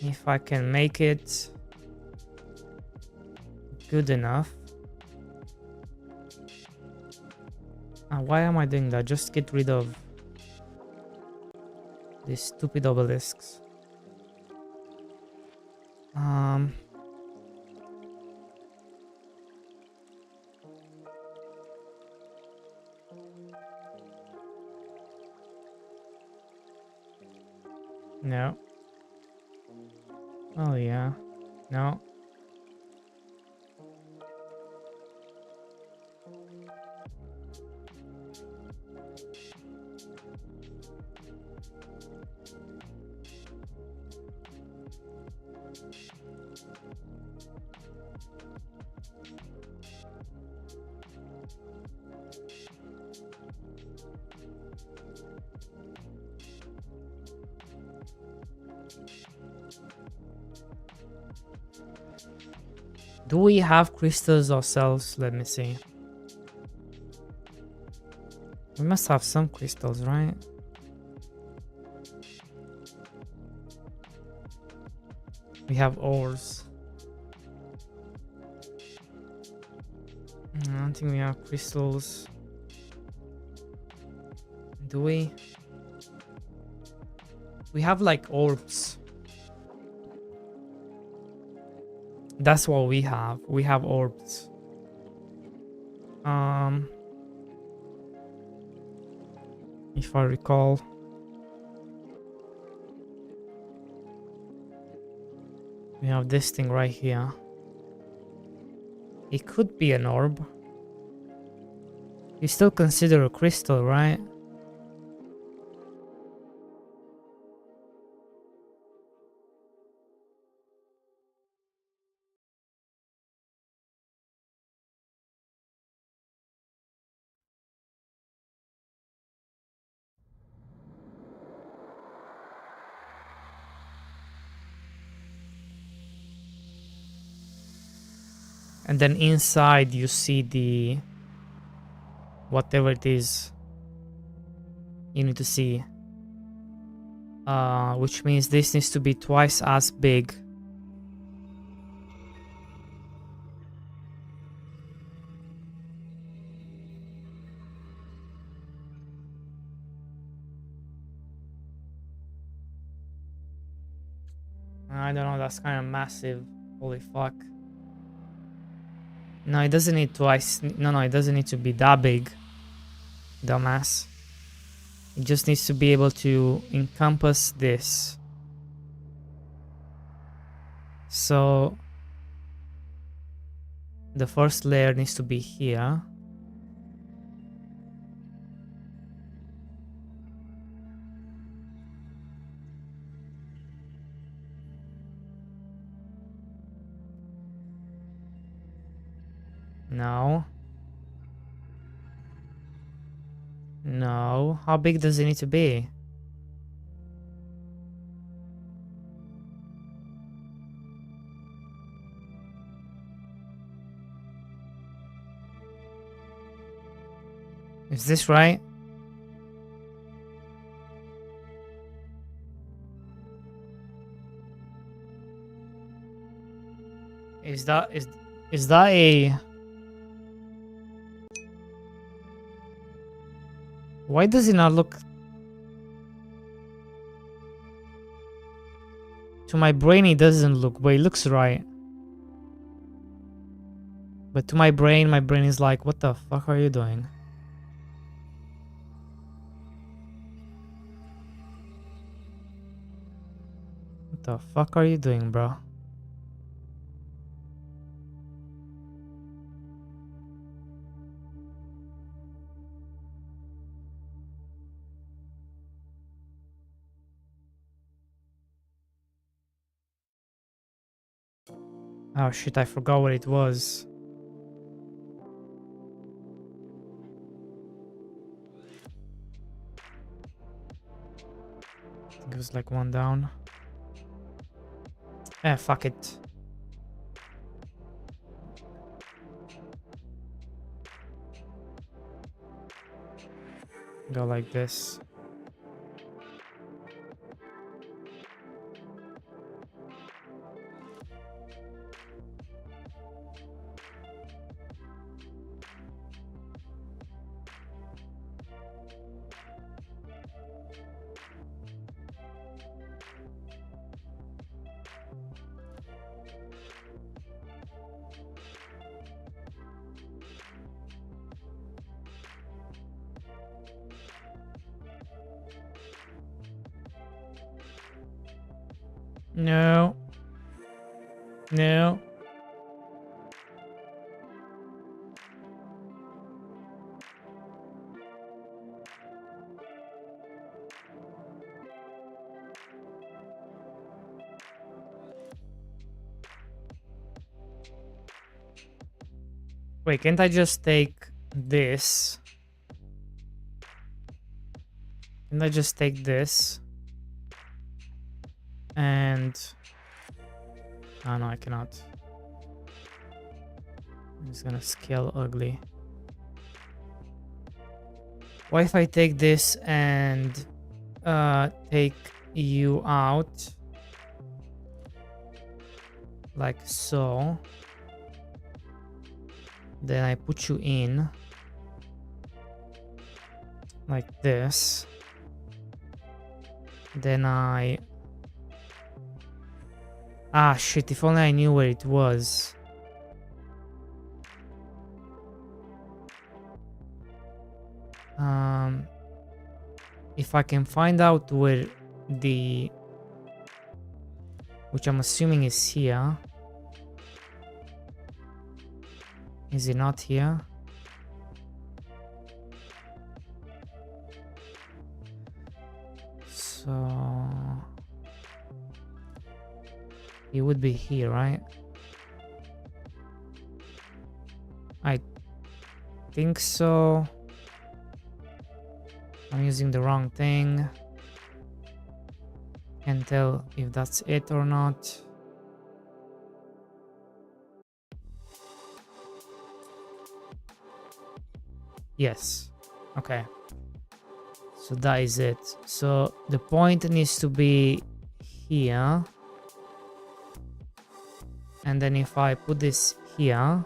if I can make it good enough. Why am I doing that? Just get rid of these stupid obelisks. No. Oh yeah. No. Do we have crystals ourselves? Let me see. We must have some crystals, right? We have ores. I don't think we have crystals. Do we? We have like orbs. That's what we have. We have orbs. If I recall. We have this thing right here. It could be an orb. You still consider a crystal, right? And then inside you see the whatever it is you need to see. which means this needs to be twice as big. I don't know, that's kind of massive. Holy fuck. No, it doesn't need twice. No, it doesn't need to be that big. Dumbass. It just needs to be able to encompass this. So the first layer needs to be here. No. No. How big does it need to be? Is this right? Is that a... Why does it not look... To my brain it doesn't look, but it looks right. But to my brain is like, what the fuck are you doing? What the fuck are you doing, bro? Oh shit, I forgot what it was. I think it was like one down. Eh, fuck it. Go like this. No. No. Wait, can't I just take this? Can I just take this? And... Oh no, I cannot. It's gonna scale ugly. What if I take this and take you out? Like so. Then I put you in. Like this. Then I... Ah shit, if only I knew where it was. If I can find out where the... Which I'm assuming is here. Is it not here? So... It would be here, right? I think so. I'm using the wrong thing. Can't tell if that's it or not. Yes. Okay. So that is it. So the point needs to be here. And then if I put this here,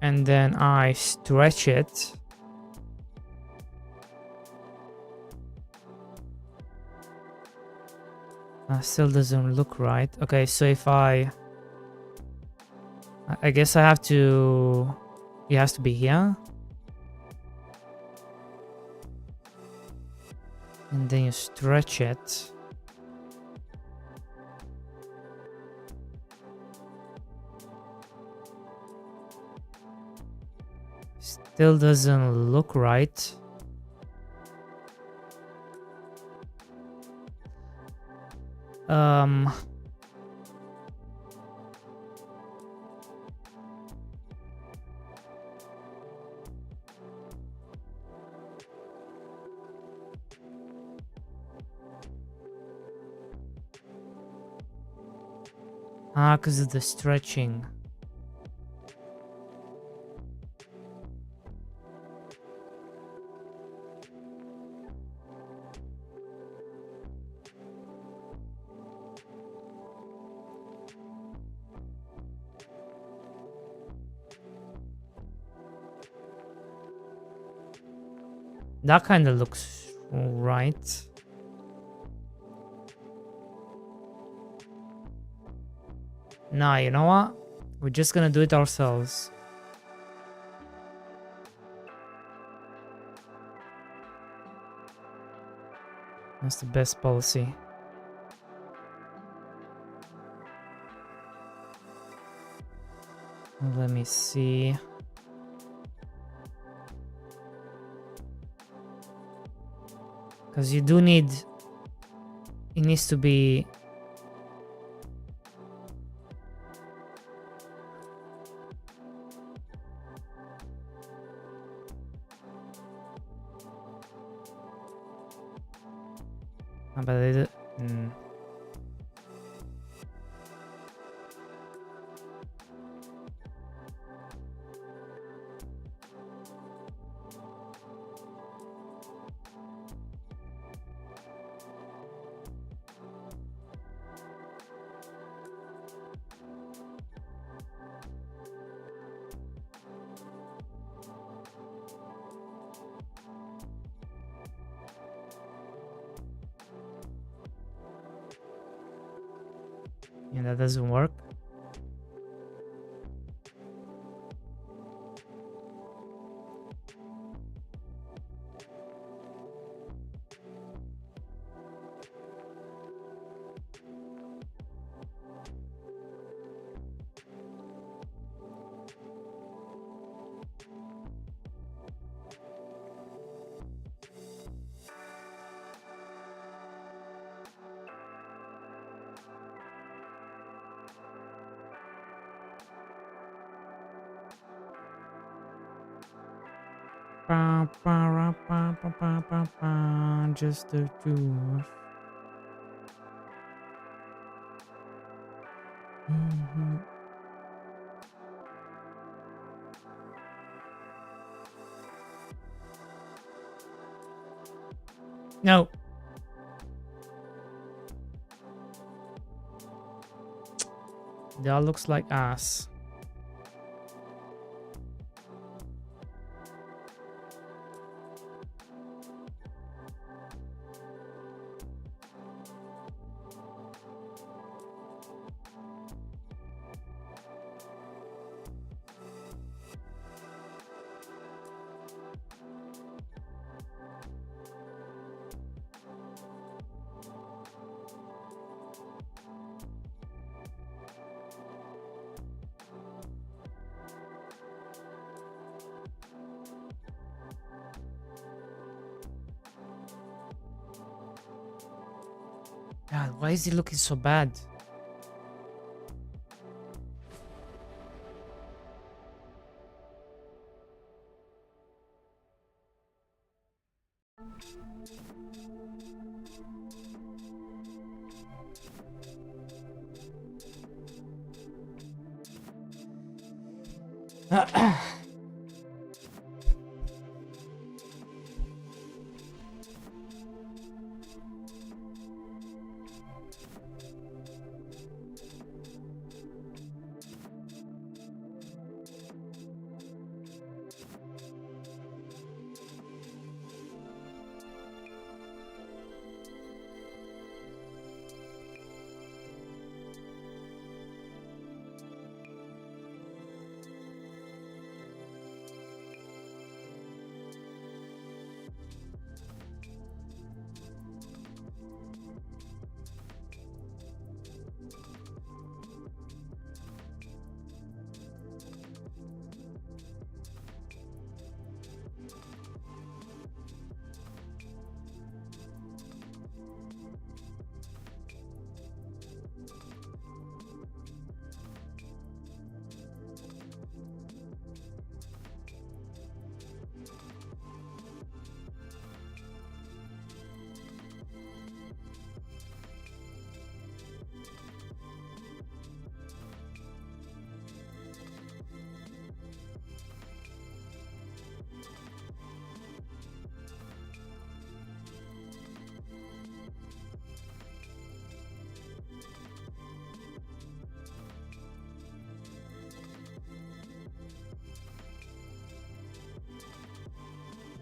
and then I stretch it, still doesn't look right. Okay, so if I guess I have to, it has to be here. And then you stretch it. Still doesn't look right. Because of the stretching. That kind of looks right. Nah, you know what? We're just gonna do it ourselves. That's the best policy. Let me see. Because you do need... It needs to be... But it... Yeah, that doesn't work. Just the two. No. That looks like ass. God, why is he looking so bad?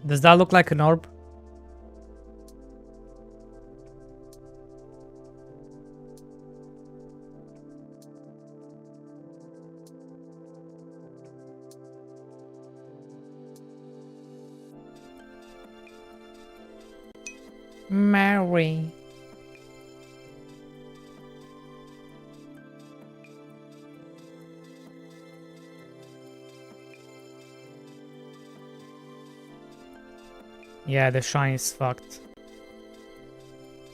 Does that look like an orb? Mary. Yeah, the shine is fucked.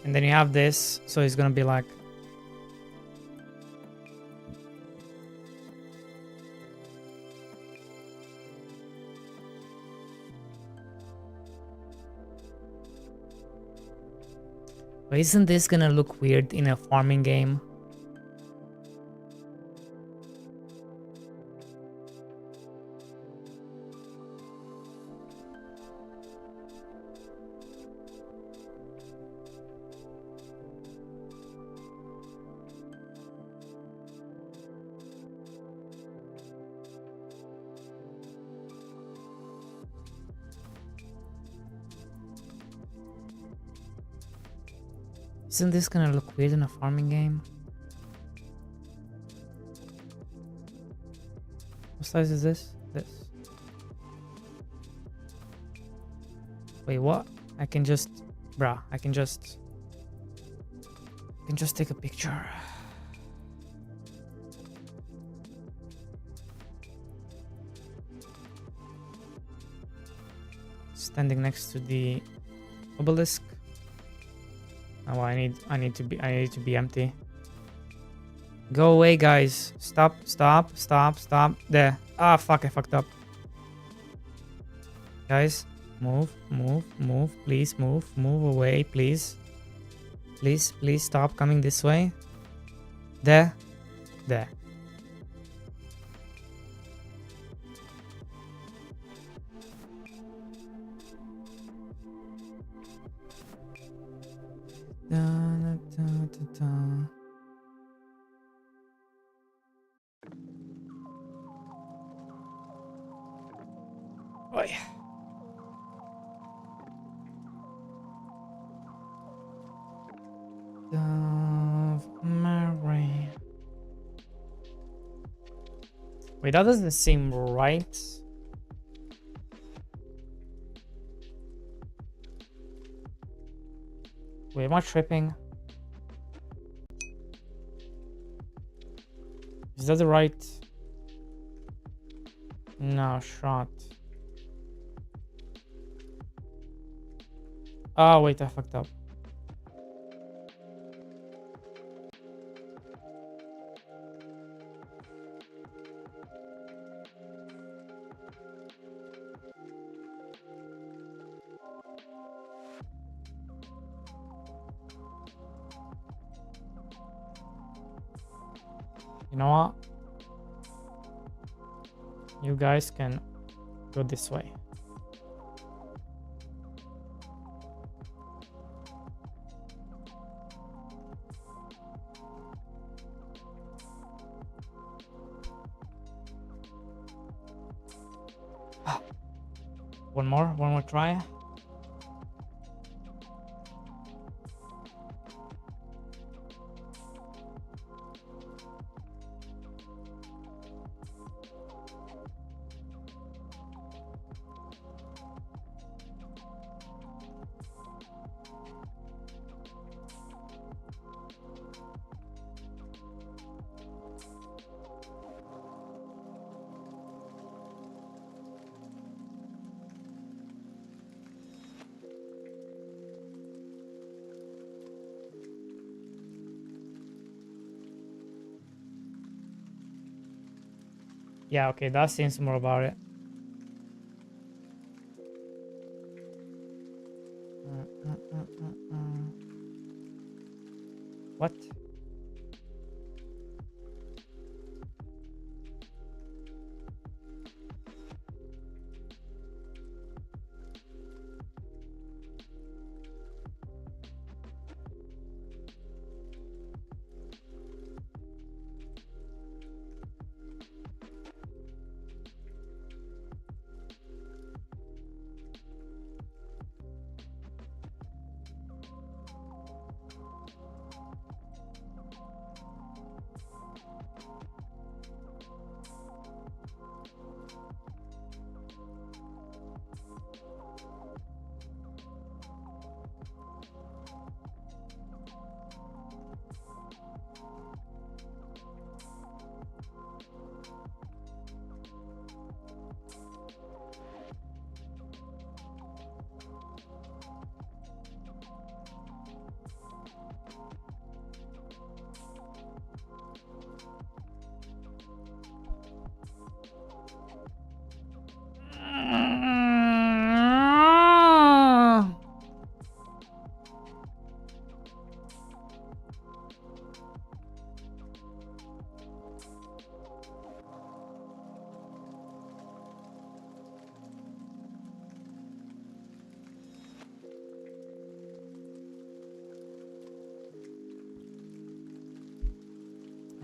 And then you have this, so it's gonna be like... But isn't this gonna look weird in a farming game? Isn't this gonna look weird in a farming game? What size is this? This. Wait, what? I can just... Bruh, I can just take a picture. Standing next to the obelisk. Oh, I need to be empty. Go away, guys. Stop. There. Ah, fuck, I fucked up. Guys, move. Please move away, please. Please stop coming this way. There. Oi. Mary. Wait, that doesn't seem right. Wait, am I tripping? Is that the right? No, shot. Oh, wait, I fucked up. You know what? You guys can go this way. One more try. Yeah, okay, that seems more about it. What?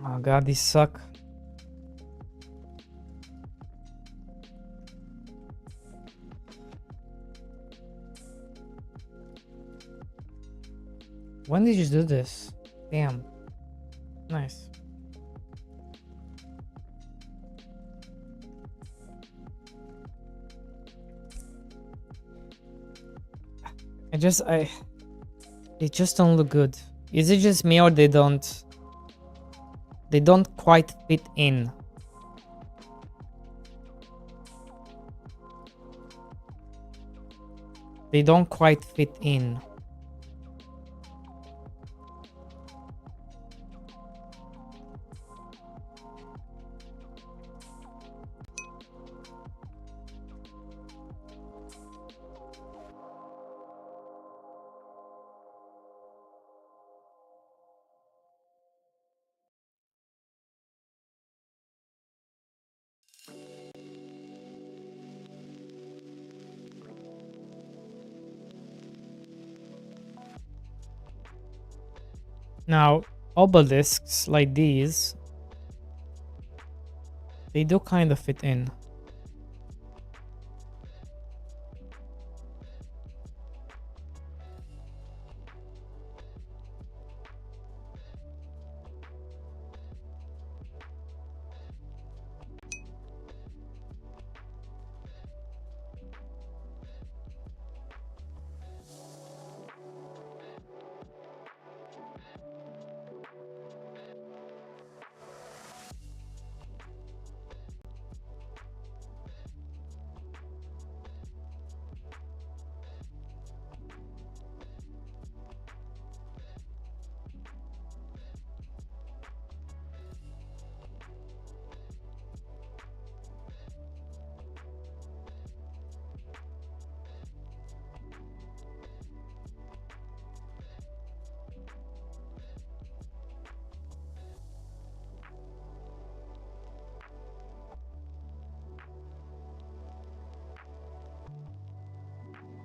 Oh god, these suck. When did you do this? Damn. Nice. They just don't look good. Is it just me or they don't quite fit in? They don't quite fit in. Now, obelisks like these, they do kind of fit in.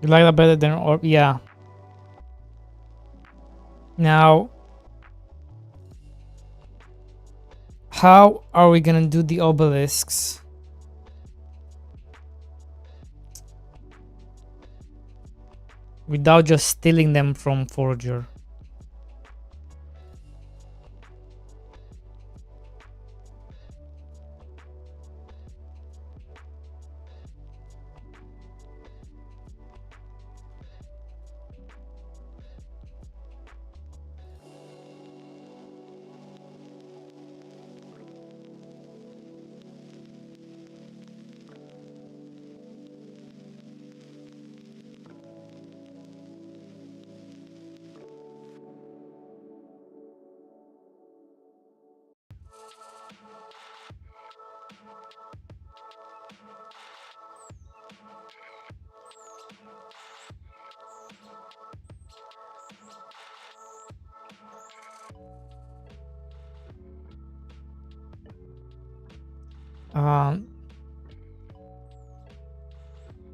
You like that better than or yeah. Now, how are we gonna do the obelisks? Without just stealing them from Forager.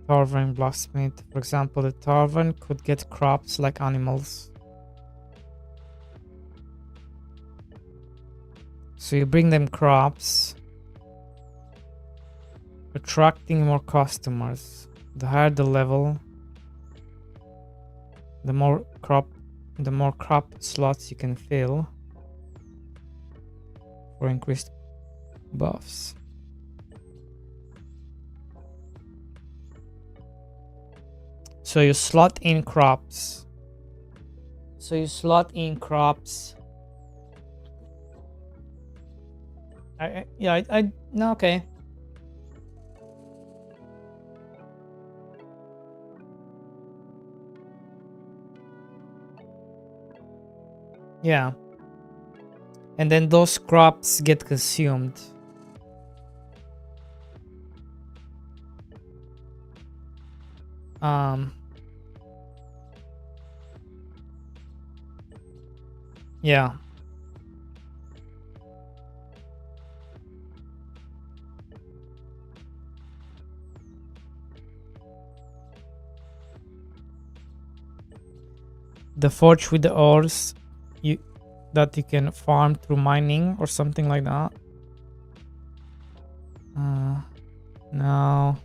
Tavern blacksmith. For example, the tavern could get crops like animals. So you bring them crops, attracting more customers. The higher the level, the more crop slots you can fill for increased buffs. So you slot in crops. No, okay. Yeah. And then those crops get consumed. Yeah. The forge with the ores, that you can farm through mining or something like that. No.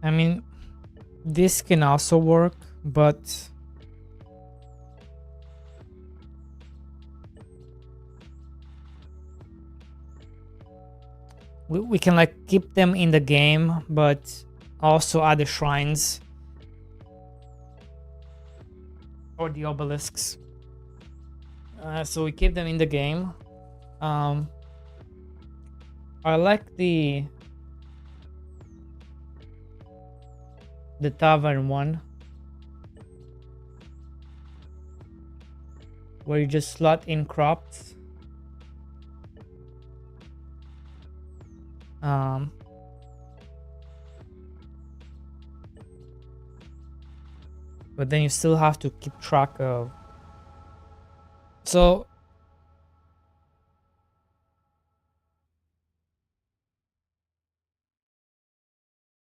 I mean, this can also work, but we can like keep them in the game, but also add the shrines or the obelisks. So we keep them in the game. I like the tavern one, where you just slot in crops. But then you still have to keep track of. So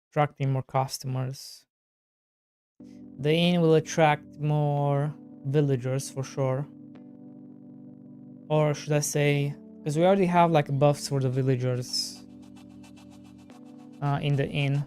attracting more customers. The inn will attract more villagers for sure. Or should I say, because we already have like buffs for the villagers in the inn.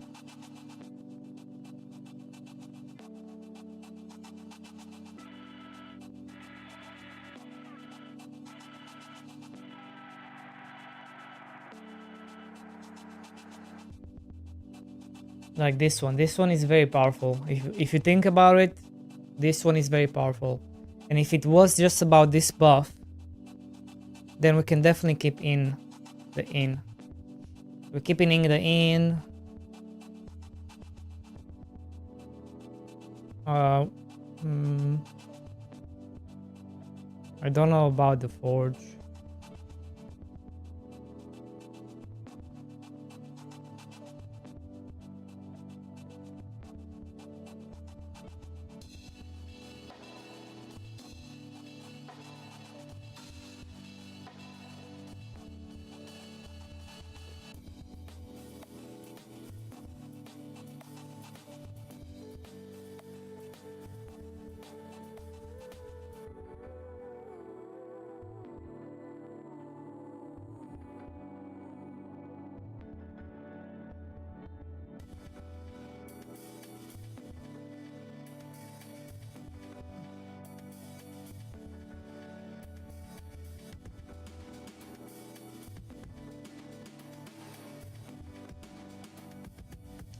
Like this one is very powerful. If you think about it, this one is very powerful. And if it was just about this buff, then we can definitely keep in the inn. We're keeping in the inn. I don't know about the forge.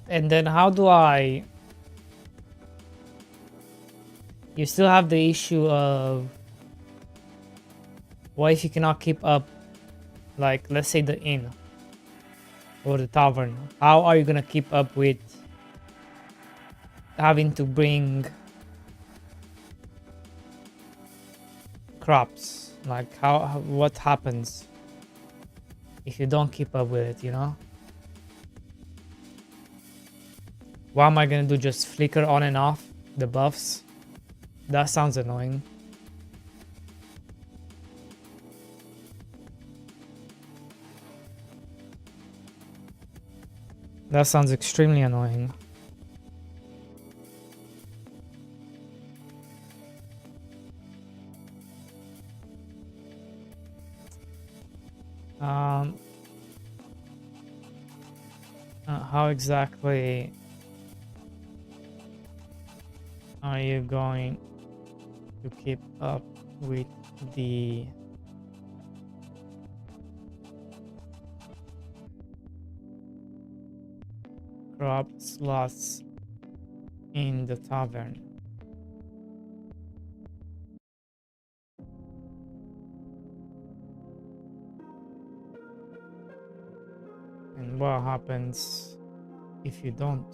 And then how do I... You still have the issue of... What if you cannot keep up, like, let's say the inn or the tavern? How are you gonna keep up with having to bring crops? Like, what happens if you don't keep up with it, you know? What am I gonna do? Just flicker on and off the buffs? That sounds annoying. That sounds extremely annoying. How exactly are you going to keep up with the corrupt slots in the tavern. And what happens if you don't?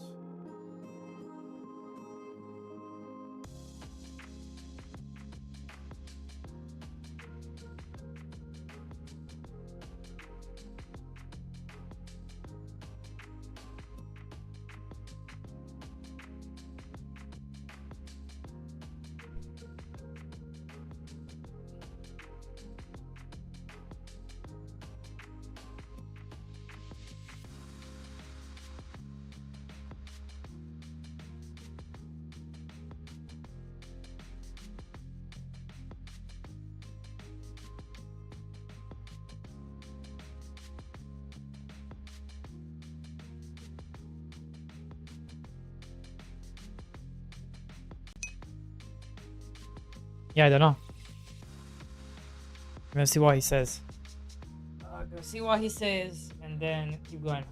Yeah, I don't know. I'm gonna see what he says. Gonna see what he says and then keep going.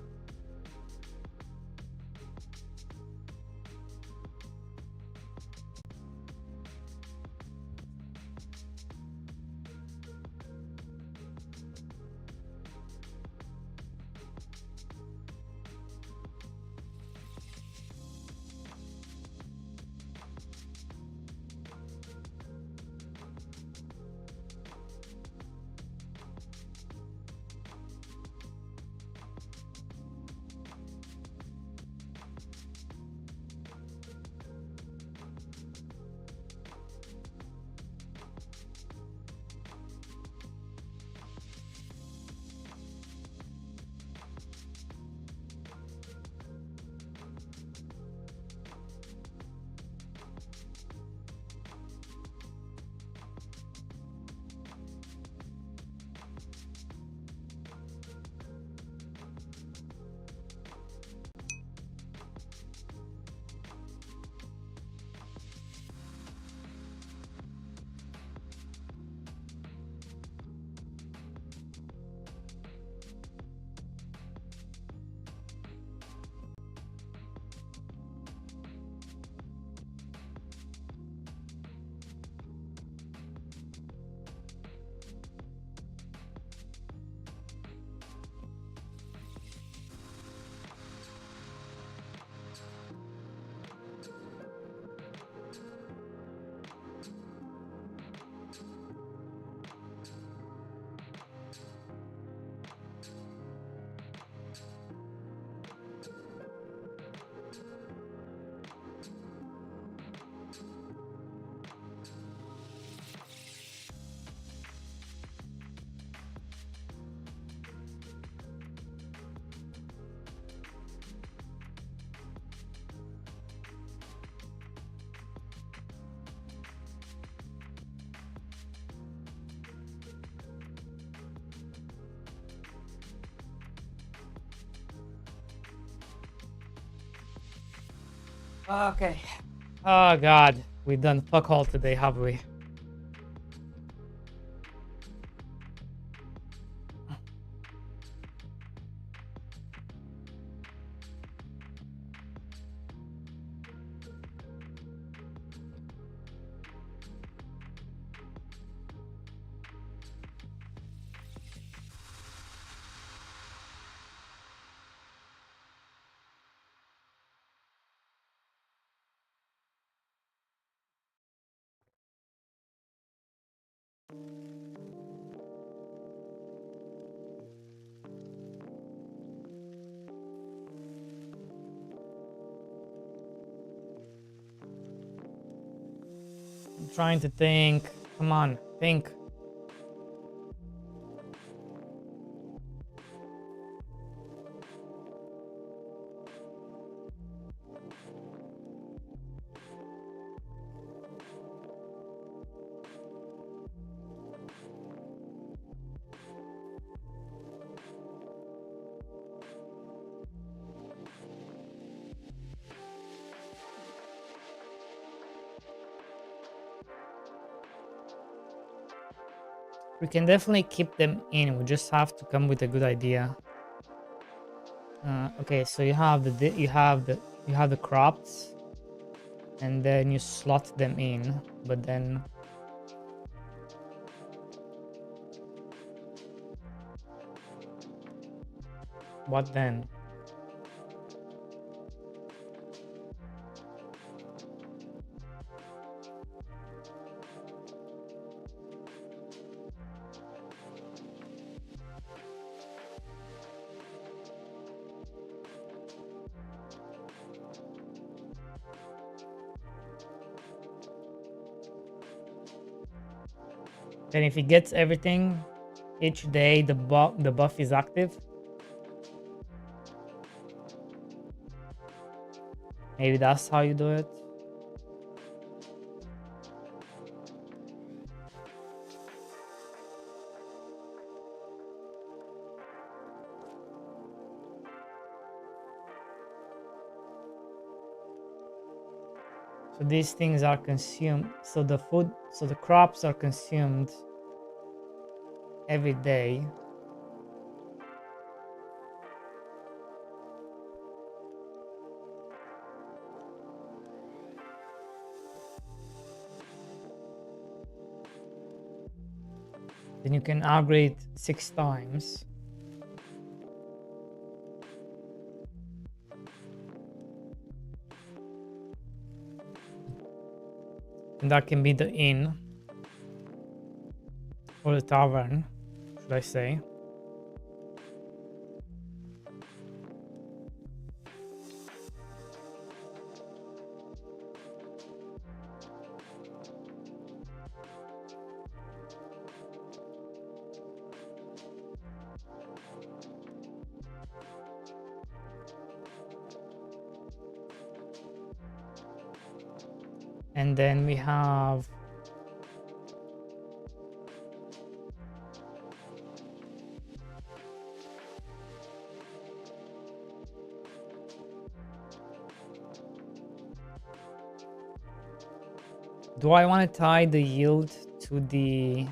Okay. Oh god, we've done fuck all today, have we? I'm trying to think. Come on, think. We can definitely keep them in. We just have to come with a good idea. Okay, so you have the crops, and then you slot them in, but then what then? Then if he gets everything each day, the buff is active. Maybe that's how you do it. So these things are consumed. So the crops are consumed every day. Then you can upgrade 6 times. And that can be the inn. Or the tavern, should I say. And then we have do I want to tie the yield to the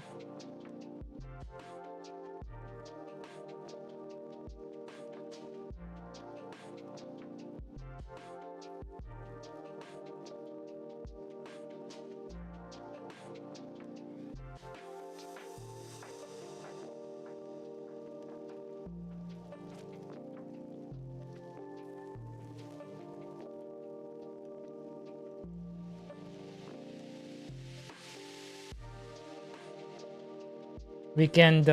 we can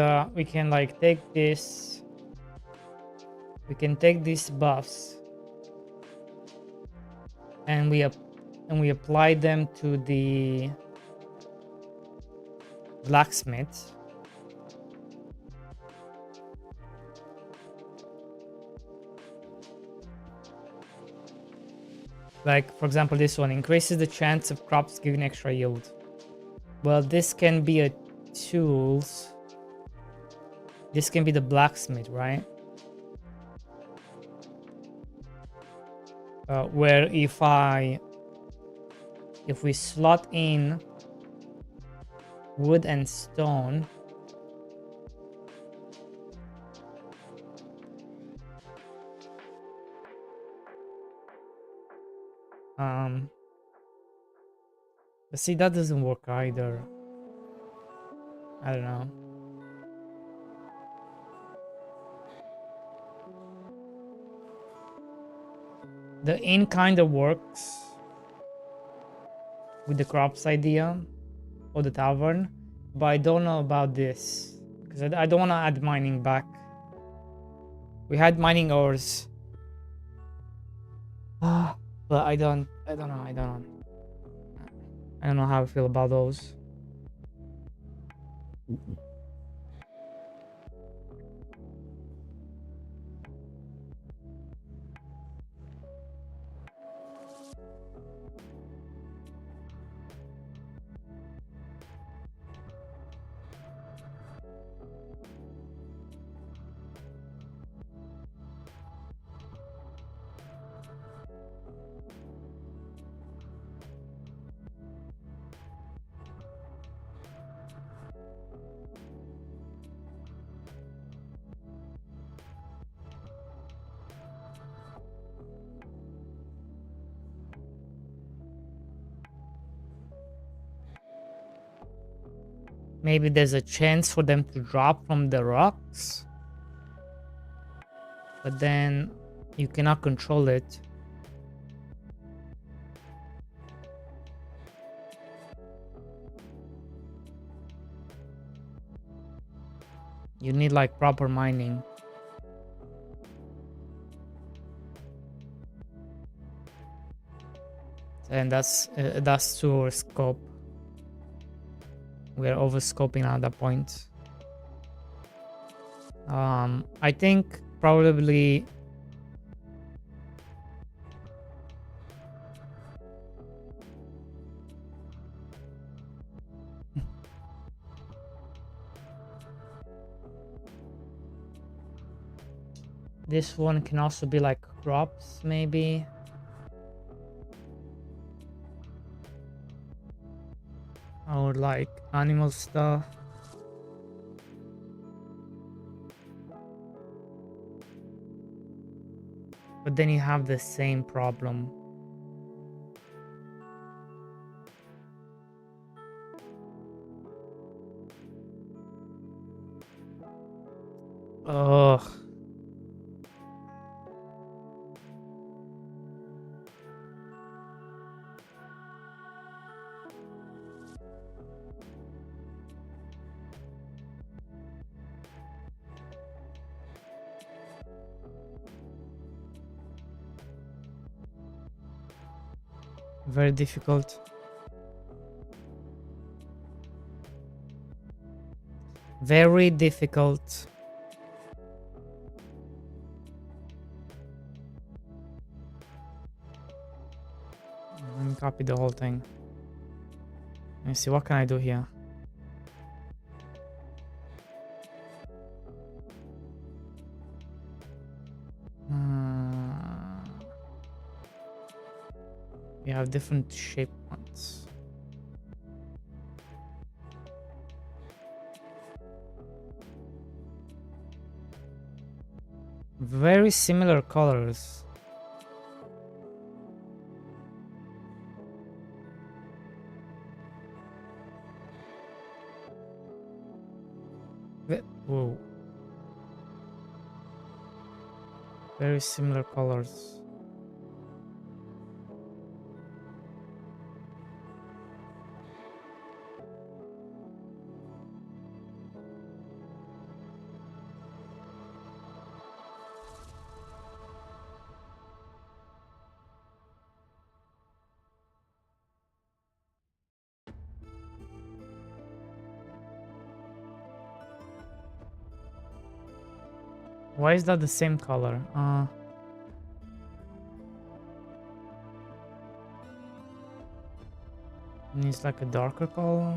like take this, we can take these buffs and we apply them to the blacksmith. Like for example, this one increases the chance of crops giving extra yield. Well, this can be a tools. This can be the blacksmith, right? Where if we slot in wood and stone, but see, that doesn't work either. I don't know. The inn kind of works with the crops idea or the tavern, but I don't know about this because I don't want to add mining back. We had mining ores, but I don't know how I feel about those. maybe there's a chance for them to drop from the rocks, but then you cannot control it. You need like proper mining. And that's to our scope. We're over scoping at that point. I think probably this one can also be like crops, maybe. Or like animal stuff. But then you have the same problem. Ugh. Very difficult. Very difficult. Let me copy the whole thing. Let me see, what can I do here? We have different shape ones. Very similar colors. Whoa. Very similar colors. Why is that the same color? Needs like a darker color.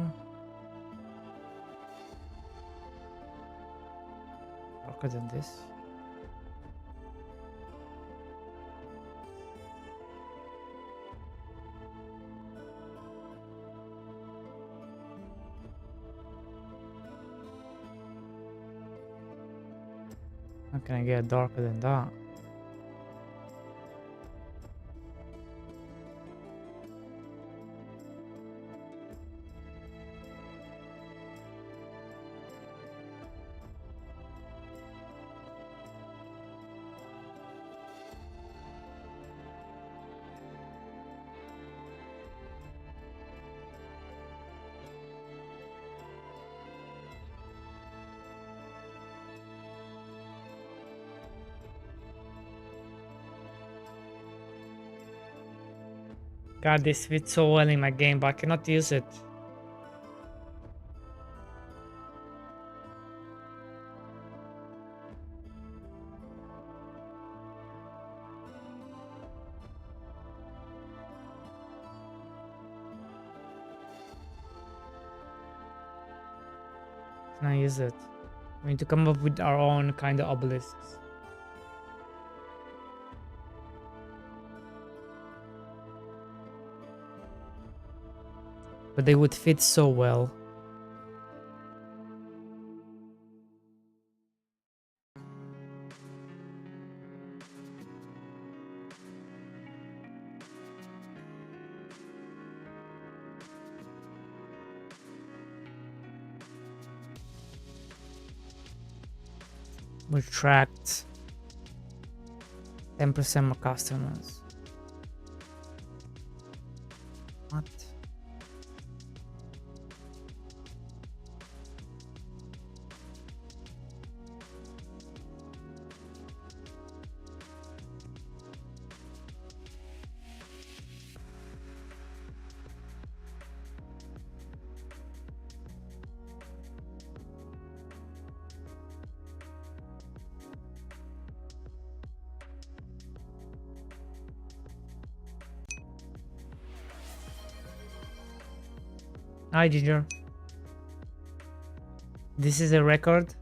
Darker than this. How can I get darker than that? God, this fits so well in my game, but I cannot use it. Can I use it? We need to come up with our own kind of obelisks. But they would fit so well. retract 10% more customers. What? Hi, Ginger. This is a record?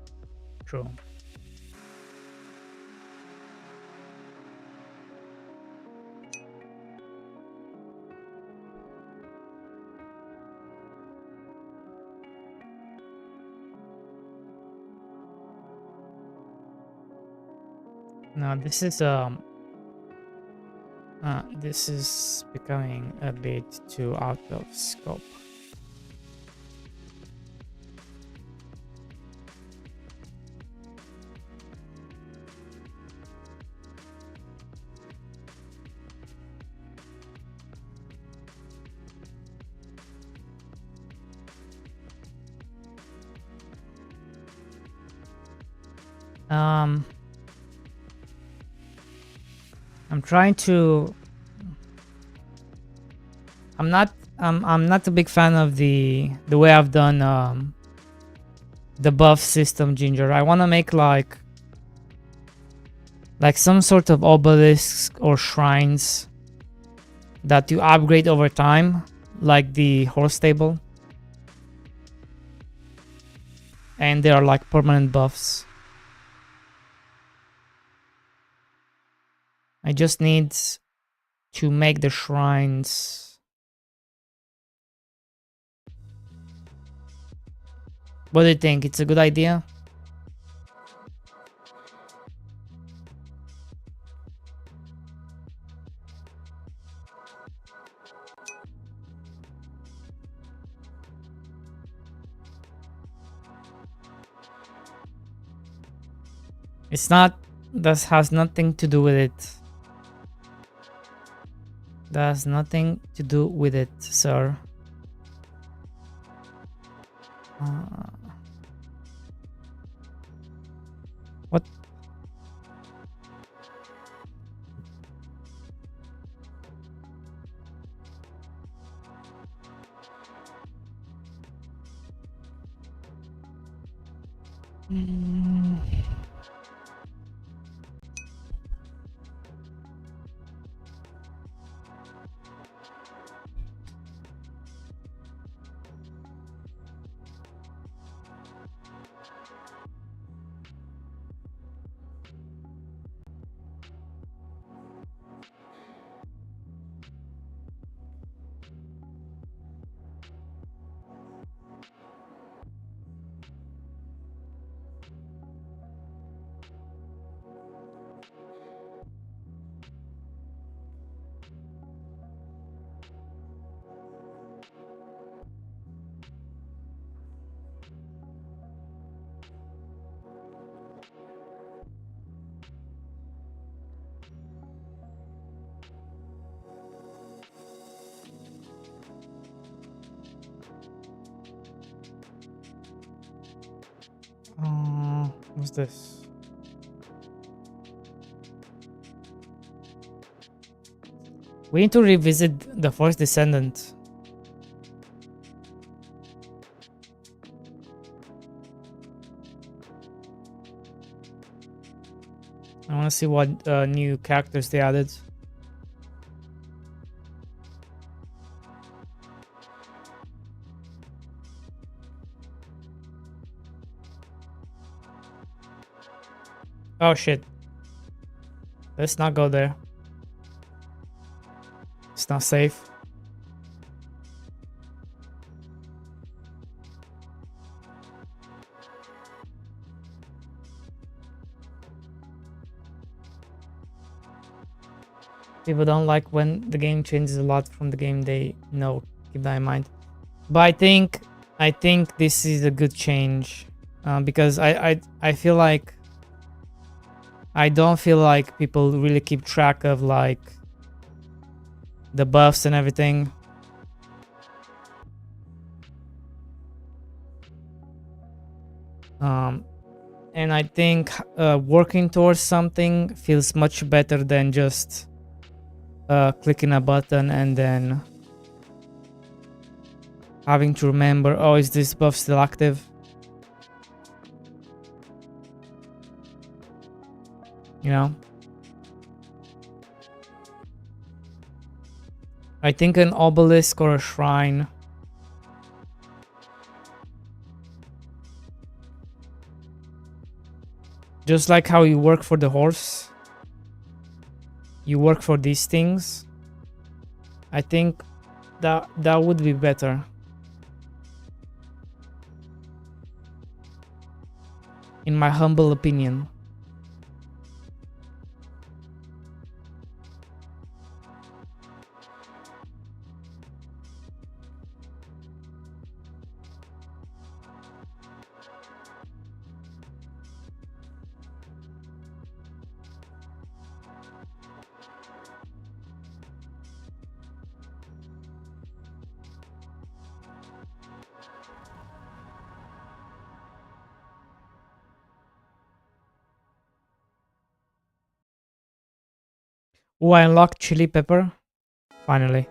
True. No, this is becoming a bit too out of scope. I'm trying to. I'm not a big fan of the way I've done the buff system, Ginger. I want to make like some sort of obelisks or shrines that you upgrade over time, like the horse stable, and they are like permanent buffs. I just need to make the shrines. What do you think? It's a good idea? It's not. That has nothing to do with it. That has nothing to do with it, sir. What? What's this? We need to revisit the Forest Descendant. I want to see what new characters they added. Oh shit. Let's not go there. It's not safe. People don't like when the game changes a lot from the game they know. Keep that in mind. But I think this is a good change because I feel like I don't feel like people really keep track of like the buffs and everything. And I think working towards something feels much better than just clicking a button and then having to remember, oh, is this buff still active? You know? I think an obelisk or a shrine just like how you work for the horse, you work for these things. I think that would be better. In my humble opinion. Oh, I unlocked chili pepper. Finally.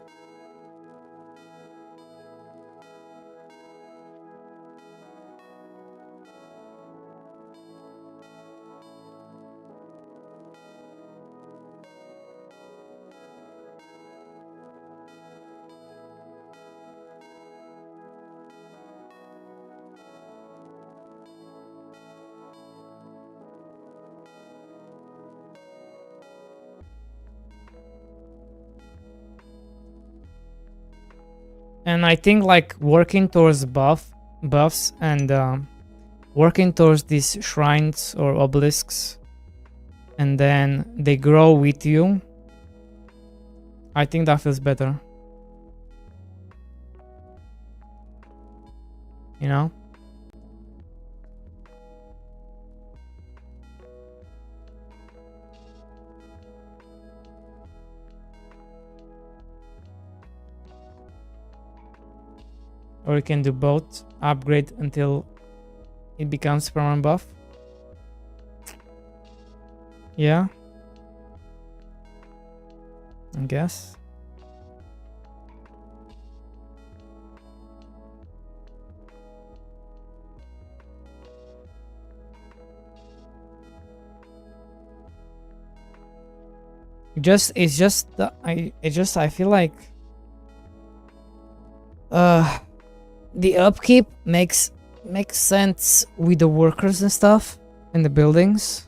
And I think like working towards buffs and working towards these shrines or obelisks, and then they grow with you. I think that feels better. You know? Or you can do both. Upgrade until it becomes permanent buff. Yeah. I guess. It's just I feel like the upkeep makes sense with the workers and stuff in the buildings.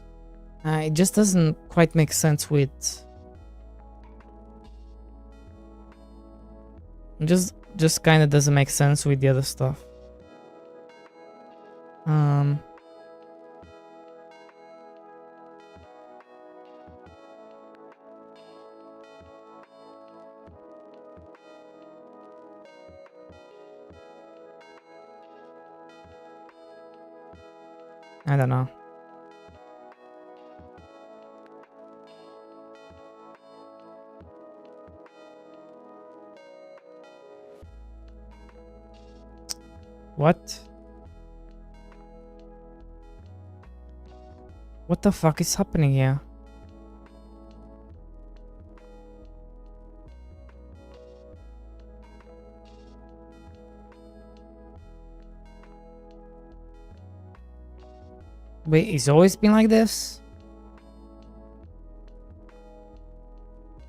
It just doesn't quite make sense with just kind of doesn't make sense with the other stuff. I don't know. What? What the fuck is happening here? Wait, it's always been like this?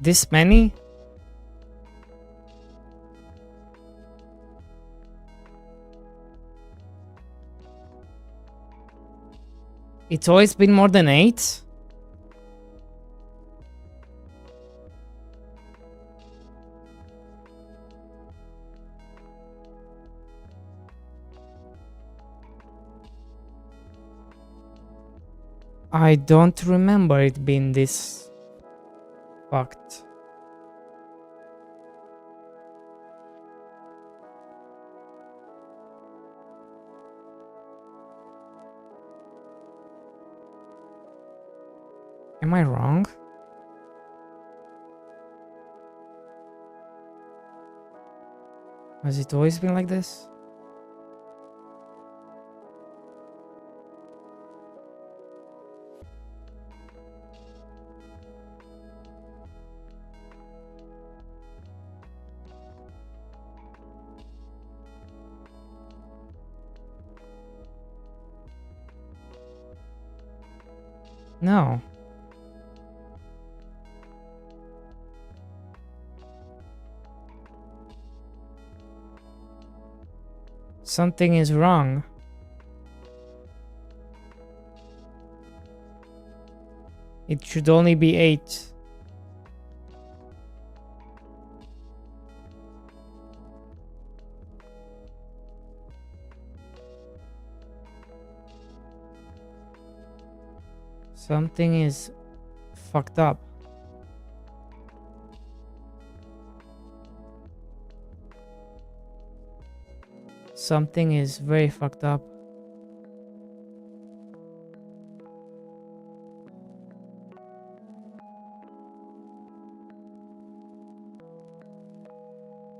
This many? It's always been more than 8? I don't remember it being this fucked. Am I wrong? Has it always been like this? No. Something is wrong. It should only be 8. Something is fucked up. Something is very fucked up.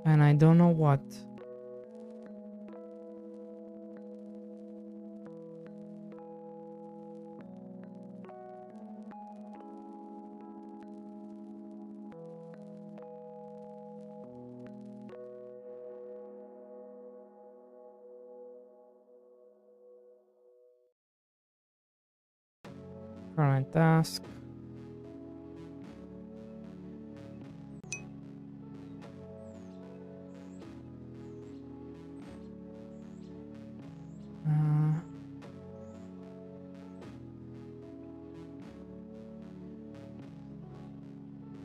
And I don't know what. Current task.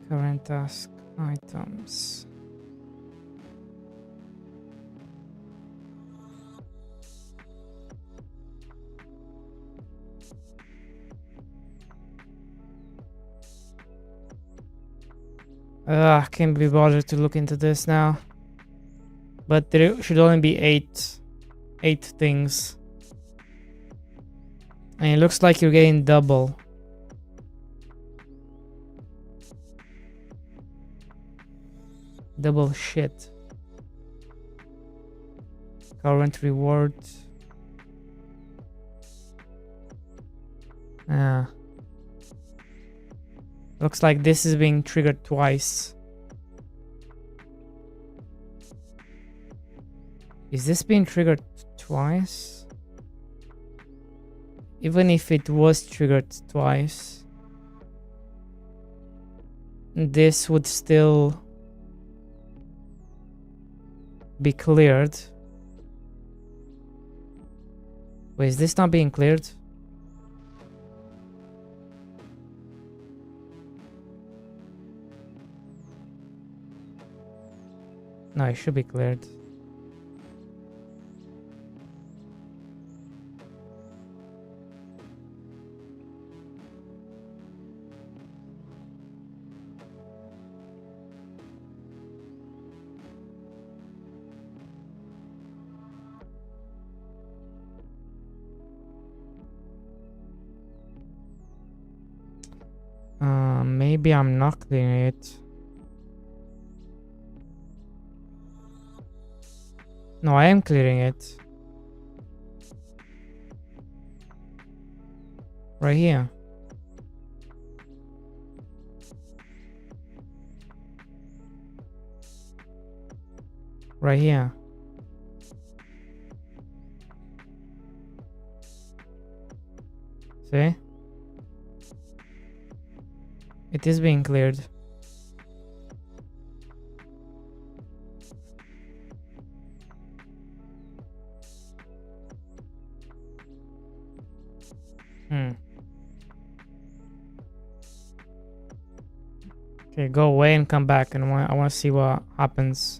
Current task items. I can't be bothered to look into this now. But there should only be 8 things. And it looks like you're getting double. Double shit. Current reward. Looks like this is being triggered twice. Is this being triggered twice? Even if it was triggered twice, this would still be cleared. Wait, is this not being cleared? No, it should be cleared. Maybe I'm not clearing it. No, I am clearing it. Right here. Right here. See? It is being cleared. Okay, go away and come back, and I want to see what happens.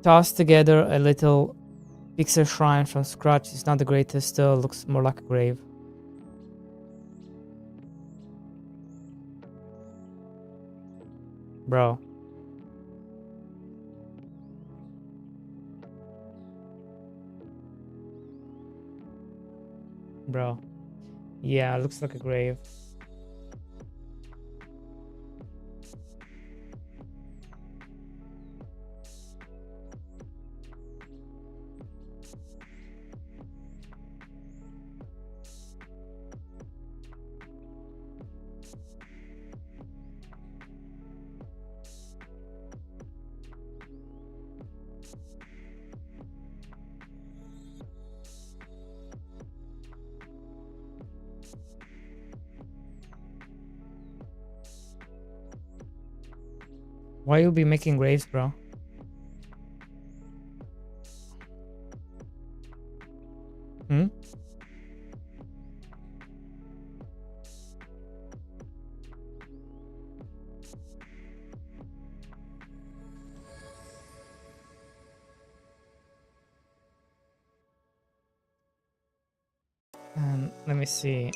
Toss together a little pixel shrine from scratch. It's not the greatest, still looks more like a grave. Bro. Bro. Yeah, looks like a grave. Why you be making graves, bro? Hmm? Let me see.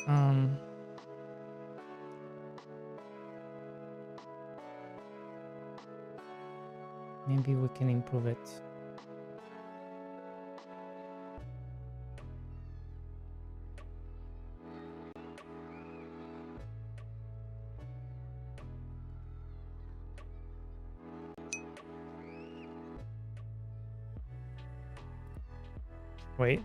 Maybe we can improve it. Wait.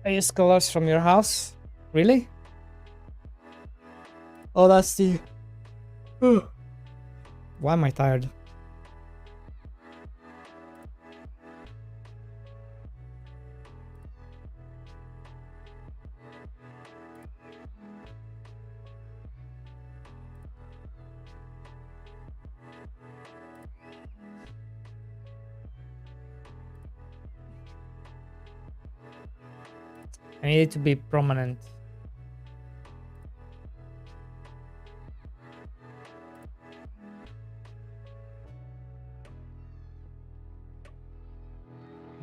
I use colors from your house? Really? Oh, that's the... Why am I tired? I need it to be prominent.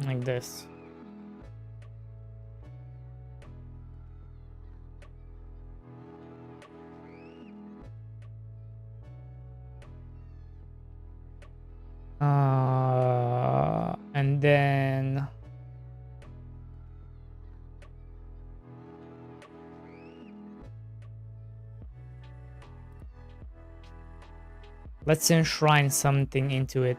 Like this. And then... Let's enshrine something into it.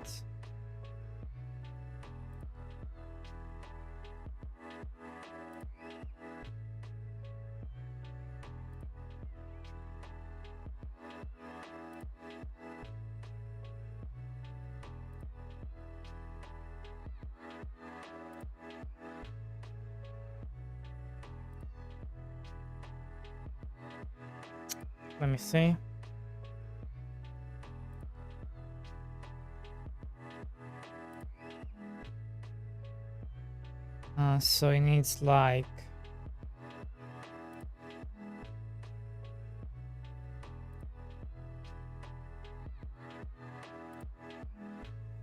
Let me see. So it needs like...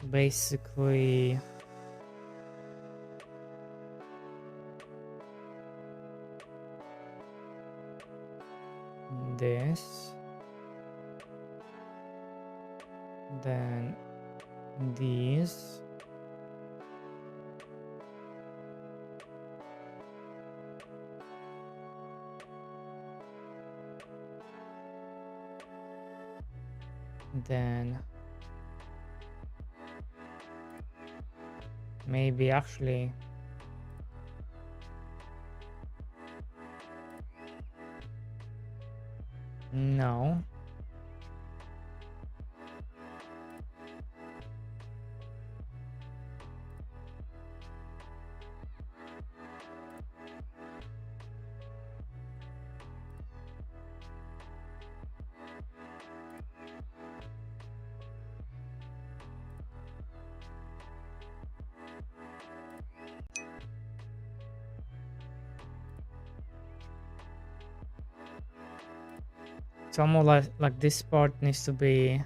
Basically... this. Then these. Then maybe actually no. It's almost like this part needs to be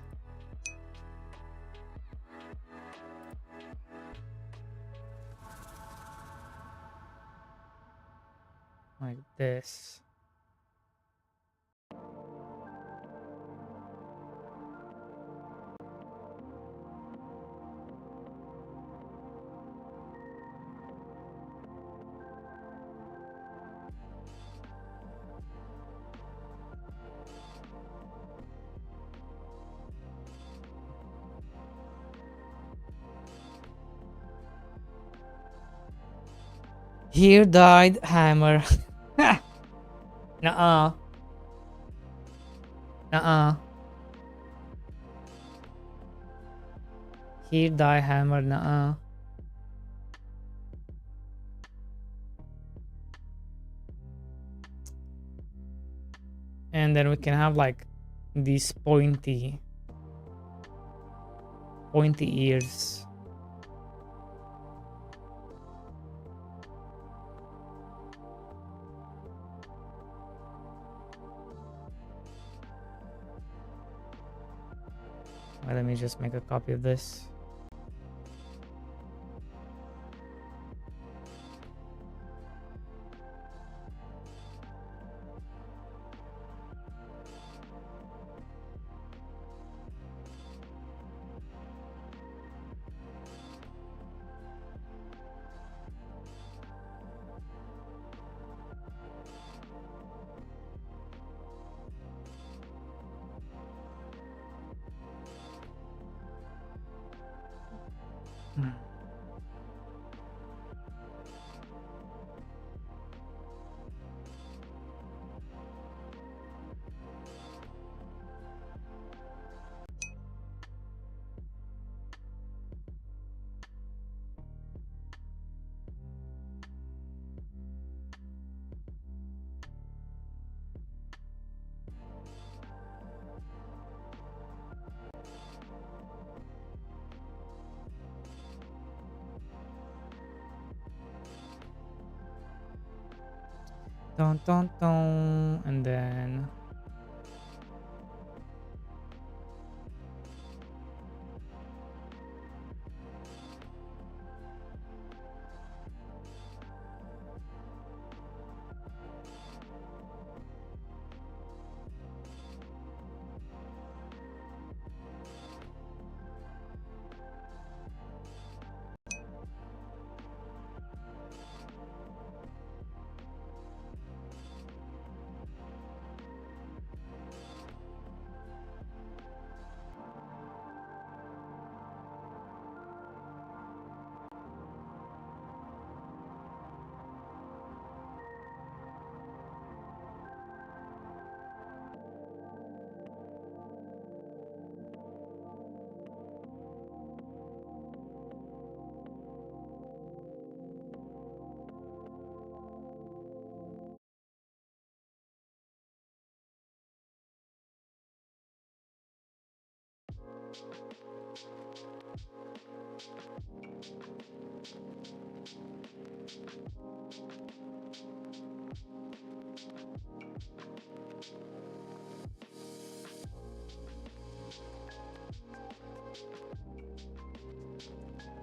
like this. Here died hammer. Nuh-uh. Nuh-uh. Here die hammer. Nuh-uh. And then we can have like these pointy ears. Well, let me just make a copy of this. Dun, dun, dun. And then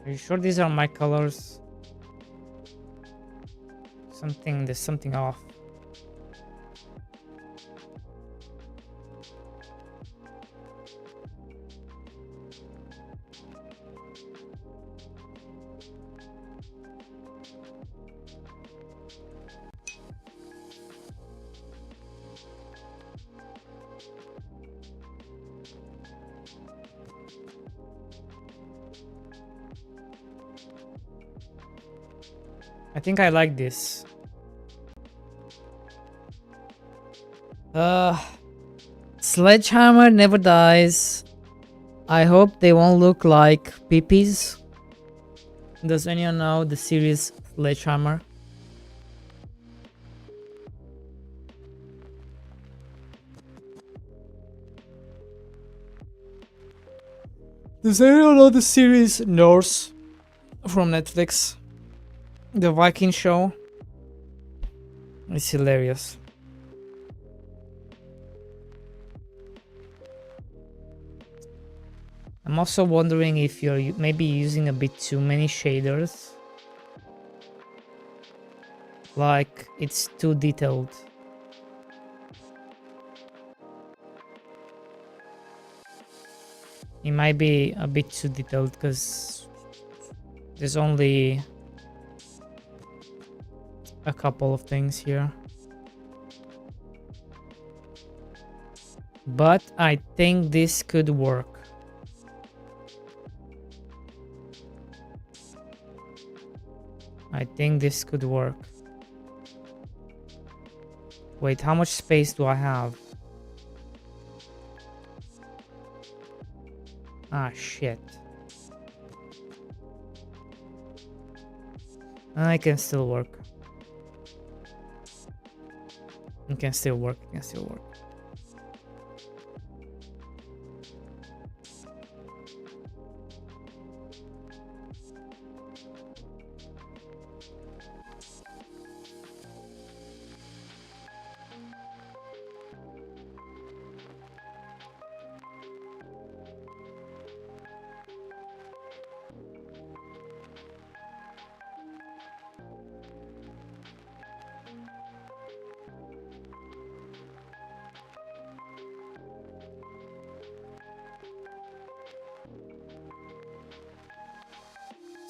are you sure these are my colors? There's something off. I think I like this. Sledgehammer never dies. I hope they won't look like peepees. Does anyone know the series Sledgehammer? Does anyone know the series Norse from Netflix? The Viking show? It's hilarious. I'm also wondering if you're maybe using a bit too many shaders. Like, it's too detailed. It might be a bit too detailed because there's only a couple of things here. But I think this could work. I think this could work. Wait, how much space do I have? Ah, shit. I can still work. It can still work. It can still work.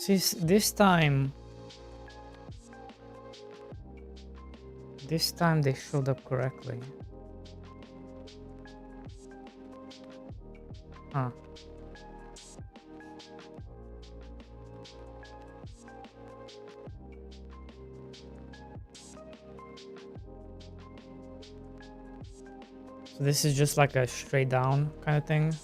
See, this time they showed up correctly. Huh. So this is just like a straight down kind of thing.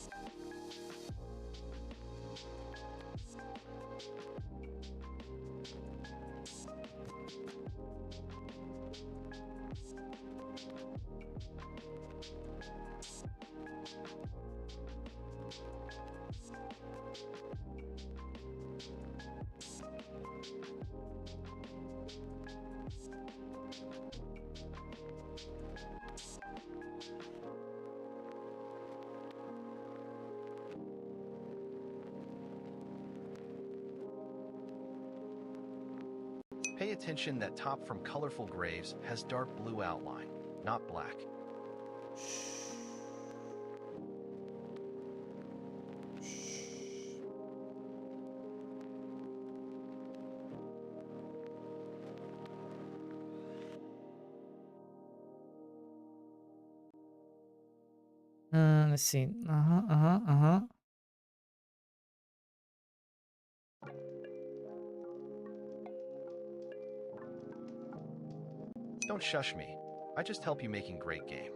Pay attention that top from colorful graves has dark blue outline, not black. Let's see. Uh-huh. Don't shush me. I just help you making great game.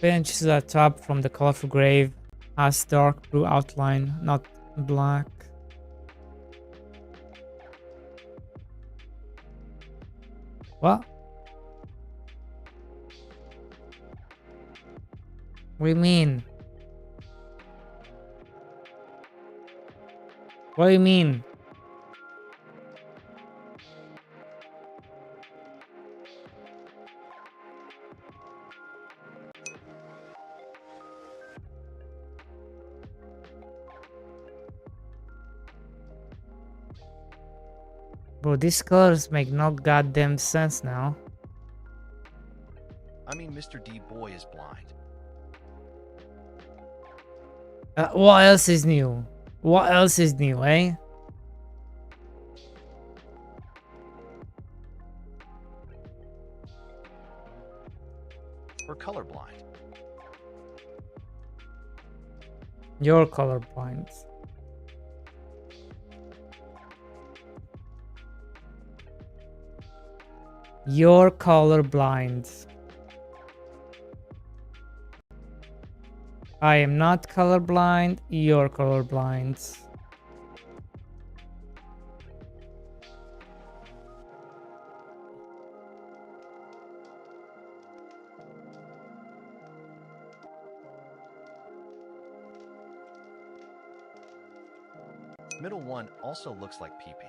Bench is at top from the colorful grave has dark blue outline, not black. What? What do you mean? What do you mean? Bro, these colors make no goddamn sense now. I mean, Mr. D boy is blind. What else is new? What else is new, eh? We're colorblind. You're colorblind. You're colorblind. I am not colorblind. You're colorblind. Middle one also looks like pee-pee.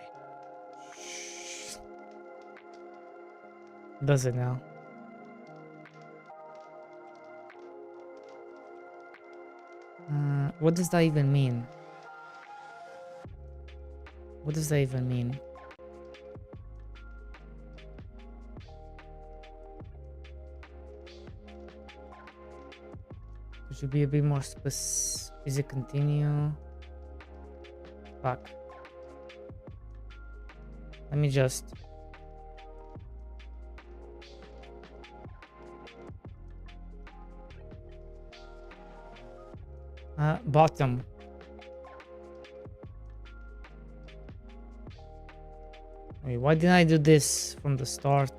Does it now? What does that even mean? What does that even mean? Should be a bit more specific. Is it continue? Fuck. Let me just. Bottom. Wait, why didn't I do this from the start?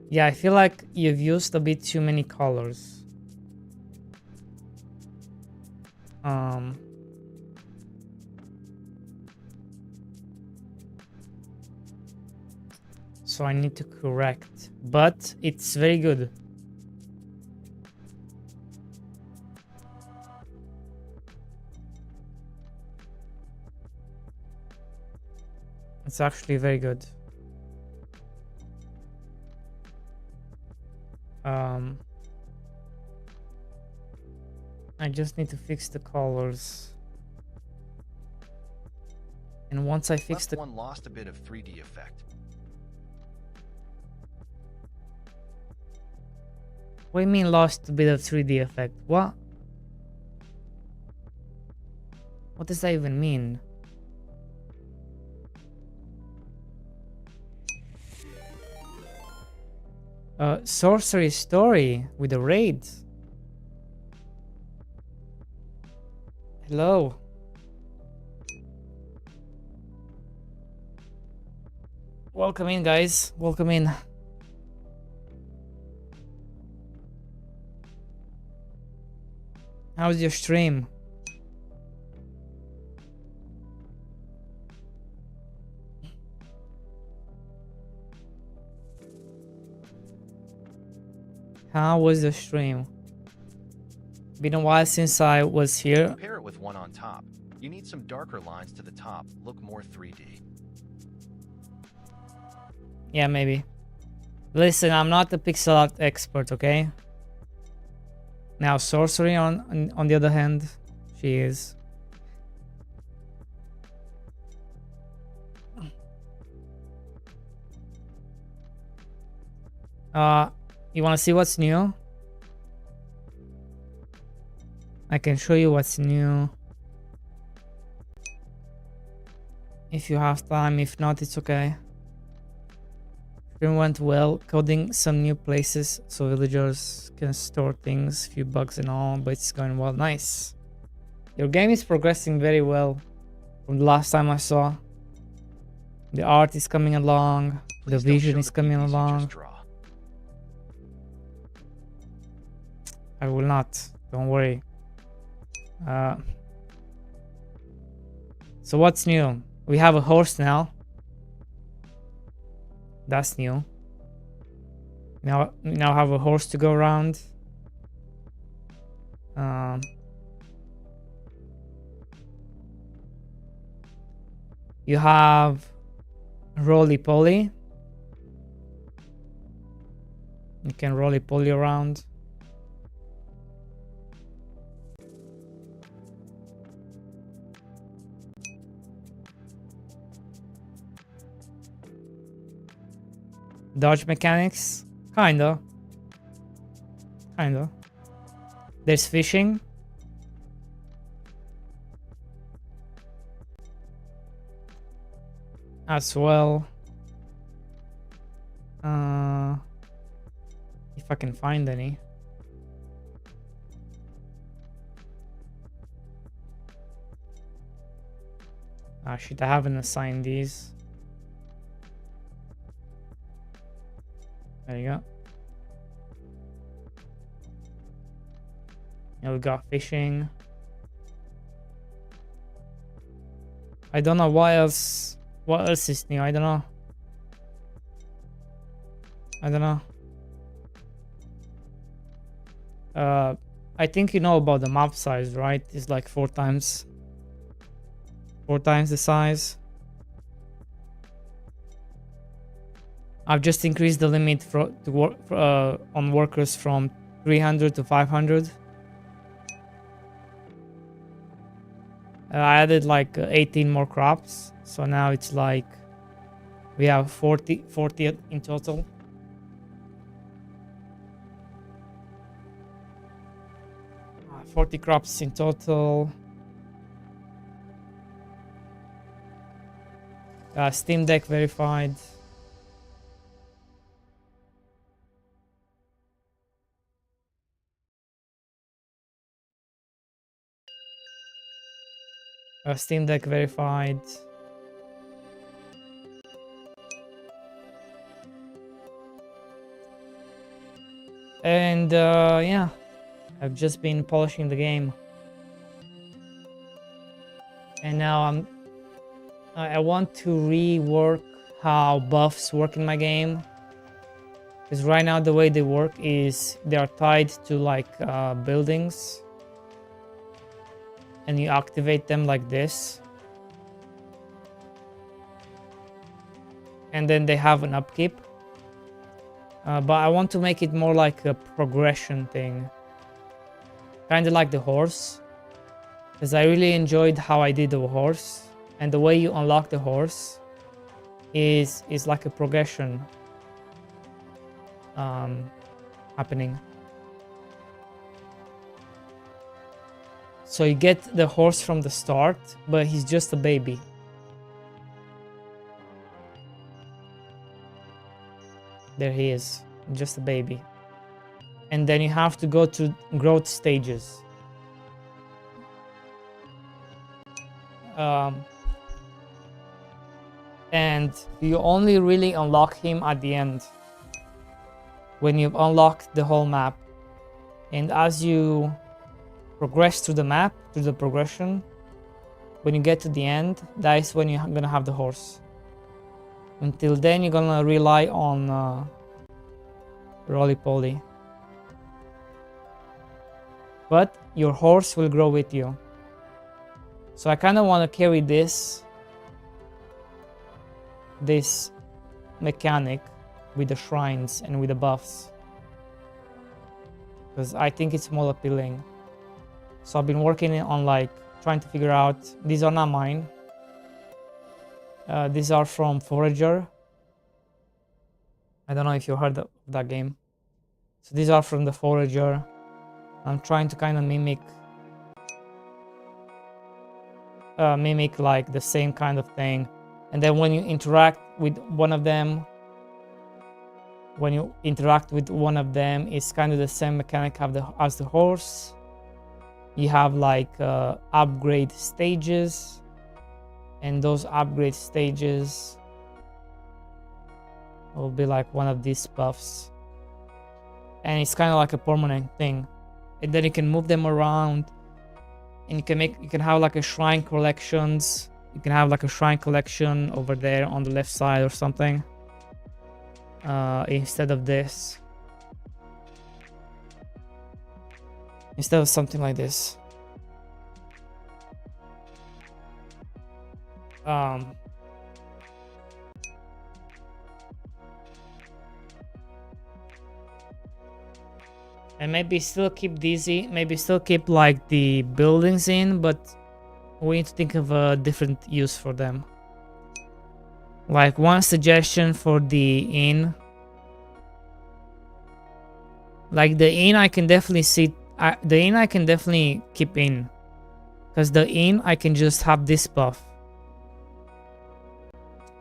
Yeah, I feel like you've used a bit too many colors. So I need to correct, but it's very good. It's actually very good. I just need to fix the colors. And once I fix Left one lost a bit of 3D effect. What do you mean lost a bit of 3D effect? What? What does that even mean? Sorcery story with the raids. Hello. Welcome in, guys. Welcome in. How's your stream? How was the stream? Been a while since I was here. Compare it with one on top. You need some darker lines to the top. Look more 3D. Yeah, maybe. Listen, I'm not a pixel art expert, okay? Now, sorcery on the other hand, she is. You want to see what's new? I can show you what's new. If you have time, if not, it's okay. Stream went well, coding some new places so villagers can store things, few bugs and all, but it's going well. Nice. Your game is progressing very well from the last time I saw. The art is coming along, the vision is coming along. I will not, don't worry. So what's new? We have a horse now. That's new. Now we now have a horse to go around. You have roly-poly. You can roly-poly around. Dodge mechanics? Kinda. Kinda. There's fishing. As well. If I can find any. Ah shit, I haven't assigned these. There you go. And we got fishing. I don't know what else is new. I don't know. I think you know about the map size, right? It's like four times the size. I've just increased the limit on workers from 300 to 500. I added like 18 more crops, so now it's like we have 40 in total. Uh, 40 crops in total. Steam Deck verified. Steam Deck verified. And yeah, I've just been polishing the game. And now I want to rework how buffs work in my game. Because right now the way they work is they are tied to like buildings. And you activate them like this. And then they have an upkeep. But I want to make it more like a progression thing. Kind of like the horse. Because I really enjoyed how I did the horse. And the way you unlock the horse is like a progression happening. So you get the horse from the start, but he's just a baby. There he is, just a baby. And then you have to go to growth stages. And you only really unlock him at the end, when you've unlocked the whole map. And as you progress through the map, through the progression, when you get to the end, that is when you're gonna have the horse. Until then, you're gonna rely on roly-poly. But your horse will grow with you. So I kind of want to carry this mechanic with the shrines and with the buffs, because I think it's more appealing. So I've been working on like trying to figure out, these are not mine. These are from Forager. I don't know if you heard of that game. So these are from the Forager. I'm trying to kind of mimic like the same kind of thing. And then when you interact with one of them, it's kind of the same mechanic as the horse. You have like upgrade stages, and those upgrade stages will be like one of these buffs, and it's kind of like a permanent thing. And then you can move them around, and you can have like a shrine collections. You can have like a shrine collection over there on the left side or something, instead of this. Instead of something like this. And maybe still keep these in, maybe still keep like the buildings in, but we need to think of a different use for them. Like one suggestion for the inn. Like the inn I can definitely keep in. Because the inn I can just have this buff.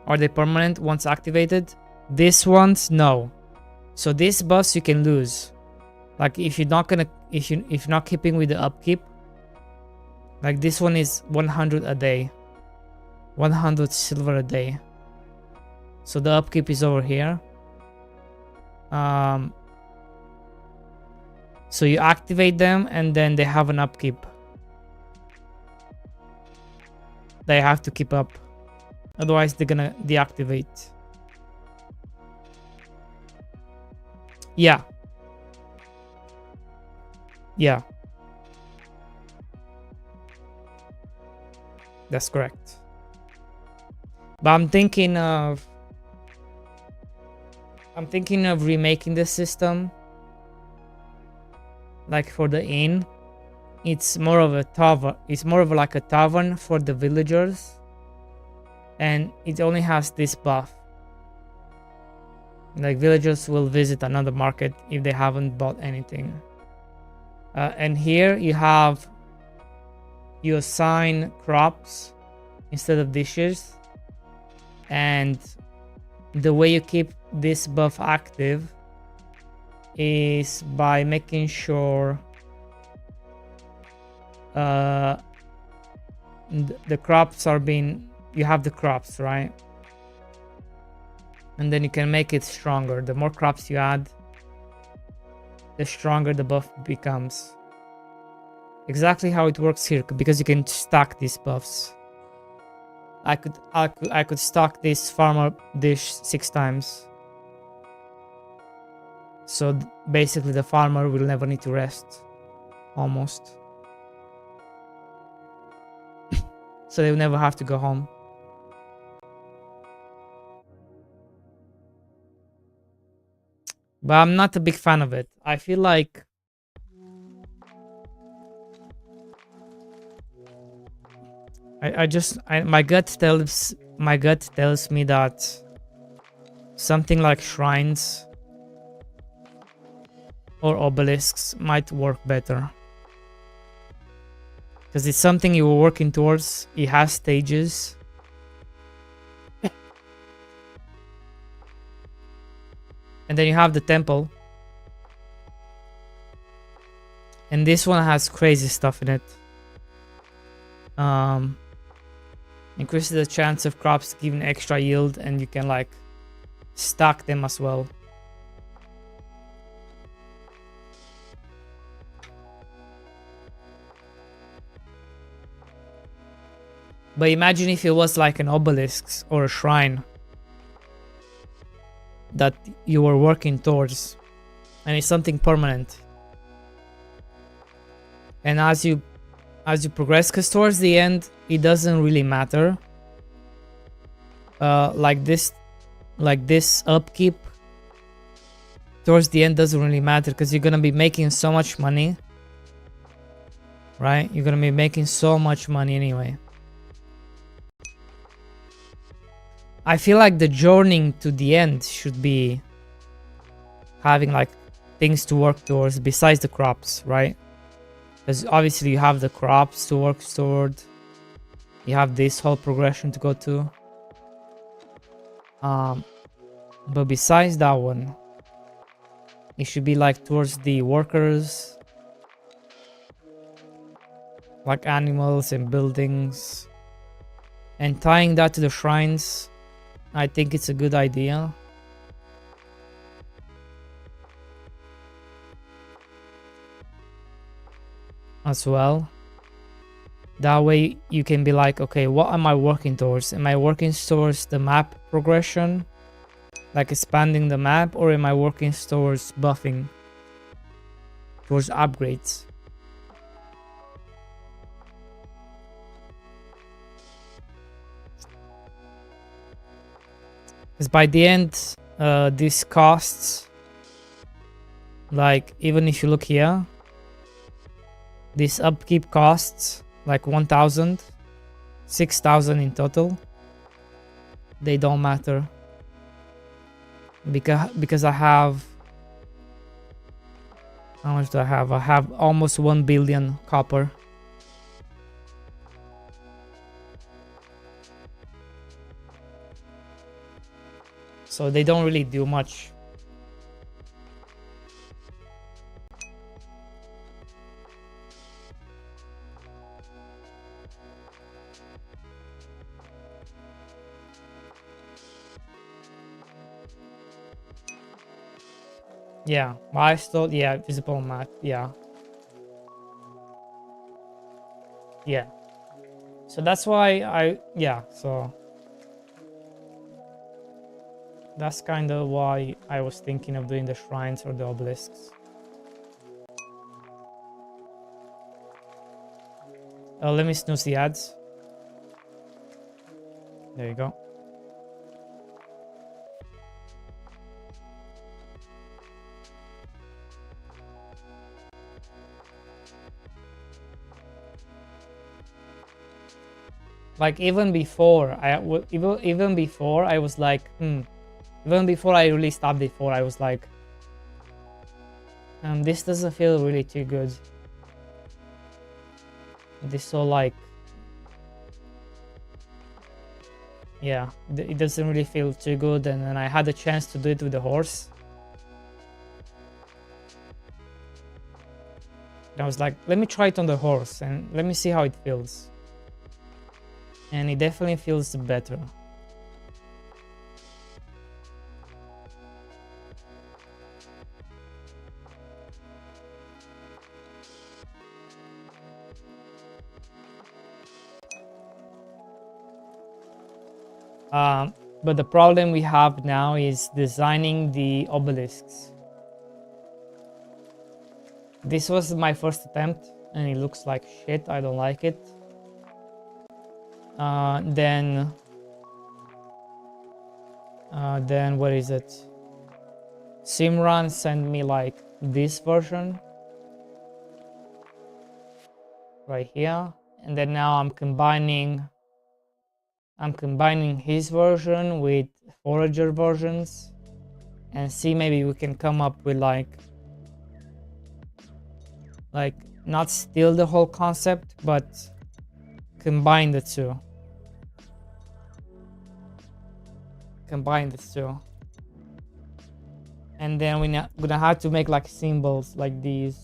Are they permanent once activated? This ones, no. So these buffs you can lose. Like if you're not keeping with the upkeep. Like this one is 100 a day. 100 silver a day. So the upkeep is over here. So you activate them and then they have an upkeep. They have to keep up. Otherwise they're gonna deactivate. Yeah. Yeah. That's correct. But I'm thinking of remaking the system. Like for the inn, it's more of a tavern. It's more of like a tavern for the villagers, and it only has this buff. Like villagers will visit another market if they haven't bought anything. And here you assign crops instead of dishes, and the way you keep this buff active is by making sure the crops are being, you have the crops, right? And then you can make it stronger. The more crops you add, the stronger the buff becomes. Exactly how it works here, because you can stack these buffs. I could stack this farmer dish 6 times. So basically the farmer will never need to rest. Almost. So they'll never have to go home. But I'm not a big fan of it. I feel like my gut tells me that something like shrines or obelisks might work better. Because it's something you were working towards. It has stages. And then you have the temple. And this one has crazy stuff in it. Increases the chance of crops giving extra yield, and you can like stack them as well. But imagine if it was like an obelisk or a shrine that you were working towards, and it's something permanent. And as you progress, because towards the end it doesn't really matter. Like this upkeep towards the end doesn't really matter, because you're gonna be making so much money, right? You're gonna be making so much money anyway. I feel like the journey to the end should be having like things to work towards besides the crops, right? Because obviously you have the crops to work toward. You have this whole progression to go to. But besides that one, it should be like towards the workers, like animals and buildings, and tying that to the shrines. I think it's a good idea. As well. That way you can be like, okay, what am I working towards? Am I working towards the map progression? Like expanding the map, or am I working towards buffing? Towards upgrades? Because by the end, this costs, like, even if you look here, this upkeep costs like 1,000, 6,000 in total. They don't matter. Because I have, how much do I have? I have almost 1 billion copper. So they don't really do much. Yeah, milestone, yeah, visible map, yeah. Yeah. So that's why so that's kind of why I was thinking of doing the shrines or the obelisks. Let me snooze the ads. There you go. Like even before even before I was like, even before I released update 4, I was like, this doesn't feel really too good. This so like, yeah, it doesn't really feel too good. And then I had a chance to do it with the horse. And I was like, let me try it on the horse and let me see how it feels. And it definitely feels better. But the problem we have now is designing the obelisks. This was my first attempt and it looks like shit. I don't like it. Then what is it? Simran sent me like this version right here, and then now I'm combining his version with forager versions and see maybe we can come up with like not steal the whole concept but combine the two. And then we're gonna have to make like symbols like these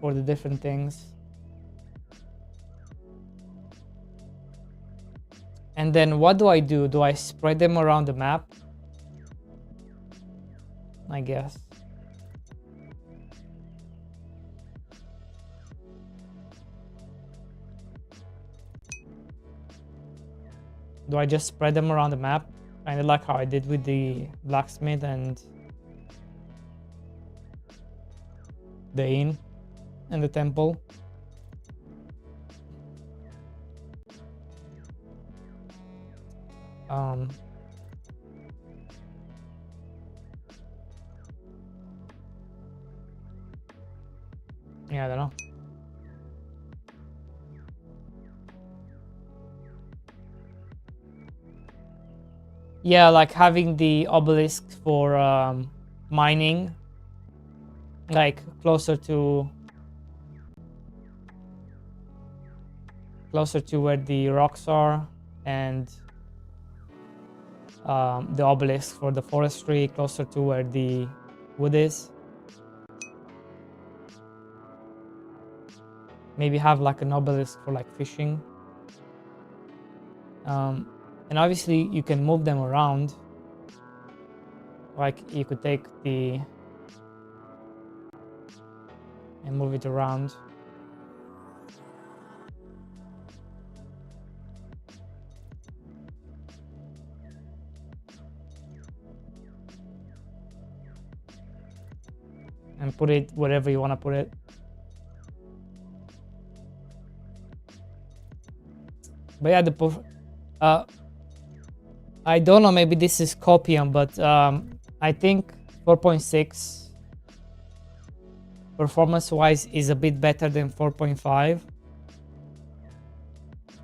for the different things. And then what do? Do I spread them around the map? I guess. Do I just spread them around the map? Kind of like how I did with the blacksmith and the inn and the temple. Yeah, I don't know. Yeah, like having the obelisk for mining, like closer to where the rocks are, and the obelisk for the forestry closer to where the wood is. Maybe have like an obelisk for like fishing. And obviously you can move them around. Like you could take and move it around. And put it wherever you want to put it. But yeah, I don't know, maybe this is copium, but I think 4.6 performance-wise is a bit better than 4.5.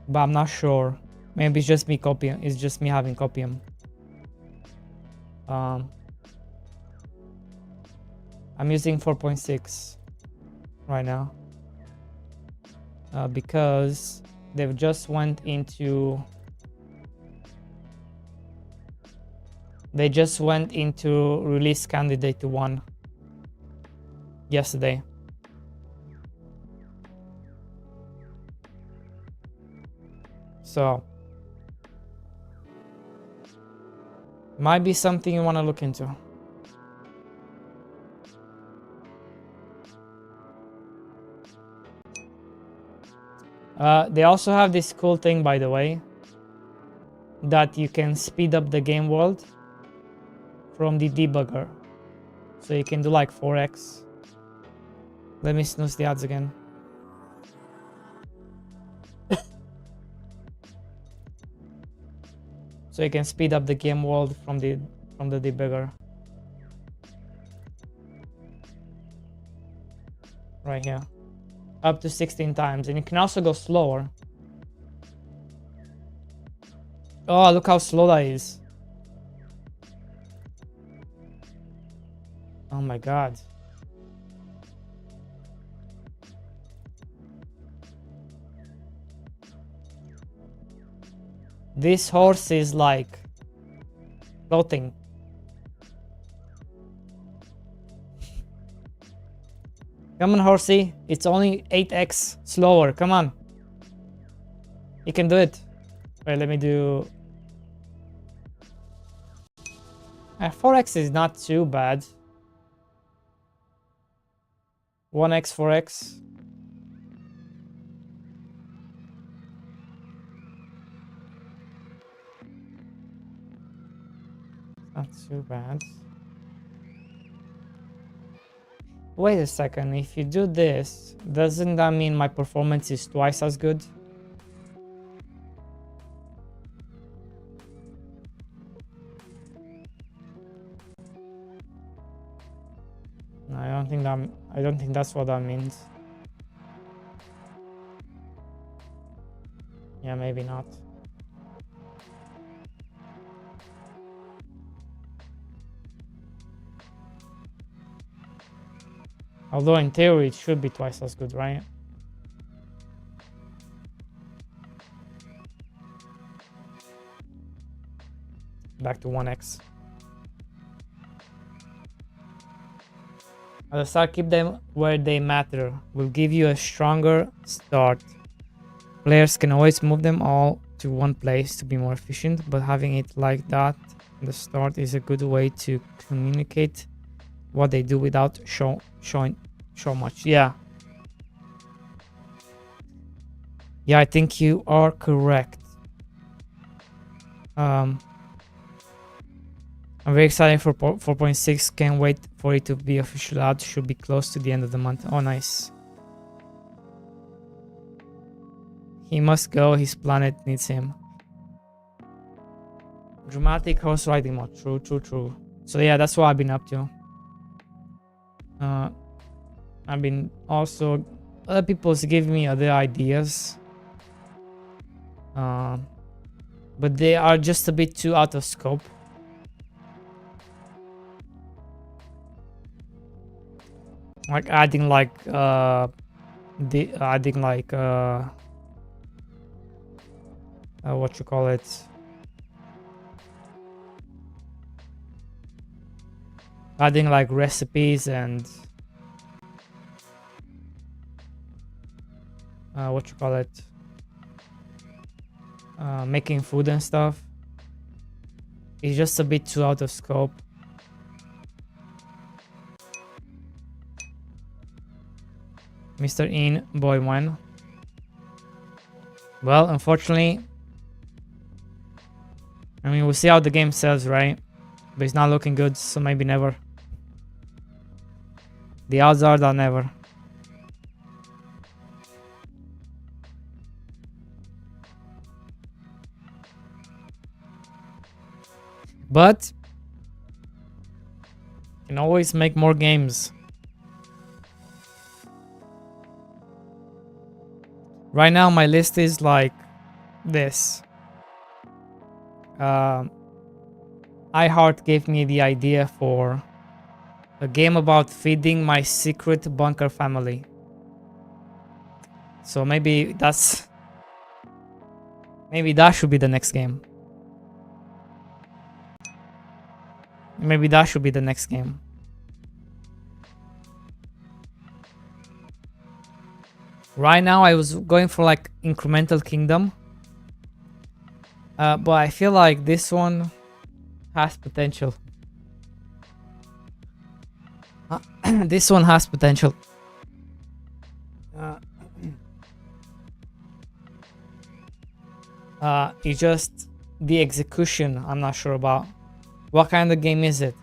But I'm not sure. Maybe it's just me copying. It's just me having copium. I'm using 4.6 right now because they've just went into release candidate 1 yesterday. So might be something you want to look into. They also have this cool thing, by the way, that you can speed up the game world from the debugger. So you can do like 4x. Let me snooze the ads again. So you can speed up the game world from the debugger. Right here. Up to 16 times. And you can also go slower. Oh, look how slow that is. Oh my god. This horse is like floating. Come on, horsey. It's only 8x slower. Come on. You can do it. Wait, let me do... 4x is not too bad. 1x, 4x. Not too bad. Wait a second, if you do this, doesn't that mean my performance is twice as good? No, I don't think that's what that means. Yeah, maybe not. Although in theory it should be twice as good, right? Back to 1x. At the start, keep them where they matter. Will give you a stronger start. Players can always move them all to one place to be more efficient, but having it like that at the start is a good way to communicate what they do without showing much. Yeah, I think you are correct. I'm very excited for 4.6. Can't wait for it to be official out. Should be close to the end of the month. Oh, nice. He must go. His planet needs him. Dramatic horse riding mode. True. So yeah, that's what I've been up to. I've been also... Other people's give me other ideas. But they are just a bit too out of scope. Like adding like what you call it, adding like recipes and what you call it, making food and stuff. It's just a bit too out of scope. Mr. In Boy 1. Well, unfortunately, I mean, we'll see how the game sells, right? But it's not looking good, so maybe never. The odds are that never. But you can always make more games. Right now, my list is like this. iHeart gave me the idea for a game about feeding my secret bunker family. So maybe that should be the next game. Maybe that should be the next game. Right now I was going for like Incremental Kingdom. But I feel like this one has potential. This one has potential. It's just the execution I'm not sure about. What kind of game is it?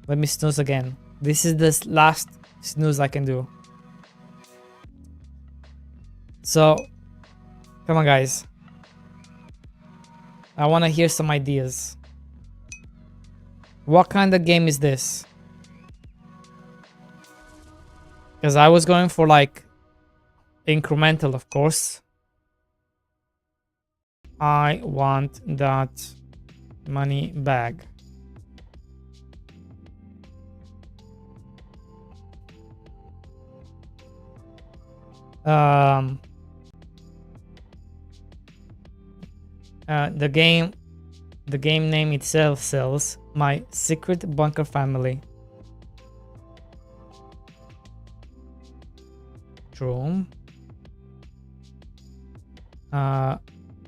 Let me snooze again. This is the last snooze I can do. So, come on guys. I want to hear some ideas. What kind of game is this? Because I was going for like incremental, of course. I want that money bag. The game name itself sells my secret bunker family. True.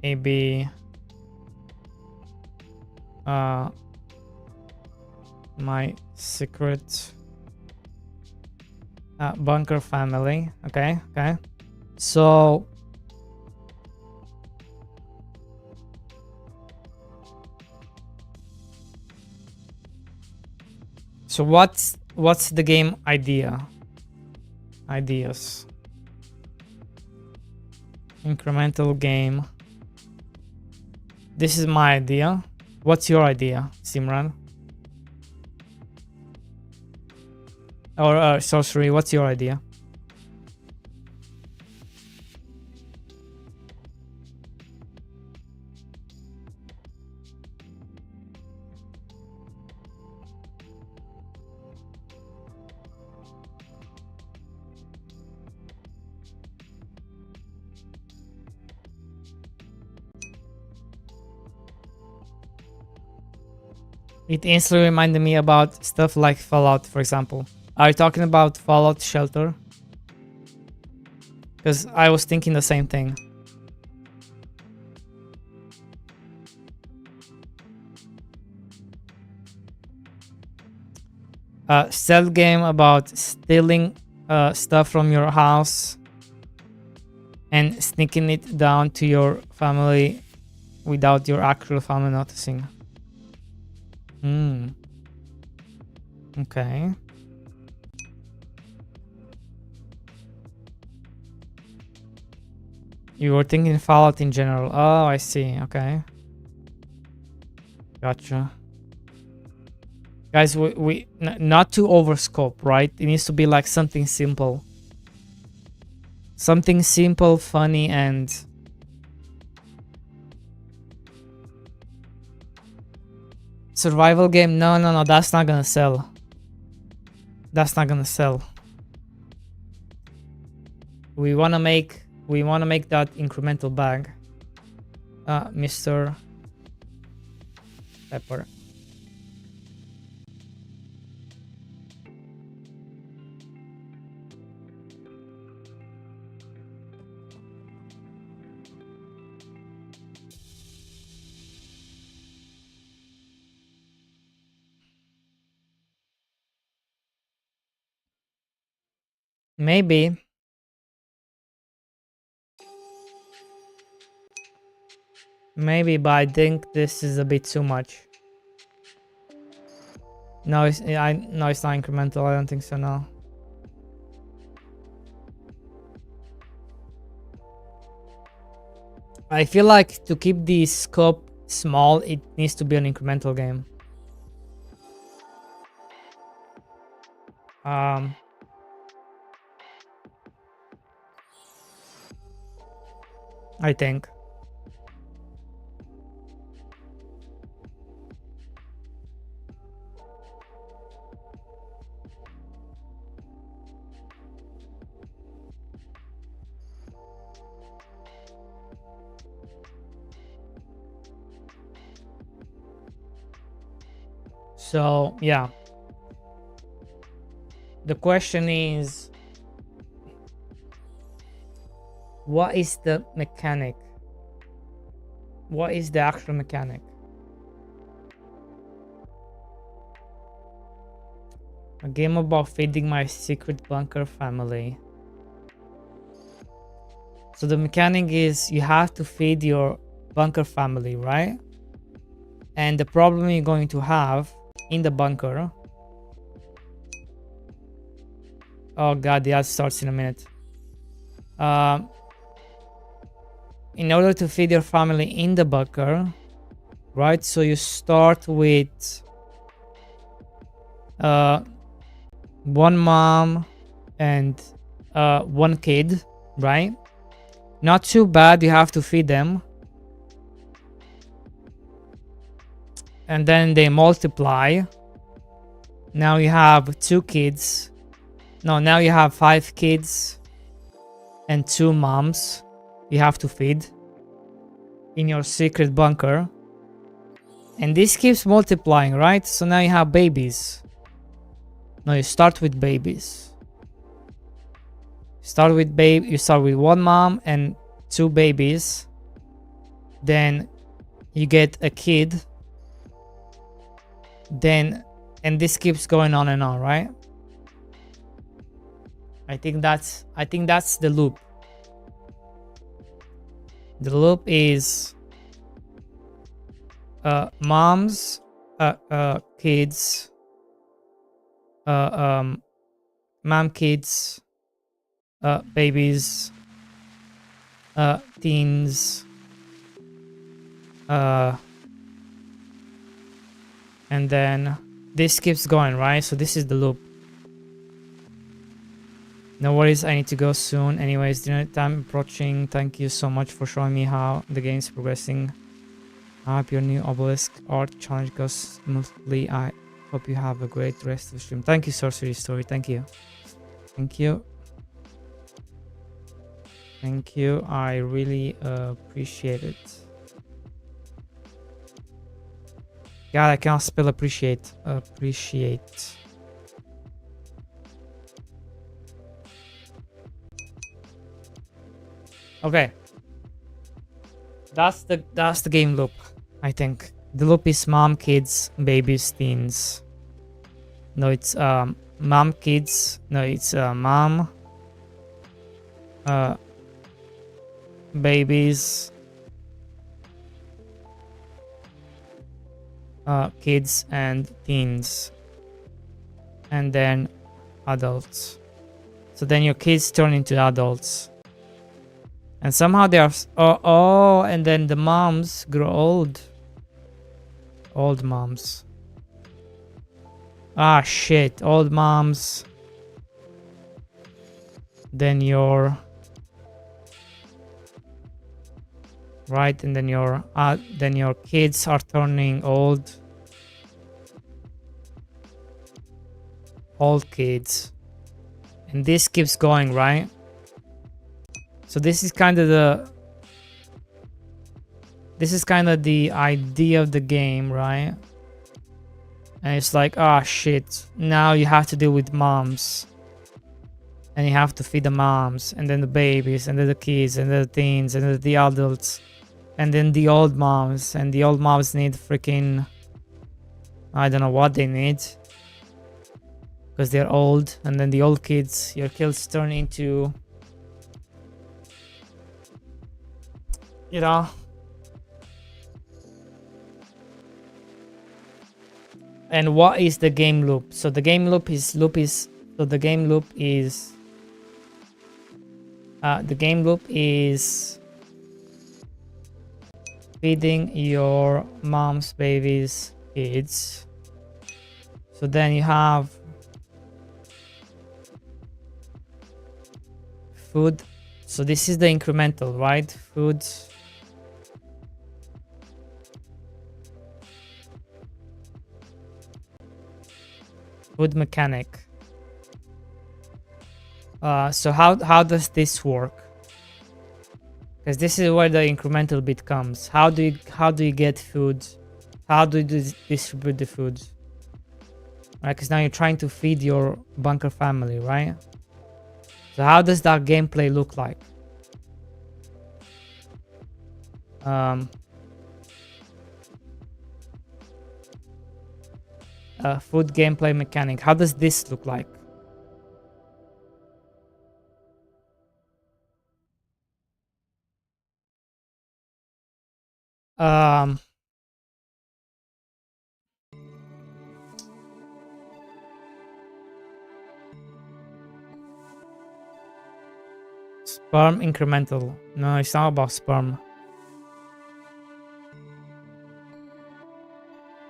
Maybe my secret bunker family. Okay. So what's the game idea? Ideas. Incremental game. This is my idea. What's your idea, Simran? Or Sorcery, what's your idea? It instantly reminded me about stuff like Fallout, for example. Are you talking about Fallout Shelter? Because I was thinking the same thing. Stealth game about stealing stuff from your house and sneaking it down to your family without your actual family noticing. Okay. You were thinking Fallout in general. Oh, I see. Okay. Gotcha. Guys, we not to overscope, right? It needs to be like something simple. Something simple, funny, and survival game. No, that's not gonna sell. That's not gonna sell. We wanna make that incremental bag. Mr. Pepper. Maybe. Maybe, but I think this is a bit too much. No, it's not incremental. I don't think so. No. I feel like to keep the scope small, it needs to be an incremental game. I think. So, yeah. The question is, what is the mechanic? What is the actual mechanic? A game about feeding my secret bunker family. So the mechanic is you have to feed your bunker family, right? And the problem you're going to have in the bunker. Oh god, the ad starts in a minute. In order to feed your family in the bunker, right? So you start with one mom and one kid, right? Not too bad, you have to feed them. And then they multiply. Now you have 2 kids. No, now you have 5 kids and 2 moms you have to feed in your secret bunker. And this keeps multiplying, right? So now you have babies. No, you start with babies. You start with 1 mom and 2 babies. Then you get a kid. Then, and this keeps going on and on, right? I think that's the loop. The loop is moms, kids, mom kids, babies, teens, and then this keeps going, right? So this is the loop. No worries, I need to go soon. Anyways, dinner time approaching. Thank you so much for showing me how the game's progressing. I hope your new obelisk art challenge goes smoothly. I hope you have a great rest of the stream. Thank you, Sorcery Story. Thank you. Thank you. Thank you. I really appreciate it. God, I can't spell appreciate. Appreciate. Okay. That's the game loop, I think. The loop is mom, kids, babies, teens. No, it's mom, kids. No, it's mom, babies, kids and teens, and then adults. So then your kids turn into adults. And somehow they are... Oh, and then the moms grow old. Old moms. Ah, shit. Old moms. Then your... Right, and then your kids are turning old. Old kids. And this keeps going, right? So this is kind of the idea of the game, right? And it's like, ah, shit. Now you have to deal with moms. And you have to feed the moms, and then the babies, and then the kids, and then the teens, and then the adults, and then the old moms. And the old moms need freaking... I don't know what they need. Because they're old. And then the old kids, your kids turn into... You know? And what is the game loop? So the game loop is feeding your mom's babies, kids. So then you have food. So this is the incremental, right? Food. Food mechanic. So how does this work? Because this is where the incremental bit comes. How do you get food? How do you distribute the food? Right, because now you're trying to feed your bunker family, right? So how does that gameplay look like? Food gameplay mechanic. How does this look like? Um, Sperm incremental. No, it's not about sperm.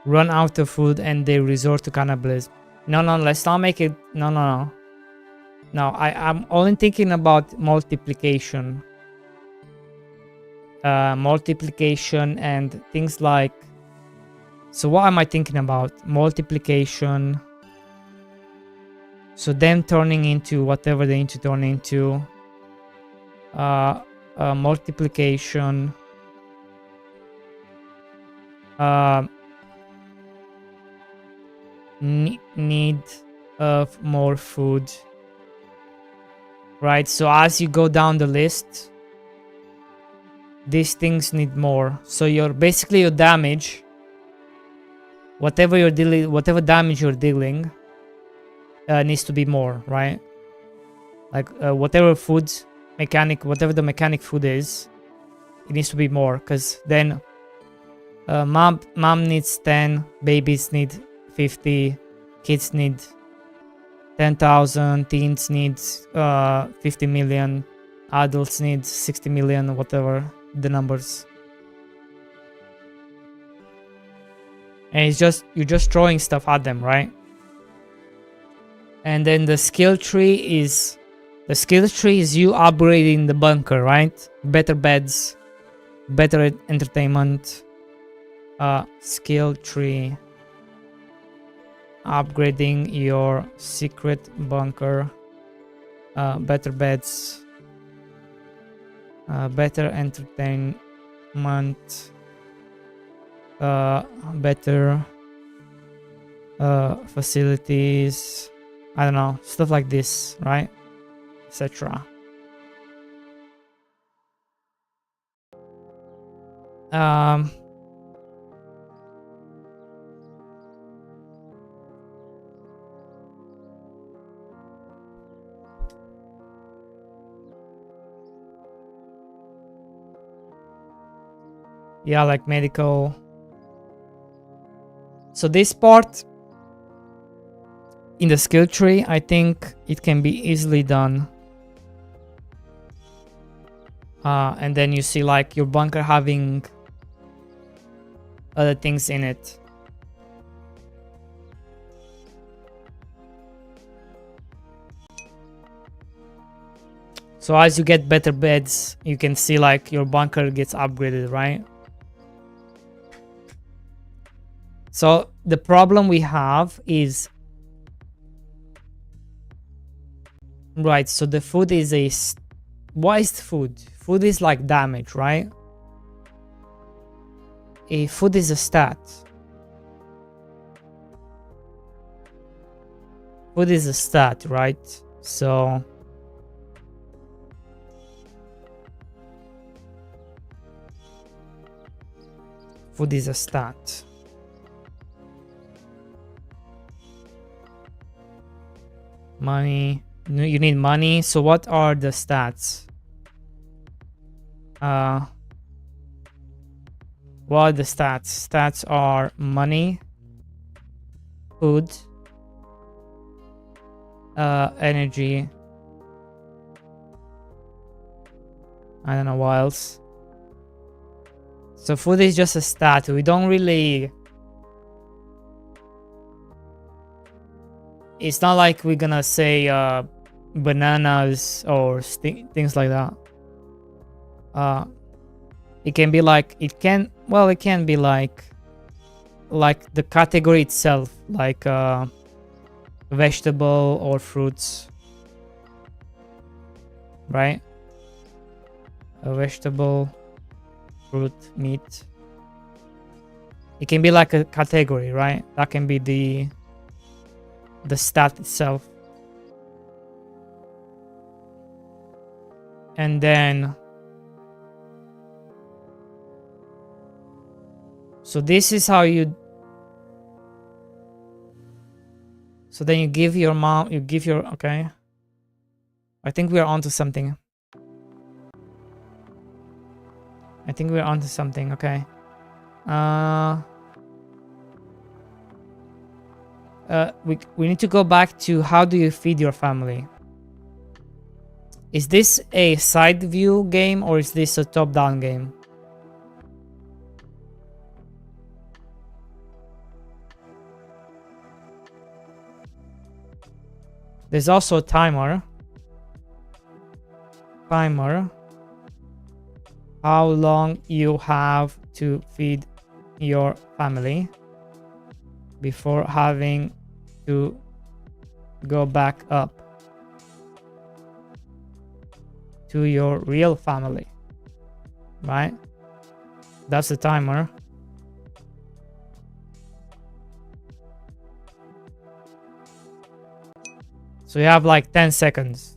Run out of food and they resort to cannibalism. No, let's not make it. No. No, I'm only thinking about multiplication. Multiplication and things like. So what am I thinking about? Multiplication. So them turning into whatever they need to turn into. Multiplication. Need of more food. Right, so as you go down the list, these things need more. So your basically your damage, whatever you're dealing, whatever damage you're dealing, needs to be more, right? Like whatever food mechanic, whatever the mechanic food is, it needs to be more. Because then, mom needs 10, babies need 50, kids need 10,000, teens need 50 million, adults need 60 million, whatever the numbers. And it's just, you're just throwing stuff at them, right? And then the skill tree is you upgrading the bunker, right? Better beds, better entertainment. Skill tree. Upgrading your secret bunker. Better beds. Better entertainment. Better facilities. I don't know, stuff like this, right? Etc. Yeah, like medical. So this part in the skill tree, I think it can be easily done. And then you see like your bunker having other things in it. So as you get better beds, you can see like your bunker gets upgraded, right? So the problem we have is, right, so the food is a, what is food? Food is like damage, right? A food is a stat. Food is a stat, right? So food is a stat. Money. You need money. So what are the stats? What are the stats? Stats are money, food, energy. I don't know what else. So food is just a stat. We don't really... It's not like we're gonna say bananas or things like that. It can be like, it can be like the category itself, like vegetable or fruits, right? A vegetable, fruit, meat. It can be like a category, right? That can be the stat itself. And then, so this is how you, so then you give your mom, you give your, okay. I think we're onto something. Okay. We need to go back to how do you feed your family. Is this a side view game or is this a top-down game? There's also a timer. How long you have to feed your family before having to go back up to your real family, right? That's the timer. So you have like 10 seconds.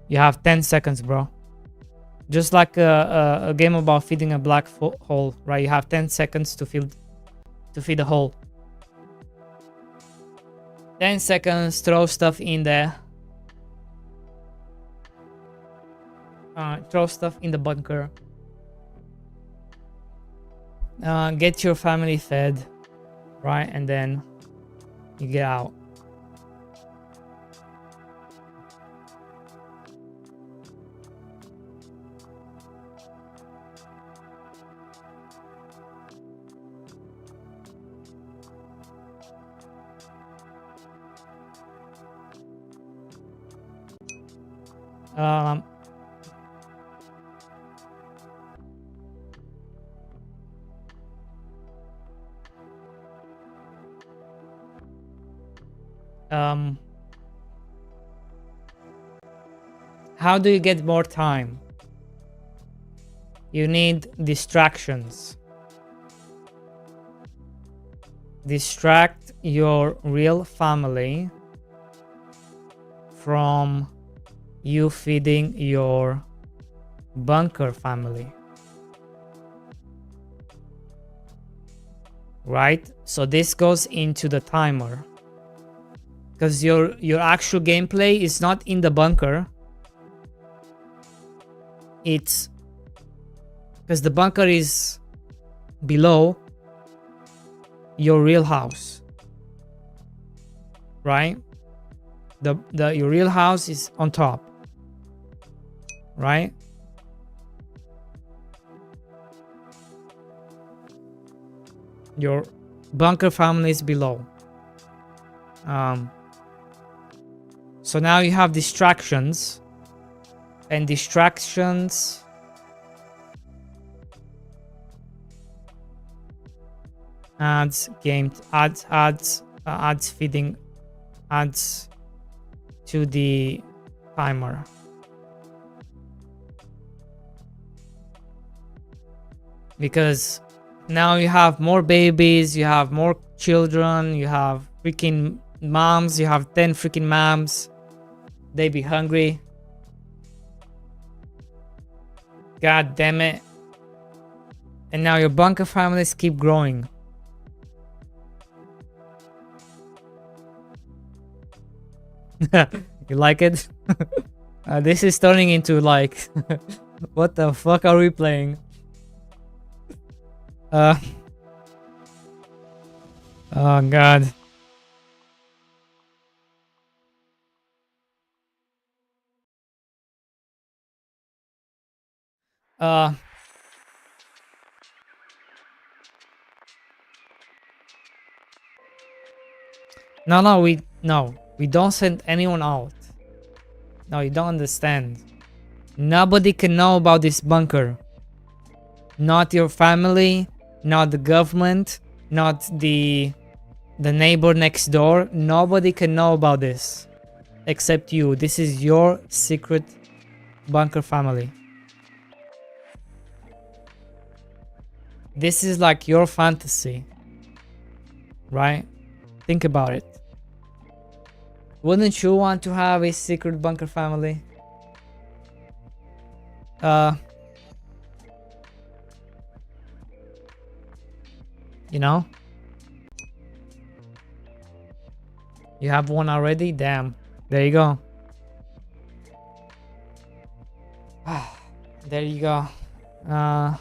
You have 10 seconds, bro. Just like a game about feeding a black hole, right? You have 10 seconds to feed a hole. 10 seconds, throw stuff in there. Throw stuff in the bunker. Get your family fed, right? And then you get out. How do you get more time? You need distractions. Distract your real family from you feeding your bunker family. Right? So this goes into the timer. Because your actual gameplay is not in the bunker. It's because the bunker is below your real house, right? Your real house is on top, right? Your bunker family is below. So now you have distractions. And distractions adds feeding adds to the timer. Because now you have more babies, you have more children, you have freaking moms, you have 10 freaking moms. They be hungry. God damn it. And now your bunker families keep growing. You like it? This is turning into like... what the fuck are we playing? Oh god. No, we don't send anyone out. No, you don't understand. Nobody can know about this bunker. Not your family, not the government, not the neighbor next door. Nobody can know about this except you. This is your secret bunker family. This is like your fantasy, right? Think about it. Wouldn't you want to have a secret bunker family? You know? You have one already? Damn. There you go. There you go. Uh,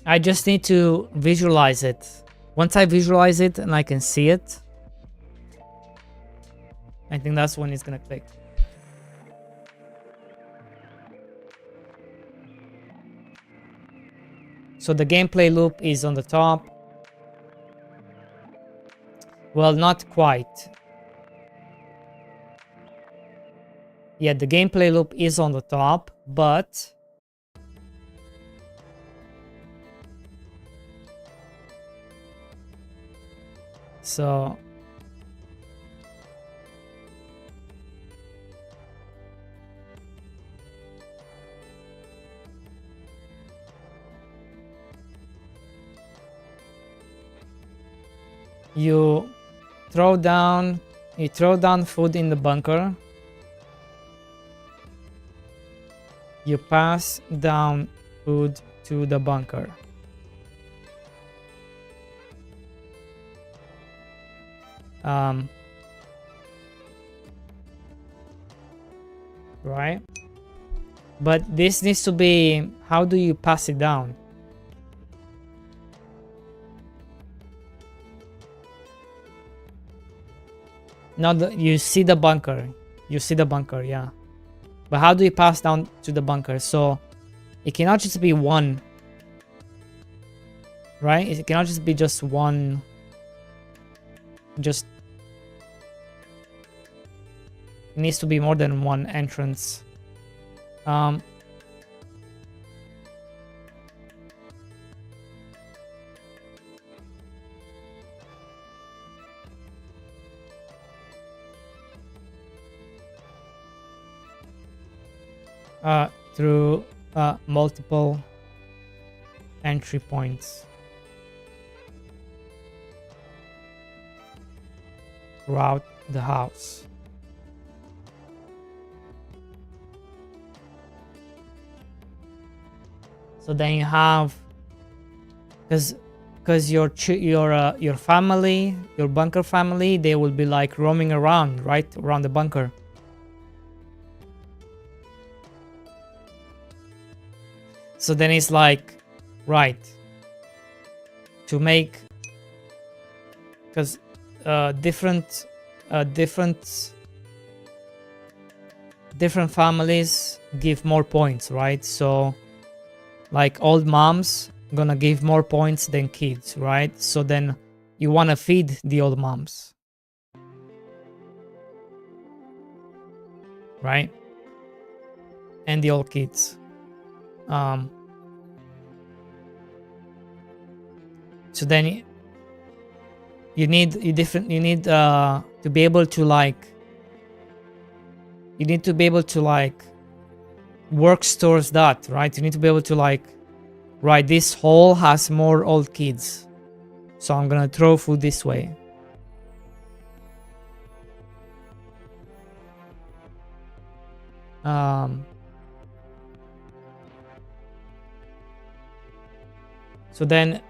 I just need to visualize it. Once I visualize it and I can see it, I think that's when it's gonna click. So the gameplay loop is on the top. Well, not quite. Yeah, the gameplay loop is on the top, but so you throw down food in the bunker. You pass down food to the bunker. Right? But this needs to be, how do you pass it down? Now you see the bunker. You see the bunker, yeah. But how do you pass down to the bunker? So it cannot just be one. Right? It cannot just be just one. Just it needs to be more than one entrance. Through multiple entry points throughout the house. So then you have, because your family, your bunker family, they will be like roaming around, right, around the bunker. So then it's like, right, to make, because different families give more points, right? So like old moms gonna give more points than kids, right? So then you want to feed the old moms, right? And the old kids. So then you need to be able to like, you need to be able to like work towards that, right? You need to be able to like, right, this hole has more old kids, so I'm gonna throw food this way. So then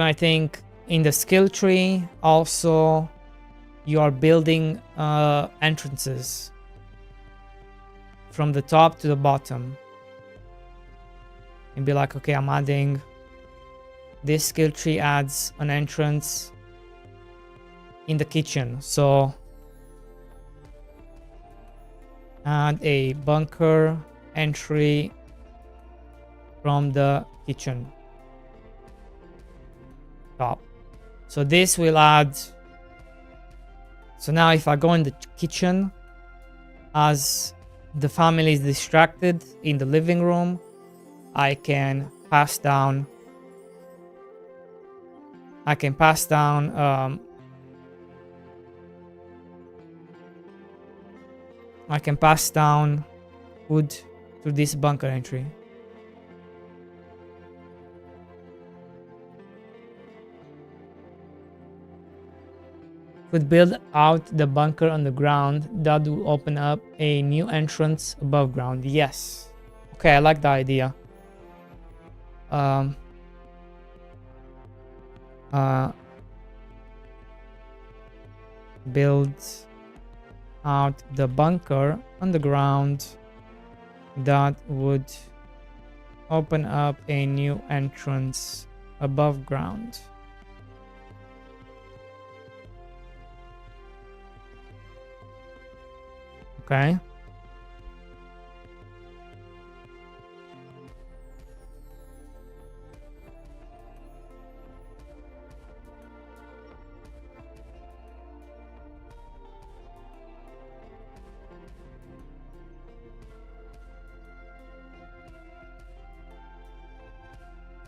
I think in the skill tree also you are building entrances from the top to the bottom, and be like, okay, I'm adding this skill tree, adds an entrance in the kitchen, so add a bunker entry from the kitchen top. So this will add, so now if I go in the kitchen, as the family is distracted in the living room, I can pass down I can pass down wood to this bunker entry. Could build out the bunker on the ground. That will open up a new entrance above ground. Yes. Okay, I like the idea. Build out the bunker on the ground. That would open up a new entrance above ground. Okay.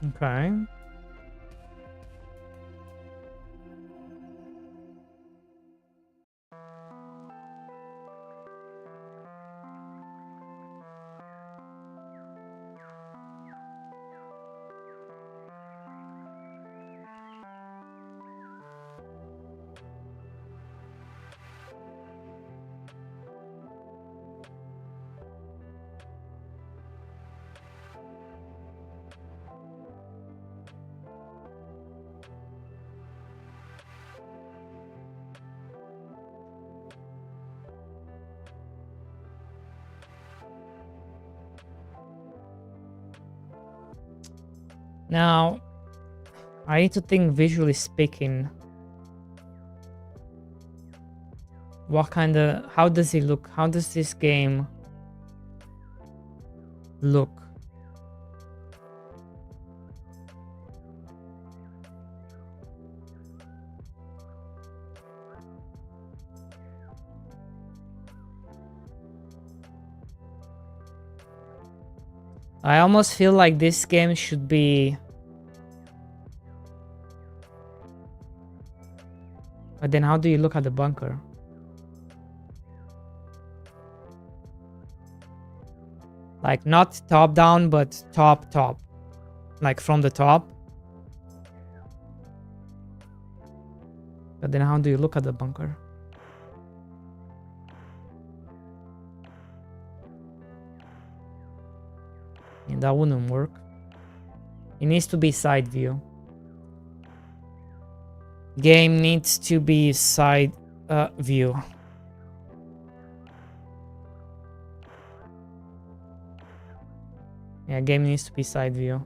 Okay. Now, I need to think visually speaking. What kind of, how does it look? How does this game look? I almost feel like this game should be... But then how do you look at the bunker? Like not top down, but top. Like from the top. But then how do you look at the bunker? And that wouldn't work. It needs to be side view. Game needs to be side view. Yeah, game needs to be side view.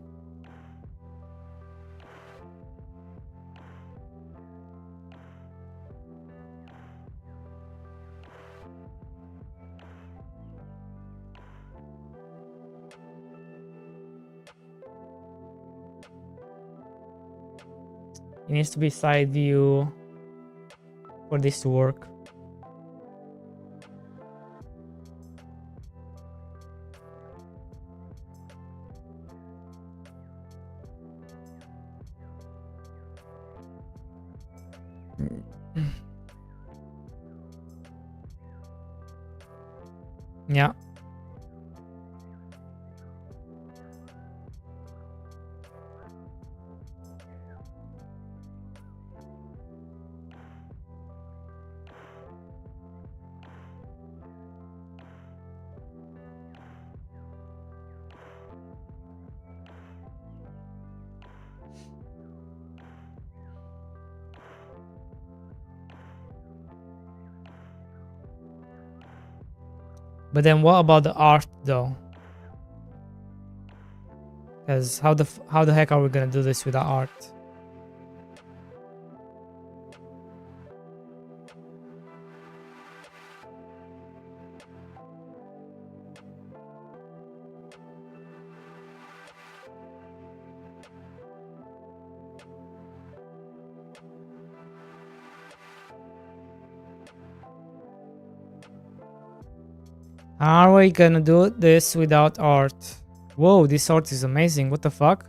It needs to be side view for this to work. Yeah. But then what about the art though? Because how the heck are we gonna do this without art? How are we gonna do this without art? Whoa, this art is amazing. What the fuck?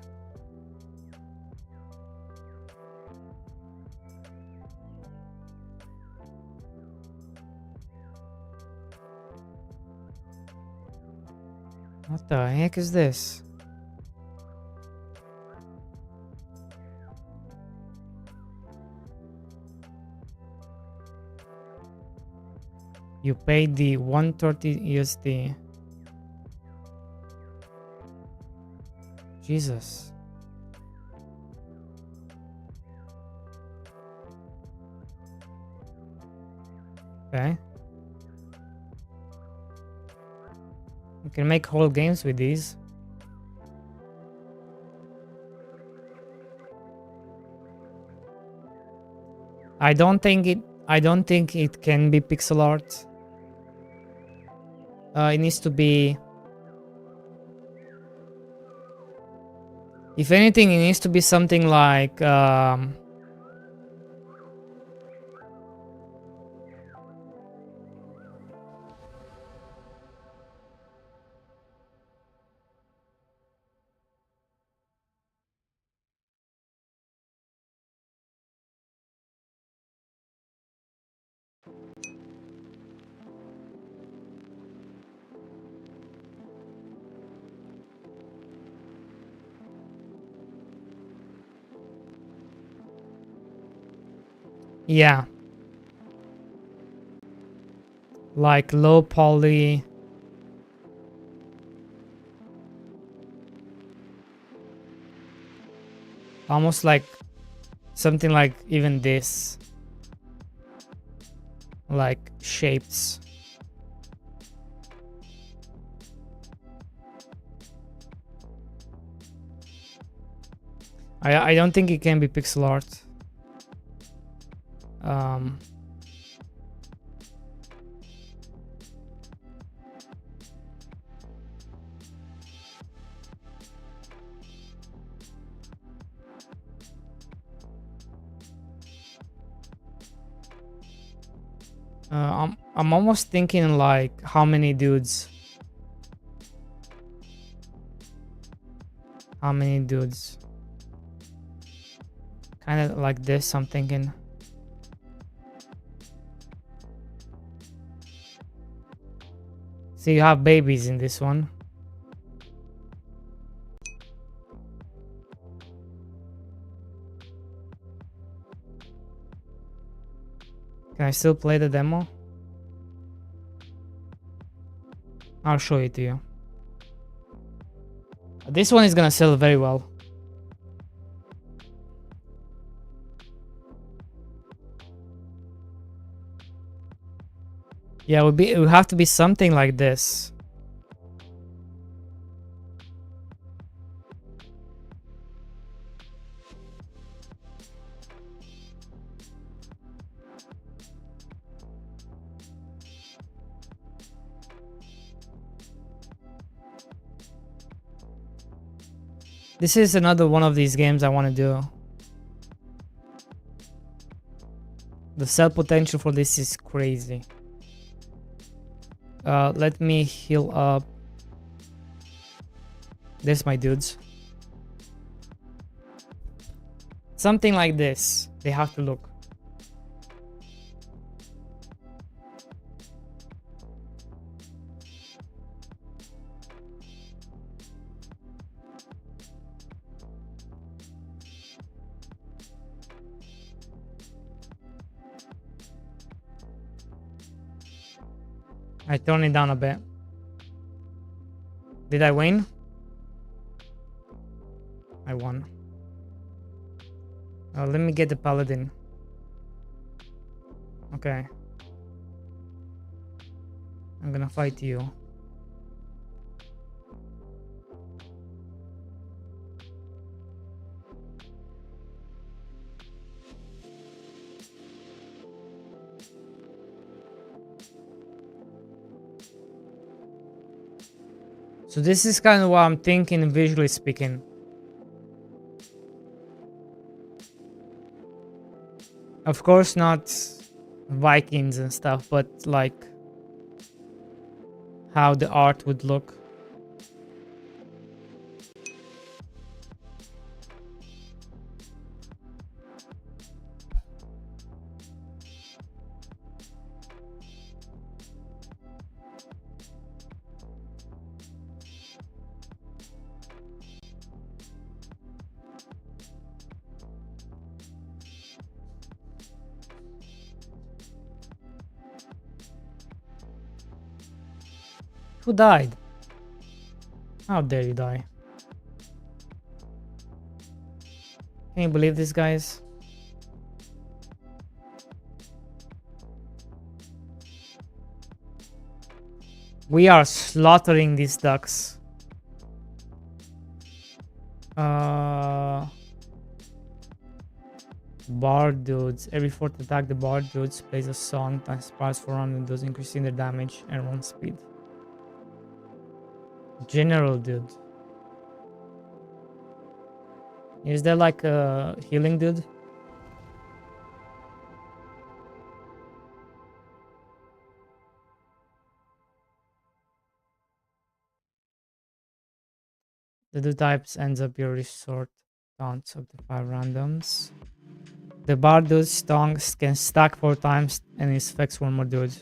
The heck is this? You paid the 130 USD. Jesus. Okay. You can make whole games with these. I don't think it can be pixel art. It needs to be, if anything, it needs to be something like yeah, like low poly. Almost like something like even this, like shapes. I don't think it can be pixel art. I'm almost thinking like how many dudes? How many dudes? Kind of like this, I'm thinking. So you have babies in this one. Can I still play the demo? I'll show it to you. This one is gonna sell very well. Yeah, it would have to be something like this. This is another one of these games I want to do. The sell potential for this is crazy. Let me heal up. There's my dudes. Something like this. They have to look. I turn it down a bit. Did I win? I won. Let me get the paladin. Okay. I'm gonna fight you. So this is kind of what I'm thinking, visually speaking. Of course not Vikings and stuff, but like how the art would look. Who died? How dare you die? Can you believe this, guys? We are slaughtering these ducks. Bar dudes. Every fourth attack, the bar dudes plays a song times parts for random dudes, increasing their damage and run speed. General dude. Is there like a healing dude? The two types ends up your resort counts up to 5 randoms. The bar dude's stonks can stack 4 times and it affects 1 more dude.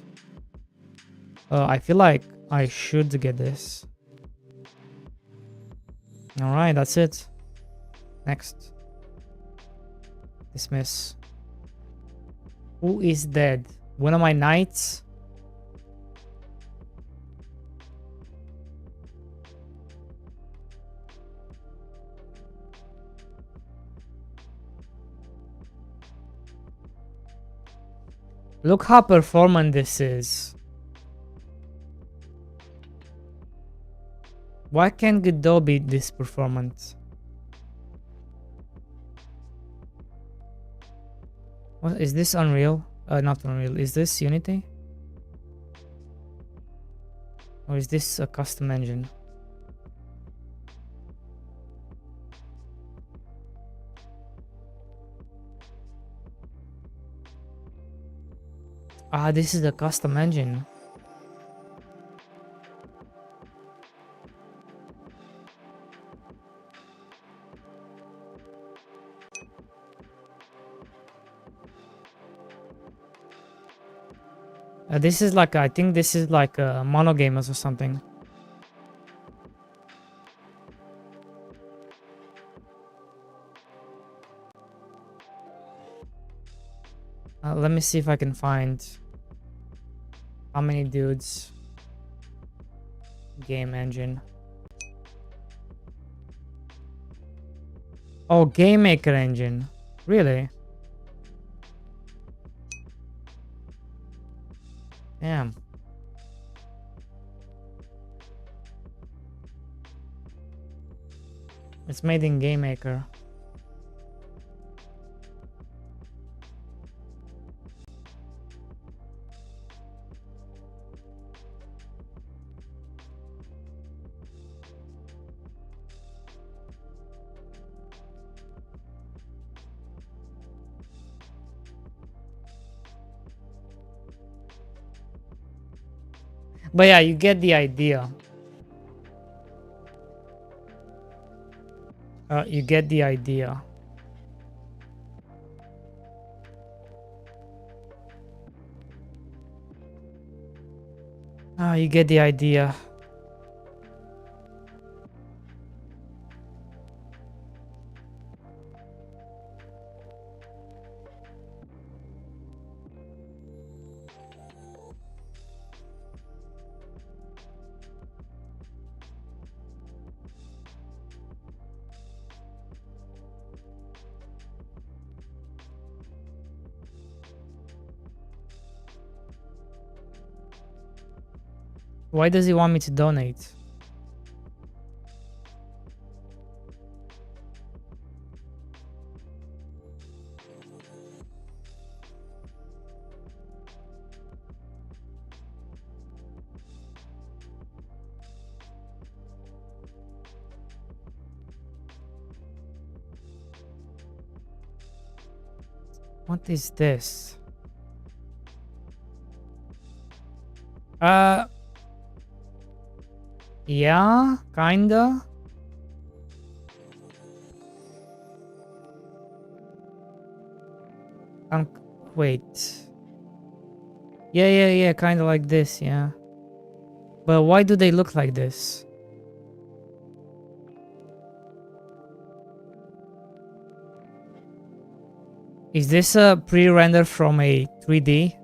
I feel like I should get this. Alright, that's it. Next. Dismiss. Who is dead? One of my knights? Look how performant this is. Why can't Godot be this performant? What is this, Unreal? Not Unreal. Is this Unity? Or is this a custom engine? Ah, this is the custom engine. This is like, I think this is like a mono gamers or something. Let me see if I can find how many dudes. Game engine. Oh, game maker engine. Really? Damn. It's made in Game Maker. But yeah, you get the idea. You get the idea. You get the idea. Why does he want me to donate? What is this? Yeah, kinda. Wait. Yeah, kinda like this, yeah. But why do they look like this? Is this a pre-render from a 3D?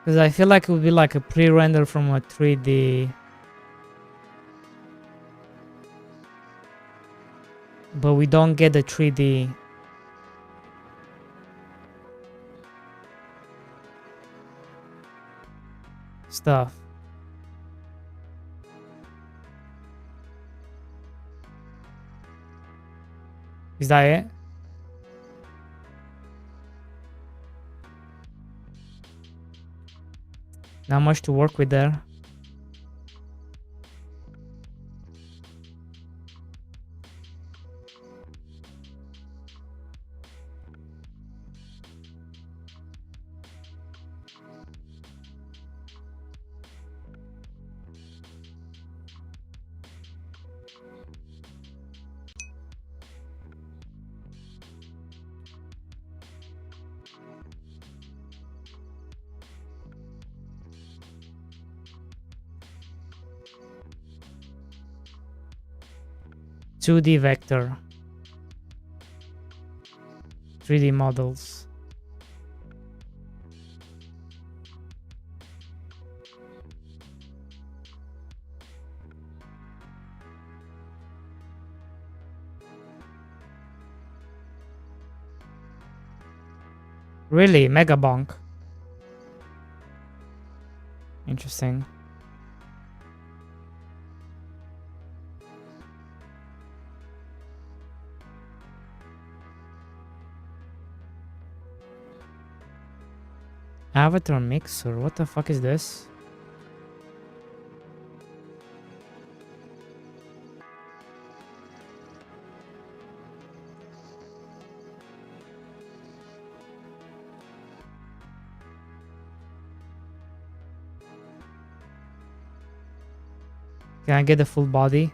Because I feel like it would be like a pre-render from a 3D. But we don't get the 3D stuff. Is that it? Not much to work with there. (2D vector), 3D models. Really, Megabonk. Interesting. Avatar mixer, what the fuck is this? Can I get the full body?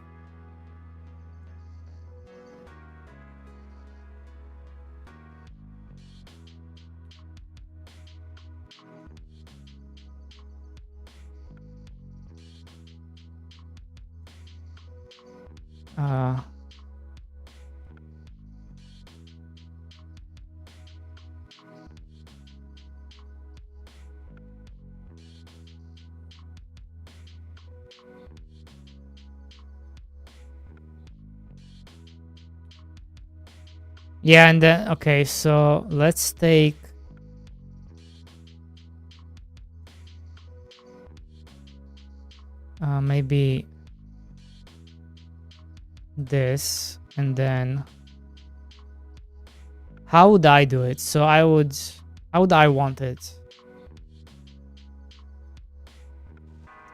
Yeah, and then, okay, so let's take maybe this, and then how would I do it? So how would I want it?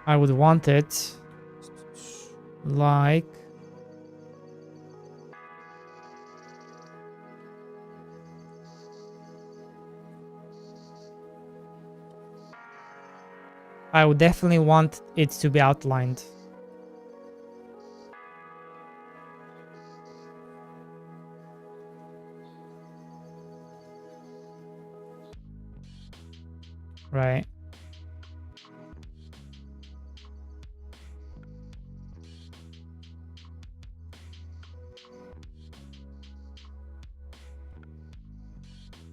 I would want it like I would definitely want it to be outlined. Right.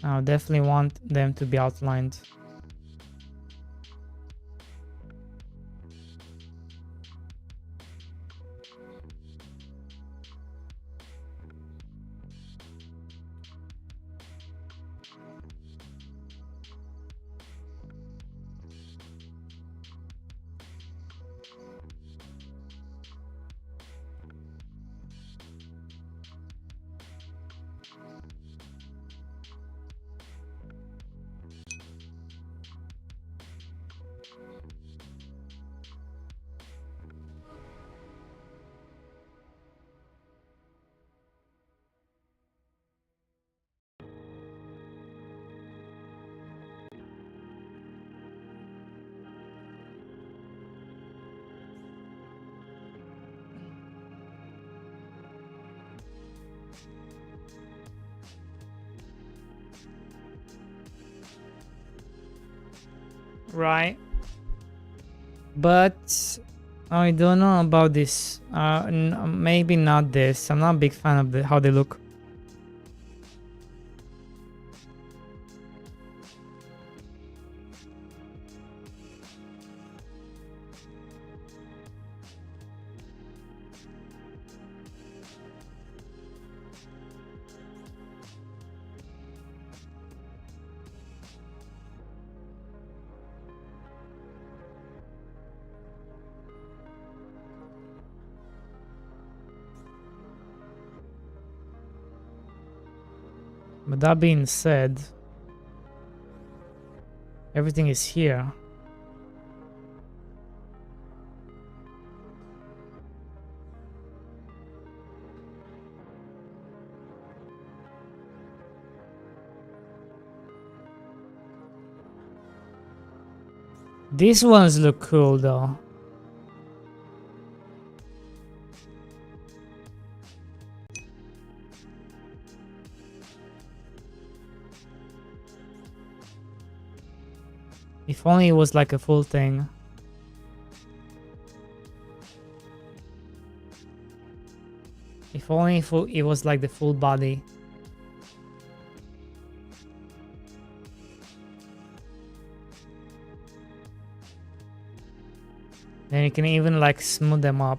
I would definitely want them to be outlined. Right. But I don't know about this. Maybe not this. I'm not a big fan of how they look. But that being said, everything is here. These ones look cool though. If only it was like a full thing. If only it was like the full body. Then you can even like smooth them up.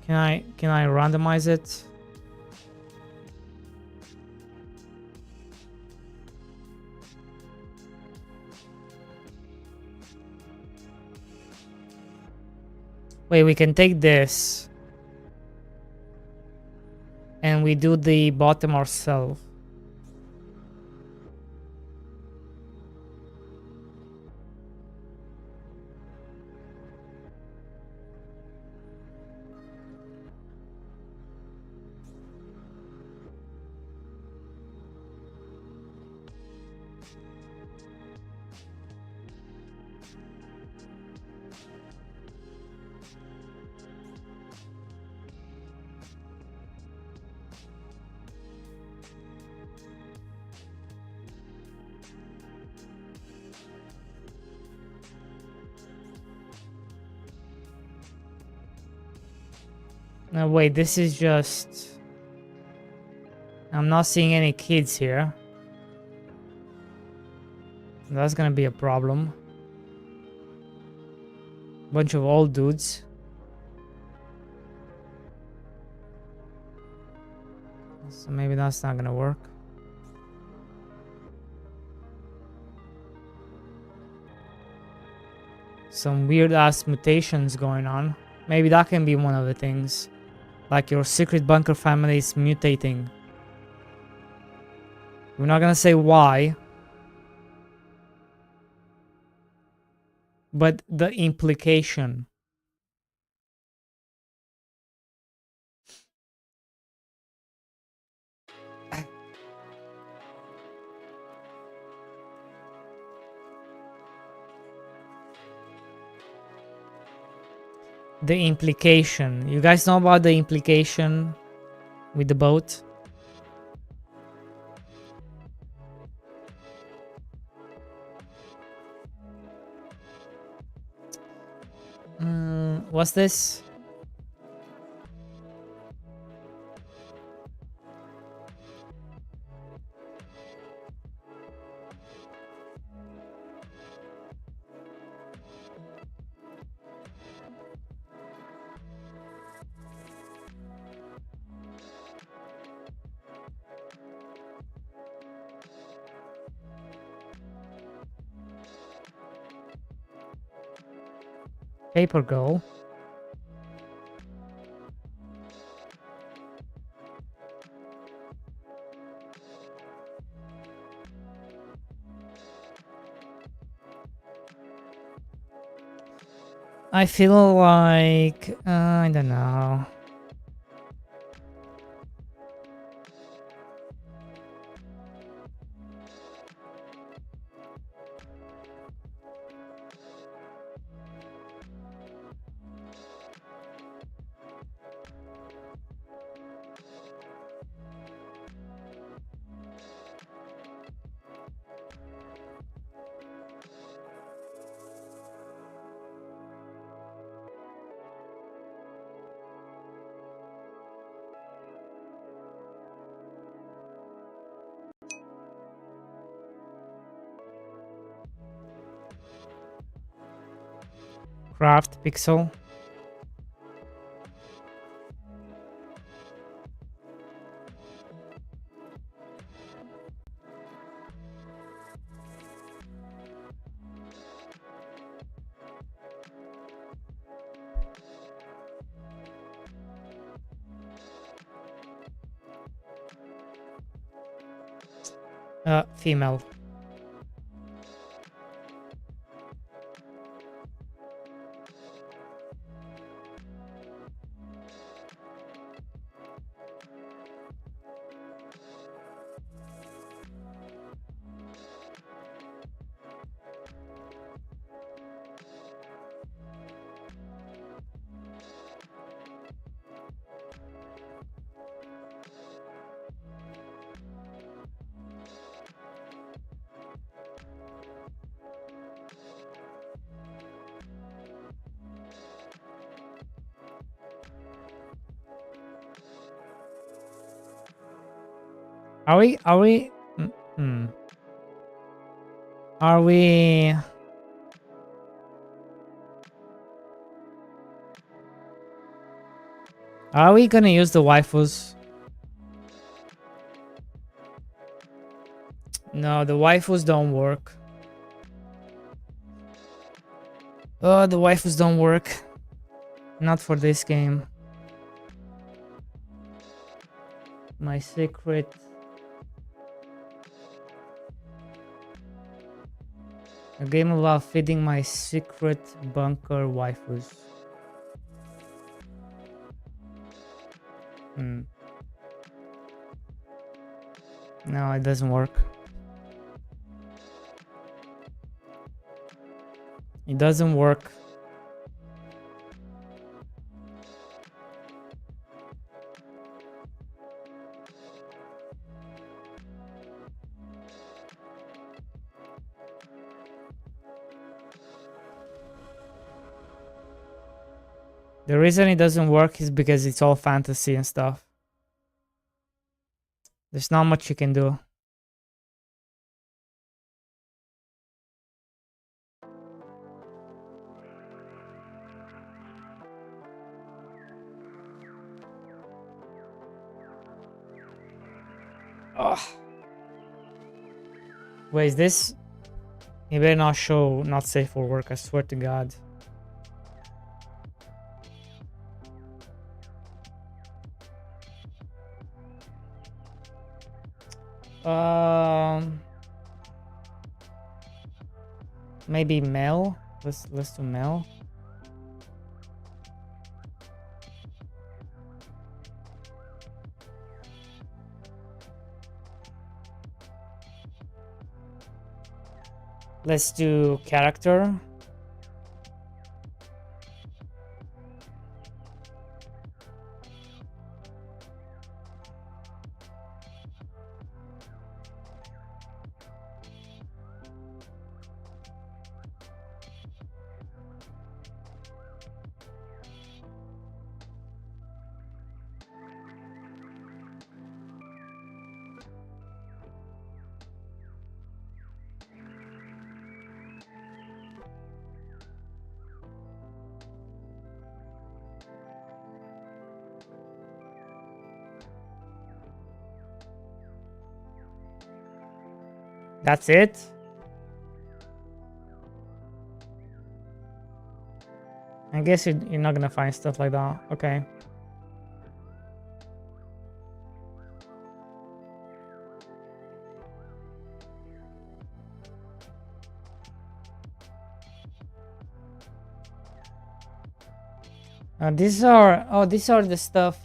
Can I randomize it? Wait, we can take this and we do the bottom ourselves. No, wait, this is just... I'm not seeing any kids here. That's gonna be a problem. Bunch of old dudes. So maybe that's not gonna work. Some weird ass mutations going on. Maybe that can be one of the things. Like your secret bunker family is mutating. We're not gonna say why. But the implication. The implication. You guys know about the implication with the boat? What's this? Paper girl. I feel like I don't know. Craft pixel. Female. Are we? Are we? Hmm. Are we? Are we gonna use the waifus? No, the waifus don't work. Oh, the waifus don't work. Not for this game. My secret. A game about feeding my secret bunker waifus. No, it doesn't work. It doesn't work. The reason it doesn't work is because it's all fantasy and stuff. There's not much you can do. Ugh. Wait, is this? You better not show not safe for work, I swear to God. Maybe male. Let's do male. Let's do character. That's it? I guess you're not gonna find stuff like that. Okay. These are the stuff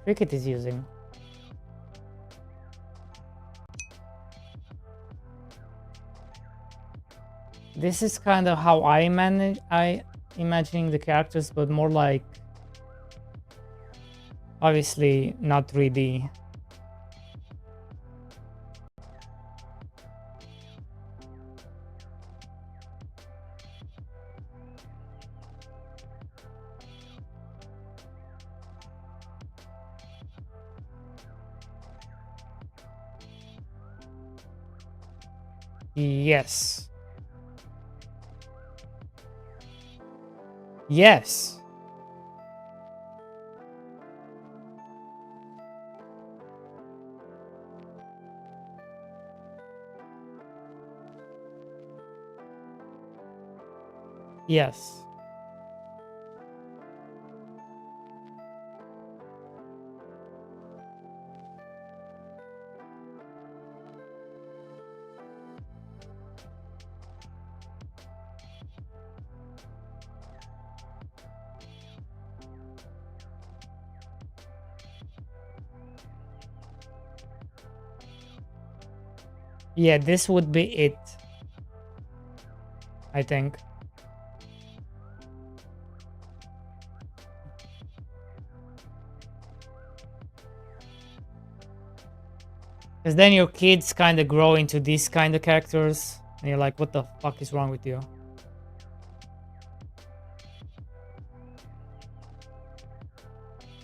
Cricket is using. This is kind of how I imagining the characters, but more like obviously not 3D. Yes. Yes. Yes. Yeah, this would be it, I think. Because then your kids kind of grow into these kind of characters, and you're like, what the fuck is wrong with you?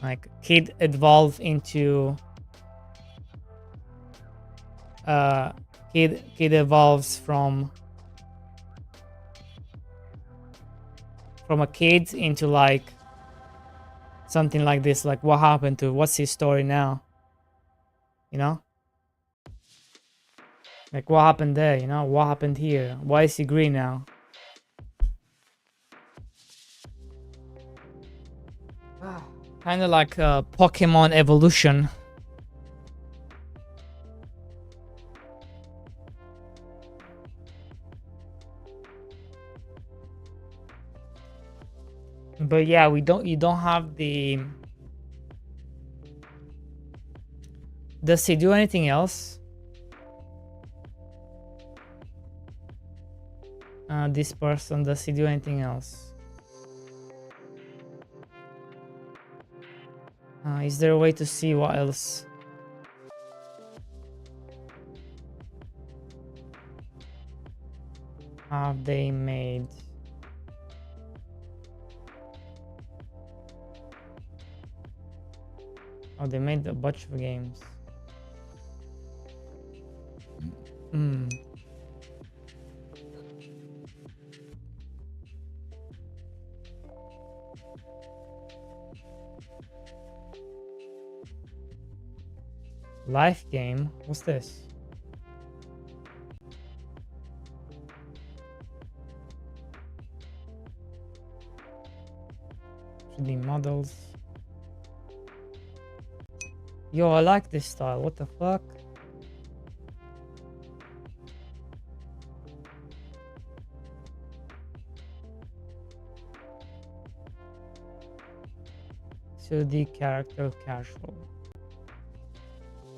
Like, kid evolve into... kid evolves from a kid into like something like this. Like, what happened to... what's his story now? You know? Like, what happened there, you know? What happened here? Why is he green now? Kind of like Pokemon evolution. But yeah, you don't have the... Does he do anything else? This person, does he do anything else? Is there a way to see what else have they made? Oh, they made a bunch of games. Life game? What's this? 3D models. Yo, I like this style. What the fuck? So the character casual.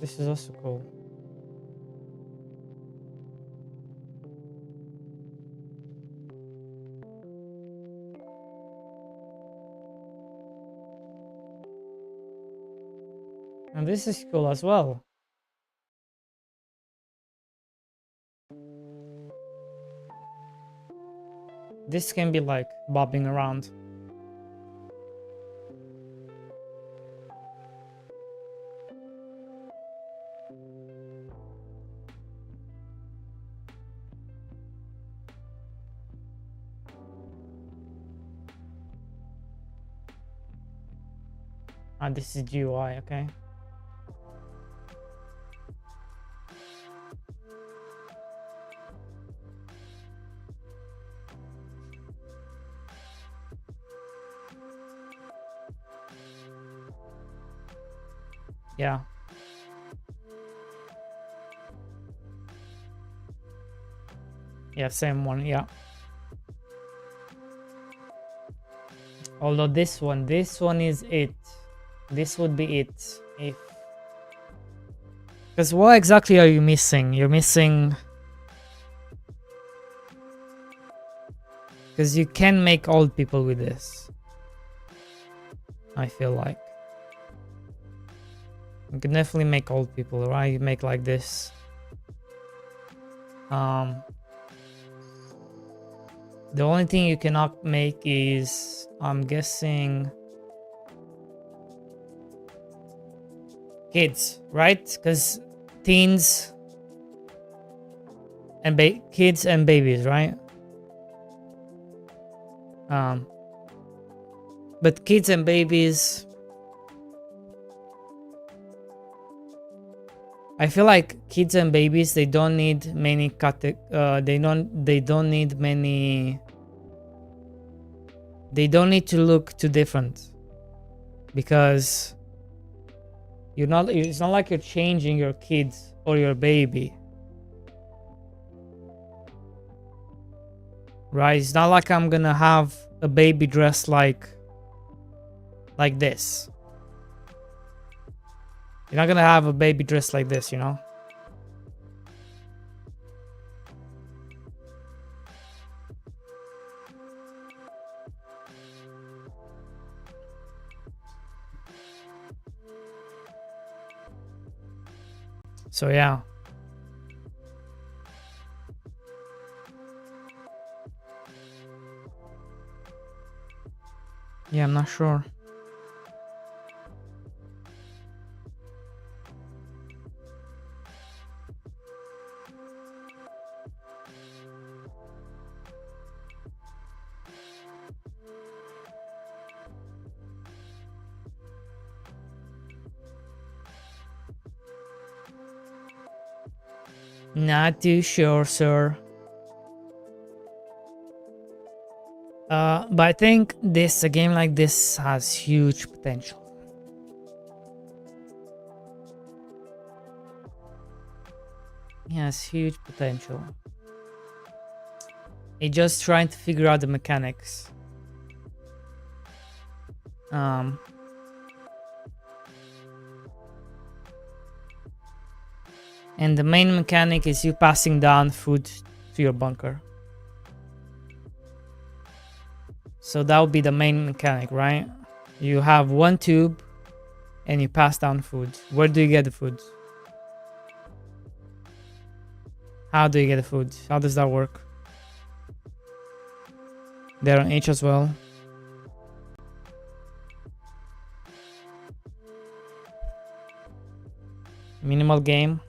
This is also cool. And this is cool as well. This can be like bobbing around. This is GUI, okay. Yeah. Yeah, same one, yeah. Although this one is it. This would be it. If... because what exactly are you missing? You're missing... because you can make old people with this. I feel like. You can definitely make old people, right? You make like this. The only thing you cannot make is, I'm guessing, kids, right? Because teens and kids and babies, right? But kids and babies, I feel like kids and babies, they don't need many they don't need many, they don't need to look too different, because it's not like you're changing your kids or your baby, right? It's not like I'm gonna have a baby dressed like this. You're not gonna have a baby dressed like this, you know? So yeah. Yeah, I'm not sure. Not too sure, sir. But I think a game like this has huge potential. It has huge potential. It's just trying to figure out the mechanics. And the main mechanic is you passing down food to your bunker. So that would be the main mechanic, right? You have one tube and you pass down food. Where do you get the food? How do you get the food? How does that work? They're on H as well. Minimal game.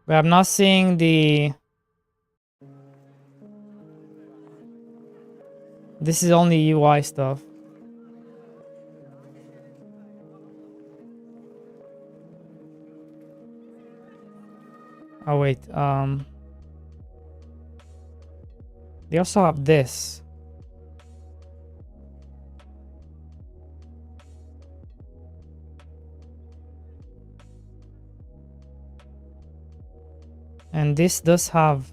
But I'm not seeing the... This is only UI stuff. Oh wait, they also have this. And this does have...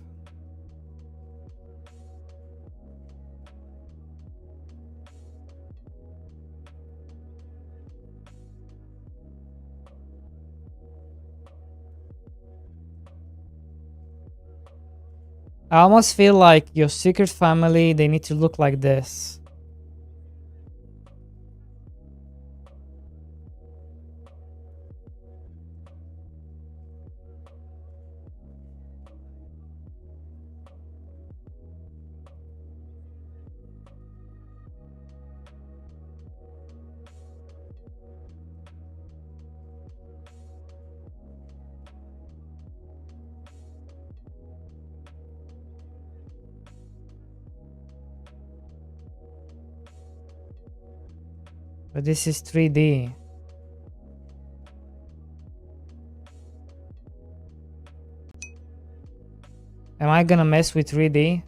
I almost feel like your secret family, they need to look like this. But this is 3D. Am I gonna mess with 3D?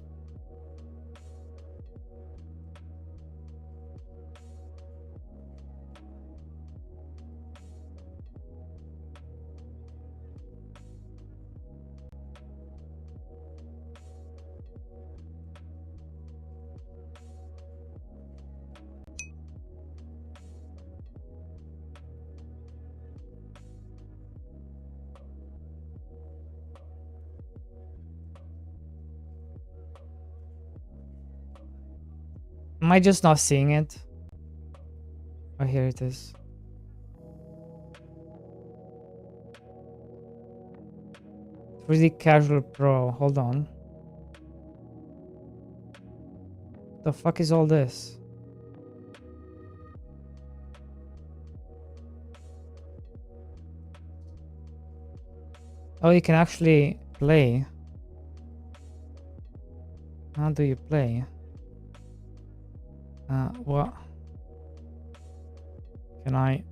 Am I just not seeing it? Oh, here it is. Really casual pro. Hold on. The fuck is all this? Oh, you can actually play. How do you play? What? Can I?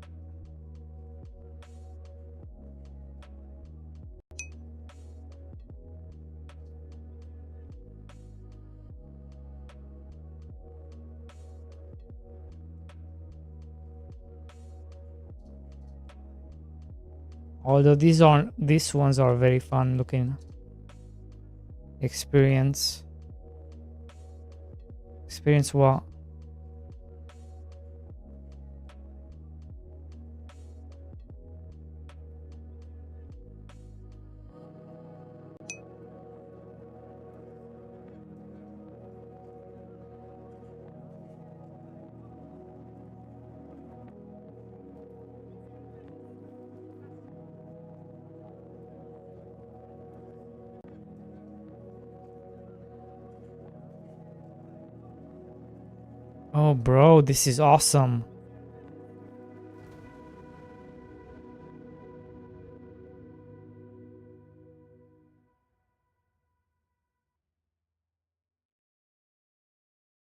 Although these ones are very fun looking. Experience what? Oh, bro, this is awesome.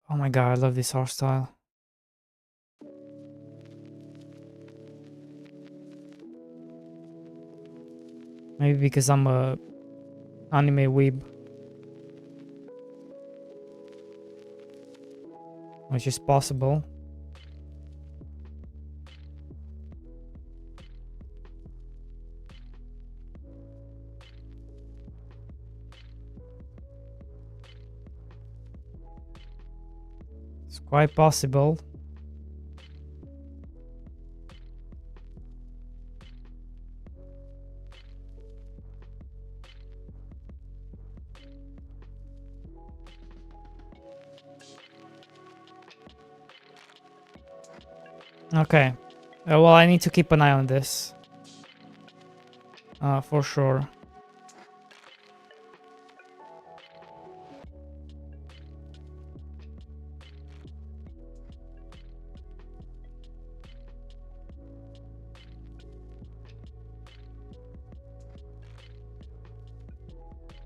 Oh my god, I love this art style. Maybe because I'm a anime weeb, which is possible. It's quite possible. Okay. Well, I need to keep an eye on this. For sure.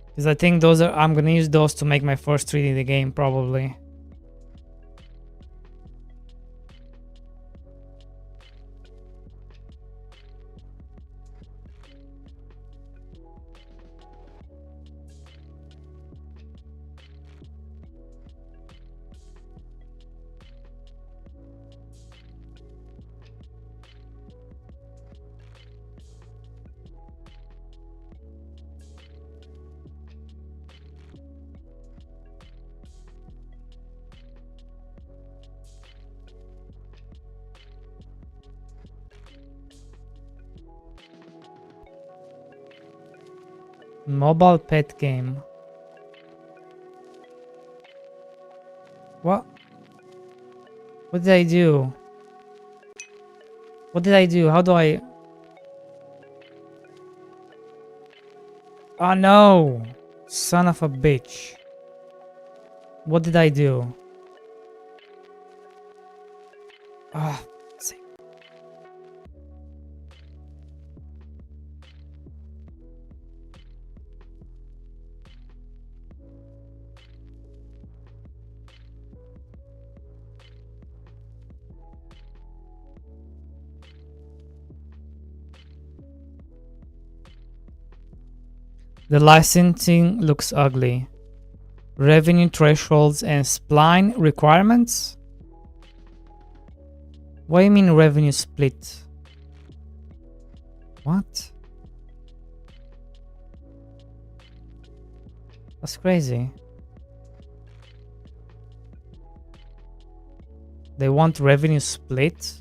Because I think those are, I'm gonna use those to make my first 3D game probably. Mobile pet game. What? What did I do? What did I do? How do I... Oh no! Son of a bitch. What did I do? Ah, the licensing looks ugly. Revenue thresholds and spline requirements? What do you mean revenue split? What? That's crazy. They want revenue split?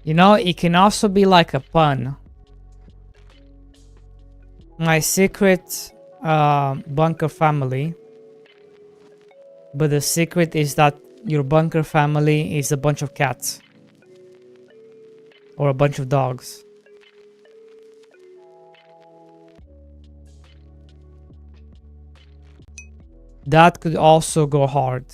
You know, it can also be like a pun. My secret bunker family. But the secret is that your bunker family is a bunch of cats. Or a bunch of dogs. That could also go hard.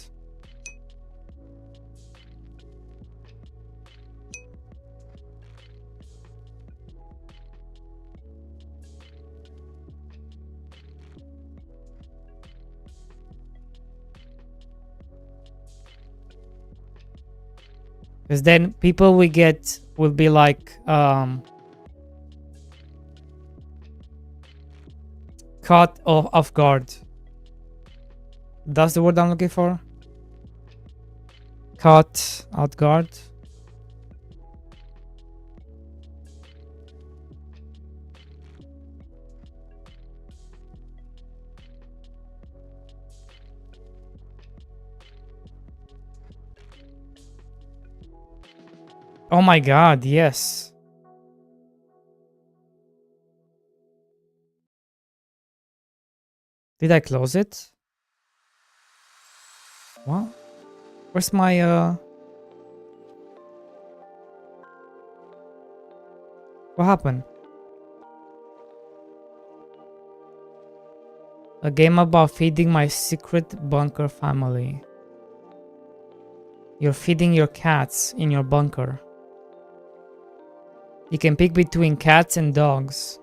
Because then people we get will be like caught off guard. That's the word I'm looking for. Caught out guard. Oh my god, yes. Did I close it? What? Where's my what happened? A game about feeding my secret bunker family. You're feeding your cats in your bunker. You can pick between cats and dogs.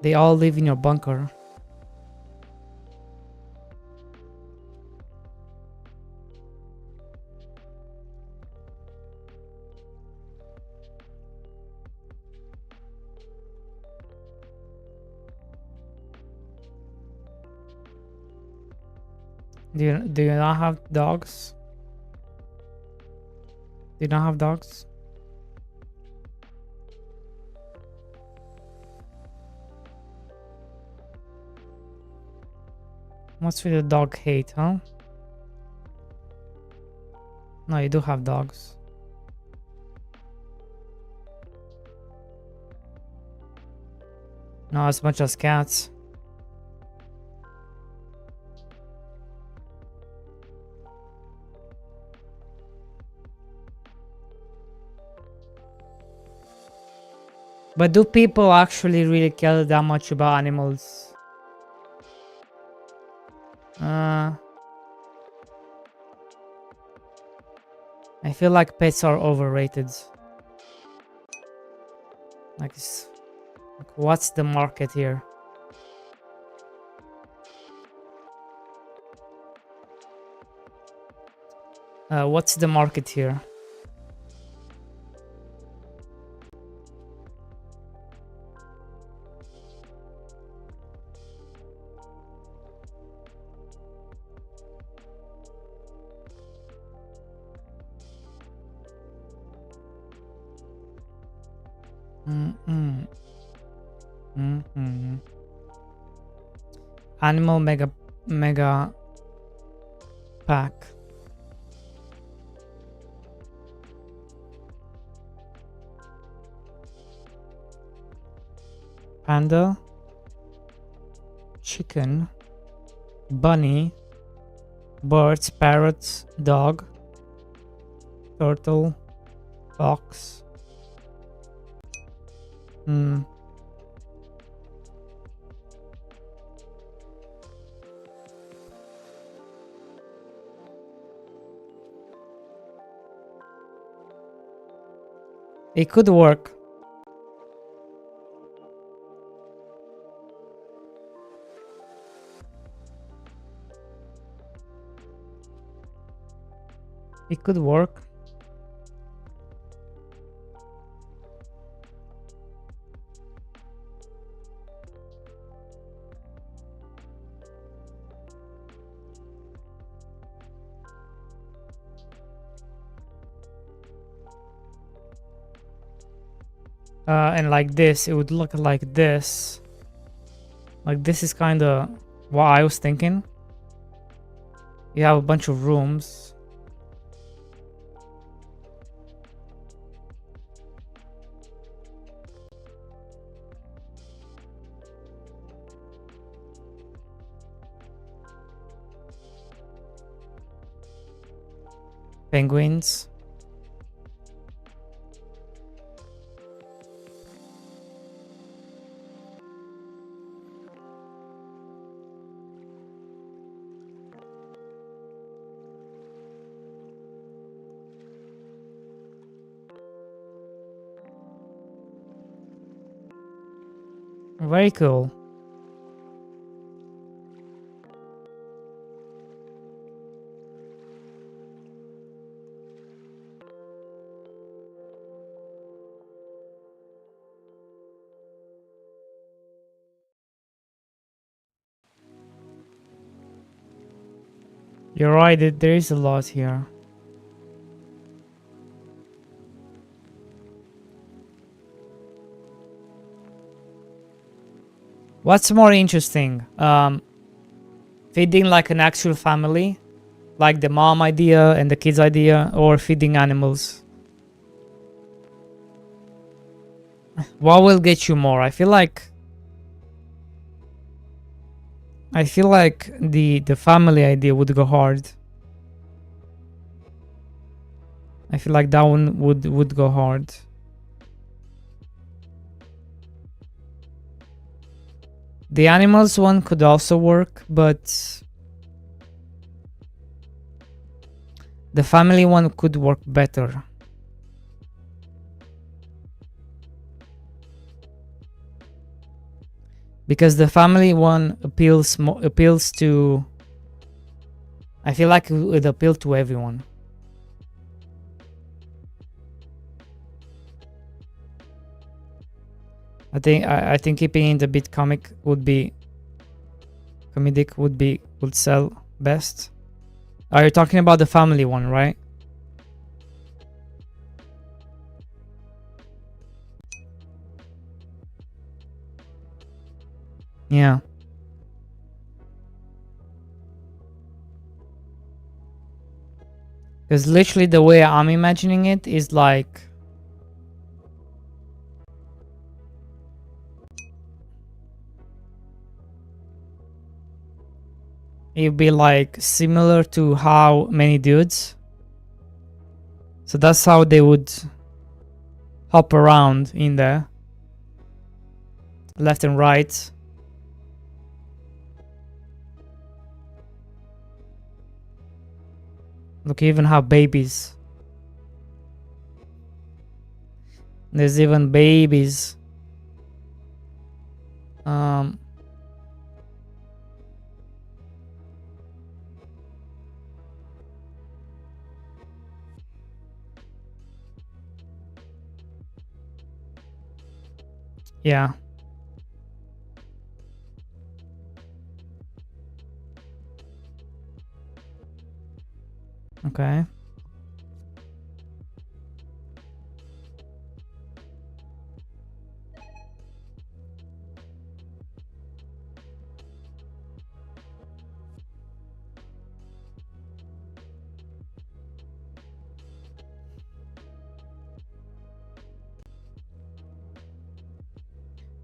They all live in your bunker. Do you not have dogs? Do you not have dogs? What's with the dog hate, huh? No, you do have dogs. Not as much as cats. But do people actually really care that much about animals? I feel like pets are overrated. Like, what's the market here? What's the market here? Animal mega pack. Panda, chicken, bunny, birds, parrots, dog, turtle, fox. It could work. It could work. And like this, it would look like this. Like this is kind of what I was thinking. You have a bunch of rooms. Penguins. Very cool. You're right, there is a lot here. What's more interesting? Feeding like an actual family like the mom idea and the kids idea, or feeding animals? What will get you more? I feel like the family idea would go hard. I feel like that one would go hard. The animals one could also work, but the family one could work better. Because the family one appeals to, I feel like it would appeal to everyone. I think keeping it a bit comedic would sell best. Are you talking about the family one, right? Yeah. Because literally the way I'm imagining it is like, it'd be like similar to How Many Dudes. So that's how they would hop around in there, left and right. Look, you even have babies. There's even babies. Um, yeah. Okay.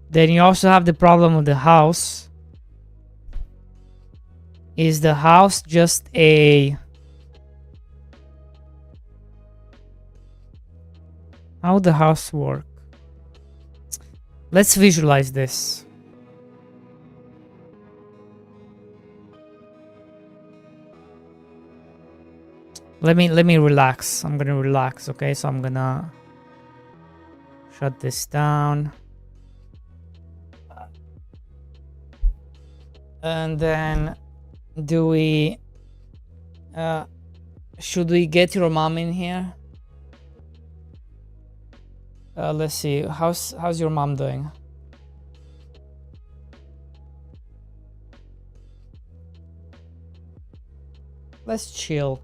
Then you also have the problem of the house. Is the house just a... How would the house work? Let's visualize this. Let me relax. I'm gonna relax, okay? So I'm gonna shut this down. And then do we should we get your mom in here? Let's see. How's your mom doing? Let's chill.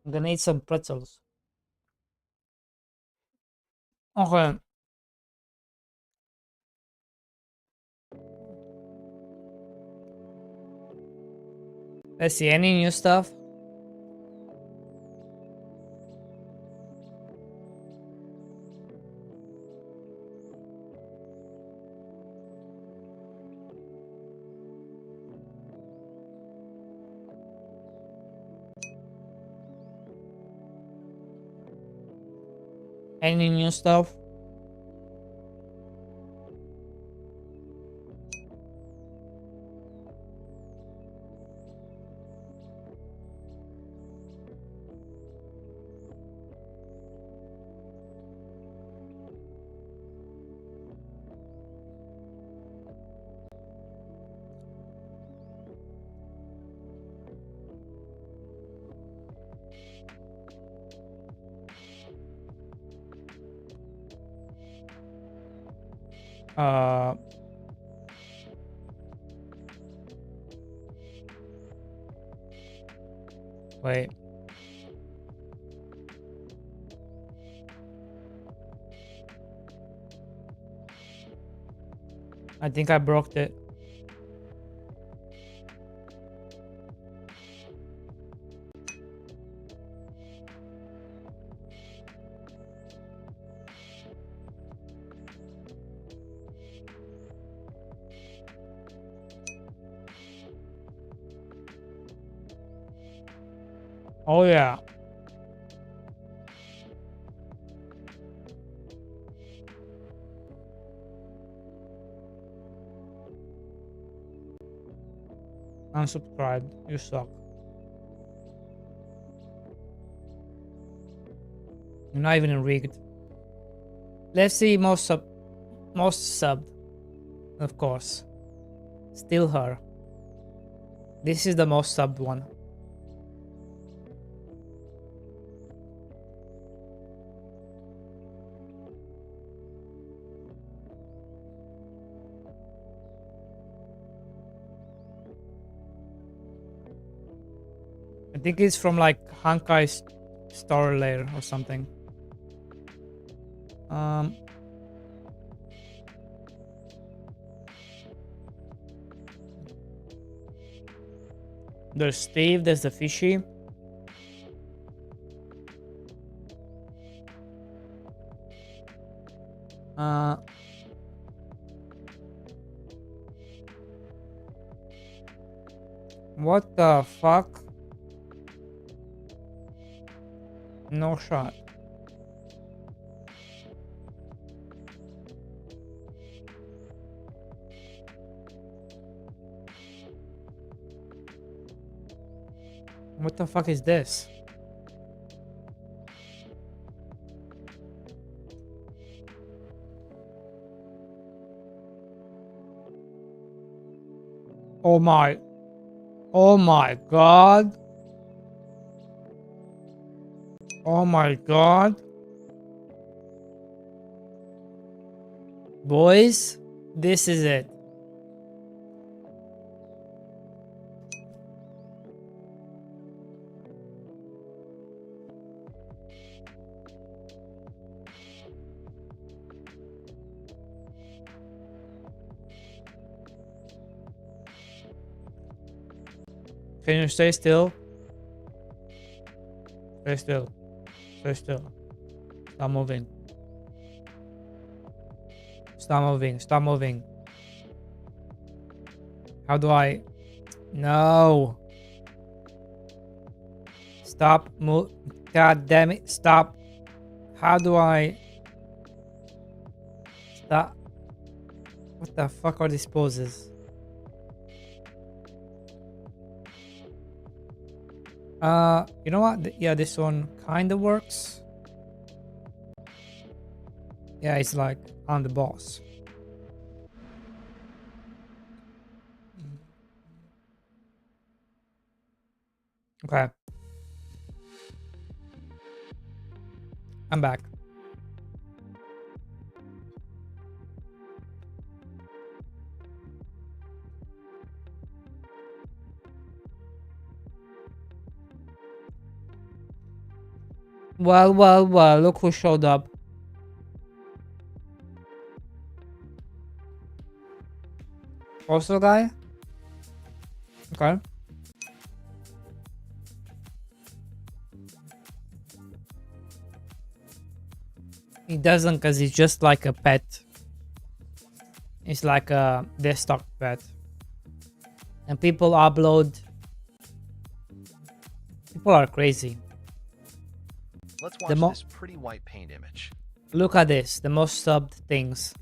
I'm gonna eat some pretzels. Okay. Let's see. Any new stuff? Any new stuff? Uh, wait. I think I broke it. Oh yeah. Unsubscribed. You suck. You're not even rigged. Let's see most subbed. Of course. Still her. This is the most subbed one. I think it's from like Hankai's Star Lair or something. There's Steve, there's the fishy. What the fuck? No shot. What the fuck is this? Oh my. Oh my god. Oh my god. Boys, this is it. Can you stay still? Stay still. Stay still. Stop moving. Stop moving. Stop moving. How do I? No. Stop. Move. God damn it. Stop. How do I? Stop. What the fuck are these poses? You know what? Yeah, this one kind of works. Yeah, it's like on the boss. Okay. I'm back. Well, well, well, look who showed up. Also guy? Okay. He doesn't because he's just like a pet. It's like a desktop pet. And people upload. People are crazy. Let's watch this pretty white paint image. Look at this. The most subbed things.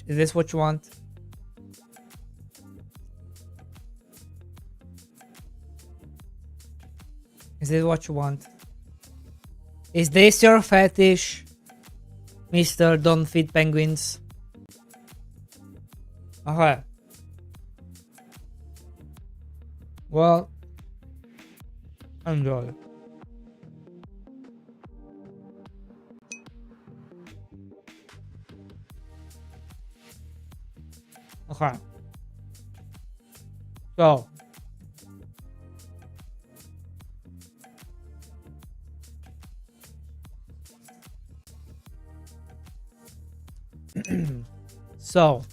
Is this what you want? this what you want? Is this your fetish, Mr. Don't Feed Penguins? Okay. Well, enjoy. Okay. So. So.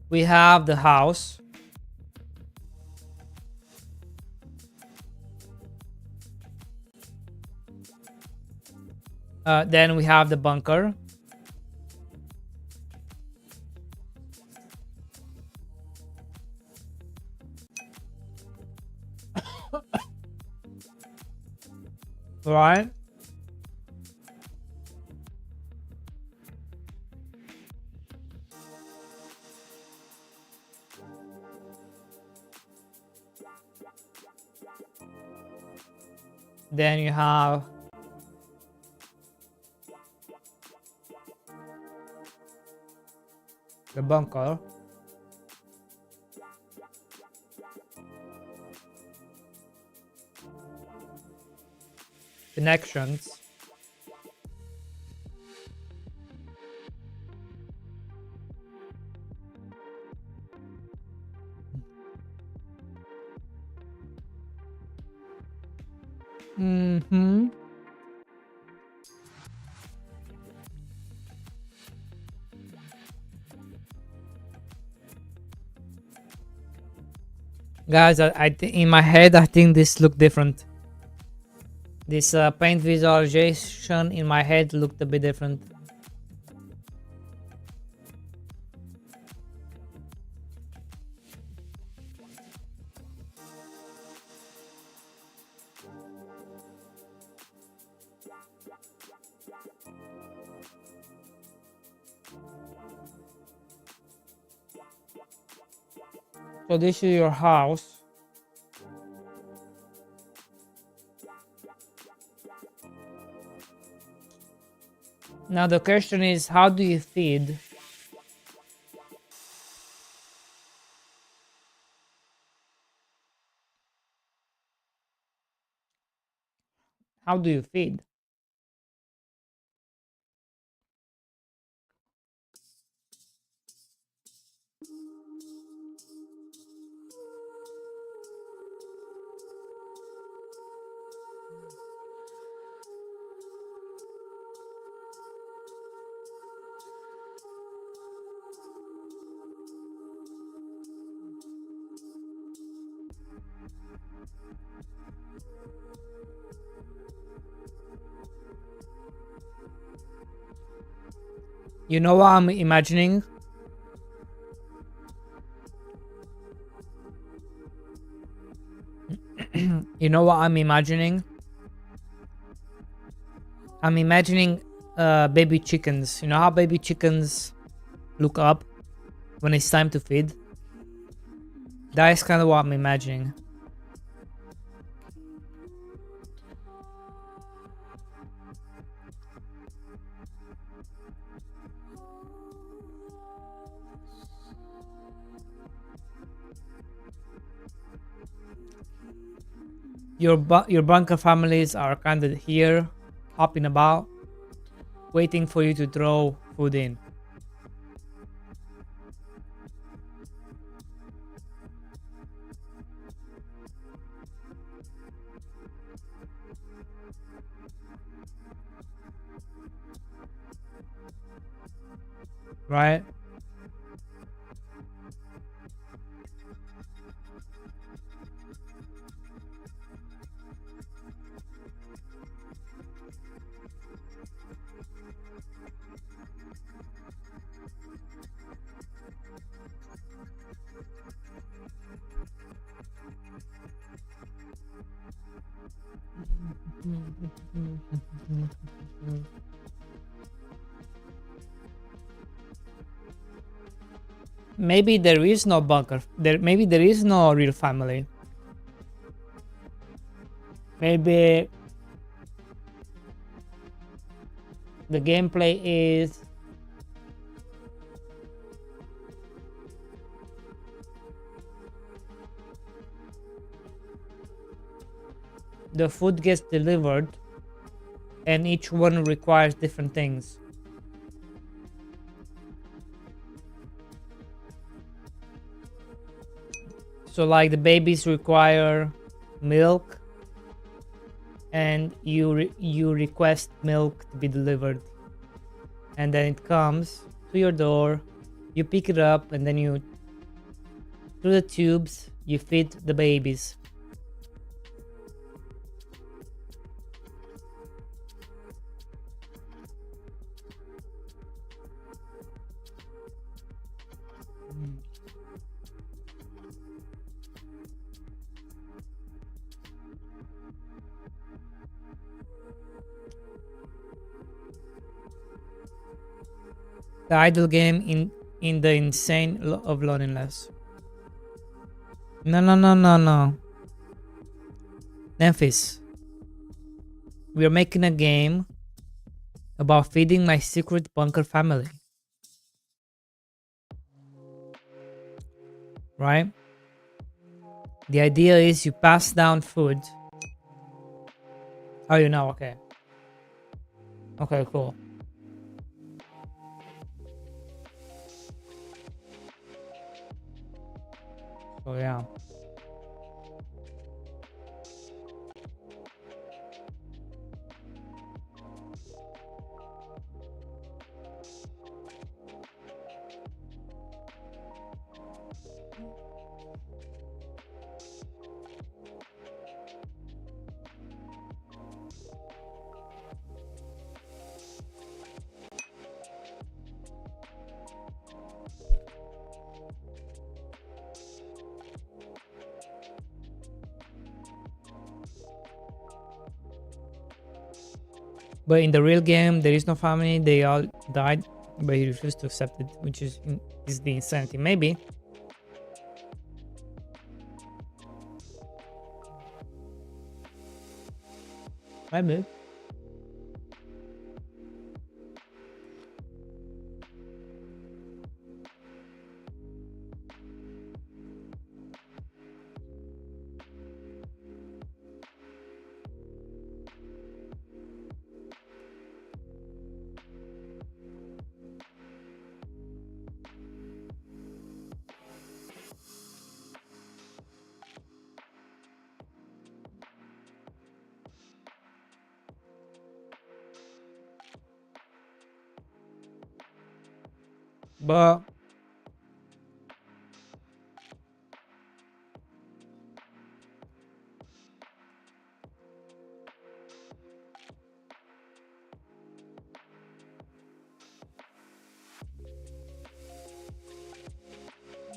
We have the house. Then we have the bunker. Right? Then you have the bunker. Connections. Mm-hmm. Guys, in my head, I think this looked different. This paint visualization in my head looked a bit different. So this is your house. Now the question is, how do you feed? How do you feed? You know what I'm imagining? You know what I'm imagining? I'm imagining baby chickens. You know how baby chickens look up when it's time to feed? That is kind of what I'm imagining. Your bunker families are kind of here, hopping about, waiting for you to throw food in. Right? maybe there is no bunker. Maybe there is no real family. Maybe the gameplay is the food gets delivered and each one requires different things. So like the babies require milk and you request milk to be delivered, and then it comes to your door, you pick it up, and then you through the tubes you feed the babies. The idle game in the insane of loneliness. No. Memphis. We are making a game about feeding my secret bunker family. Right? The idea is you pass down food. Oh, you know, okay. Okay, cool. So yeah. But in the real game, there is no family. They all died, but he refused to accept it, which is the insanity. Maybe. Maybe. But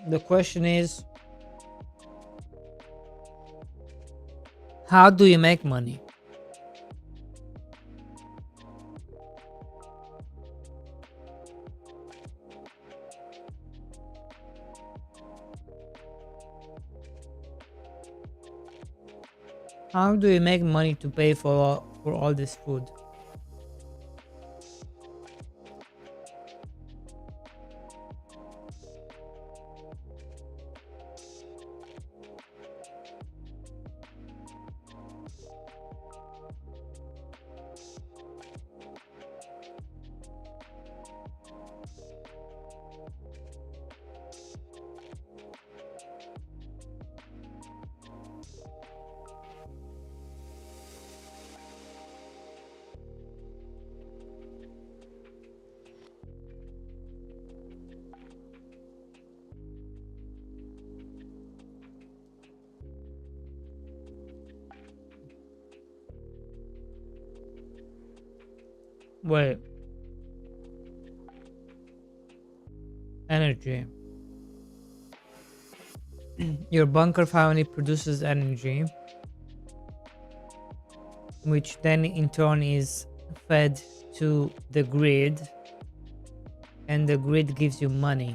the question is, how do you make money? How do you make money to pay for all this food? Wait. Energy. Your bunker family produces energy, which then in turn is fed to the grid, and the grid gives you money.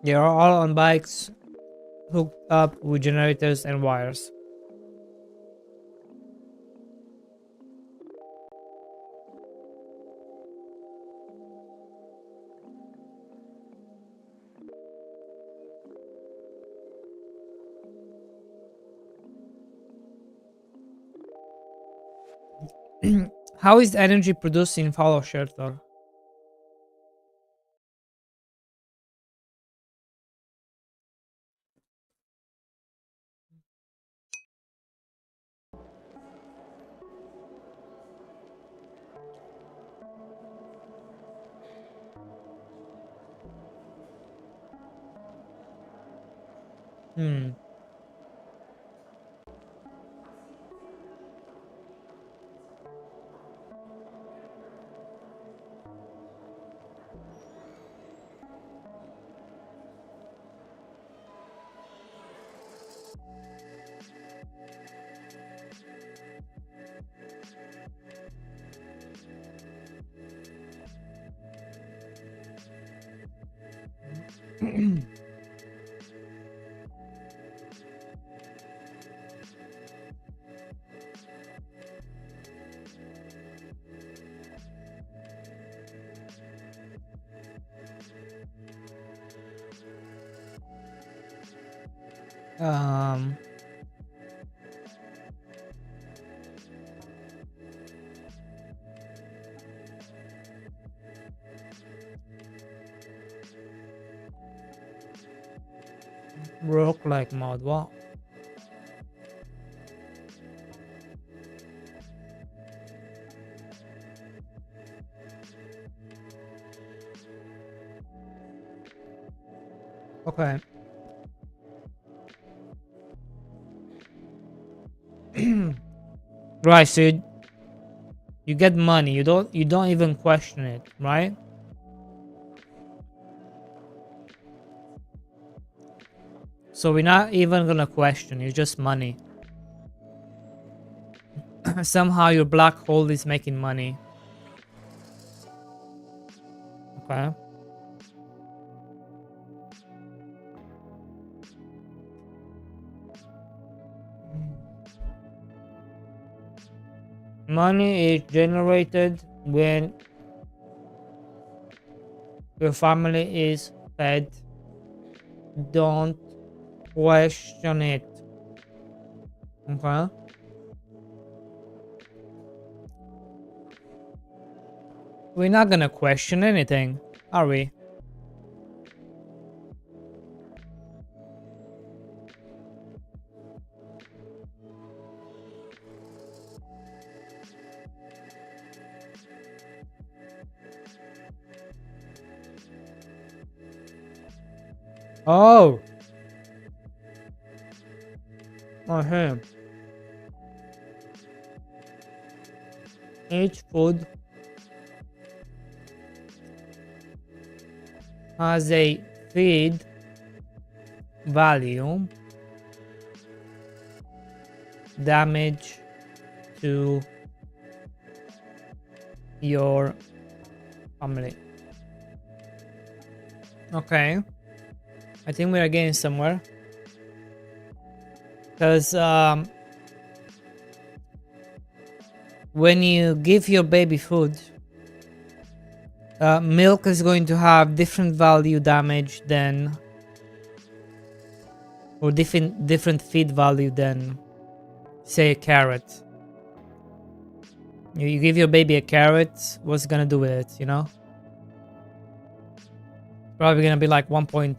They are all on bikes hooked up with generators and wires. How is the energy produced in Fallout Shelter? Hmm. um. Rock like mod. What? Okay. Right. So you get money. You don't even question it, right? So we're not even gonna question. It's just money. Somehow your black hole is making money. Okay. Money is generated when your family is fed. Don't question it. Okay. We're not gonna question anything, are we? Oh. Okay. Each food has a feed value, damage to your family. Okay. I think we are getting somewhere. Because when you give your baby food, milk is going to have different value damage than, or different feed value than, say, a carrot. You give your baby a carrot, what's it gonna do with it, you know? Probably gonna be like 1.2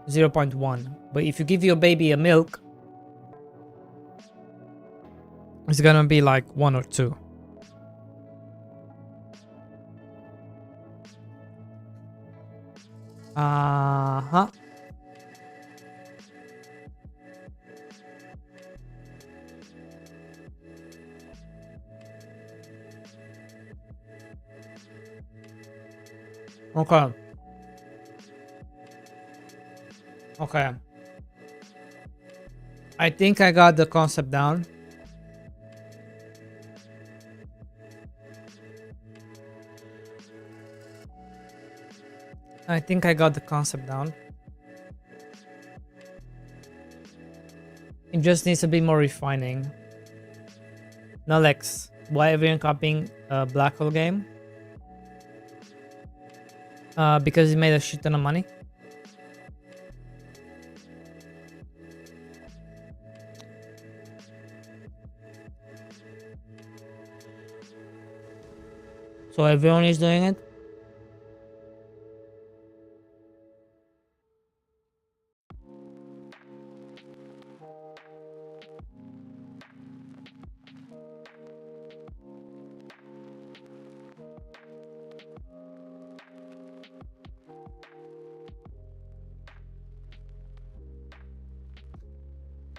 0.1. But if you give your baby a milk, it's gonna be like 1 or 2. Uh-huh. Okay. Okay. I think I got the concept down. I think I got the concept down. It just needs a bit more refining. Now, Lex, why everyone copying a black hole game? Because it made a shit ton of money. So everyone is doing it.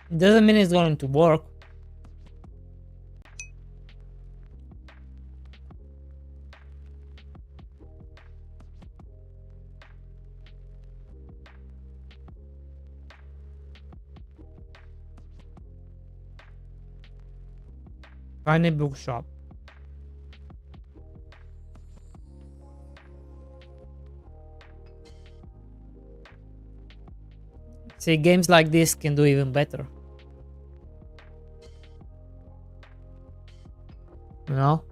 It doesn't mean it's going to work. Tiny bookshop. See, games like this can do even better. You know?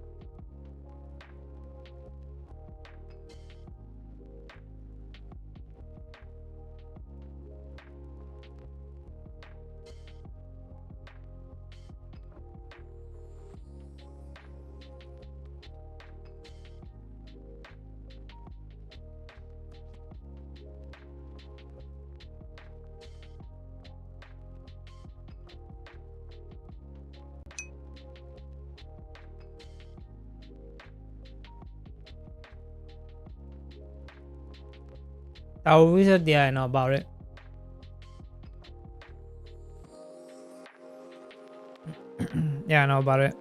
Our wizard, yeah, I know about it. Yeah, I know about it.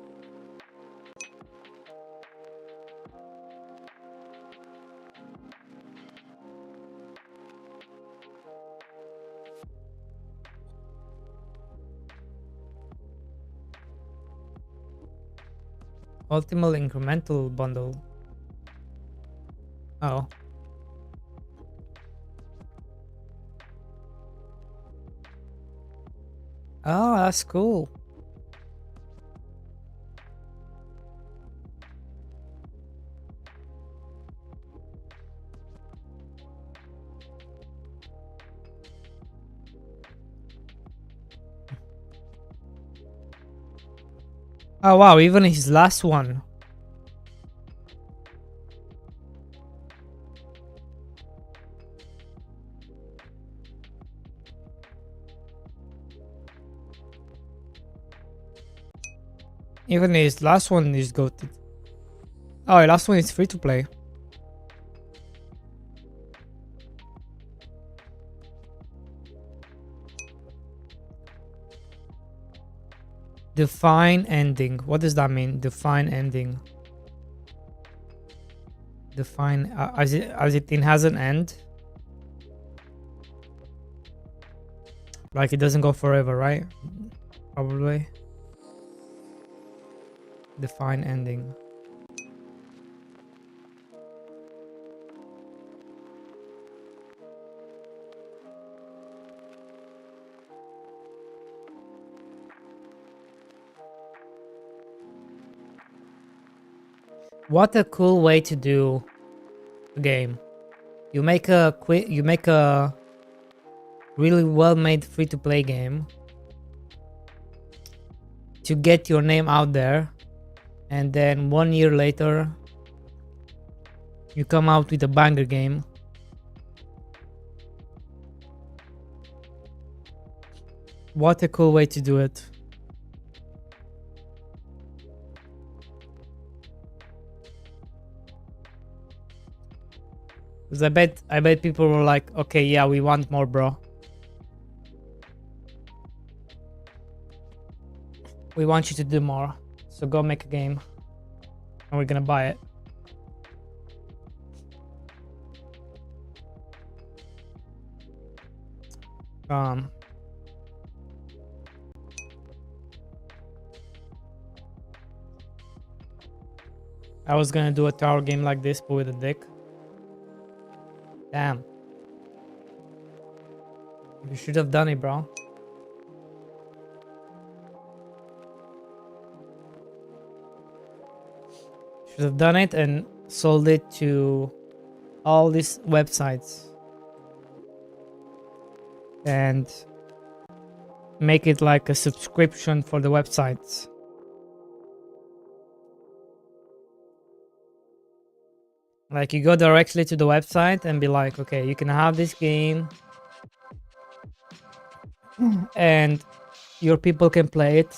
Ultimate incremental bundle. Oh. Oh, that's cool. Oh wow, even his last one. Even his last one is goated. Oh, the last one is free to play. Define ending. What does that mean? Define ending. Define as it has an end. Like it doesn't go forever, right? Probably. Define ending. What a cool way to do a game. You make a really well-made free-to-play game to get your name out there, and then 1 year later you come out with a banger game What a cool way to do it. Because I bet people were like, okay, yeah, we want more, bro. We want you to do more. So go make a game. And we're gonna buy it. I was gonna do a tower game like this, but with a dick. Damn. You should have done it, bro. Should have done it and sold it to all these websites. And make it like a subscription for the websites. Like you go directly to the website and be like, okay, you can have this game and your people can play it.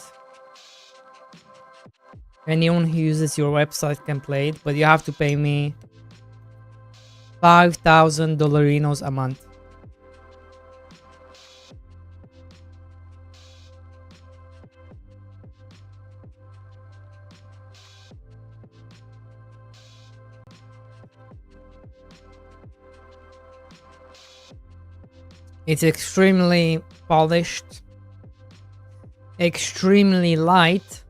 Anyone who uses your website can play it, but you have to pay me 5,000 dollarinos a month. It's extremely polished, extremely light.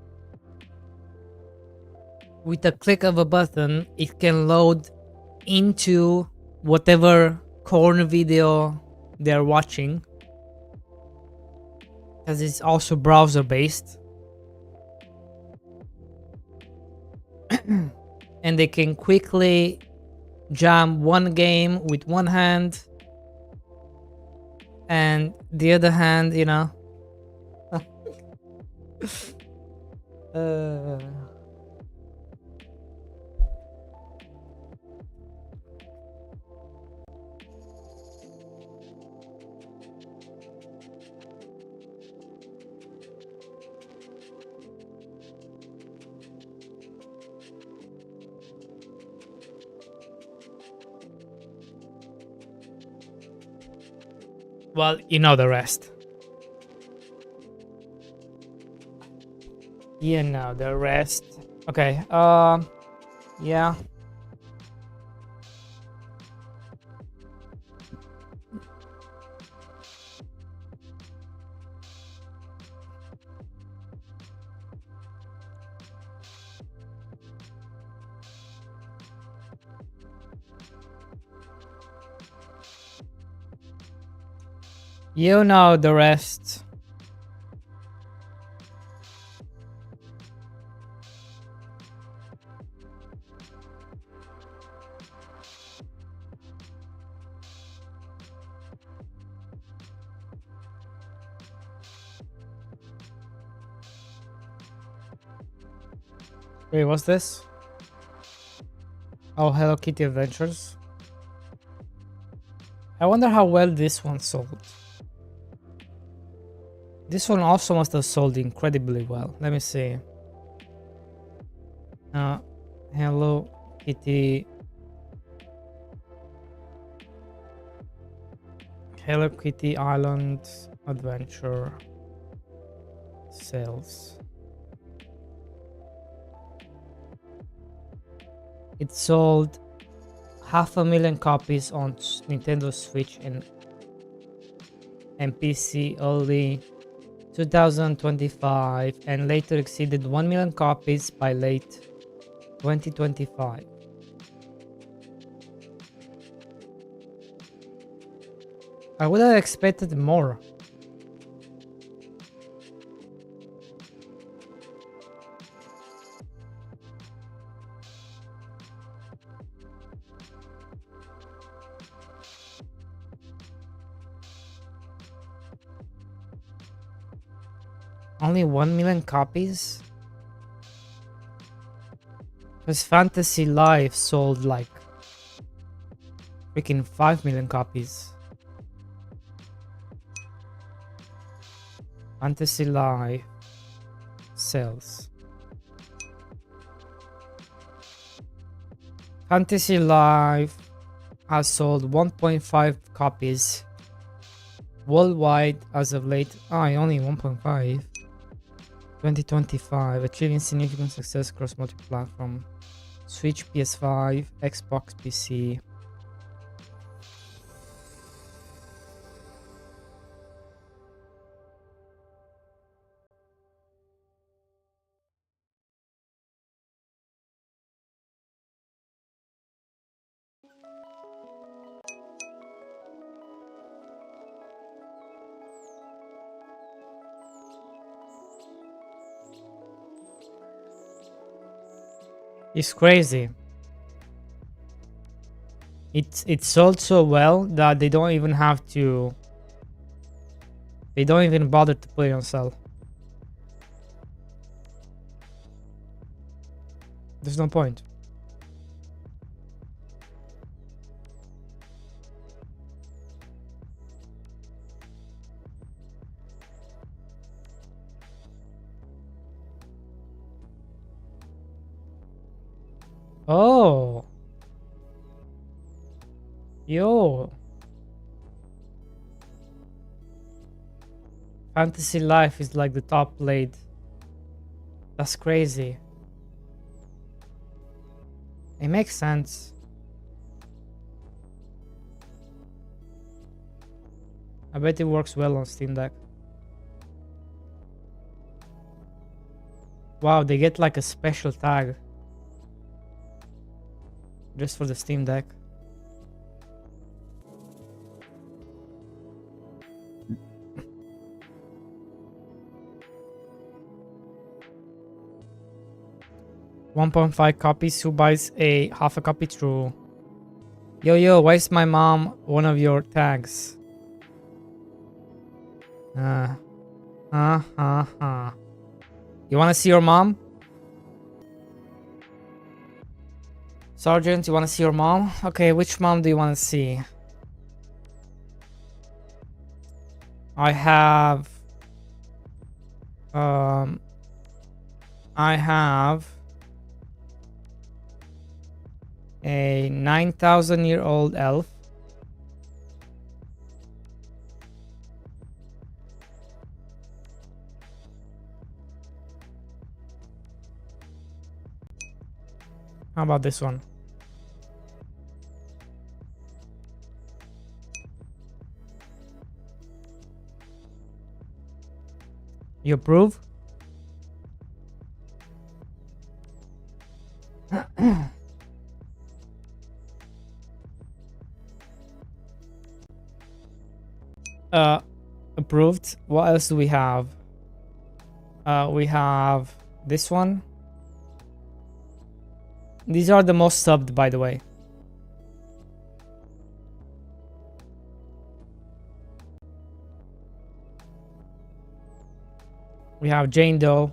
With a click of a button, it can load into whatever corn video they're watching. Because it's also browser based. And they can quickly jam one game with one hand. And the other hand, you know. Well, you know the rest. You know the rest. Okay, yeah. You know the rest. Wait, what's this? Oh, Hello Kitty Adventures. I wonder how well this one sold. This one also must have sold incredibly well. Let me see. Hello Kitty. Hello Kitty Island Adventure sales. It sold 500,000 copies on Nintendo Switch and PC early 2025 and later exceeded 1 million copies by late 2025. I would have expected more. Only 1 million copies? Because Fantasy Life sold like freaking 5 million copies. Fantasy Life sales. Fantasy Life has sold 1.5 copies worldwide as of late. Only 1.5. 2025, achieving significant success across multi-platform. Switch, PS5, Xbox, PC. It's crazy. It's sold so well that they don't even have to. They don't even bother to put it on sale. There's no point. Oh. Yo. Fantasy Life is like the top played. That's crazy. It makes sense. I bet it works well on Steam Deck. Wow, they get like a special tag just for the Steam Deck. $1.5 copies. Who buys a half a copy? True. Yo, why is my mom one of your tags? You wanna see your mom? Sergeant, you wanna see your mom? Okay, which mom do you wanna see? I have a 9,000-year-old elf. How about this one? You approve? Approved. What else do we have? We have this one. These are the most subbed, by the way. We have Jane Doe.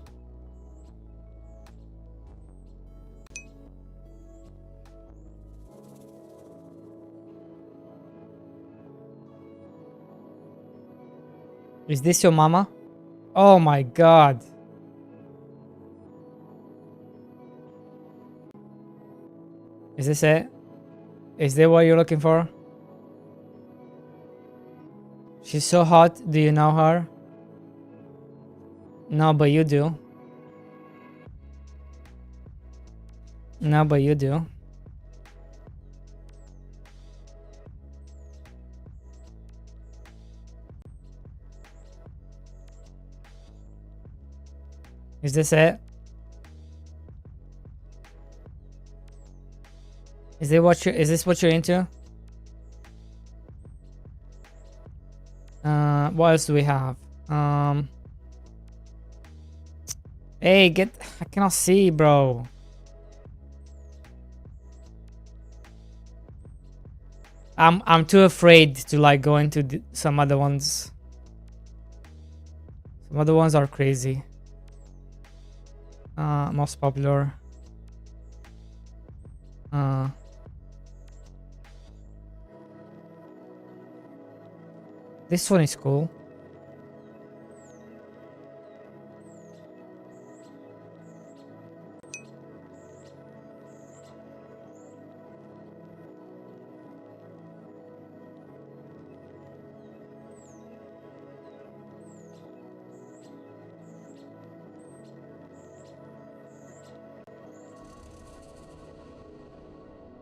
Is this your mama? Oh my god. Is this it? Is that what you're looking for? She's so hot. Do you know her? No, but you do. No, but you do. Is this it? Is this what you're into? What else do we have? Hey, I cannot see, bro. I'm too afraid to like go into some other ones. Some other ones are crazy. Most popular. This one is cool.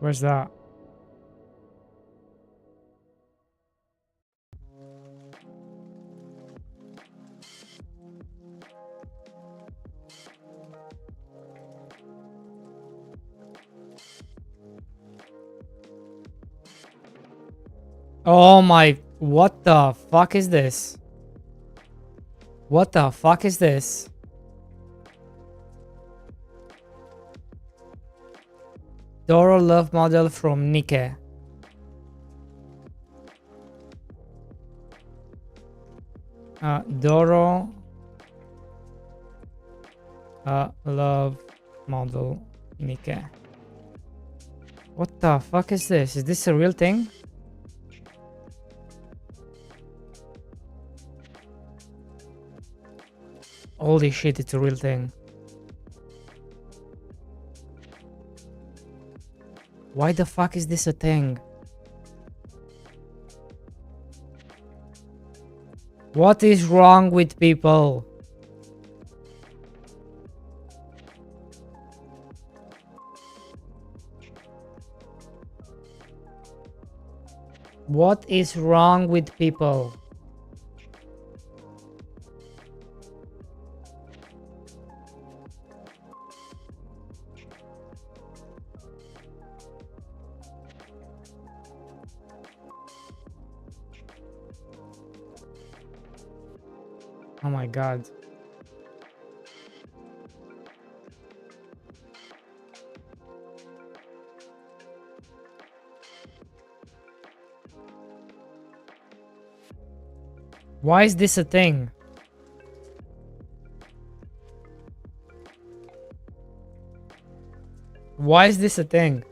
Where's that? Oh my, what the fuck is this? What the fuck is this? Doro love model from Nike. Doro love model Nike. What the fuck is this? Is this a real thing? Holy shit, it's a real thing. Why the fuck is this a thing? What is wrong with people? What is wrong with people? Oh my god. Why is this a thing? Why is this a thing?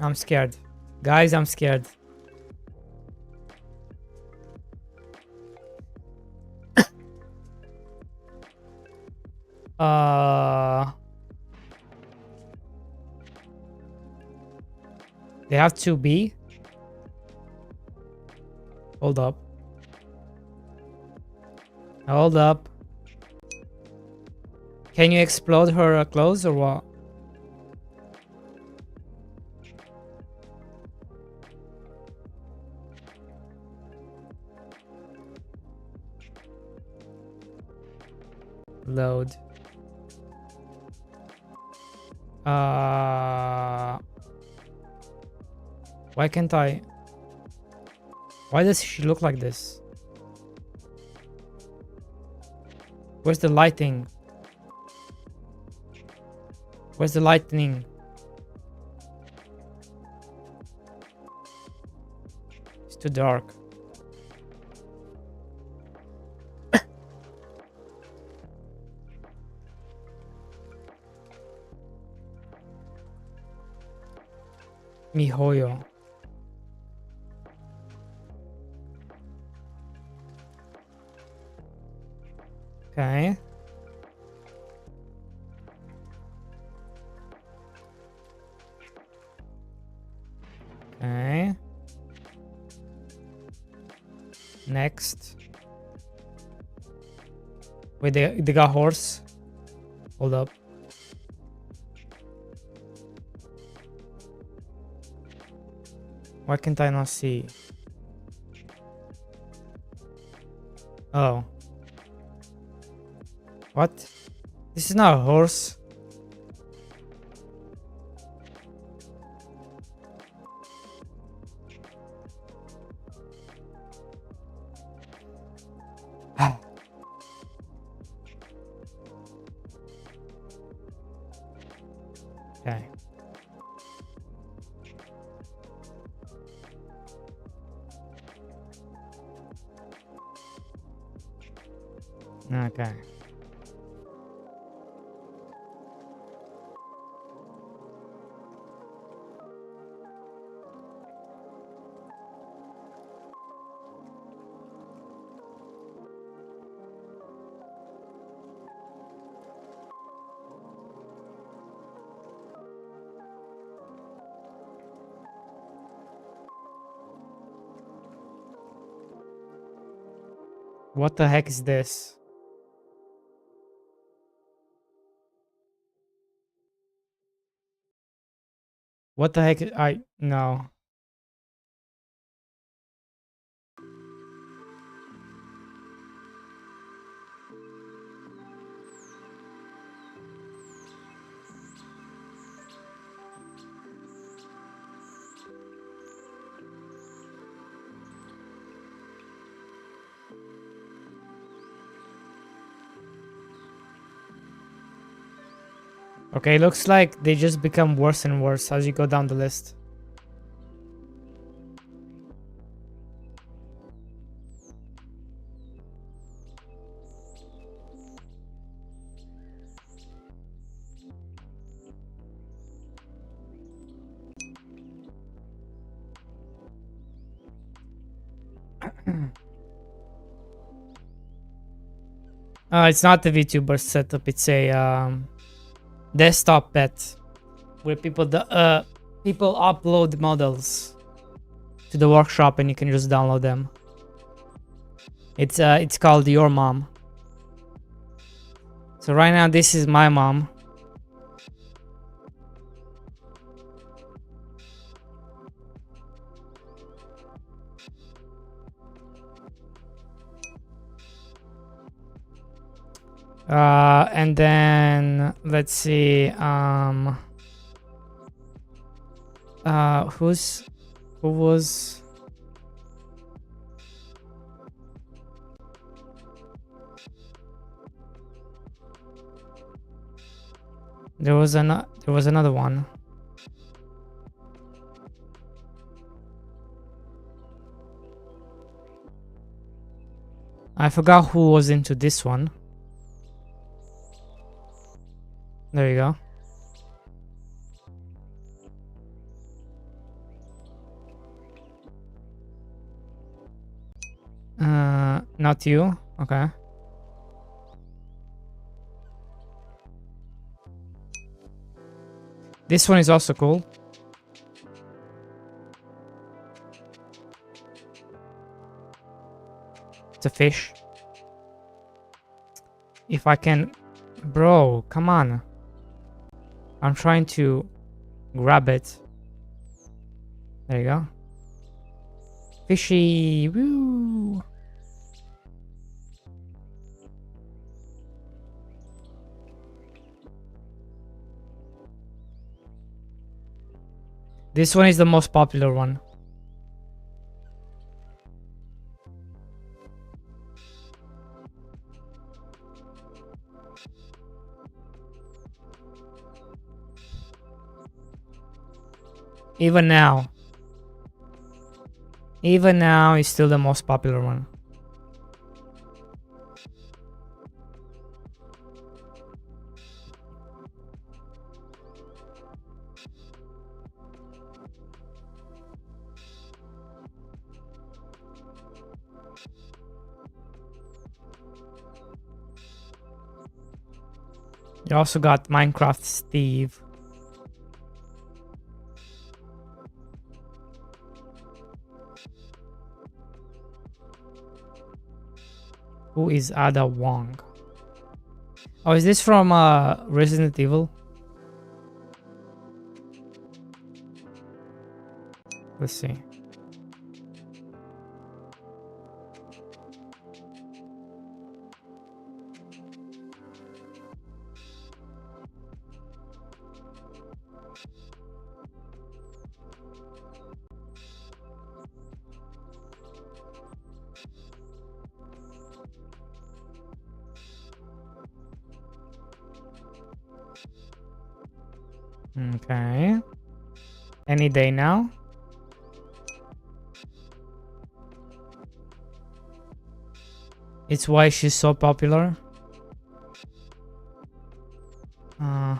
I'm scared. Guys, I'm scared. They have to be. Hold up. Hold up. Can you explode her clothes or what? Load. Why can't I? Why does she look like this? Where's the lighting? Where's the lightning? It's too dark. Mihoyo. Okay. Okay. Next. Wait, they got horse. Hold up. Why can't I not see? Oh. What? This is not a horse. Okay. Okay. What the heck is this? What the heck? No. Okay, looks like they just become worse and worse as you go down the list. It's not the VTuber setup. It's a desktop bet where people upload models to the workshop and you can just download them. It's called Your Mom. So right now this is my mom. And then let's see. Who was? There was another one. I forgot who was into this one. There you go. Not you. Okay. This one is also cool. It's a fish. If I can... Bro, come on. I'm trying to grab it. There you go. Fishy. Woo. This one is the most popular one. Even now. Even now, it's still the most popular one. You also got Minecraft Steve. Who is Ada Wong? Oh, is this from Resident Evil? Let's see. Okay. Any day now. It's why she's so popular. Uh,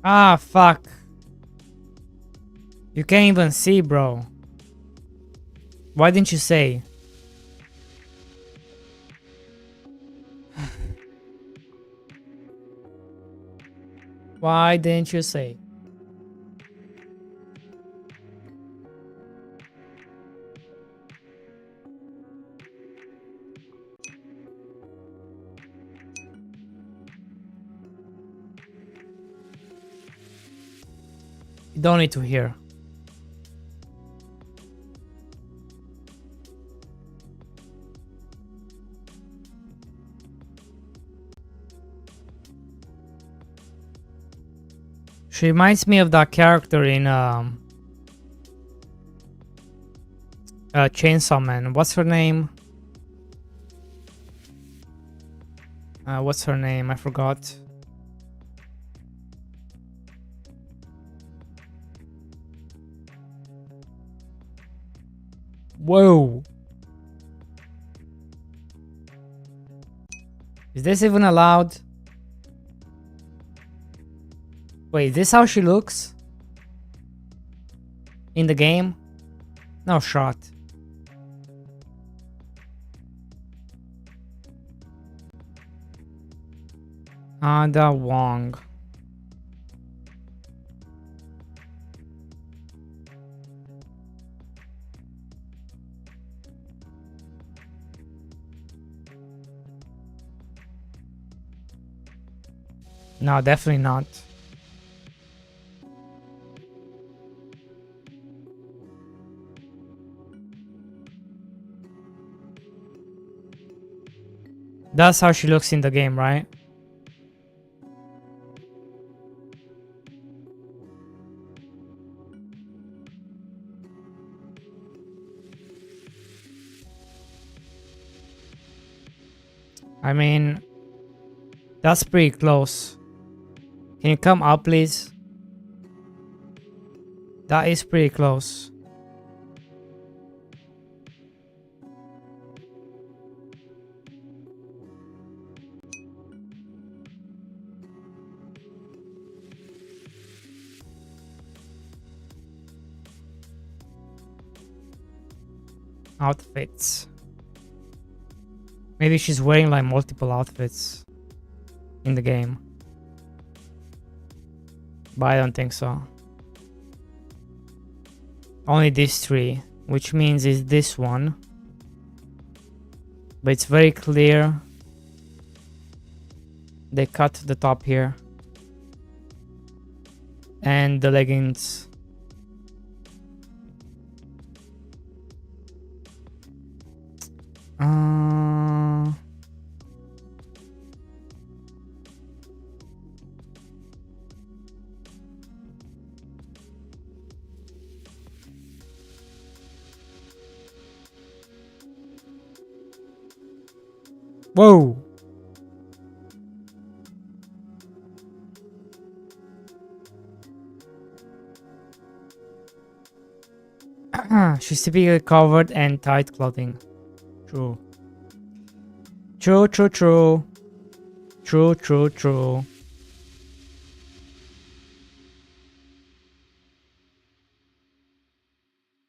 Ah, fuck. You can't even see, bro. Why didn't you say? Why didn't you say? You don't need to hear. She reminds me of that character in Chainsaw Man. What's her name? What's her name? I forgot. Whoa. Is this even allowed? Wait, is this how she looks? In the game? No shot. Ada Wong. No, definitely not. That's how she looks in the game, right? I mean, that's pretty close. Can you come up, please? That is pretty close. Outfits. Maybe she's wearing like multiple outfits in the game. But I don't think so. Only these three, which means it's this one. But it's very clear. They cut the top here. And the leggings. Whoa. She's typically covered and tight clothing. True. True, true, true. True, true, true.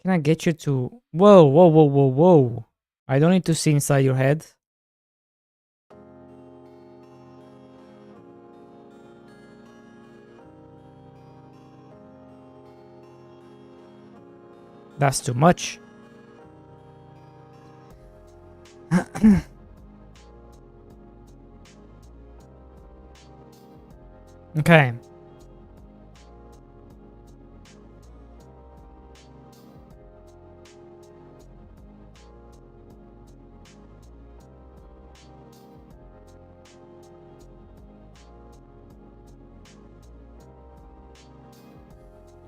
Can I get you to... Whoa, whoa, whoa, whoa, whoa. I don't need to see inside your head. That's too much. Okay.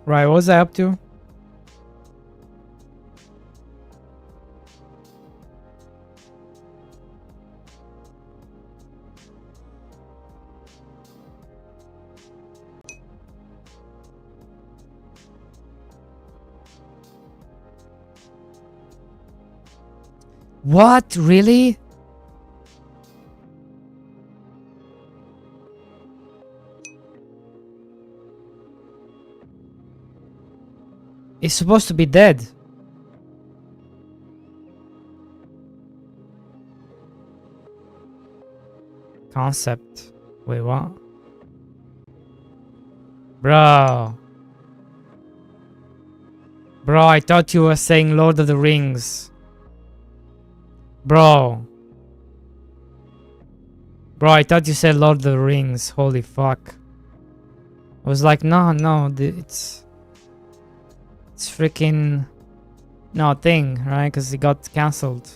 Right, what was I up to? What? Really? It's supposed to be dead. Concept. Wait, what? Bro. Bro, I thought you were saying Lord of the Rings. Bro. Bro, I thought you said Lord of the Rings. Holy fuck. I was like, no, it's freaking no thing, right? Because it got cancelled.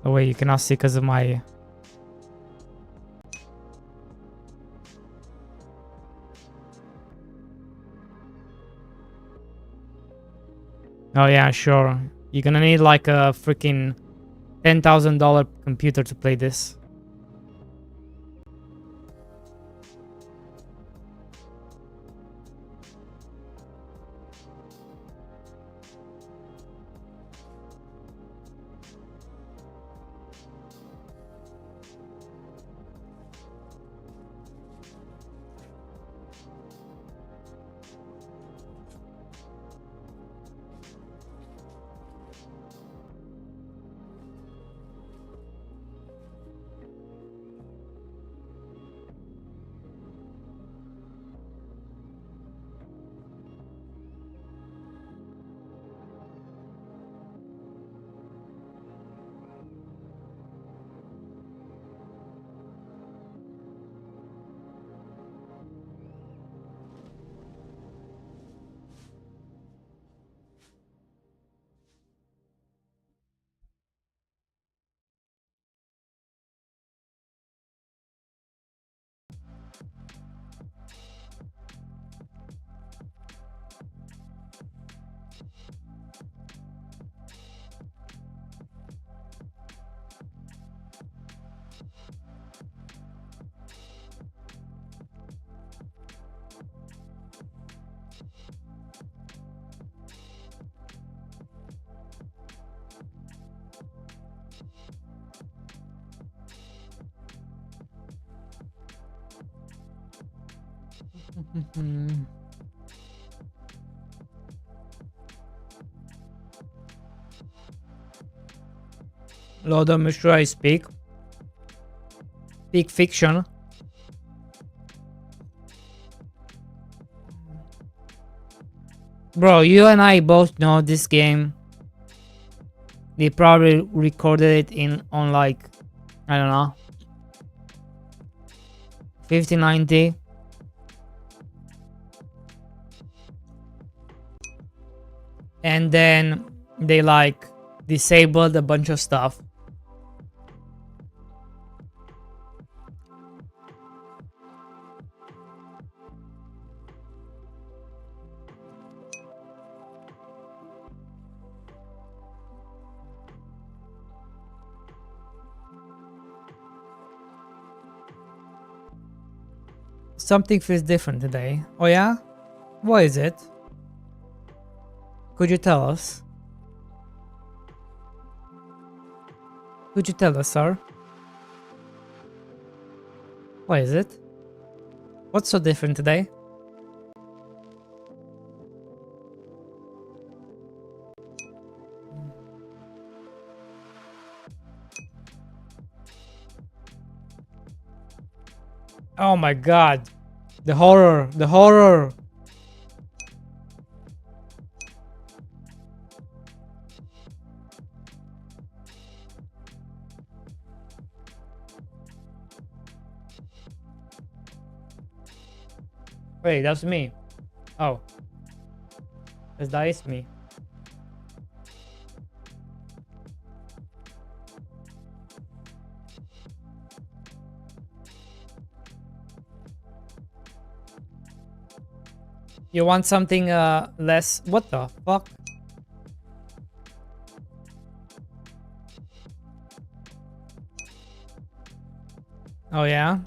Oh wait, you cannot see because of my... Oh yeah, sure. You're gonna need like a freaking $10,000 computer to play this. Lord, I'm sure I speak fiction. Bro, you and I both know this game. They probably recorded it in on like, I don't know, 5090. And then they like disabled a bunch of stuff. Something feels different today. Oh yeah? What is it? Could you tell us? Could you tell us, sir? What is it? What's so different today? Oh my god. The horror. The horror. Wait, that's me. Oh. That is me. You want something less... What the fuck? Oh yeah?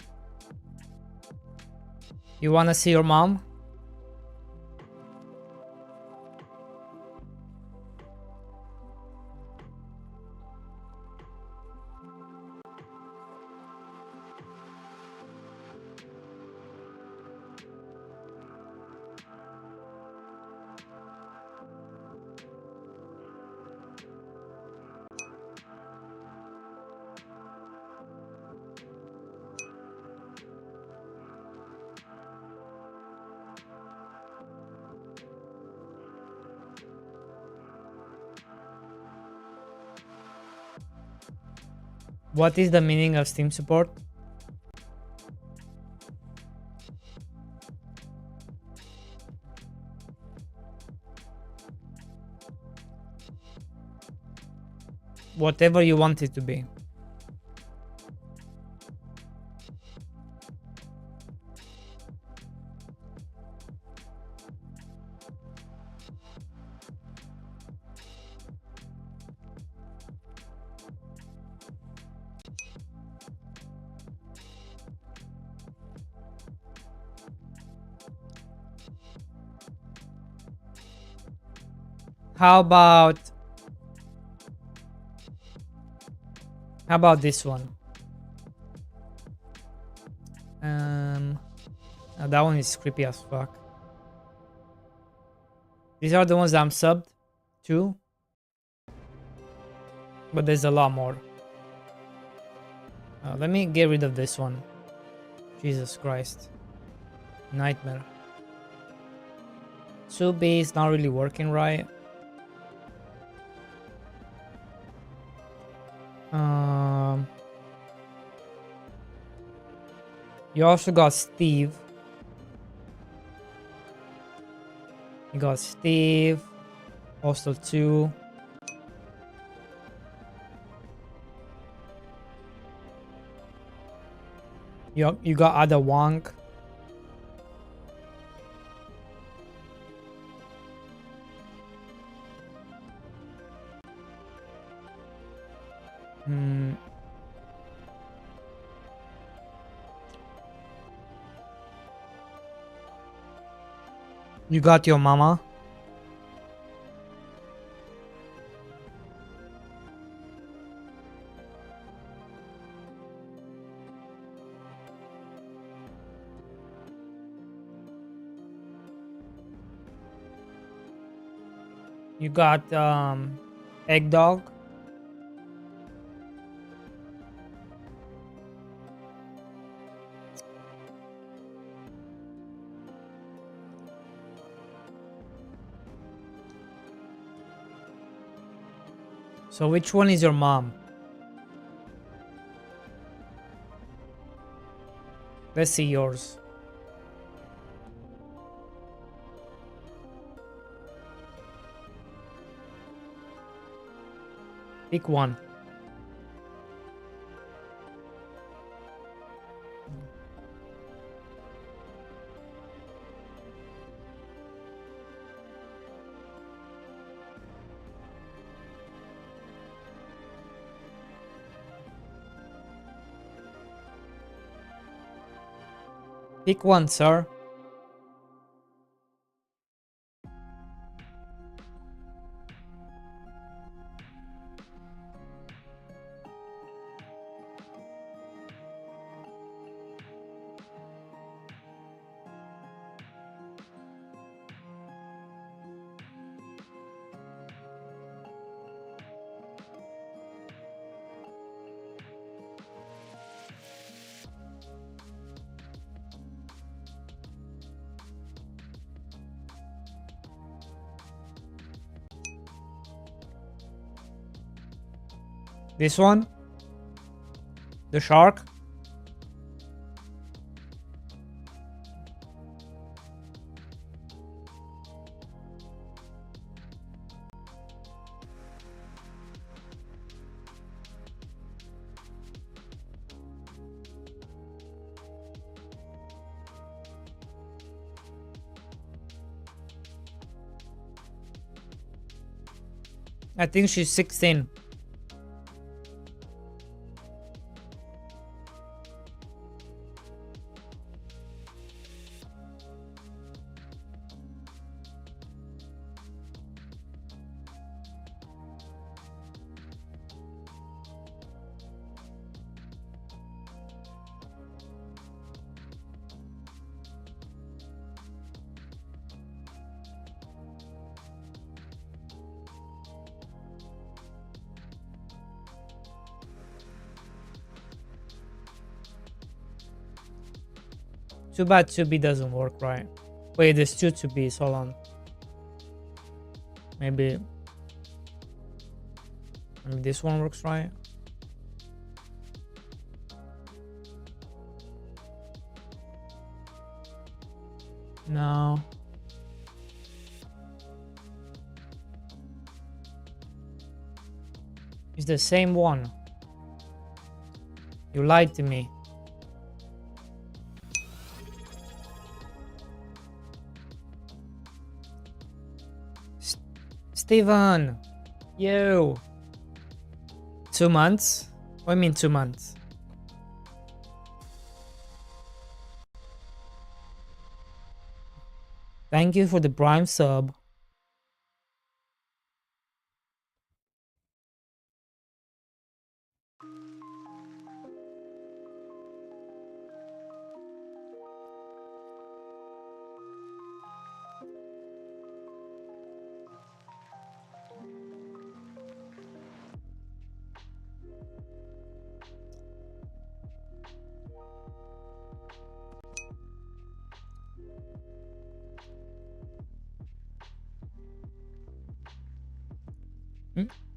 You wanna see your mom? What is the meaning of Steam support? Whatever you want it to be. How about this one? That one is creepy as fuck. These are the ones that I'm subbed to, but there's a lot more. Let me get rid of this one. Jesus Christ. Nightmare. 2B is not really working right. You also got Steve. You got Steve. Also 2. You got Ada Wong. You got your mama. You got Egg Dog. So which one is your mom? Let's see yours. Pick one. Pick one, sir. This one? The shark? I think she's 16. Too bad 2B doesn't work right. Wait, there's 2 Hold on. Maybe this one works right. No. It's the same one. You lied to me. Steven! You! 2 months? What do you mean 2 months? Thank you for the Prime sub.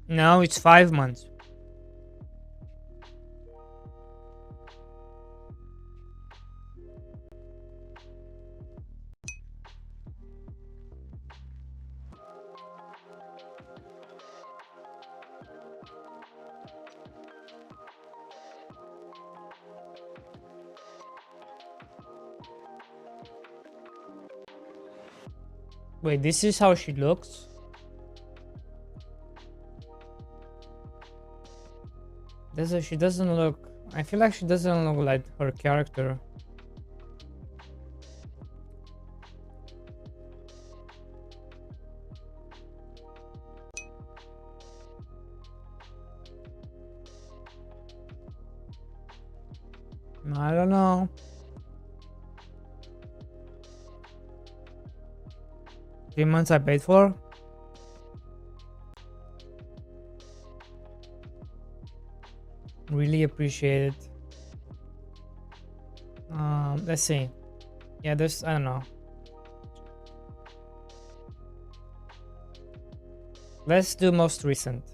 No, it's 5 months. Wait, this is how she looks? She doesn't look... I feel like she doesn't look like her character. I don't know. Three months I paid for? Really appreciate it. Let's see. Yeah, there's... I don't know. Let's do most recent.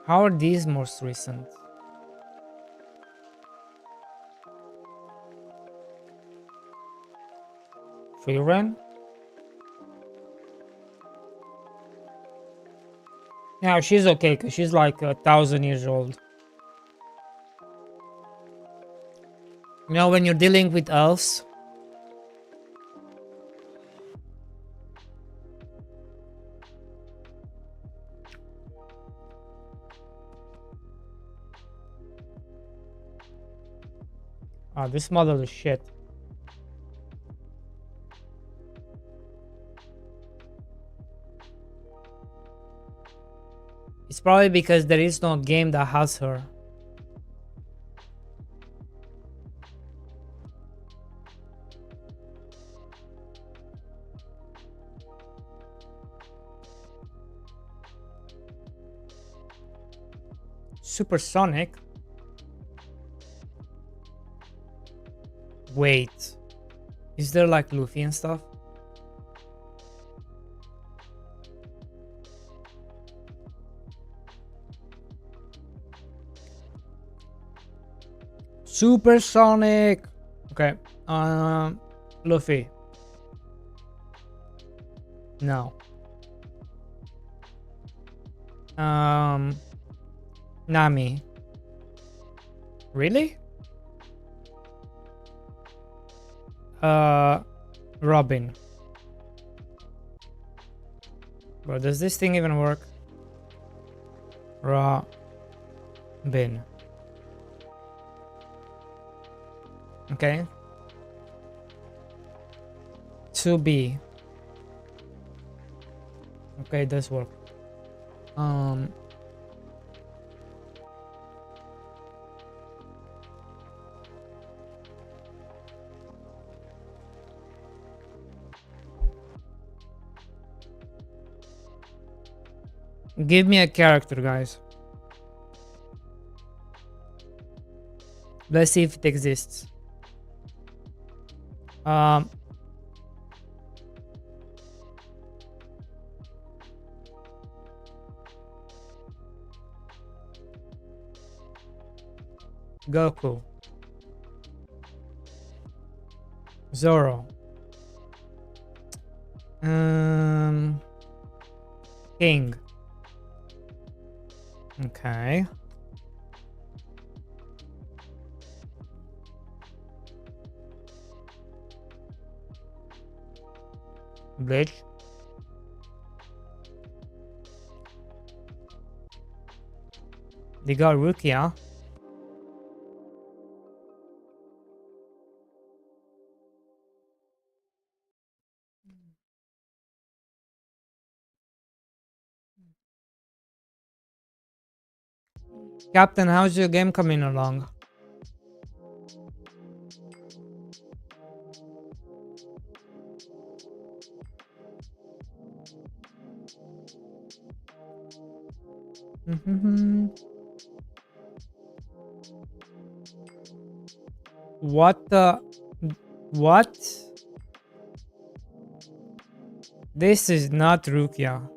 How are these most recent? Free run? Yeah, she's okay because she's like 1,000 years old. You know, when you're dealing with elves, this model is shit. It's probably because there is no game that has her. Supersonic? Wait. Is there like Luffy and stuff? Supersonic! Okay. Luffy. No. Nami. Really? Robin. Bro, does this thing even work? Robin. Okay. 2B. Okay, it does work. Give me a character, guys. Let's see if it exists. Goku. Zoro. King. Okay. Bleach. They got Rukia. Captain, how's your game coming along? What the... What? This is not Rukia.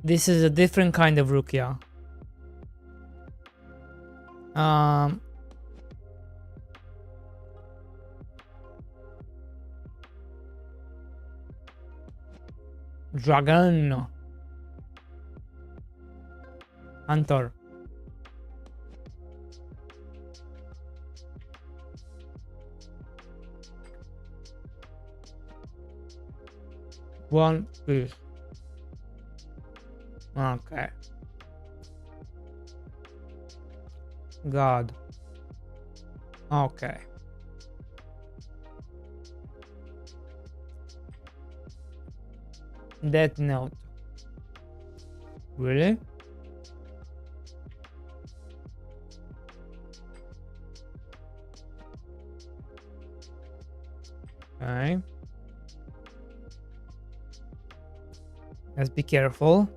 This is a different kind of Rukia. Dragon. Hunter. One Piece. Okay. God. Okay. Death Note. Really? Okay. Let's be careful.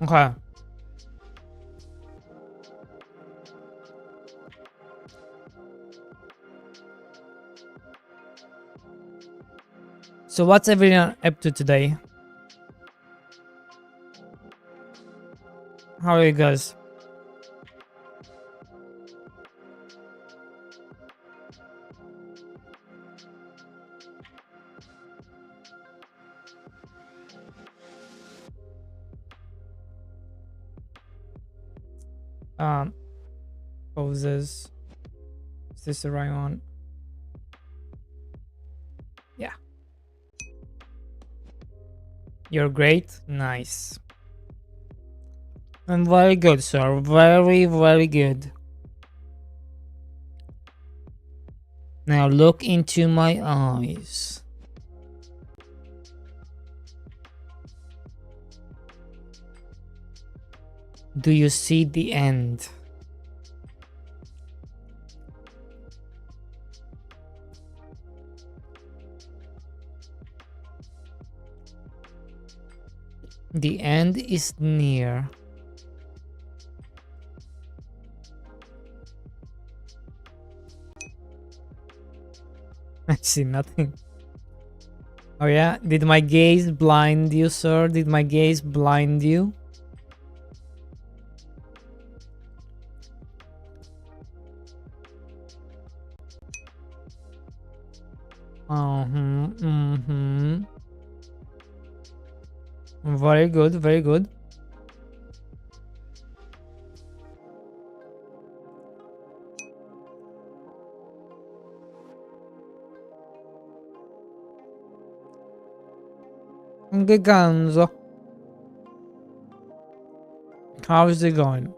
Okay. So what's everyone up to today? How are you guys? Poses. Is this the right one? Yeah. You're great. Nice. I'm very good, sir. Very, very good. Now look into my eyes. Do you see the end? The end is near. I see nothing. Oh yeah? Did my gaze blind you, sir? Did my gaze blind you? Very good, very good. Che ganzo. How is it going?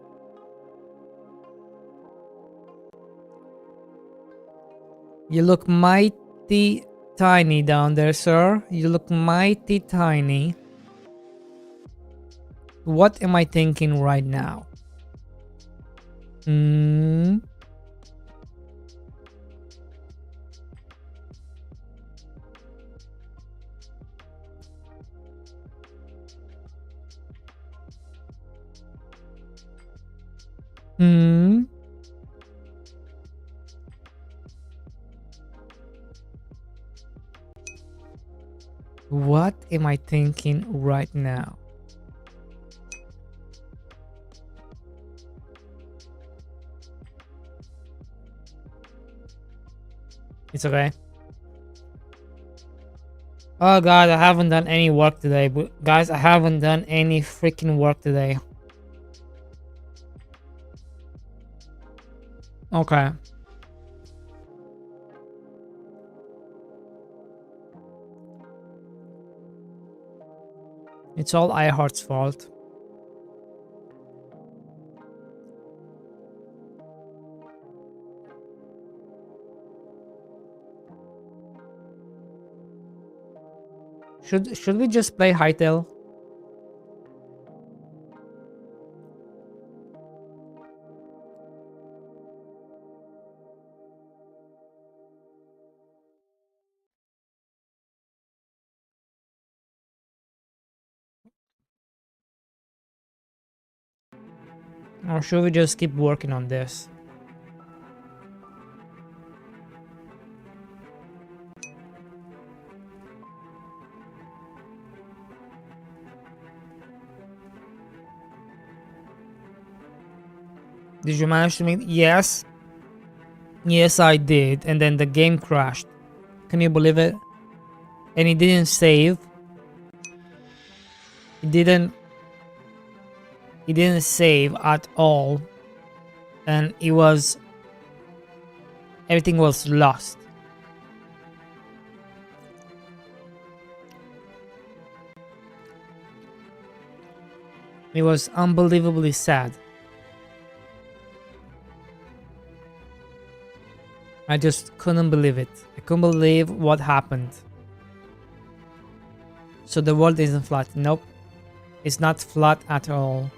You look mighty tiny down there, sir. You look mighty tiny. What am I thinking right now? Hmm. am I thinking right now? It's okay. Oh god, I haven't done any work today. But guys, I haven't done any freaking work today. Okay. It's all iHeart's fault. Should we just play Hytale? Or should we just keep working on this? Did you manage to make? Yes. Yes, I did. And then the game crashed. Can you believe it? And it didn't save. It didn't save at all. And it was, everything was lost. It was unbelievably sad. I just couldn't believe it. I couldn't believe what happened. So the world isn't flat. Nope. It's not flat at all.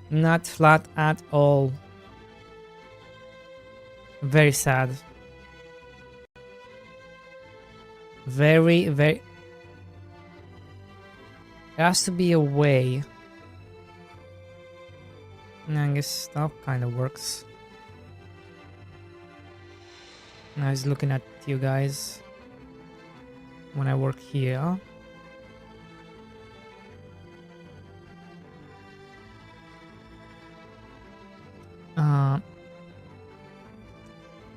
Not flat at all. Very sad. Very, very... There has to be a way. I guess that kind of works. I was looking at you guys when I work here.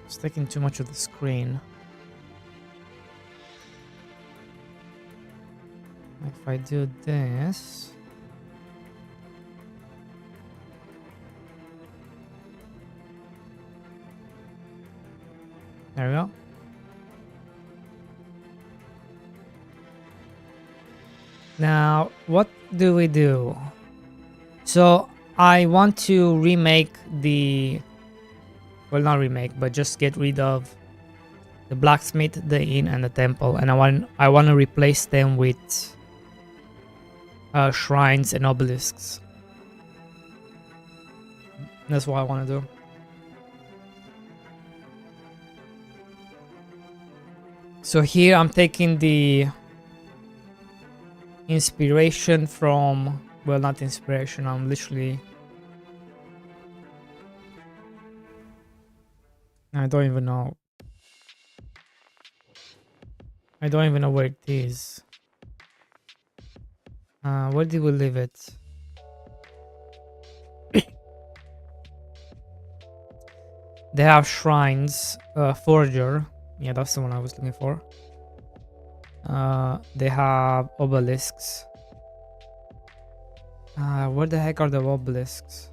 It's taking too much of the screen. If I do this... There we go. Now, what do we do? So, I want to remake the... Well, not remake, but just get rid of the blacksmith, the inn, and the temple. And I want to replace them with shrines and obelisks. That's what I want to do. So here I'm taking the inspiration from, well, not inspiration, I'm literally, I don't even know. I don't even know where it is. Where did we leave it? They have shrines, forager. Yeah, that's the one I was looking for. They have obelisks. Where the heck are the obelisks?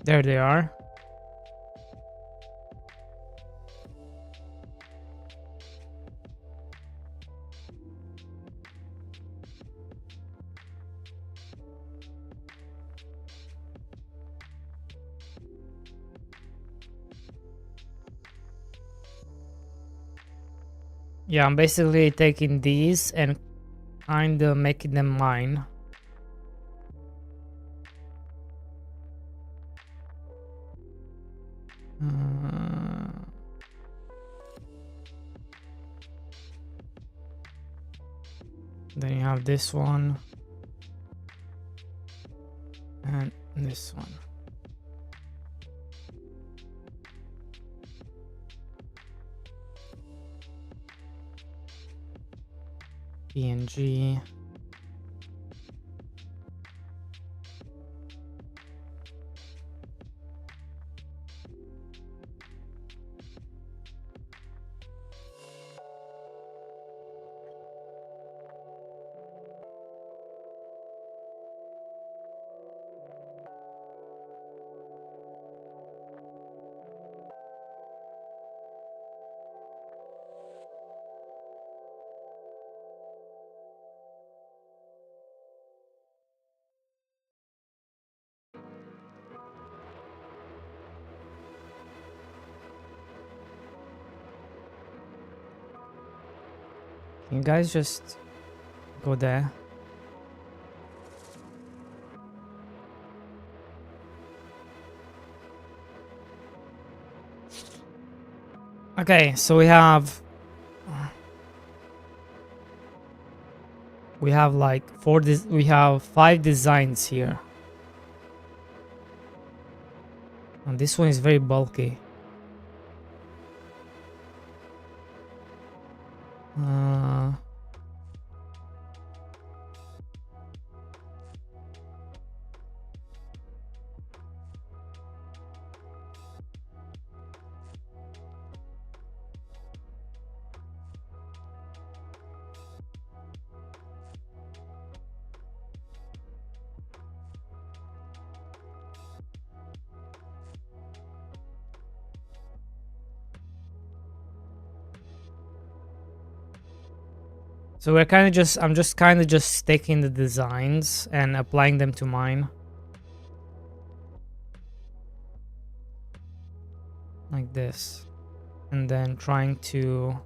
There they are. Yeah, I'm basically taking these and kind of making them mine. Then you have this one and this one. PNG. Can you guys just go there? Okay, so we have like we have 5 designs here. And this one is very bulky. So we're kind of just, I'm just kind of just taking the designs and applying them to mine. Like this. And then trying to...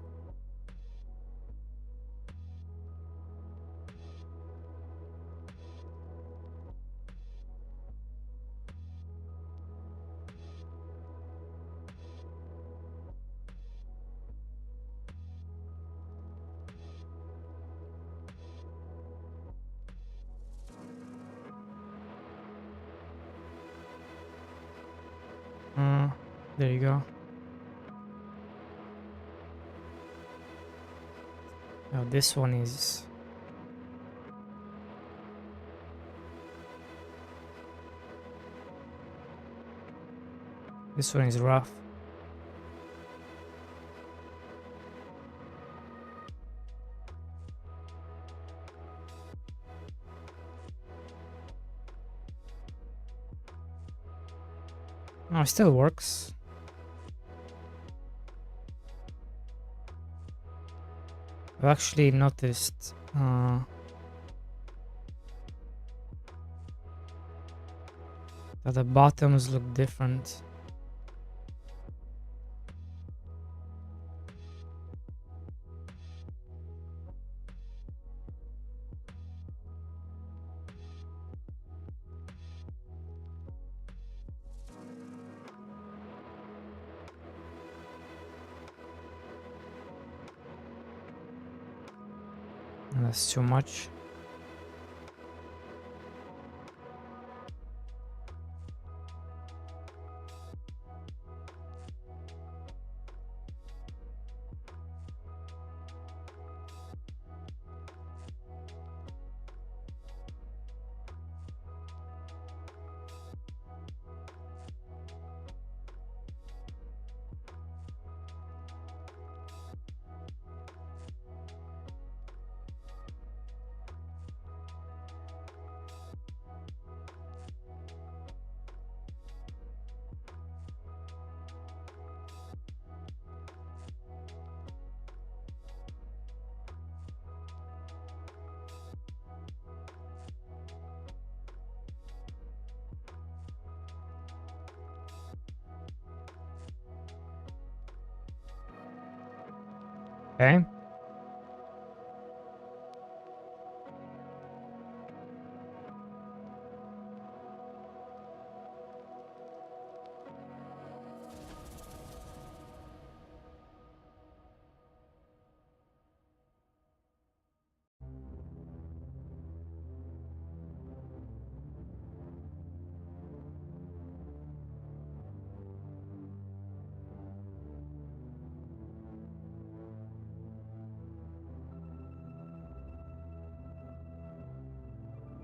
there you go. Now this one is... This one is rough. No, it still works. I've actually noticed that the bottoms look different. That's too much. Okay.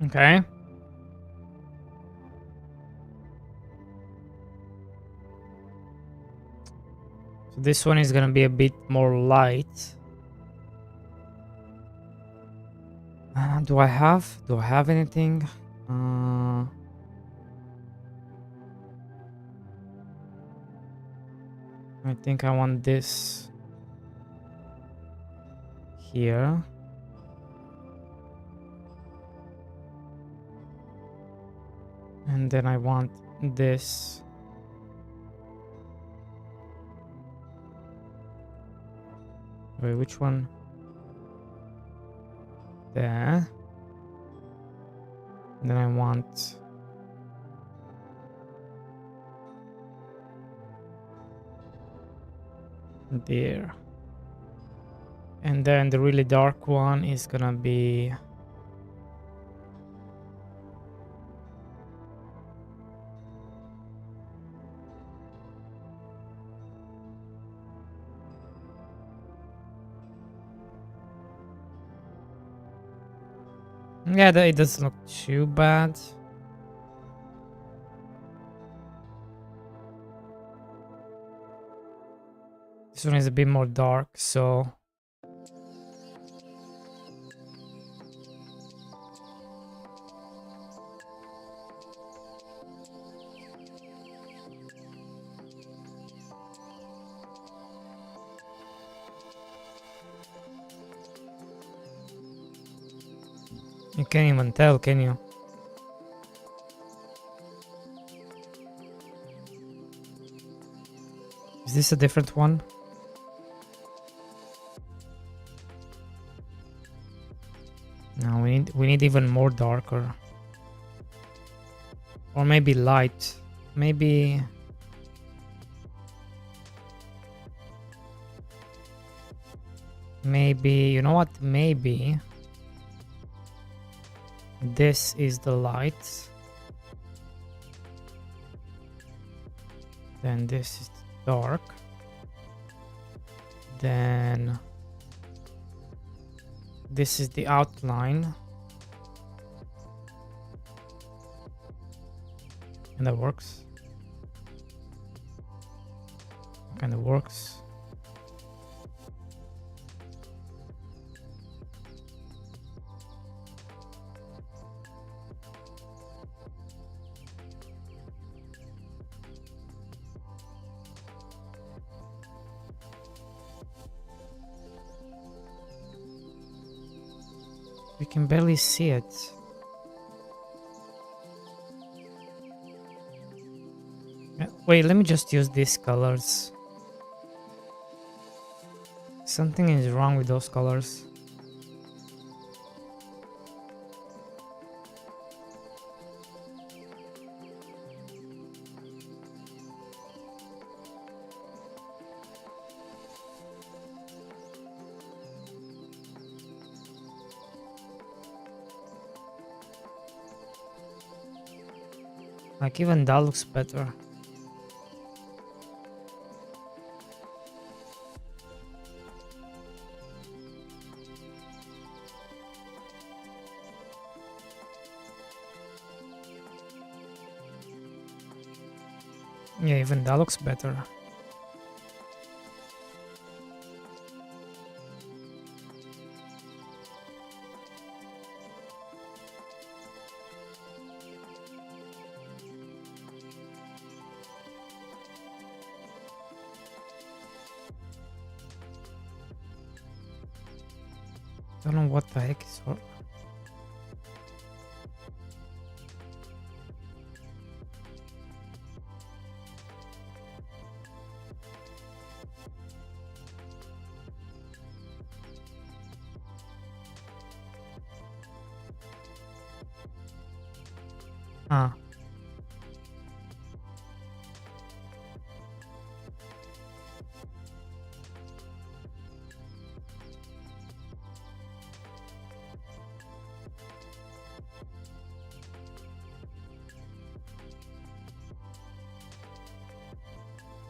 Okay. So this one is gonna be a bit more light. Do I have anything? I think I want this here. And then I want this. Wait, which one? There. And then I want there. And then the really dark one is gonna be yeah, it doesn't look too bad. This one is a bit more dark, so you can't even tell, can you? Is this a different one? No, we need even more darker. Or maybe light. Maybe you know what? Maybe this is the light. Then this is dark. Then this is the outline. And that works. Kind of works. We can barely see it. Wait, let me just use these colors. Something is wrong with those colors. Like even that looks better. Yeah, even that looks better. Don't know what the heck is what. Ah.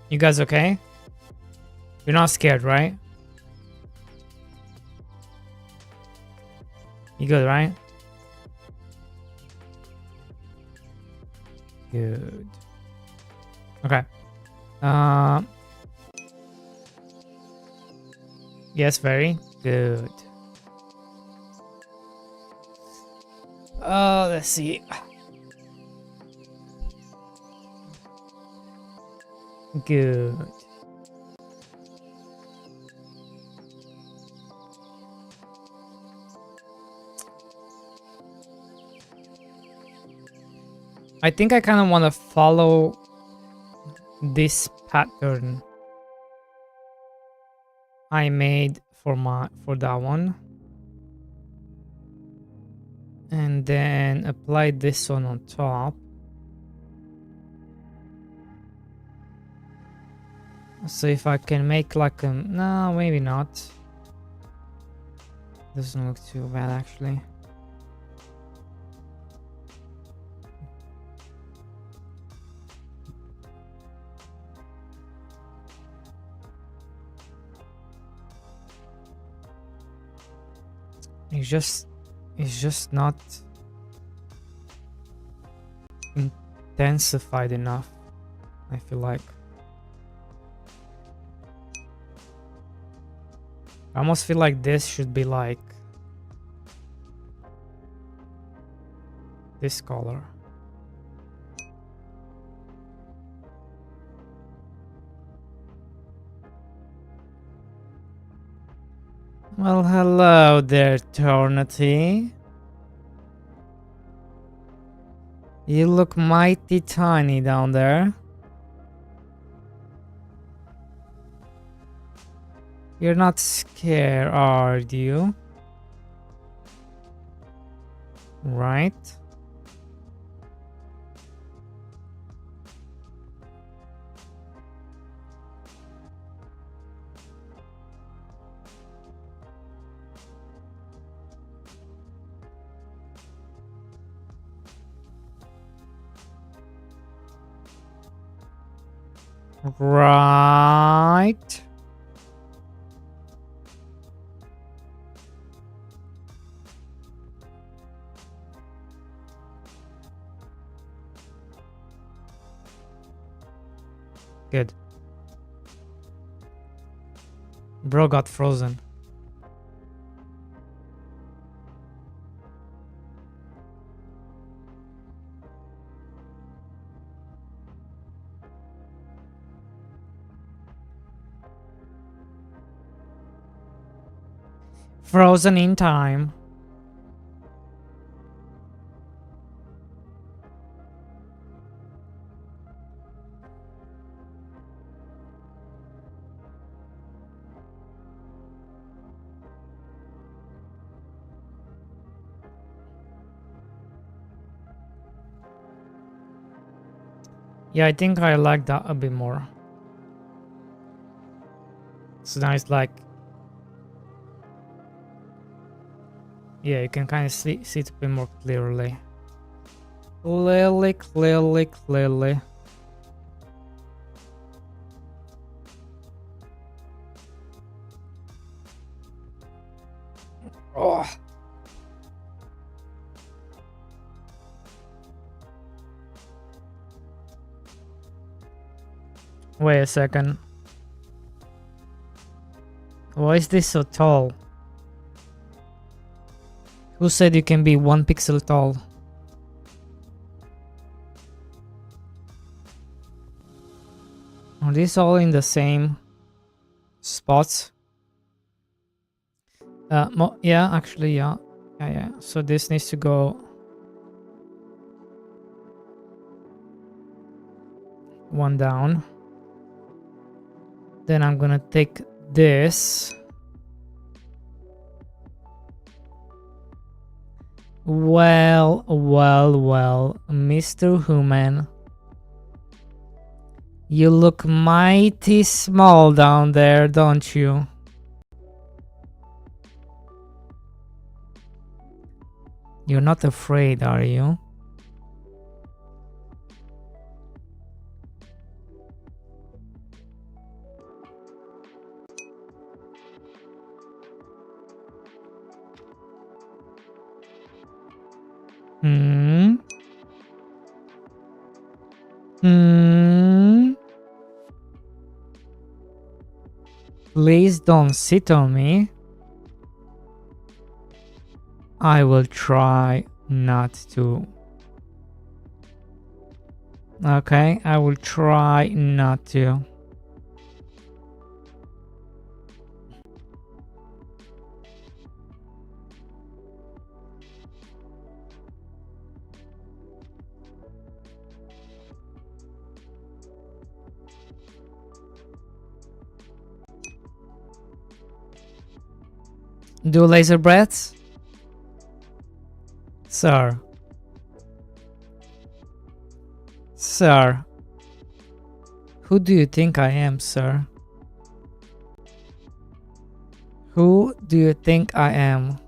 You guys okay? You're not scared, right? You good, right? Good. Okay. Yes, very good. Let's see. Good. I think I kind of want to follow this pattern I made for that one, and then apply this one on top. So if I can make like a, no, maybe not. Doesn't look too bad actually. It's just not intensified enough, I feel like. I almost feel like this should be like this color. Well, hello there, Eternity. You look mighty tiny down there. You're not scared, are you? Right? Right. Good. Bro got frozen. Frozen in time. Yeah, I think I like that a bit more. So now it's like, yeah, you can kind of see it a bit more clearly. Clearly. Oh. Wait a second. Why is this so tall? Who said you can be 1 pixel tall? Are these all in the same spots? Yeah, actually, yeah. Yeah. So this needs to go one down. Then I'm gonna take this. Well, Mr. Human. You look mighty small down there, don't you? You're not afraid, are you? Hmm? Please don't sit on me. I will try not to. Okay, I will try not to. Do laser breaths? Sir. Sir. Who do you think I am, sir? Who do you think I am?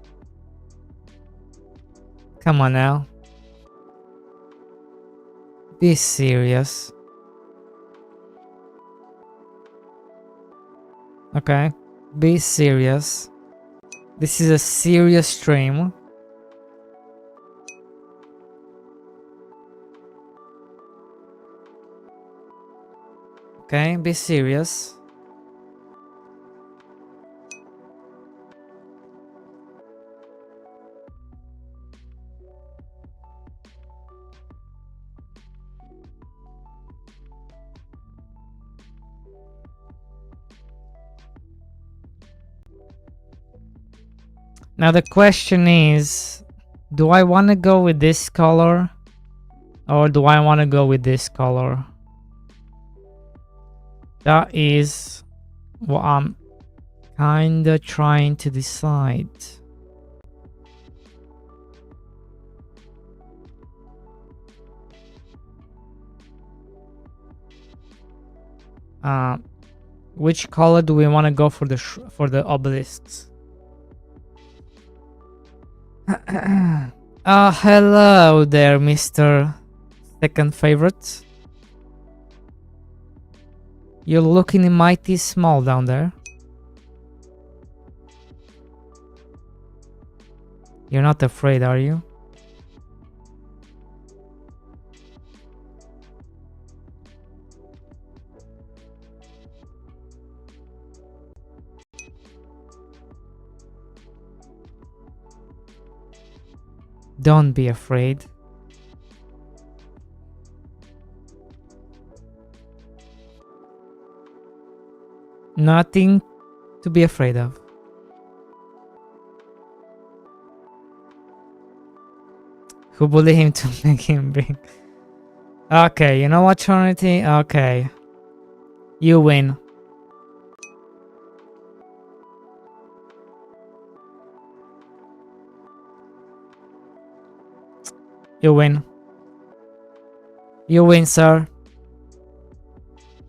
Come on now. Be serious. Okay? Be serious. This is a serious stream. Okay, be serious. Now the question is, do I want to go with this color or do I want to go with this color? That is what I'm kinda trying to decide. Which color do we want to go for the obelisks? Hello there, Mr. Second Favorite. You're looking mighty small down there. You're not afraid, are you? Don't be afraid. Nothing to be afraid of. Who bullied him to make him big? Okay, you know what, Trinity? Okay. You win. You win. You win, sir.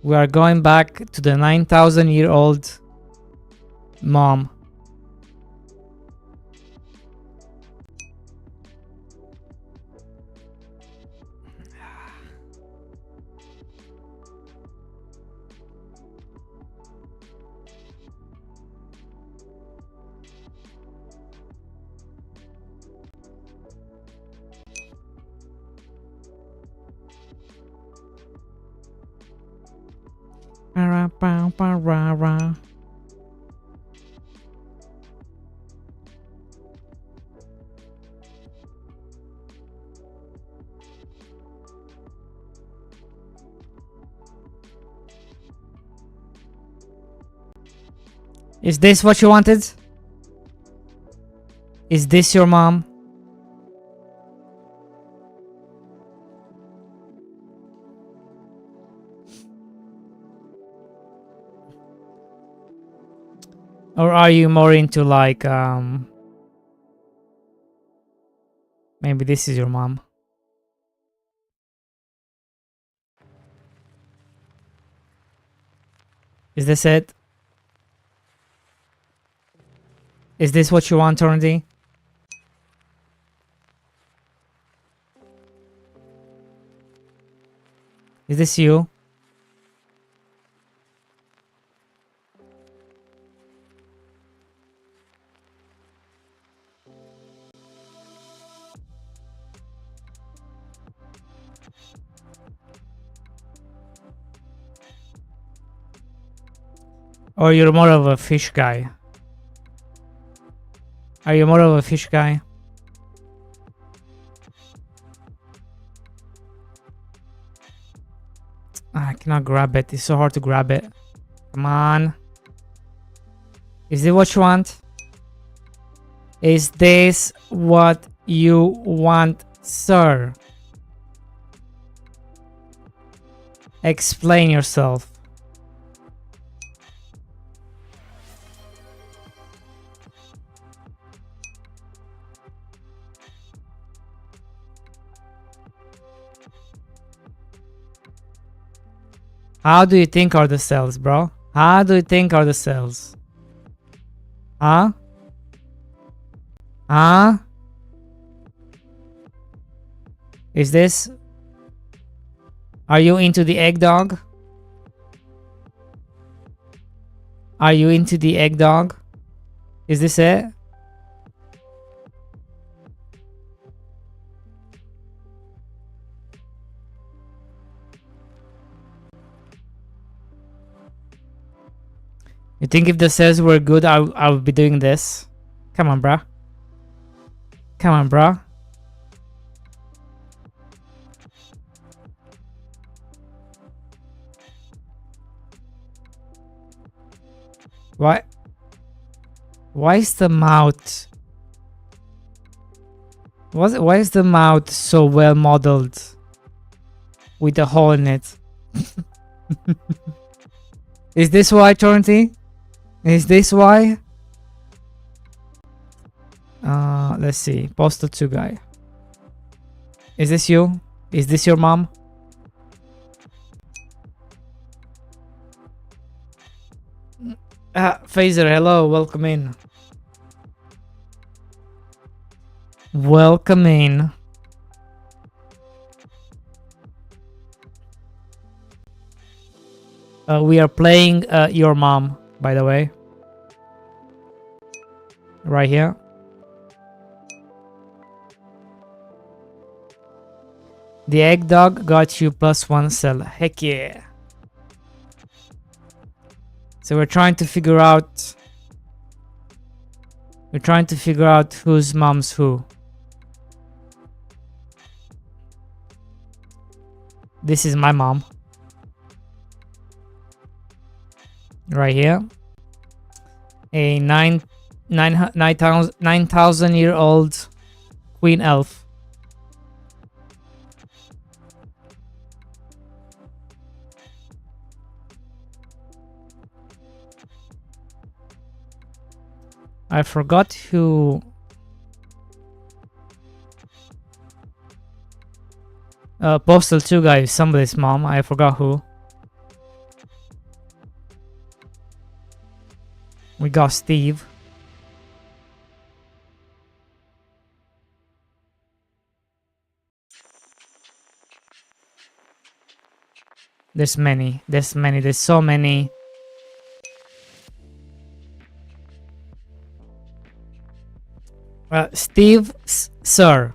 We are going back to the 9,000-year-old mom. Is this what you wanted? Is this your mom? Or are you more into like maybe this is your mom? Is this it? Is this what you want, Torrenti? Is this you? Or you're more of a fish guy? Are you more of a fish guy? I cannot grab it. It's so hard to grab it. Come on. Is it what you want? Is this what you want, sir? Explain yourself. How do you think are the cells, bro? How do you think are the cells? Huh? Huh? Is this... Are you into the egg dog? Are you into the egg dog? Is this it? You think if the cells were good, I would be doing this? Come on, bruh. Come on, bruh. Why? Why is the mouth? Why is the mouth so well modeled with a hole in it? Is this why, Torrenty? Is this why? Let's see. Postal 2 guy. Is this you? Is this your mom? Phaser, hello, welcome in. Welcome in. We are playing your mom, by the way. Right here. The egg dog got you +1 cell. Heck yeah. So we're trying to figure out... We're trying to figure out whose mom's who. This is my mom. Right here. A 9,000-year-old queen elf. I forgot who... Postal 2 guy is somebody's mom. I forgot who. We got Steve. There's so many. Steve, sir.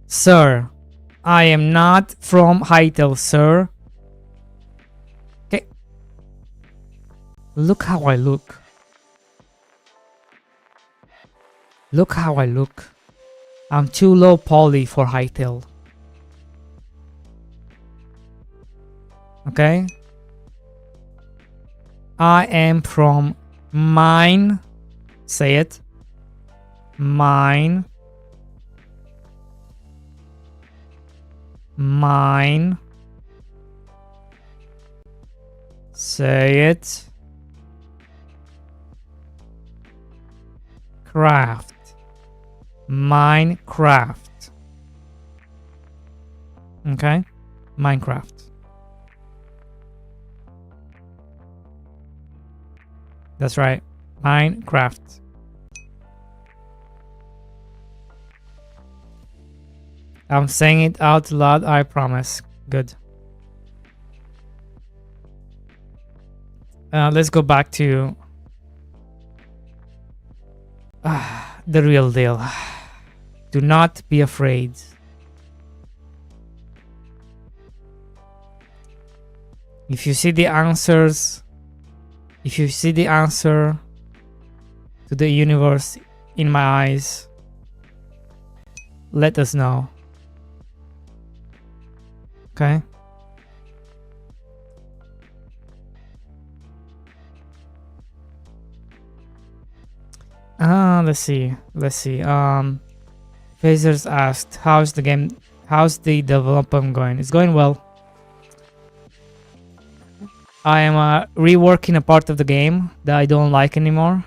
Sir, I am not from Hytale, sir. Okay. Look how I look. Look how I look. I'm too low poly for Hytale. Okay. I am from mine. Say it. Mine. Mine. Say it. Craft. Minecraft. Okay. Minecraft. That's right. Minecraft. I'm saying it out loud, I promise. Good. Let's go back to the real deal. Do not be afraid. If you see the answers, If you see the answer to the universe in my eyes, let us know. Okay? Let's see. Phasers asked, how's the development going? It's going well. I am reworking a part of the game that I don't like anymore.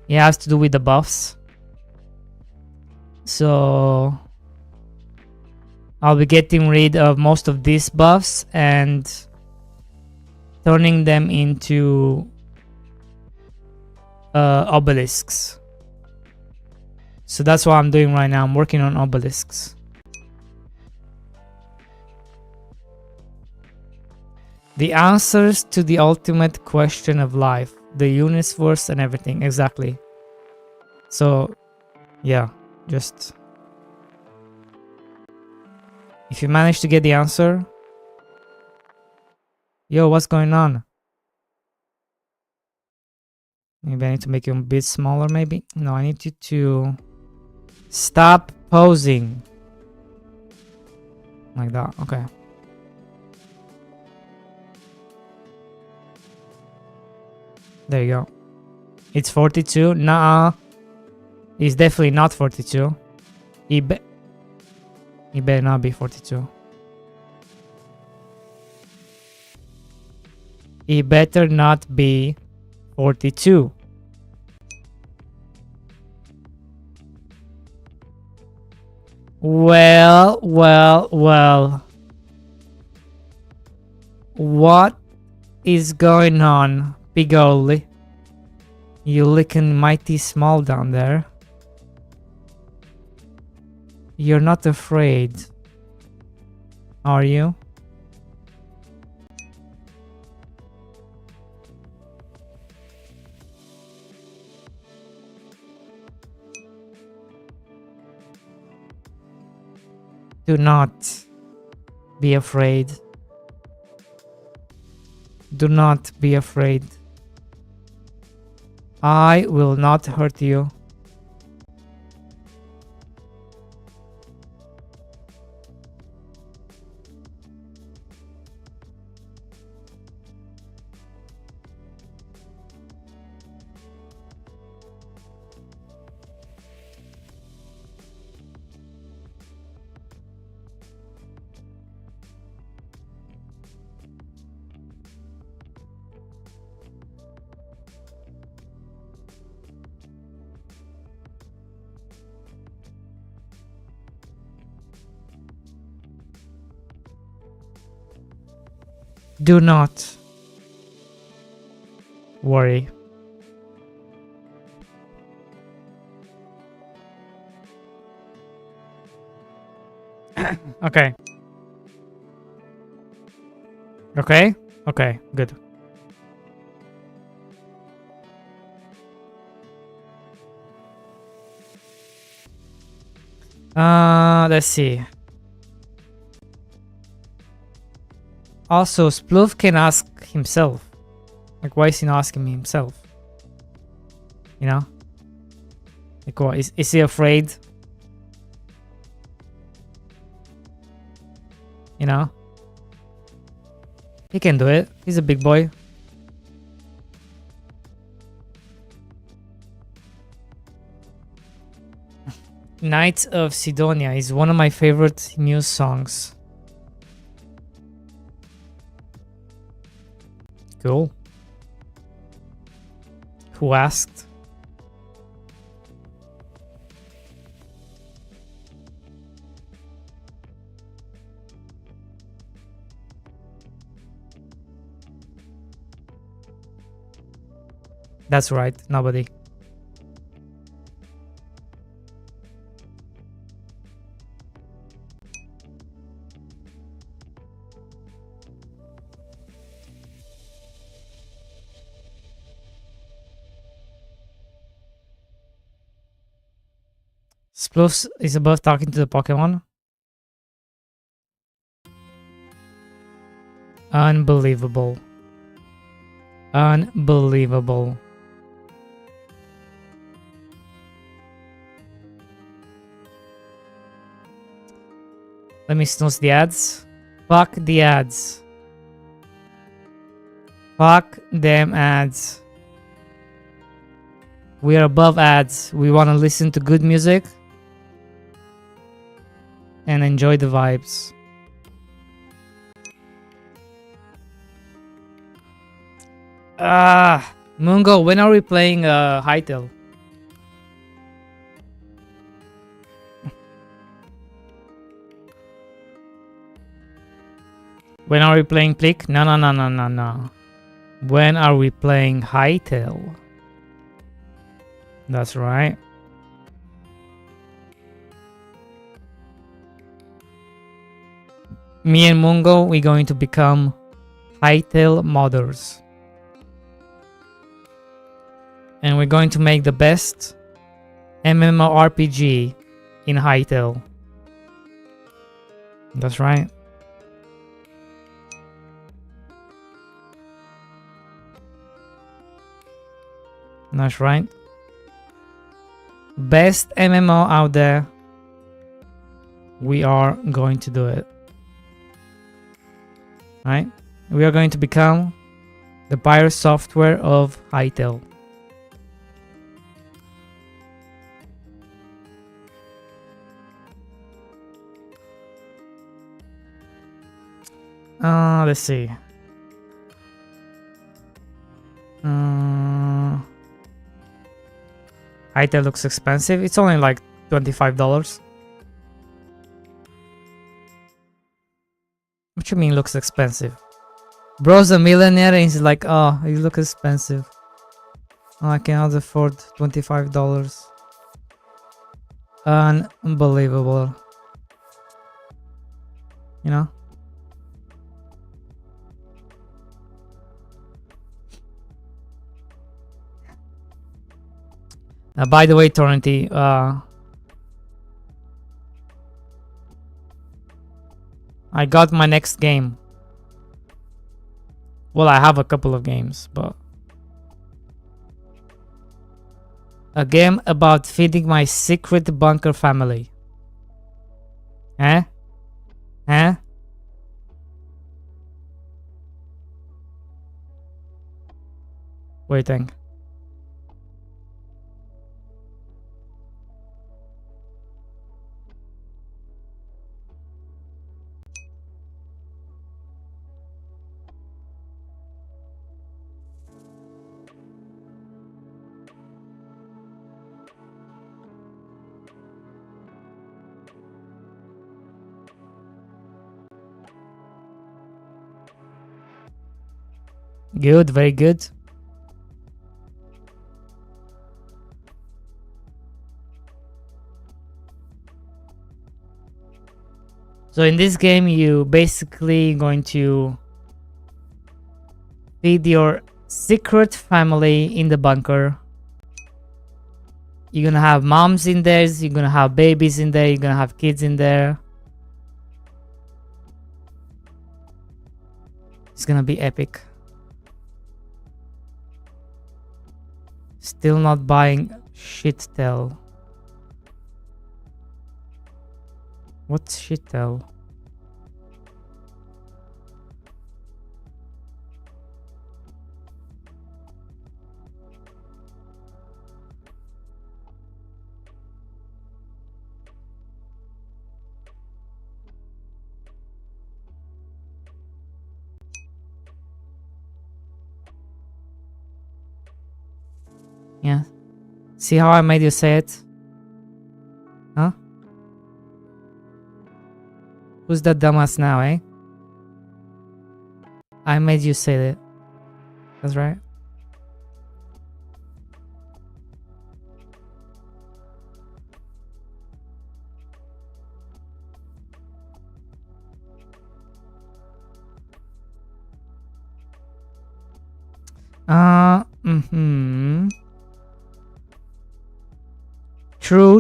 It has to do with the buffs. So I'll be getting rid of most of these buffs and turning them into obelisks. So that's what I'm doing right now. I'm working on obelisks. The answers to the ultimate question of life, the universe and everything. Exactly. So yeah, just if you manage to get the answer. Yo, what's going on? Maybe I need to make you a bit smaller, maybe? No, I need you to stop posing. Like that, okay. There you go. It's 42? Nah. It's definitely not 42. It better not be 42. It better not be 42. Well. What is going on, big Oli? You looking mighty small down there. You're not afraid, are you? Do not be afraid. Do not be afraid. I will not hurt you. Do not worry. Okay. Okay? Okay, good. Let's see. Also, Sploof can ask himself. Like, why is he not asking me himself? You know? Like, what? Is he afraid? You know? He can do it. He's a big boy. Knights of Sidonia is one of my favorite Muse songs. Cool. Who asked? That's right, nobody. Sploofs is above talking to the Pokemon. Unbelievable. Unbelievable. Let me snooze the ads. Fuck the ads. Fuck them ads. We are above ads. We want to listen to good music and enjoy the vibes. Mungo, when are we playing Hytale? When are we playing Plick? No. When are we playing Hytale? That's right. Me and Mungo, we're going to become Hytale modders. And we're going to make the best MMORPG in Hytale. That's right. That's right. Best MMO out there. We are going to do it. Right? We are going to become the buyer software of Hytale. Let's see. Hytale looks expensive. It's only like $25. What you mean looks expensive? Bro's a millionaire and he's like, oh, it looks expensive. Oh, I cannot afford $25. Unbelievable. You know? By the way, Torrenty, I got my next game. Well, I have a couple of games, but a game about feeding my secret bunker family. Eh? Eh? Waiting. Good, very good. So in this game, you basically going to feed your secret family in the bunker. You're gonna have moms in there, you're gonna have babies in there, you're gonna have kids in there. It's gonna be epic. Still not buying Shitel. What's Shitel? Yeah. See how I made you say it? Huh? Who's that dumbass now, eh? I made you say that. That's right.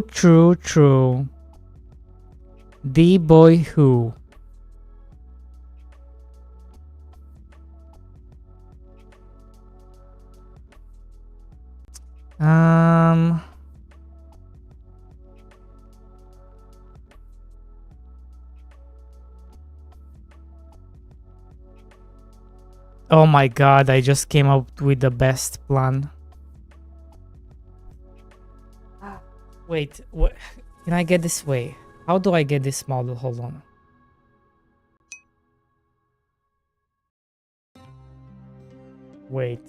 True. The boy who. Um. Oh my god, I just came up with the best plan. Wait, what? Can I get this way? How do I get this model? Hold on. Wait.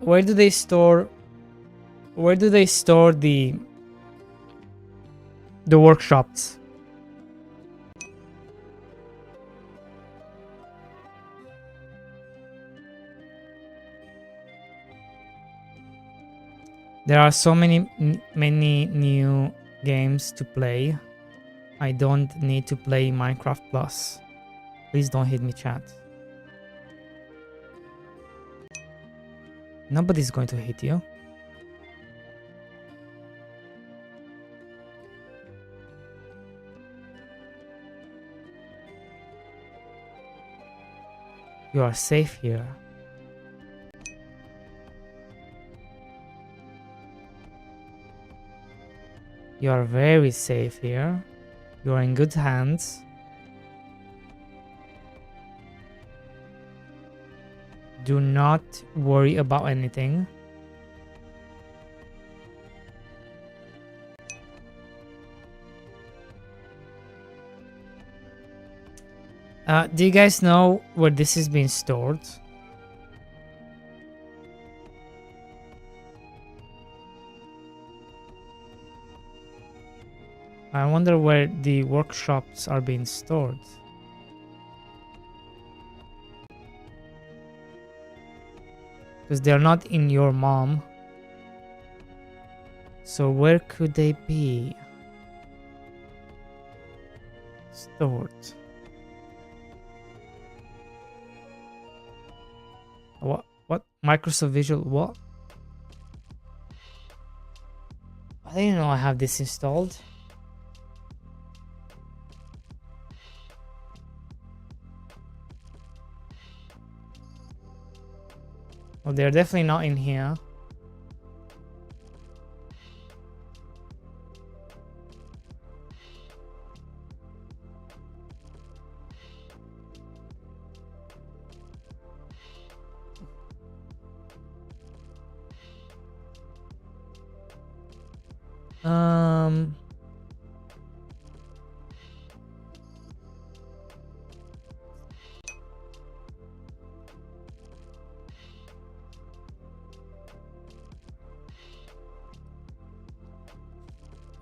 Where do they store? Where do they store the workshops? There are so many new games to play. I don't need to play Minecraft Plus. Please don't hit me, chat. Nobody's going to hit you. You are safe here. You are very safe here. You are in good hands. Do not worry about anything. Do you guys know where this is being stored? I wonder where the workshops are being stored. Because they're not in your mom. So where could they be stored? What? Microsoft Visual what? I didn't know I have this installed. Well, they're definitely not in here.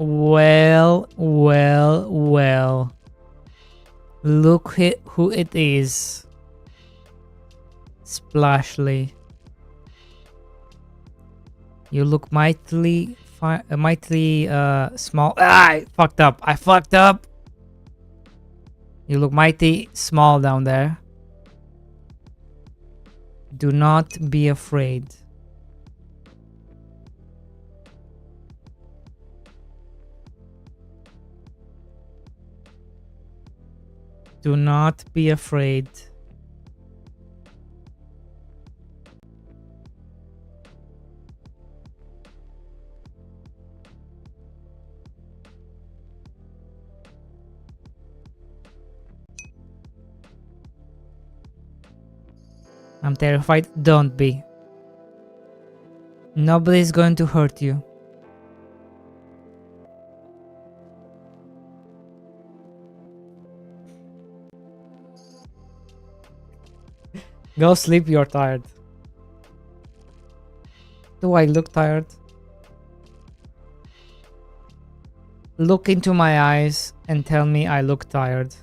Well. Look who it is. Splashly. You look mightily small. I fucked up. You look mighty small down there. Do not be afraid. Do not be afraid. I'm terrified. Don't be. Nobody's going to hurt you. Go sleep, you're tired. Do I look tired? Look into my eyes and tell me I look tired.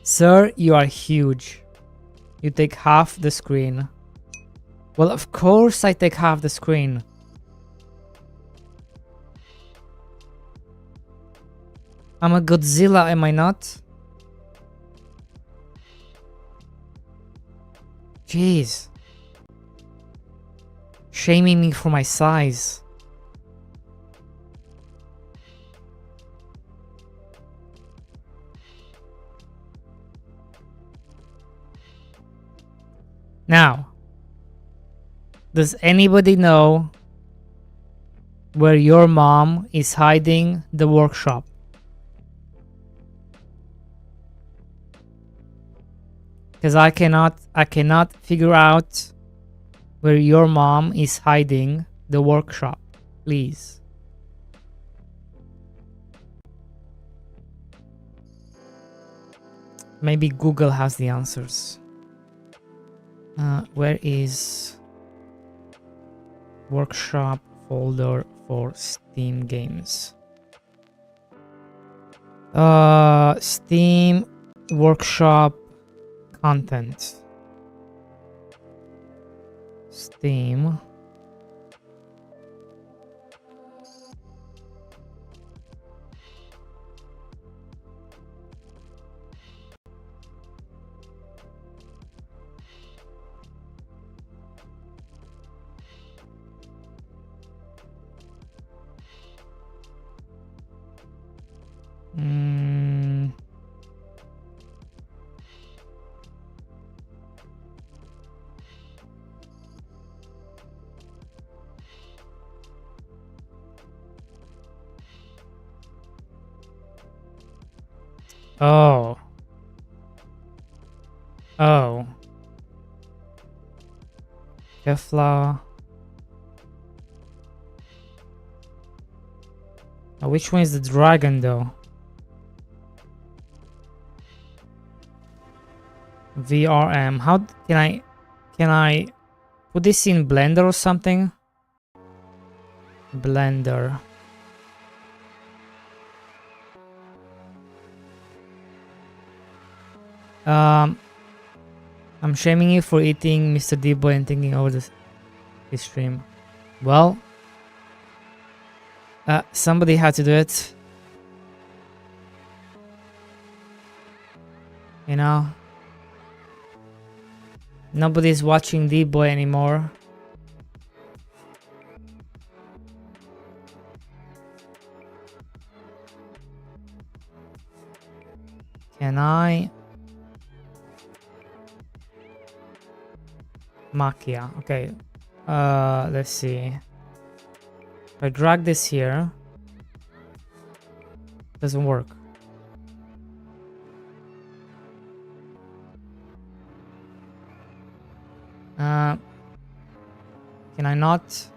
Sir, you are huge. You take half the screen. Well, of course I take half the screen. I'm a Godzilla, am I not? Jeez. Shaming me for my size. Now, does anybody know where your mom is hiding the workshop? Because I cannot figure out where your mom is hiding the workshop. Please. Maybe Google has the answers. Where is workshop folder for Steam games? Steam workshop content. Steam. Oh. Oh. Kefla. Which one is the dragon though? VRM. How can I put this in Blender or something? Blender. I'm shaming you for eating Mr. D-Boy and thinking over this stream. Well, somebody had to do it. You know? Nobody's watching D-Boy anymore. Can I? Makia. Okay. Let's see. If I drag this here, doesn't work. Can I not?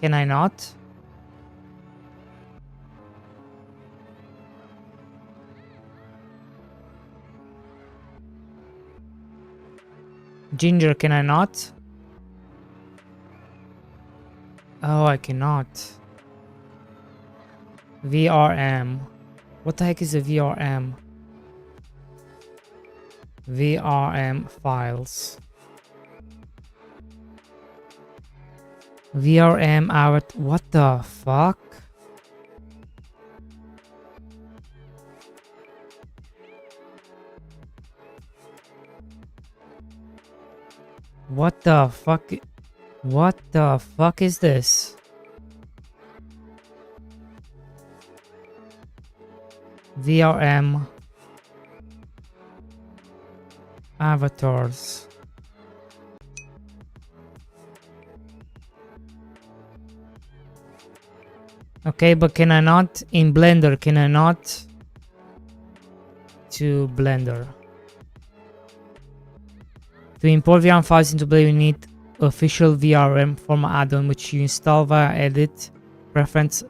Can I not? Ginger, can I not? Oh, I cannot. VRM. What the heck is a VRM? VRM files. VRM out. What the fuck? What the fuck? What the fuck is this? VRM avatars. Okay, but can I not in Blender? Can I not to Blender? To import VRM files into Blender, you need official VRM format add-on, which you install via Edit, Preference,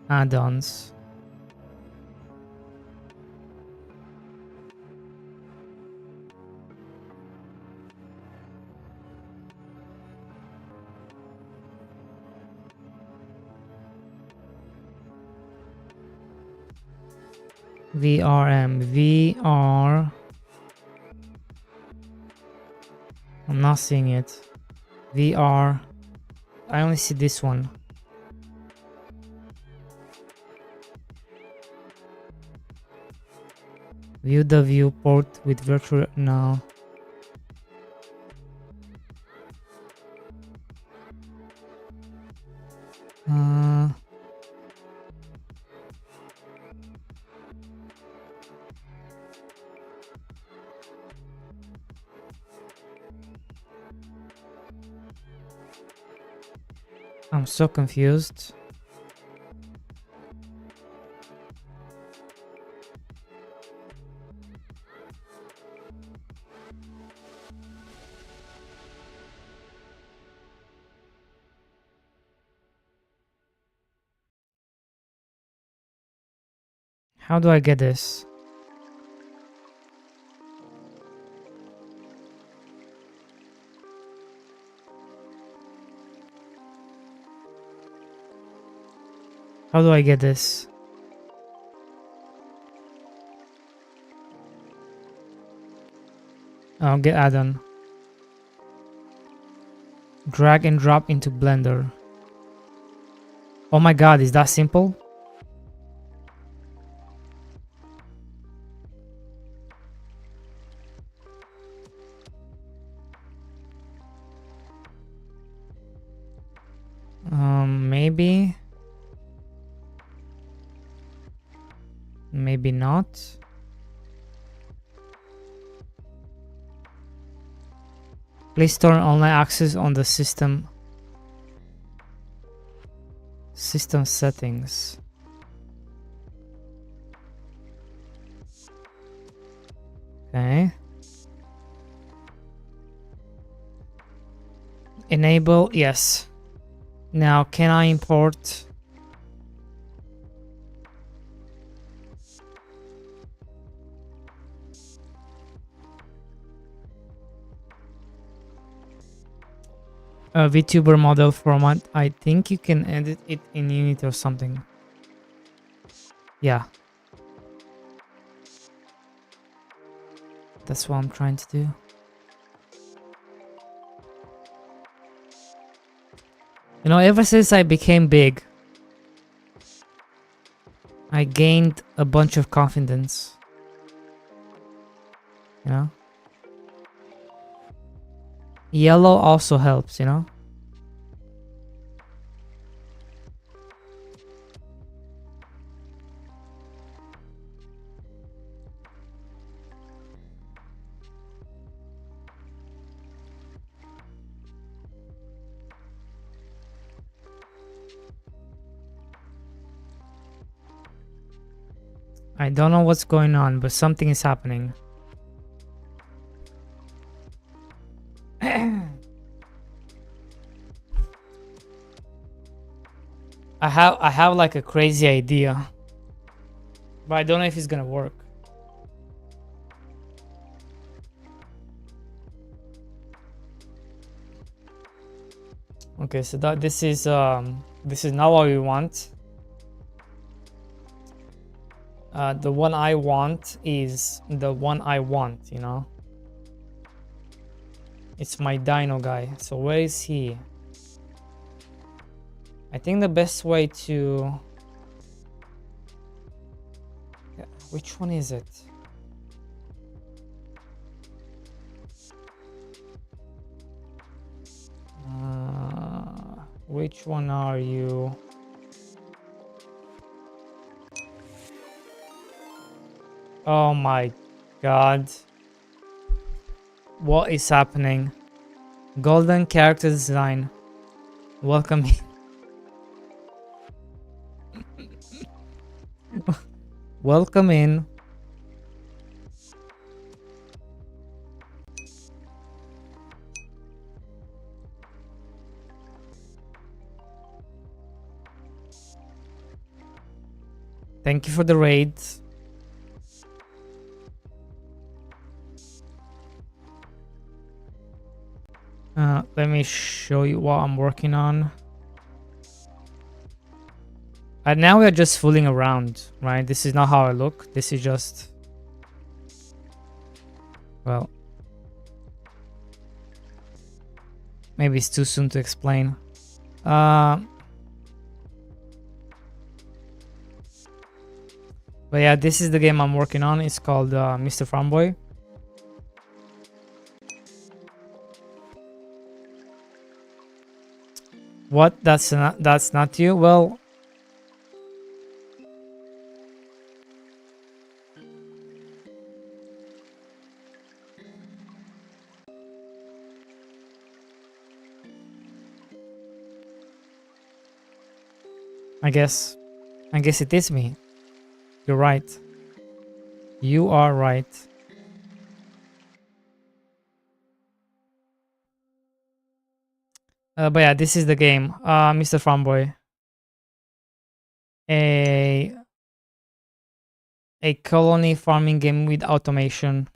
Add-ons. VR. I'm not seeing it. VR I only see this one. View the viewport with virtual... No. I'm so confused. How do I get this? How do I get this? I'll get add-on. Drag and drop into Blender. Oh my god, is that simple? Maybe. Maybe not. Please turn online access on the system. System settings. Okay. Enable, yes. Now, can I import? A VTuber model format? I think you can edit it in Unity or something. Yeah. That's what I'm trying to do. You know, ever since I became big, I gained a bunch of confidence. You know? Yellow also helps, you know? I don't know what's going on, but something is happening. I have like a crazy idea, but I don't know if it's gonna work. Okay, so this is not what we want. The one I want is the one I want, you know? It's my dino guy. So where is he? I think the best way to... Yeah, which one is it? Which one are you? Oh my god. What is happening? Golden character design. Welcome. Welcome in. Thank you for the raid. Let me show you what I'm working on. And now we're just fooling around, right? This is not how I look. This is just... Well... Maybe it's too soon to explain. But yeah, this is the game I'm working on. It's called Mr. Farmboy. What? That's not you? Well, I guess it is me. You're right. You are right. But yeah, this is the game. Mr. Farmboy. A colony farming game with automation.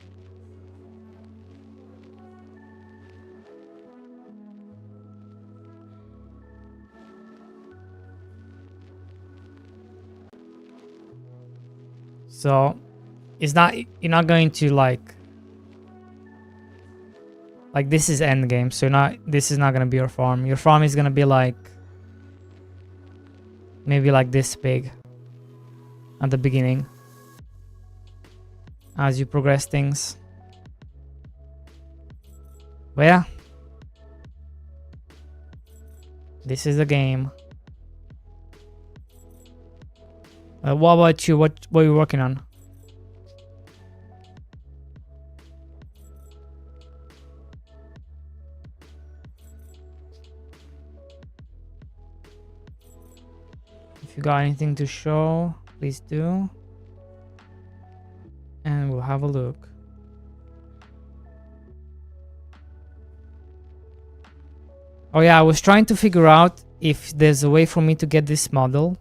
So it's not, you're not going to like this is end game. So this is not gonna be your farm. Your farm is gonna be like maybe like this big at the beginning as you progress things. But yeah, this is the game. What about you? What are you working on? If you got anything to show, please do. And we'll have a look. Oh yeah, I was trying to figure out if there's a way for me to get this model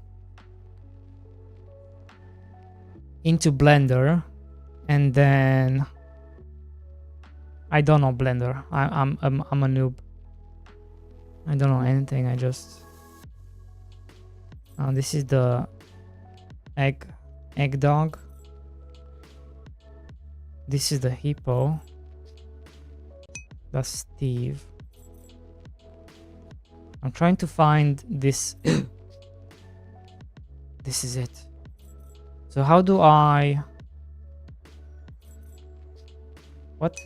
into Blender, and then I don't know Blender. I'm a noob. I don't know anything. I just this is the egg dog. This is the hippo. That's Steve. I'm trying to find this. This is it. So how do I... What?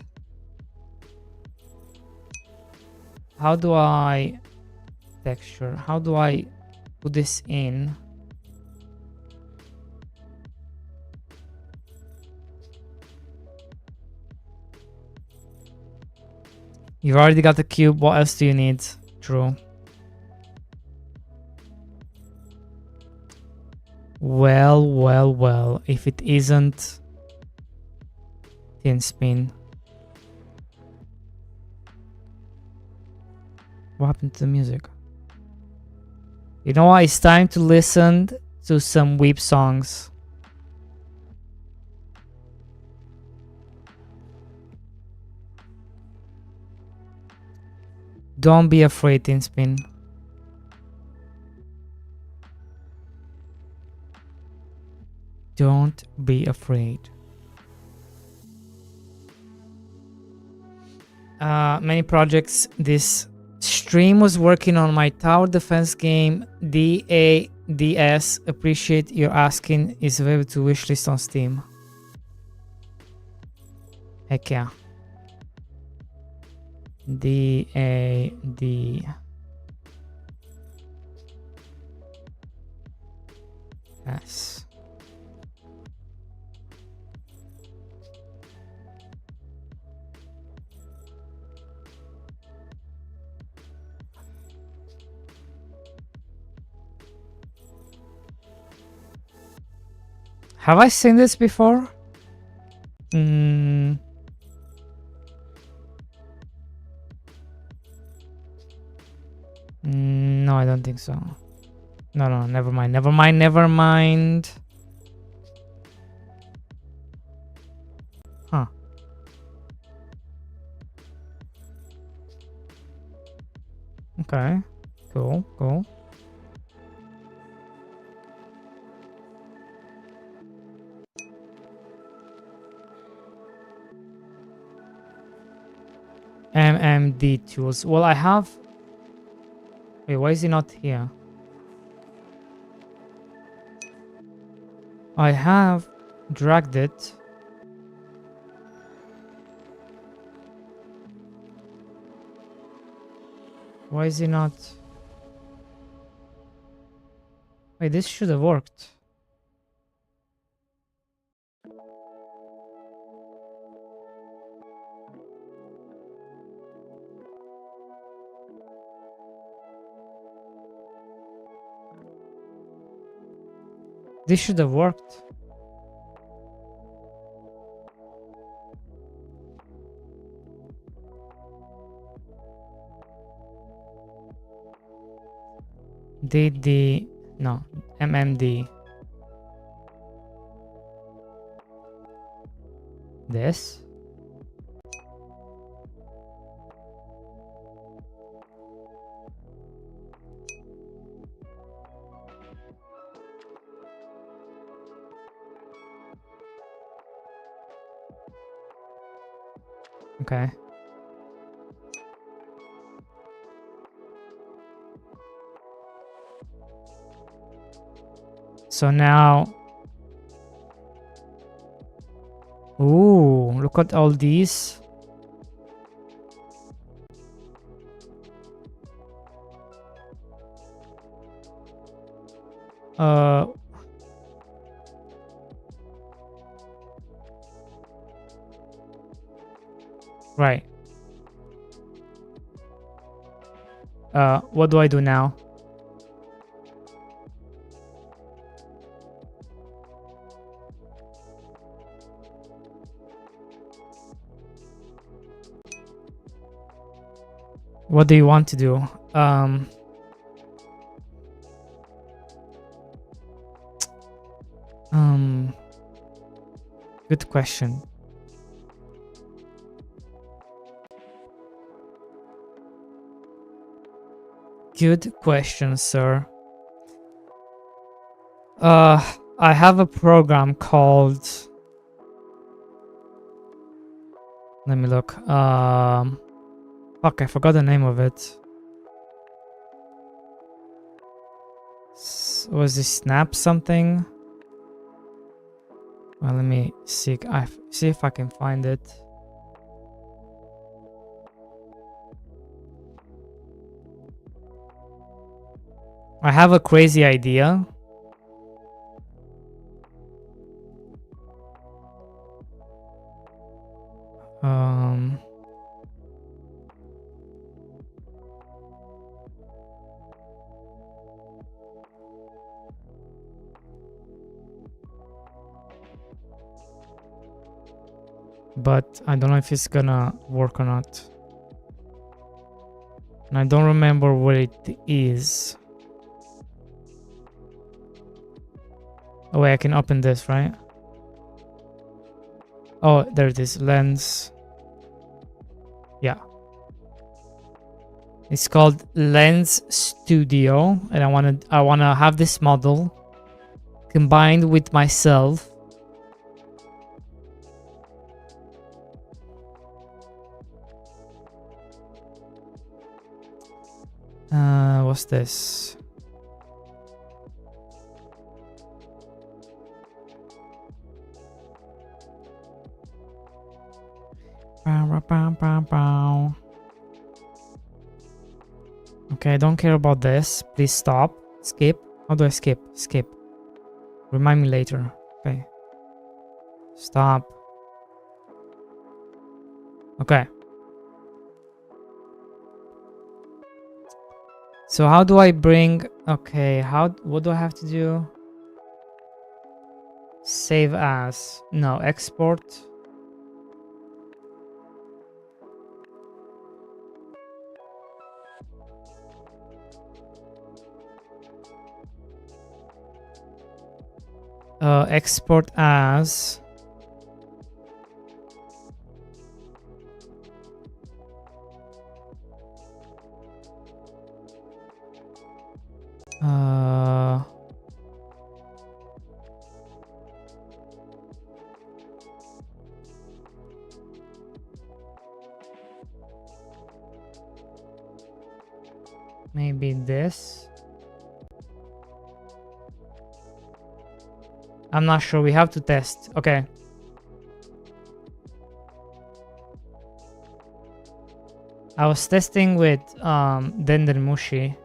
How do I... Texture. How do I put this in? You've already got the cube. What else do you need? True. Well. If it isn't Tin Spin. What happened to the music? You know what? It's time to listen to some weep songs. Don't be afraid, Tin Spin. Don't be afraid. Many projects. This stream was working on my tower defense game DADS. Appreciate your asking. Is available to wishlist on Steam. Heck yeah. DADS. Have I seen this before? No, I don't think so. No, never mind. Huh. Okay. Cool. MMD tools. Well, I have Wait, why is he not here? I have dragged it. Why is he not? Wait, this should have worked. This should have worked. DD, no, MMD. This. Okay. So now, ooh, look at all these. Uh, right. What do I do now? What do you want to do? Good question. Good question, sir. I have a program called. Let me look. Fuck, I forgot the name of it. Was this Snap something? Well, let me see. See if I can find it. I have a crazy idea. But I don't know if it's gonna work or not. And I don't remember what it is. Oh wait, I can open this, right? Oh, there it is. Lens. Yeah. It's called Lens Studio, and I wanna have this model combined with myself. What's this? Okay, I don't care about this. Please stop. Skip. How do I skip? Skip. Remind me later. Okay. Stop. Okay. So how do I bring... Okay, what do I have to do? Save as. No, export. Export as. Maybe this. I'm not sure. We have to test. Okay. I was testing with Dendermushi.